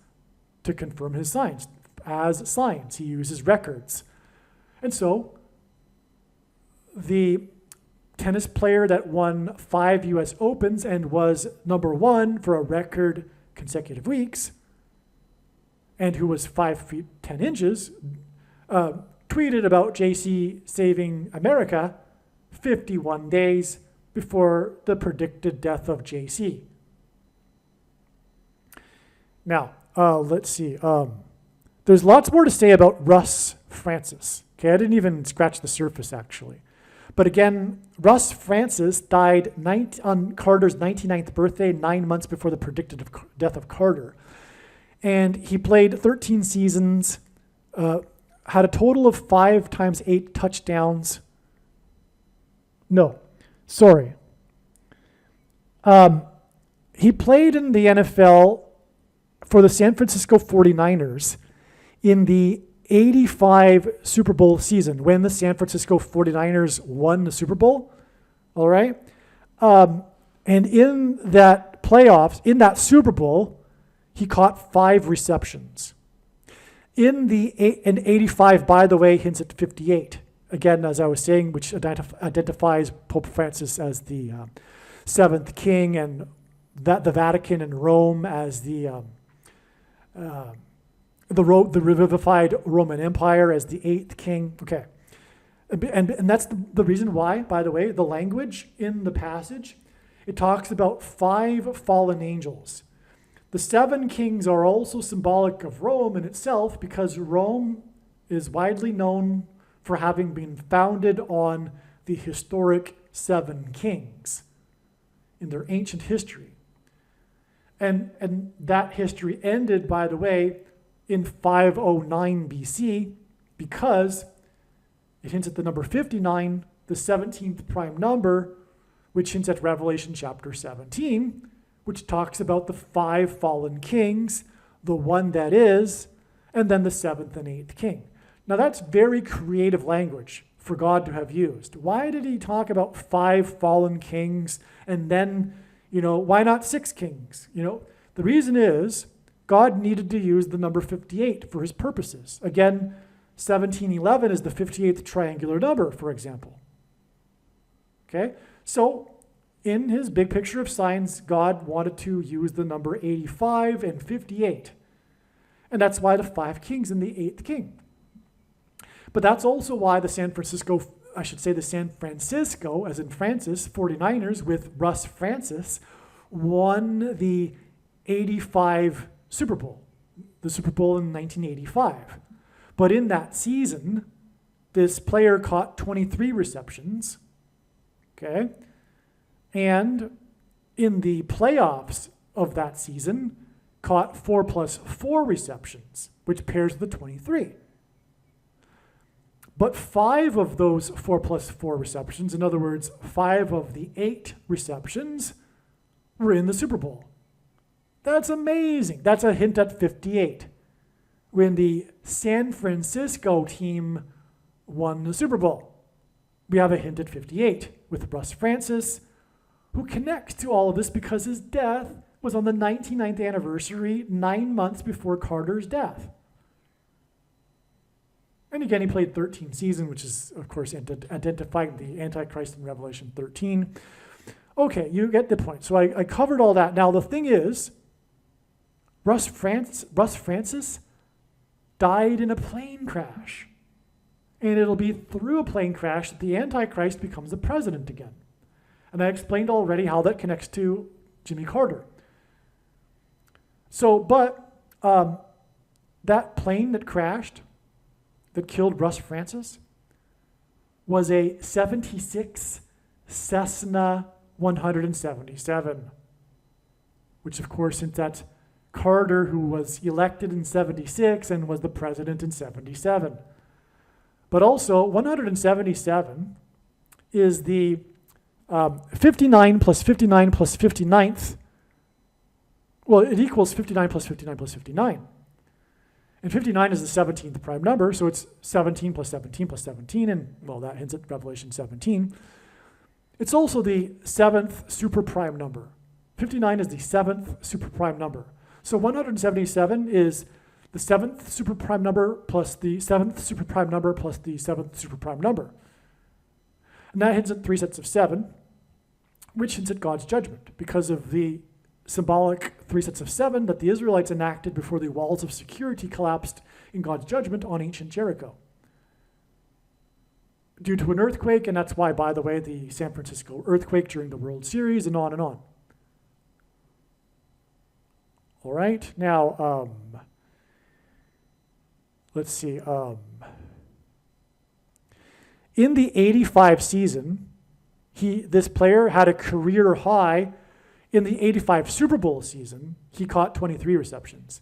to confirm his signs. As signs, he uses records. And so, the tennis player that won 5 US Opens and was number 1 for a record consecutive weeks, and who was 5 feet 10 inches, tweeted about JC saving America 51 days before the predicted death of JC. Now, let's see. There's lots more to say about Russ Francis. Okay, I didn't even scratch the surface, actually. But again, Russ Francis died on Carter's 99th birthday, 9 months before the predicted death of Carter. And he played 13 seasons, had a total of 5 times 8 touchdowns. No, sorry. He played in the NFL for the San Francisco 49ers in the 85 Super Bowl season, when the San Francisco 49ers won the Super Bowl, all right? And in that playoffs, in that Super Bowl, he caught 5 receptions. In 85, by the way, hints at 58. Again, as I was saying, which identifies Pope Francis as the 7th king, and the Vatican and Rome as the revivified Roman Empire as the 8th king. Okay. And that's the reason why, by the way, the language in the passage, it talks about 5 fallen angels. The 7 kings are also symbolic of Rome in itself, because Rome is widely known for having been founded on the historic 7 kings in their ancient history. And that history ended, by the way, in 509 BC, because it hints at the number 59, the 17th prime number, which hints at Revelation chapter 17, which talks about the 5 fallen kings, the one that is, and then the 7th and 8th king. Now that's very creative language for God to have used. Why did he talk about 5 fallen kings and then, why not 6 kings? The reason is God needed to use the number 58 for his purposes. Again, 1711 is the 58th triangular number, for example. Okay? So in his big picture of signs, God wanted to use the number 85 and 58. And that's why the 5 kings and the 8th king. But that's also why the San Francisco, as in Francis, 49ers with Russ Francis, won the 85 Super Bowl, the Super Bowl in 1985. But in that season, this player caught 23 receptions, okay? And in the playoffs of that season, caught 4 plus 4 receptions, which pairs the 23. But 5 of those 4 plus 4 receptions, in other words, 5 of the 8 receptions, were in the Super Bowl. That's amazing. That's a hint at 58. When the San Francisco team won the Super Bowl, we have a hint at 58 with Russ Francis, who connects to all of this because his death was on the 99th anniversary, 9 months before Carter's death. And again, he played 13 seasons, which is, of course, identifying the Antichrist in Revelation 13. Okay, you get the point. So I covered all that. Now, the thing is, Russ Francis died in a plane crash. And it'll be through a plane crash that the Antichrist becomes the president again. And I explained already how that connects to Jimmy Carter. So, but that plane that crashed, that killed Russ Francis, was a 76 Cessna 177, which of course, since that's Carter, who was elected in 76 and was the president in 77. But also, 177 is the 59 plus 59 plus 59th. Well, it equals 59 plus 59 plus 59. And 59 is the 17th prime number, so it's 17 plus 17 plus 17, and, well, that hints at Revelation 17. It's also the 7th super prime number. 59 is the 7th super prime number. So 177 is the 7th super prime number plus the 7th super prime number plus the 7th super prime number. And that hints at 3 sets of 7, which hints at God's judgment because of the symbolic 3 sets of 7 that the Israelites enacted before the walls of security collapsed in God's judgment on ancient Jericho due to an earthquake. And that's why, by the way, the San Francisco earthquake during the World Series, and on and on. All right, now, let's see. In the 85 season, this player had a career high. In the 85 Super Bowl season, he caught 23 receptions.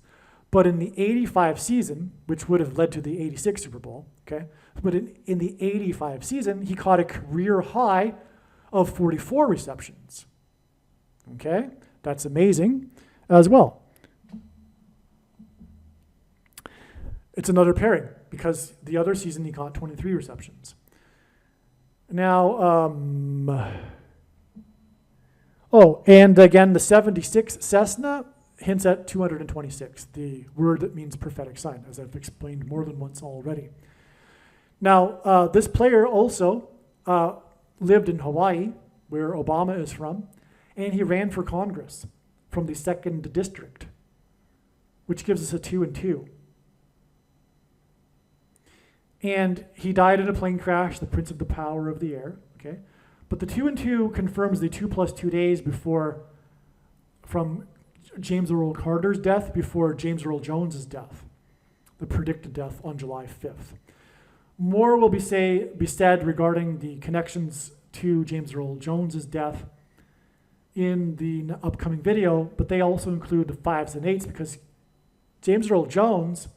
But in the 85 season, which would have led to the 86 Super Bowl, okay? But in the 85 season, he caught a career high of 44 receptions. Okay? That's amazing as well. it's another pairing because the other season he got 23 receptions. Now, and again, the 76 Cessna hints at 226, the word that means prophetic sign, as I've explained more than once already. Now, this player also lived in Hawaii, where Obama is from, and he ran for Congress from the 2nd District, which gives us a 2 and 2. And he died in a plane crash, the prince of the power of the air, okay? But the 2 and 2 confirms the 2 plus 2 days before, from James Earl Carter's death before James Earl Jones's death, the predicted death on July 5th. More will be said regarding the connections to James Earl Jones's death in the upcoming video, but they also include the 5s and 8s because James Earl Jones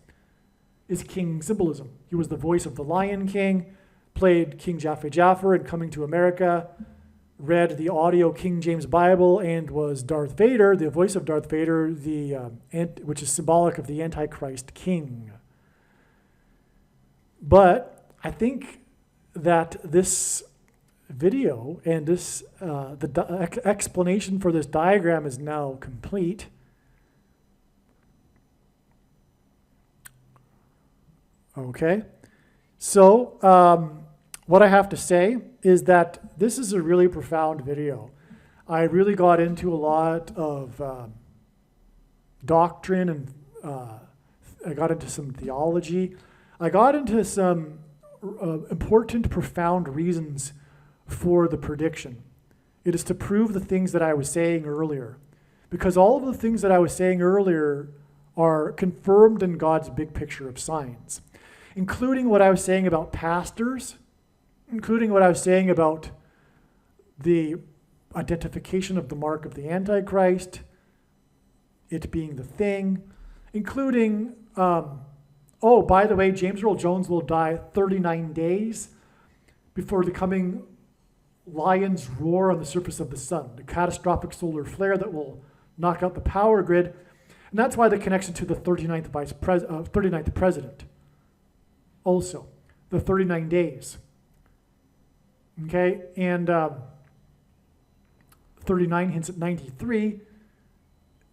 is king symbolism. He was the voice of the Lion King, played King Jaffe in Coming to America, read the audio King James Bible, and was Darth Vader, the voice of Darth Vader, which is symbolic of the Antichrist king. But I think that this video and this the explanation for this diagram is now complete. Okay, so what I have to say is that this is a really profound video. I really got into a lot of doctrine, and I got into some theology. I got into some important, profound reasons for the prediction. It is to prove the things that I was saying earlier, because all of the things that I was saying earlier are confirmed in God's big picture of signs, including what I was saying about pastors, including what I was saying about the identification of the mark of the Antichrist, it being the thing, including, by the way, James Earl Jones will die 39 days before the coming lion's roar on the surface of the sun, the catastrophic solar flare that will knock out the power grid. And that's why the connection to the 39th president. Also, the 39 days. Okay, and 39 hints at 93.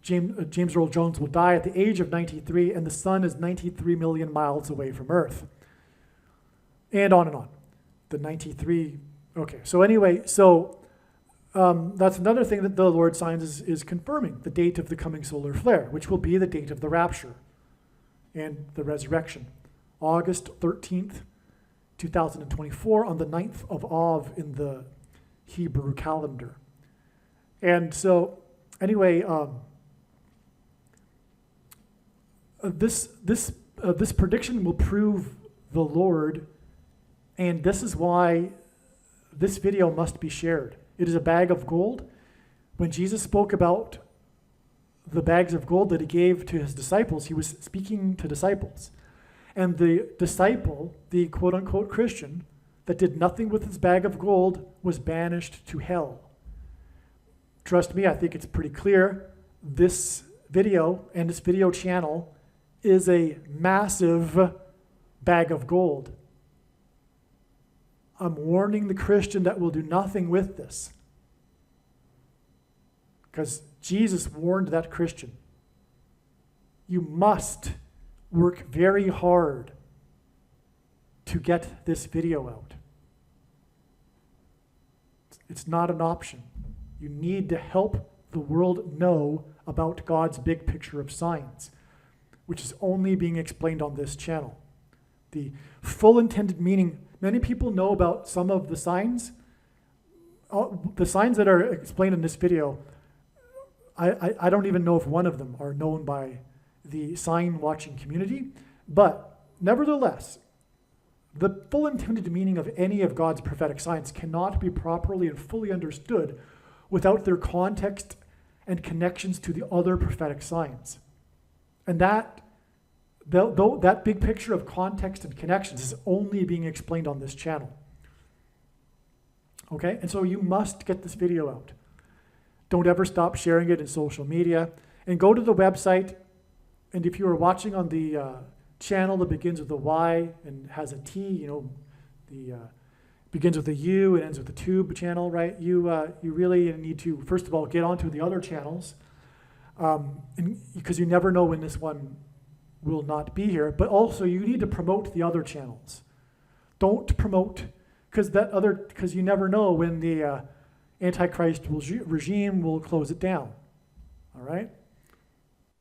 James Earl Jones will die at the age of 93, and the sun is 93 million miles away from Earth. And on and on. The 93, okay. So anyway, that's another thing that the Lord signs is confirming, the date of the coming solar flare, which will be the date of the rapture and the resurrection. August 13th, 2024, on the 9th of Av in the Hebrew calendar. And so, anyway, this prediction will prove the Lord, and this is why this video must be shared. It is a bag of gold. When Jesus spoke about the bags of gold that he gave to his disciples, he was speaking to disciples. And the disciple, the quote-unquote Christian, that did nothing with his bag of gold was banished to hell. Trust me, I think it's pretty clear. This video and this video channel is a massive bag of gold. I'm warning the Christian that will do nothing with this, because Jesus warned that Christian. You must work very hard to get this video out. It's not an option. You need to help the world know about God's big picture of signs, which is only being explained on this channel. The full intended meaning, many people know about some of the signs. The signs that are explained in this video, I don't even know if one of them are known by the sign watching community, but nevertheless, the full intended meaning of any of God's prophetic signs cannot be properly and fully understood without their context and connections to the other prophetic signs. And that big picture of context and connections is only being explained on this channel. Okay, and so you must get this video out. Don't ever stop sharing it in social media, and go to the website. And if you are watching on the channel that begins with a Y and has a T, the begins with a U and ends with a tube channel, right? You really need to, first of all, get onto the other channels, because you never know when this one will not be here, but also you need to promote the other channels. Don't promote, because you never know when the Antichrist regime will close it down, all right?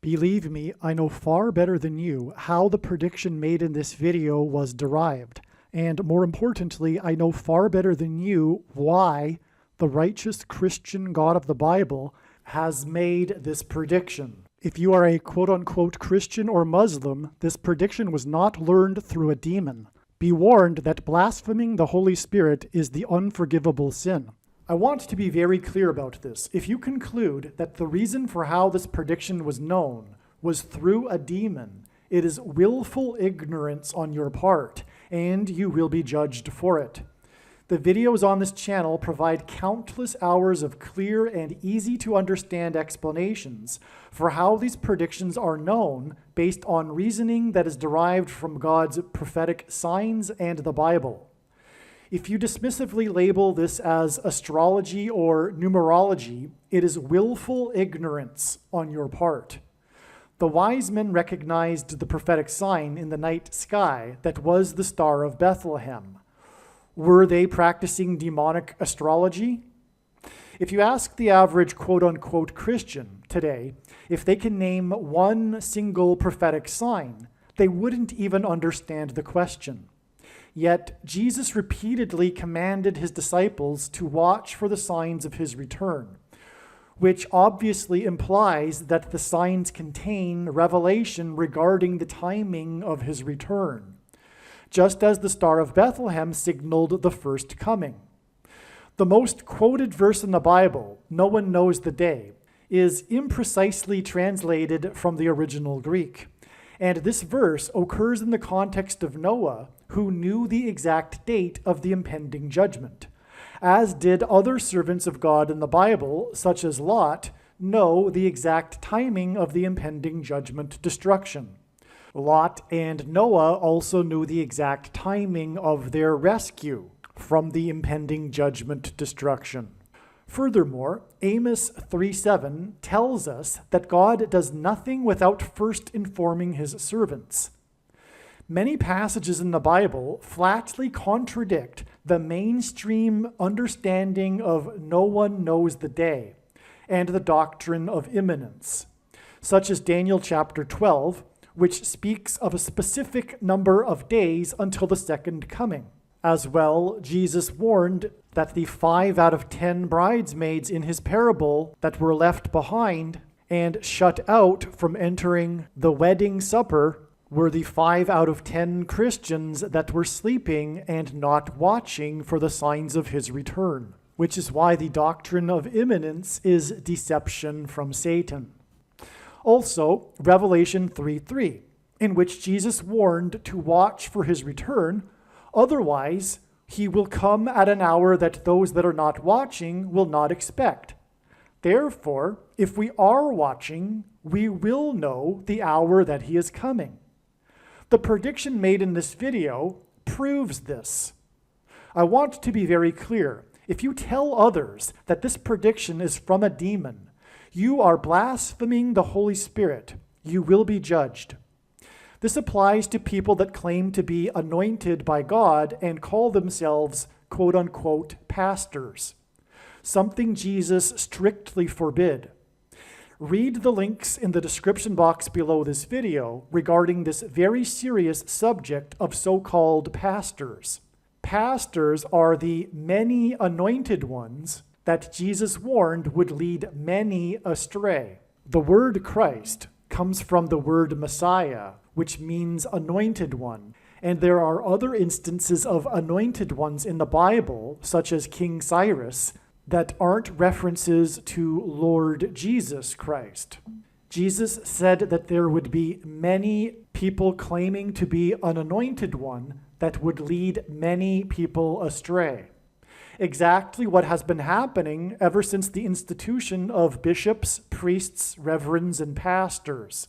Believe me, I know far better than you how the prediction made in this video was derived. And more importantly, I know far better than you why the righteous Christian God of the Bible has made this prediction. If you are a quote-unquote Christian or Muslim, this prediction was not learned through a demon. Be warned that blaspheming the Holy Spirit is the unforgivable sin. I want to be very clear about this. If you conclude that the reason for how this prediction was known was through a demon, it is willful ignorance on your part, and you will be judged for it. The videos on this channel provide countless hours of clear and easy to understand explanations for how these predictions are known based on reasoning that is derived from God's prophetic signs and the Bible. If you dismissively label this as astrology or numerology, it is willful ignorance on your part. The wise men recognized the prophetic sign in the night sky that was the Star of Bethlehem. Were they practicing demonic astrology? If you ask the average quote-unquote Christian today if they can name one single prophetic sign, they wouldn't even understand the question. Yet Jesus repeatedly commanded his disciples to watch for the signs of his return, which obviously implies that the signs contain revelation regarding the timing of his return, just as the Star of Bethlehem signaled the first coming. The most quoted verse in the Bible, "No one knows the day," is imprecisely translated from the original Greek. And this verse occurs in the context of Noah, who knew the exact date of the impending judgment, as did other servants of God in the Bible, such as Lot, know the exact timing of the impending judgment destruction. Lot and Noah also knew the exact timing of their rescue from the impending judgment destruction. Furthermore, Amos 3:7 tells us that God does nothing without first informing his servants. Many passages in the Bible flatly contradict the mainstream understanding of "no one knows the day" and the doctrine of imminence, such as Daniel chapter 12, which speaks of a specific number of days until the second coming. As well, Jesus warned that the 5 out of 10 bridesmaids in his parable that were left behind and shut out from entering the wedding supper were the 5 out of 10 Christians that were sleeping and not watching for the signs of his return, which is why the doctrine of imminence is deception from Satan. Also, Revelation 3:3, in which Jesus warned to watch for his return, otherwise he will come at an hour that those that are not watching will not expect. Therefore, if we are watching, we will know the hour that he is coming. The prediction made in this video proves this. I want to be very clear. If you tell others that this prediction is from a demon, you are blaspheming the Holy Spirit. You will be judged. This applies to people that claim to be anointed by God and call themselves quote-unquote pastors, something Jesus strictly forbid. Read the links in the description box below this video regarding this very serious subject of so-called pastors. Pastors are the many anointed ones that Jesus warned would lead many astray. The word Christ comes from the word Messiah, which means anointed one. And there are other instances of anointed ones in the Bible, such as King Cyrus, that aren't references to Lord Jesus Christ. Jesus said that there would be many people claiming to be an anointed one that would lead many people astray. Exactly what has been happening ever since the institution of bishops, priests, reverends, and pastors.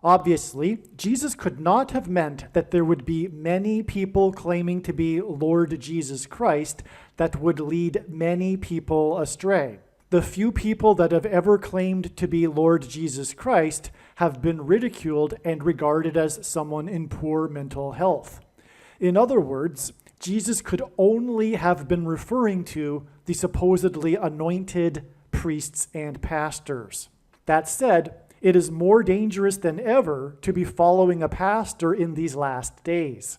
Obviously, Jesus could not have meant that there would be many people claiming to be Lord Jesus Christ that would lead many people astray. The few people that have ever claimed to be Lord Jesus Christ have been ridiculed and regarded as someone in poor mental health. In other words, Jesus could only have been referring to the supposedly anointed priests and pastors. That said, it is more dangerous than ever to be following a pastor in these last days.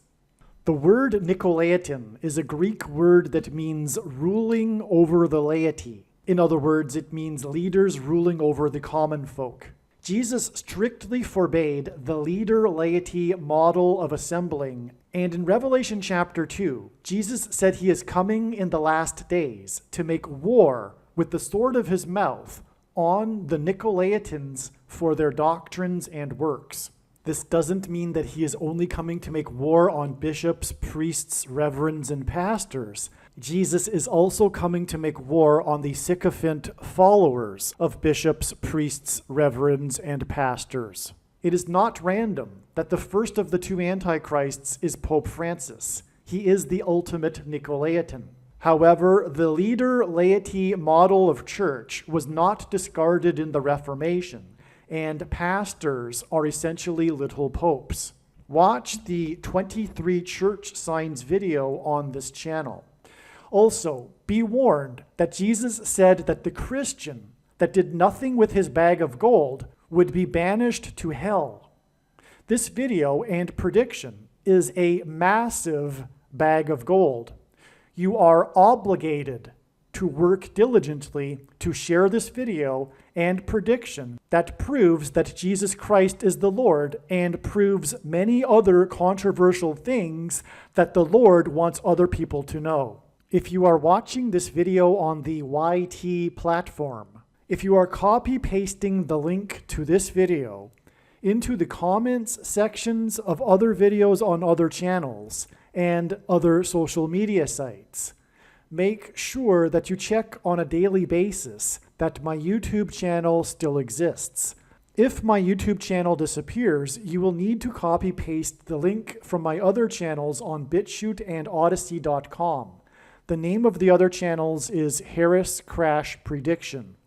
The word Nicolaitan is a Greek word that means ruling over the laity. In other words, it means leaders ruling over the common folk. Jesus strictly forbade the leader-laity model of assembling, and in Revelation chapter 2, Jesus said he is coming in the last days to make war with the sword of his mouth on the Nicolaitans for their doctrines and works. This doesn't mean that he is only coming to make war on bishops, priests, reverends, and pastors. Jesus is also coming to make war on the sycophant followers of bishops, priests, reverends, and pastors. It is not random that the first of the two antichrists is Pope Francis. He is the ultimate Nicolaitan. However, the leader-laity model of church was not discarded in the Reformation, and pastors are essentially little popes. Watch the 23 church signs video on this channel. Also, be warned that Jesus said that the Christian that did nothing with his bag of gold would be banished to hell. This video and prediction is a massive bag of gold. You are obligated to work diligently to share this video and prediction that proves that Jesus Christ is the Lord and proves many other controversial things that the Lord wants other people to know. If you are watching this video on the YT platform, if you are copy-pasting the link to this video into the comments sections of other videos on other channels and other social media sites, make sure that you check on a daily basis that my YouTube channel still exists. If my YouTube channel disappears, you will need to copy-paste the link from my other channels on BitChute and Odyssey.com. The name of the other channels is Harris Crash Prediction.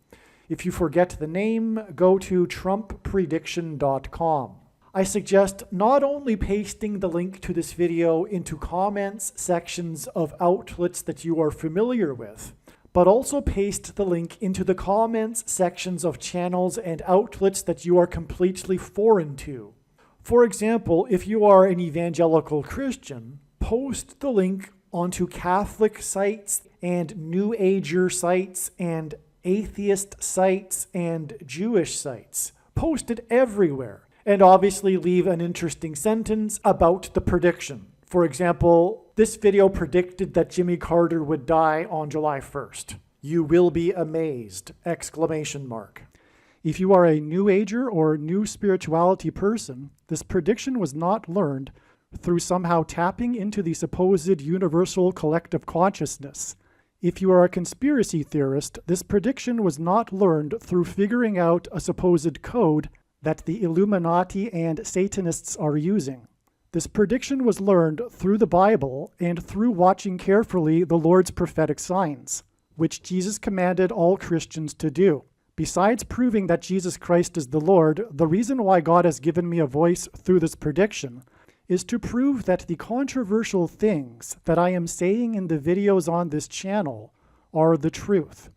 If you forget the name, go to TrumpPrediction.com. I suggest not only pasting the link to this video into comments sections of outlets that you are familiar with, but also paste the link into the comments sections of channels and outlets that you are completely foreign to. For example, if you are an evangelical Christian, post the link onto Catholic sites and New Ager sites and atheist sites and Jewish sites. Post it everywhere. And obviously leave an interesting sentence about the prediction. For example, this video predicted that Jimmy Carter would die on July 1st. You will be amazed! ! If you are a New Ager or New Spirituality person, this prediction was not learned through somehow tapping into the supposed universal collective consciousness. If you are a conspiracy theorist, this prediction was not learned through figuring out a supposed code that the Illuminati and Satanists are using. This prediction was learned through the Bible and through watching carefully the Lord's prophetic signs, which Jesus commanded all Christians to do. Besides proving that Jesus Christ is the Lord, the reason why God has given me a voice through this prediction is to prove that the controversial things that I am saying in the videos on this channel are the truth.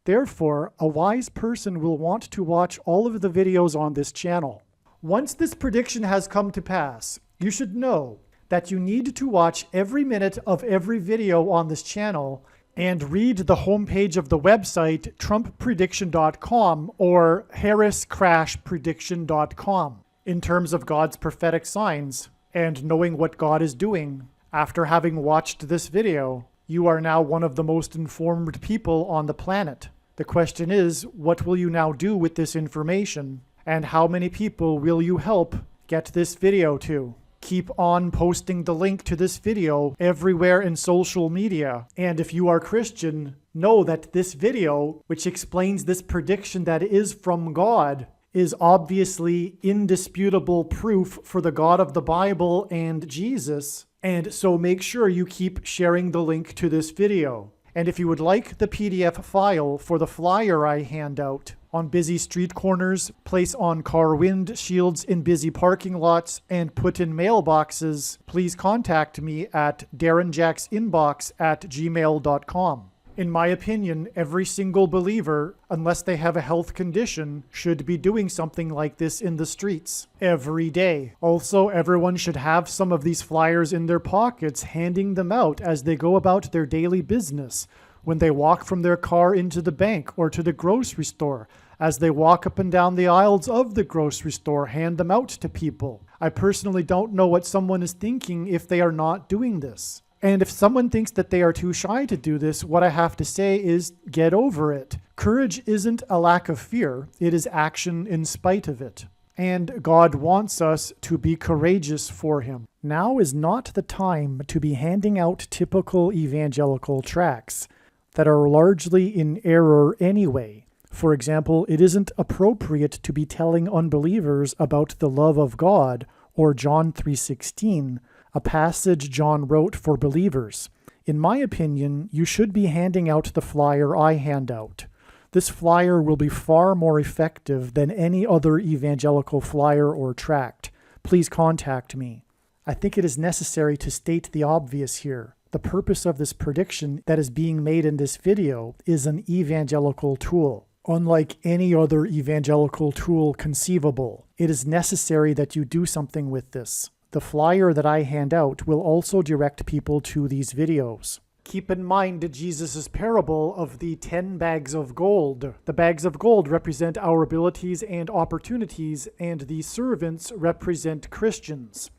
Therefore, a wise person will want to watch all of the videos on this channel. Once this prediction has come to pass, you should know that you need to watch every minute of every video on this channel and read the homepage of the website TrumpPrediction.com or HarrisCrashPrediction.com in terms of God's prophetic signs and knowing what God is doing. After having watched this video, you are now one of the most informed people on the planet. The question is, what will you now do with this information? And how many people will you help get this video to? Keep on posting the link to this video everywhere in social media. And if you are Christian, know that this video, which explains this prediction that is from God, is obviously indisputable proof for the God of the Bible and Jesus, and so make sure you keep sharing the link to this video. And if you would like the PDF file for the flyer I hand out on busy street corners, place on car windshields in busy parking lots, and put in mailboxes, please contact me at darrenjacksinbox@gmail.com. In my opinion, every single believer, unless they have a health condition, should be doing something like this in the streets every day. Also, everyone should have some of these flyers in their pockets, handing them out as they go about their daily business, when they walk from their car into the bank or to the grocery store. As they walk up and down the aisles of the grocery store, hand them out to people. I personally don't know what someone is thinking if they are not doing this. And if someone thinks that they are too shy to do this, what I have to say is get over it. Courage isn't a lack of fear, it is action in spite of it. And God wants us to be courageous for Him. Now is not the time to be handing out typical evangelical tracts that are largely in error anyway. For example, it isn't appropriate to be telling unbelievers about the love of God or John 3:16, a passage John wrote for believers. In my opinion, you should be handing out the flyer I hand out. This flyer will be far more effective than any other evangelical flyer or tract. Please contact me. I think it is necessary to state the obvious here. The purpose of this prediction that is being made in this video is an evangelical tool. Unlike any other evangelical tool conceivable, it is necessary that you do something with this. The flyer that I hand out will also direct people to these videos. Keep in mind Jesus' parable of the 10 bags of gold. The bags of gold represent our abilities and opportunities, and the servants represent Christians.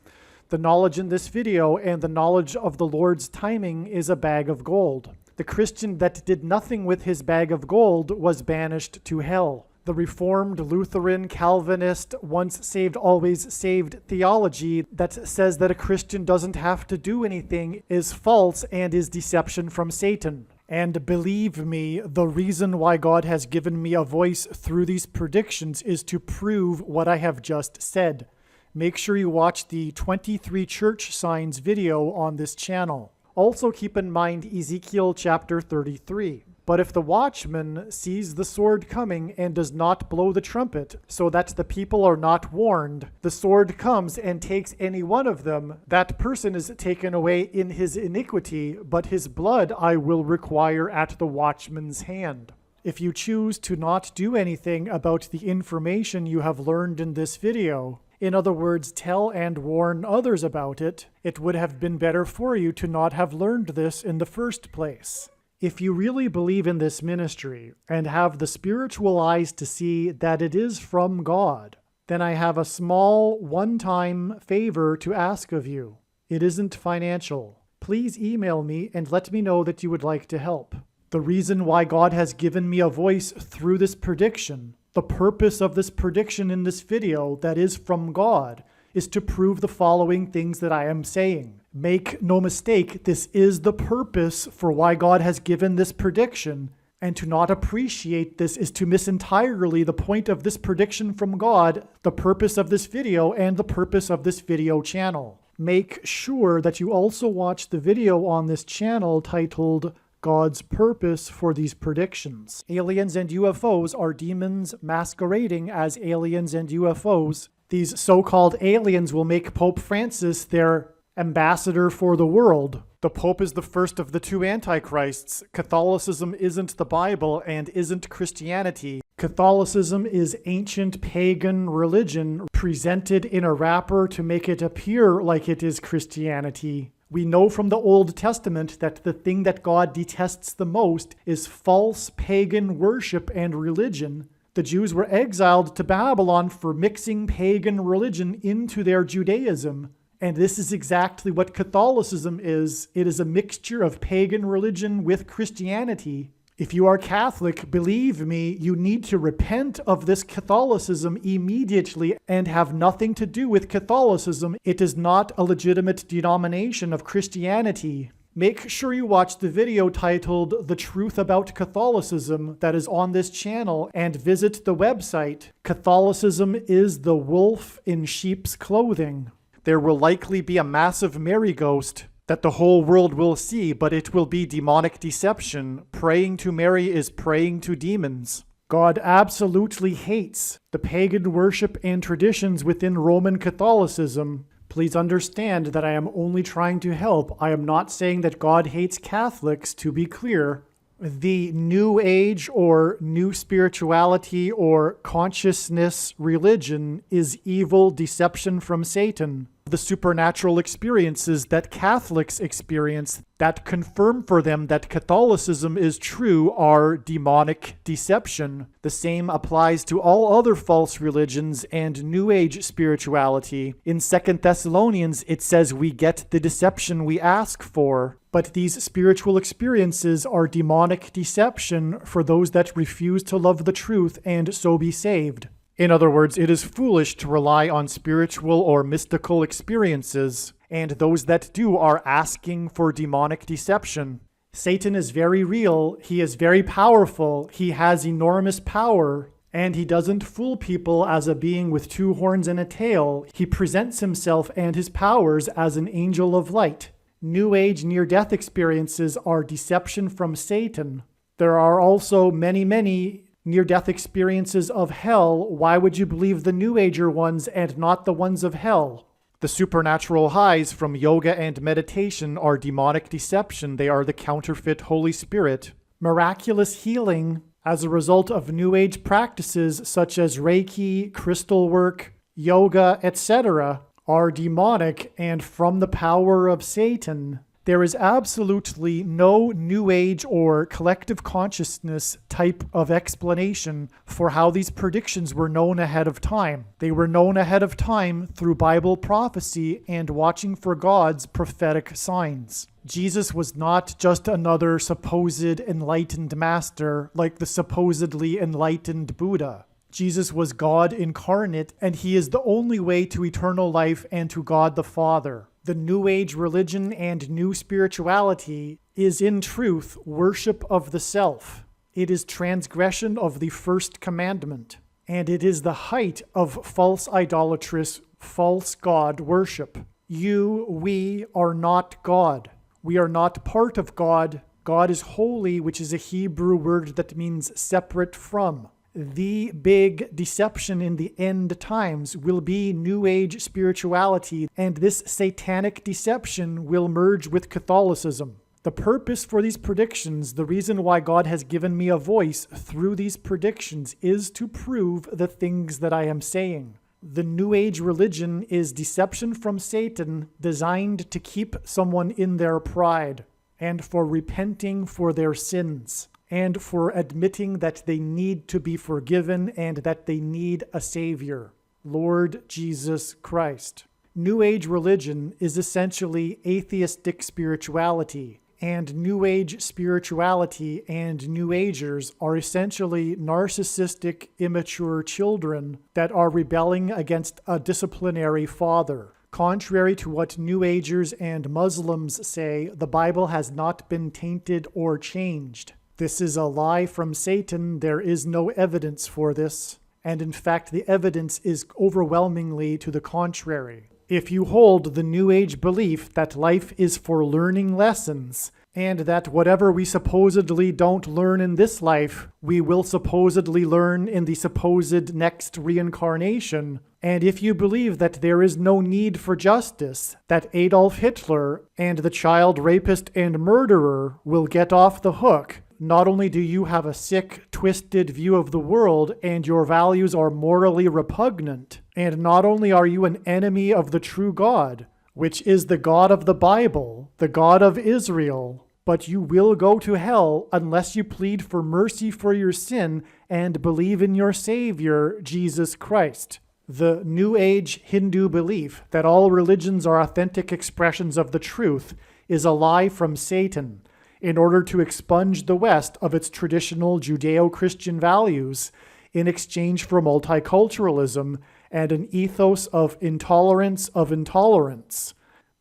The knowledge in this video and the knowledge of the Lord's timing is a bag of gold. The Christian that did nothing with his bag of gold was banished to hell. The Reformed, Lutheran, Calvinist, once saved, always saved theology that says that a Christian doesn't have to do anything is false and is deception from Satan. And believe me, the reason why God has given me a voice through these predictions is to prove what I have just said. Make sure you watch the 23 church signs video on this channel. Also keep in mind Ezekiel chapter 33. But if the watchman sees the sword coming and does not blow the trumpet, so that the people are not warned, the sword comes and takes any one of them, that person is taken away in his iniquity, but his blood I will require at the watchman's hand. If you choose to not do anything about the information you have learned in this video, in other words, tell and warn others about it, it would have been better for you to not have learned this in the first place. If you really believe in this ministry and have the spiritual eyes to see that it is from God, then I have a small one-time favor to ask of you. It isn't financial. Please email me and let me know that you would like to help. The reason why God has given me a voice through this prediction, the purpose of this prediction in this video that is from God, is to prove the following things that I am saying. Make no mistake, this is the purpose for why God has given this prediction, and to not appreciate this is to miss entirely the point of this prediction from God, the purpose of this video, and the purpose of this video channel. Make sure that you also watch the video on this channel titled God's Purpose for These Predictions. Aliens and UFOs are demons masquerading as aliens and UFOs. These so-called aliens will make Pope Francis their ambassador for the world. The Pope is the first of the two antichrists. Catholicism isn't the Bible and isn't Christianity. Catholicism is ancient pagan religion presented in a wrapper to make it appear like it is Christianity. We know from the Old Testament that the thing that God detests the most is false pagan worship and religion. The Jews were exiled to Babylon for mixing pagan religion into their Judaism. And this is exactly what Catholicism is. It is a mixture of pagan religion with Christianity. If you are Catholic, believe me, you need to repent of this Catholicism immediately and have nothing to do with Catholicism. It is not a legitimate denomination of Christianity. make sure you watch the video titled The Truth About Catholicism that is on this channel, and visit the website Catholicism is the Wolf in Sheep's Clothing. There will likely be a massive Mary ghost that the whole world will see, but it will be demonic deception. Praying to Mary is praying to demons. God absolutely hates the pagan worship and traditions within Roman Catholicism. Please understand that I am only trying to help. I am not saying that God hates Catholics, to be clear. The New Age or New Spirituality or Consciousness religion is evil deception from Satan. The supernatural experiences that Catholics experience that confirm for them that Catholicism is true are demonic deception. The same applies to all other false religions and New Age spirituality. In 2 Thessalonians, it says we get the deception we ask for. But these spiritual experiences are demonic deception for those that refuse to love the truth and so be saved. In other words, it is foolish to rely on spiritual or mystical experiences, and those that do are asking for demonic deception. Satan is very real, he is very powerful, he has enormous power, and he doesn't fool people as a being with two horns and a tail. He presents himself and his powers as an angel of light. New Age near-death experiences are deception from Satan. There are also many near-death experiences of hell. Why would you believe the New Ager ones and not the ones of hell? The supernatural highs from yoga and meditation are demonic deception. They are the counterfeit Holy Spirit. Miraculous healing as a result of New Age practices such as Reiki, crystal work, yoga, etc. are demonic and from the power of Satan. There is absolutely no New Age or collective consciousness type of explanation for how these predictions were known ahead of time. They were known ahead of time through Bible prophecy and watching for God's prophetic signs. Jesus was not just another supposed enlightened master like the supposedly enlightened Buddha. Jesus was God incarnate, and he is the only way to eternal life and to God the Father. The New Age religion and new spirituality is in truth worship of the self. It is transgression of the first commandment, and it is the height of false idolatrous, false God worship. We are not God. We are not part of God. God is holy, which is a Hebrew word that means separate from. The big deception in the end times will be New Age spirituality, and this satanic deception will merge with Catholicism. The purpose for these predictions, the reason why God has given me a voice through these predictions, is to prove the things that I am saying. The New Age religion is deception from Satan designed to keep someone in their pride and for repenting for their sins, and for admitting that they need to be forgiven and that they need a Savior, Lord Jesus Christ. New Age religion is essentially atheistic spirituality, and New Age spirituality and New Agers are essentially narcissistic, immature children that are rebelling against a disciplinary father. Contrary to what New Agers and Muslims say, the Bible has not been tainted or changed. This is a lie from Satan. There is no evidence for this. And in fact, the evidence is overwhelmingly to the contrary. If you hold the New Age belief that life is for learning lessons, and that whatever we supposedly don't learn in this life, we will supposedly learn in the supposed next reincarnation, and if you believe that there is no need for justice, that Adolf Hitler and the child rapist and murderer will get off the hook, not only do you have a sick, twisted view of the world and your values are morally repugnant, and not only are you an enemy of the true God, which is the God of the Bible, the God of Israel, but you will go to hell unless you plead for mercy for your sin and believe in your Savior, Jesus Christ. The New Age Hindu belief that all religions are authentic expressions of the truth is a lie from Satan, in order to expunge the West of its traditional Judeo-Christian values in exchange for multiculturalism and an ethos of intolerance of intolerance.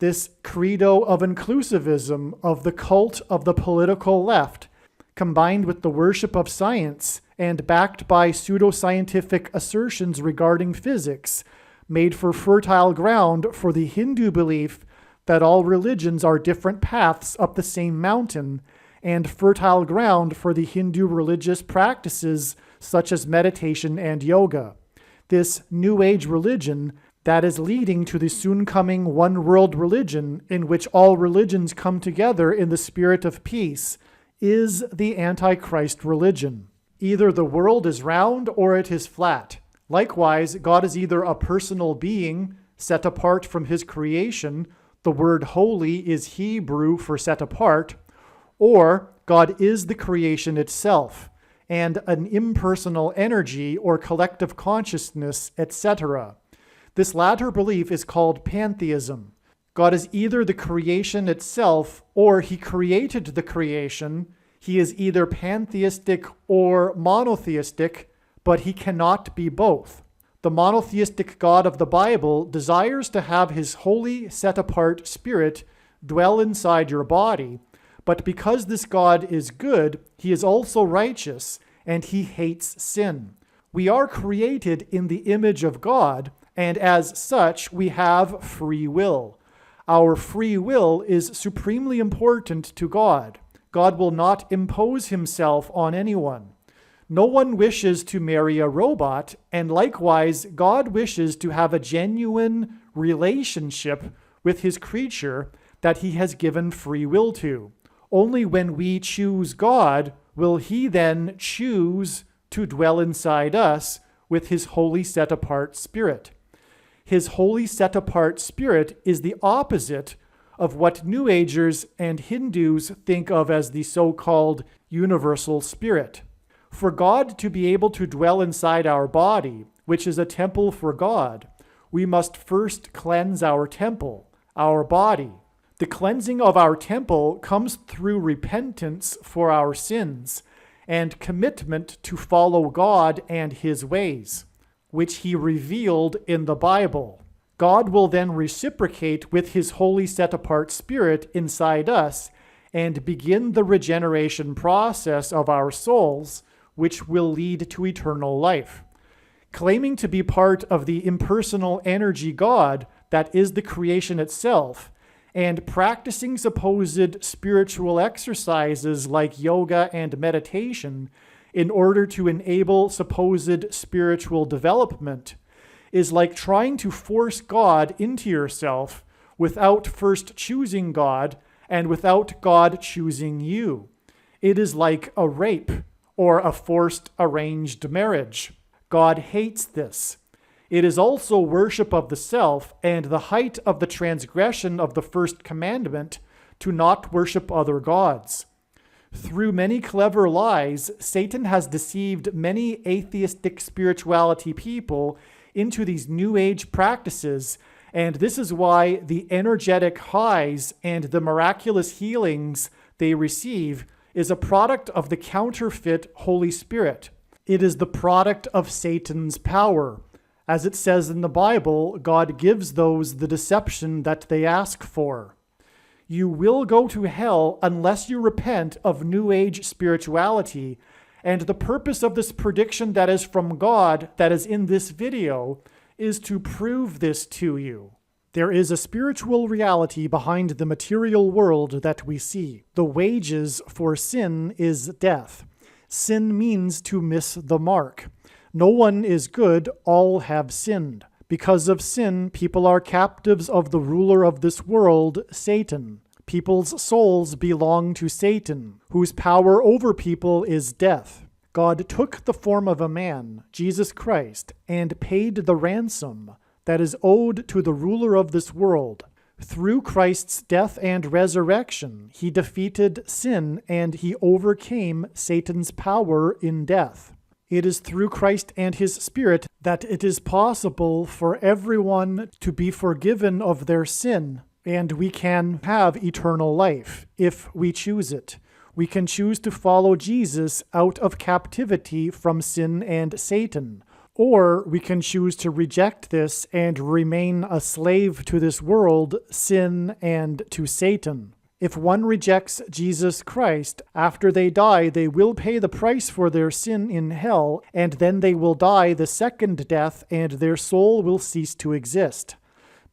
This credo of inclusivism of the cult of the political left, combined with the worship of science and backed by pseudoscientific assertions regarding physics, made for fertile ground for the Hindu belief that all religions are different paths up the same mountain, and fertile ground for the Hindu religious practices such as meditation and yoga. This New Age religion that is leading to the soon-coming one-world religion in which all religions come together in the spirit of peace is the Antichrist religion. Either the world is round or it is flat. Likewise, God is either a personal being set apart from his creation, the word holy is Hebrew for set apart, or God is the creation itself, and an impersonal energy or collective consciousness, etc. This latter belief is called pantheism. God is either the creation itself or he created the creation. He is either pantheistic or monotheistic, but he cannot be both. The monotheistic God of the Bible desires to have his holy, set-apart spirit dwell inside your body, but because this God is good, he is also righteous, and he hates sin. We are created in the image of God, and as such, we have free will. Our free will is supremely important to God. God will not impose himself on anyone. No one wishes to marry a robot, and likewise, God wishes to have a genuine relationship with his creature that he has given free will to. Only when we choose God will he then choose to dwell inside us with his holy set-apart spirit. His holy set-apart spirit is the opposite of what New Agers and Hindus think of as the so-called universal spirit. For God to be able to dwell inside our body, which is a temple for God, we must first cleanse our temple, our body. The cleansing of our temple comes through repentance for our sins and commitment to follow God and his ways, which he revealed in the Bible. God will then reciprocate with his holy set-apart spirit inside us and begin the regeneration process of our souls, which will lead to eternal life. Claiming to be part of the impersonal energy God that is the creation itself, and practicing supposed spiritual exercises like yoga and meditation in order to enable supposed spiritual development is like trying to force God into yourself without first choosing God and without God choosing you. It is like a rape or a forced arranged marriage. God hates this. It is also worship of the self and the height of the transgression of the first commandment to not worship other gods. Through many clever lies, Satan has deceived many atheistic spirituality people into these New Age practices, and this is why the energetic highs and the miraculous healings they receive is a product of the counterfeit Holy Spirit. It is the product of Satan's power. As it says in the Bible, God gives those the deception that they ask for. You will go to hell unless you repent of New Age spirituality, and the purpose of this prediction that is from God that is in this video is to prove this to you. There is a spiritual reality behind the material world that we see. The wages for sin is death. Sin means to miss the mark. No one is good, all have sinned. Because of sin, people are captives of the ruler of this world, Satan. People's souls belong to Satan, whose power over people is death. God took the form of a man, Jesus Christ, and paid the ransom that is owed to the ruler of this world. Through Christ's death and resurrection, he defeated sin and he overcame Satan's power in death. It is through Christ and his Spirit that it is possible for everyone to be forgiven of their sin, and we can have eternal life if we choose it. We can choose to follow Jesus out of captivity from sin and Satan, Or we can choose to reject this and remain a slave to this world, sin, and to Satan. If one rejects Jesus Christ, after they die, they will pay the price for their sin in hell, and then they will die the second death, and their soul will cease to exist.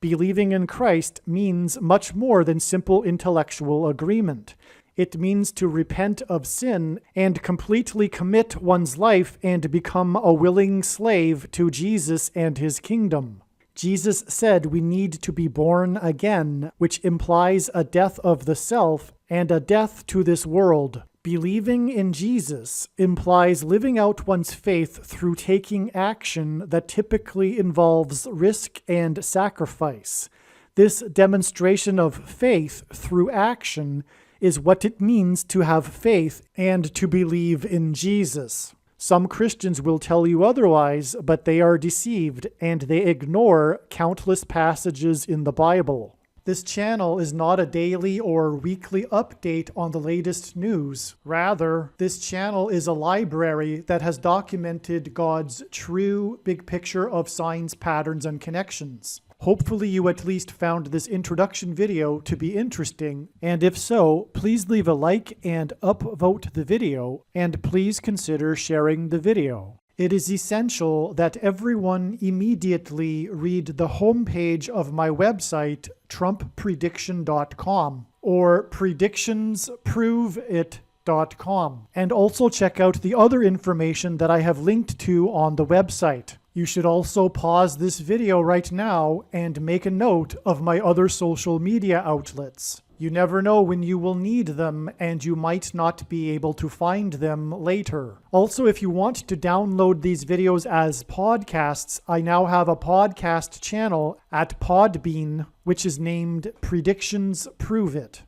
Believing in Christ means much more than simple intellectual agreement. It means to repent of sin and completely commit one's life and become a willing slave to Jesus and his kingdom. Jesus said we need to be born again, which implies a death of the self and a death to this world. Believing in Jesus implies living out one's faith through taking action that typically involves risk and sacrifice. This demonstration of faith through action is what it means to have faith and to believe in Jesus. Some Christians will tell you otherwise, but they are deceived and they ignore countless passages in the Bible. This channel is not a daily or weekly update on the latest news. Rather, this channel is a library that has documented God's true big picture of signs, patterns, and connections. Hopefully you at least found this introduction video to be interesting, and if so, please leave a like and upvote the video, and please consider sharing the video. It is essential that everyone immediately read the homepage of my website, TrumpPrediction.com, or PredictionsProveIt.com, and also check out the other information that I have linked to on the website. You should also pause this video right now and make a note of my other social media outlets. You never know when you will need them, and you might not be able to find them later. Also, if you want to download these videos as podcasts, I now have a podcast channel at Podbean, which is named Predictions Prove It.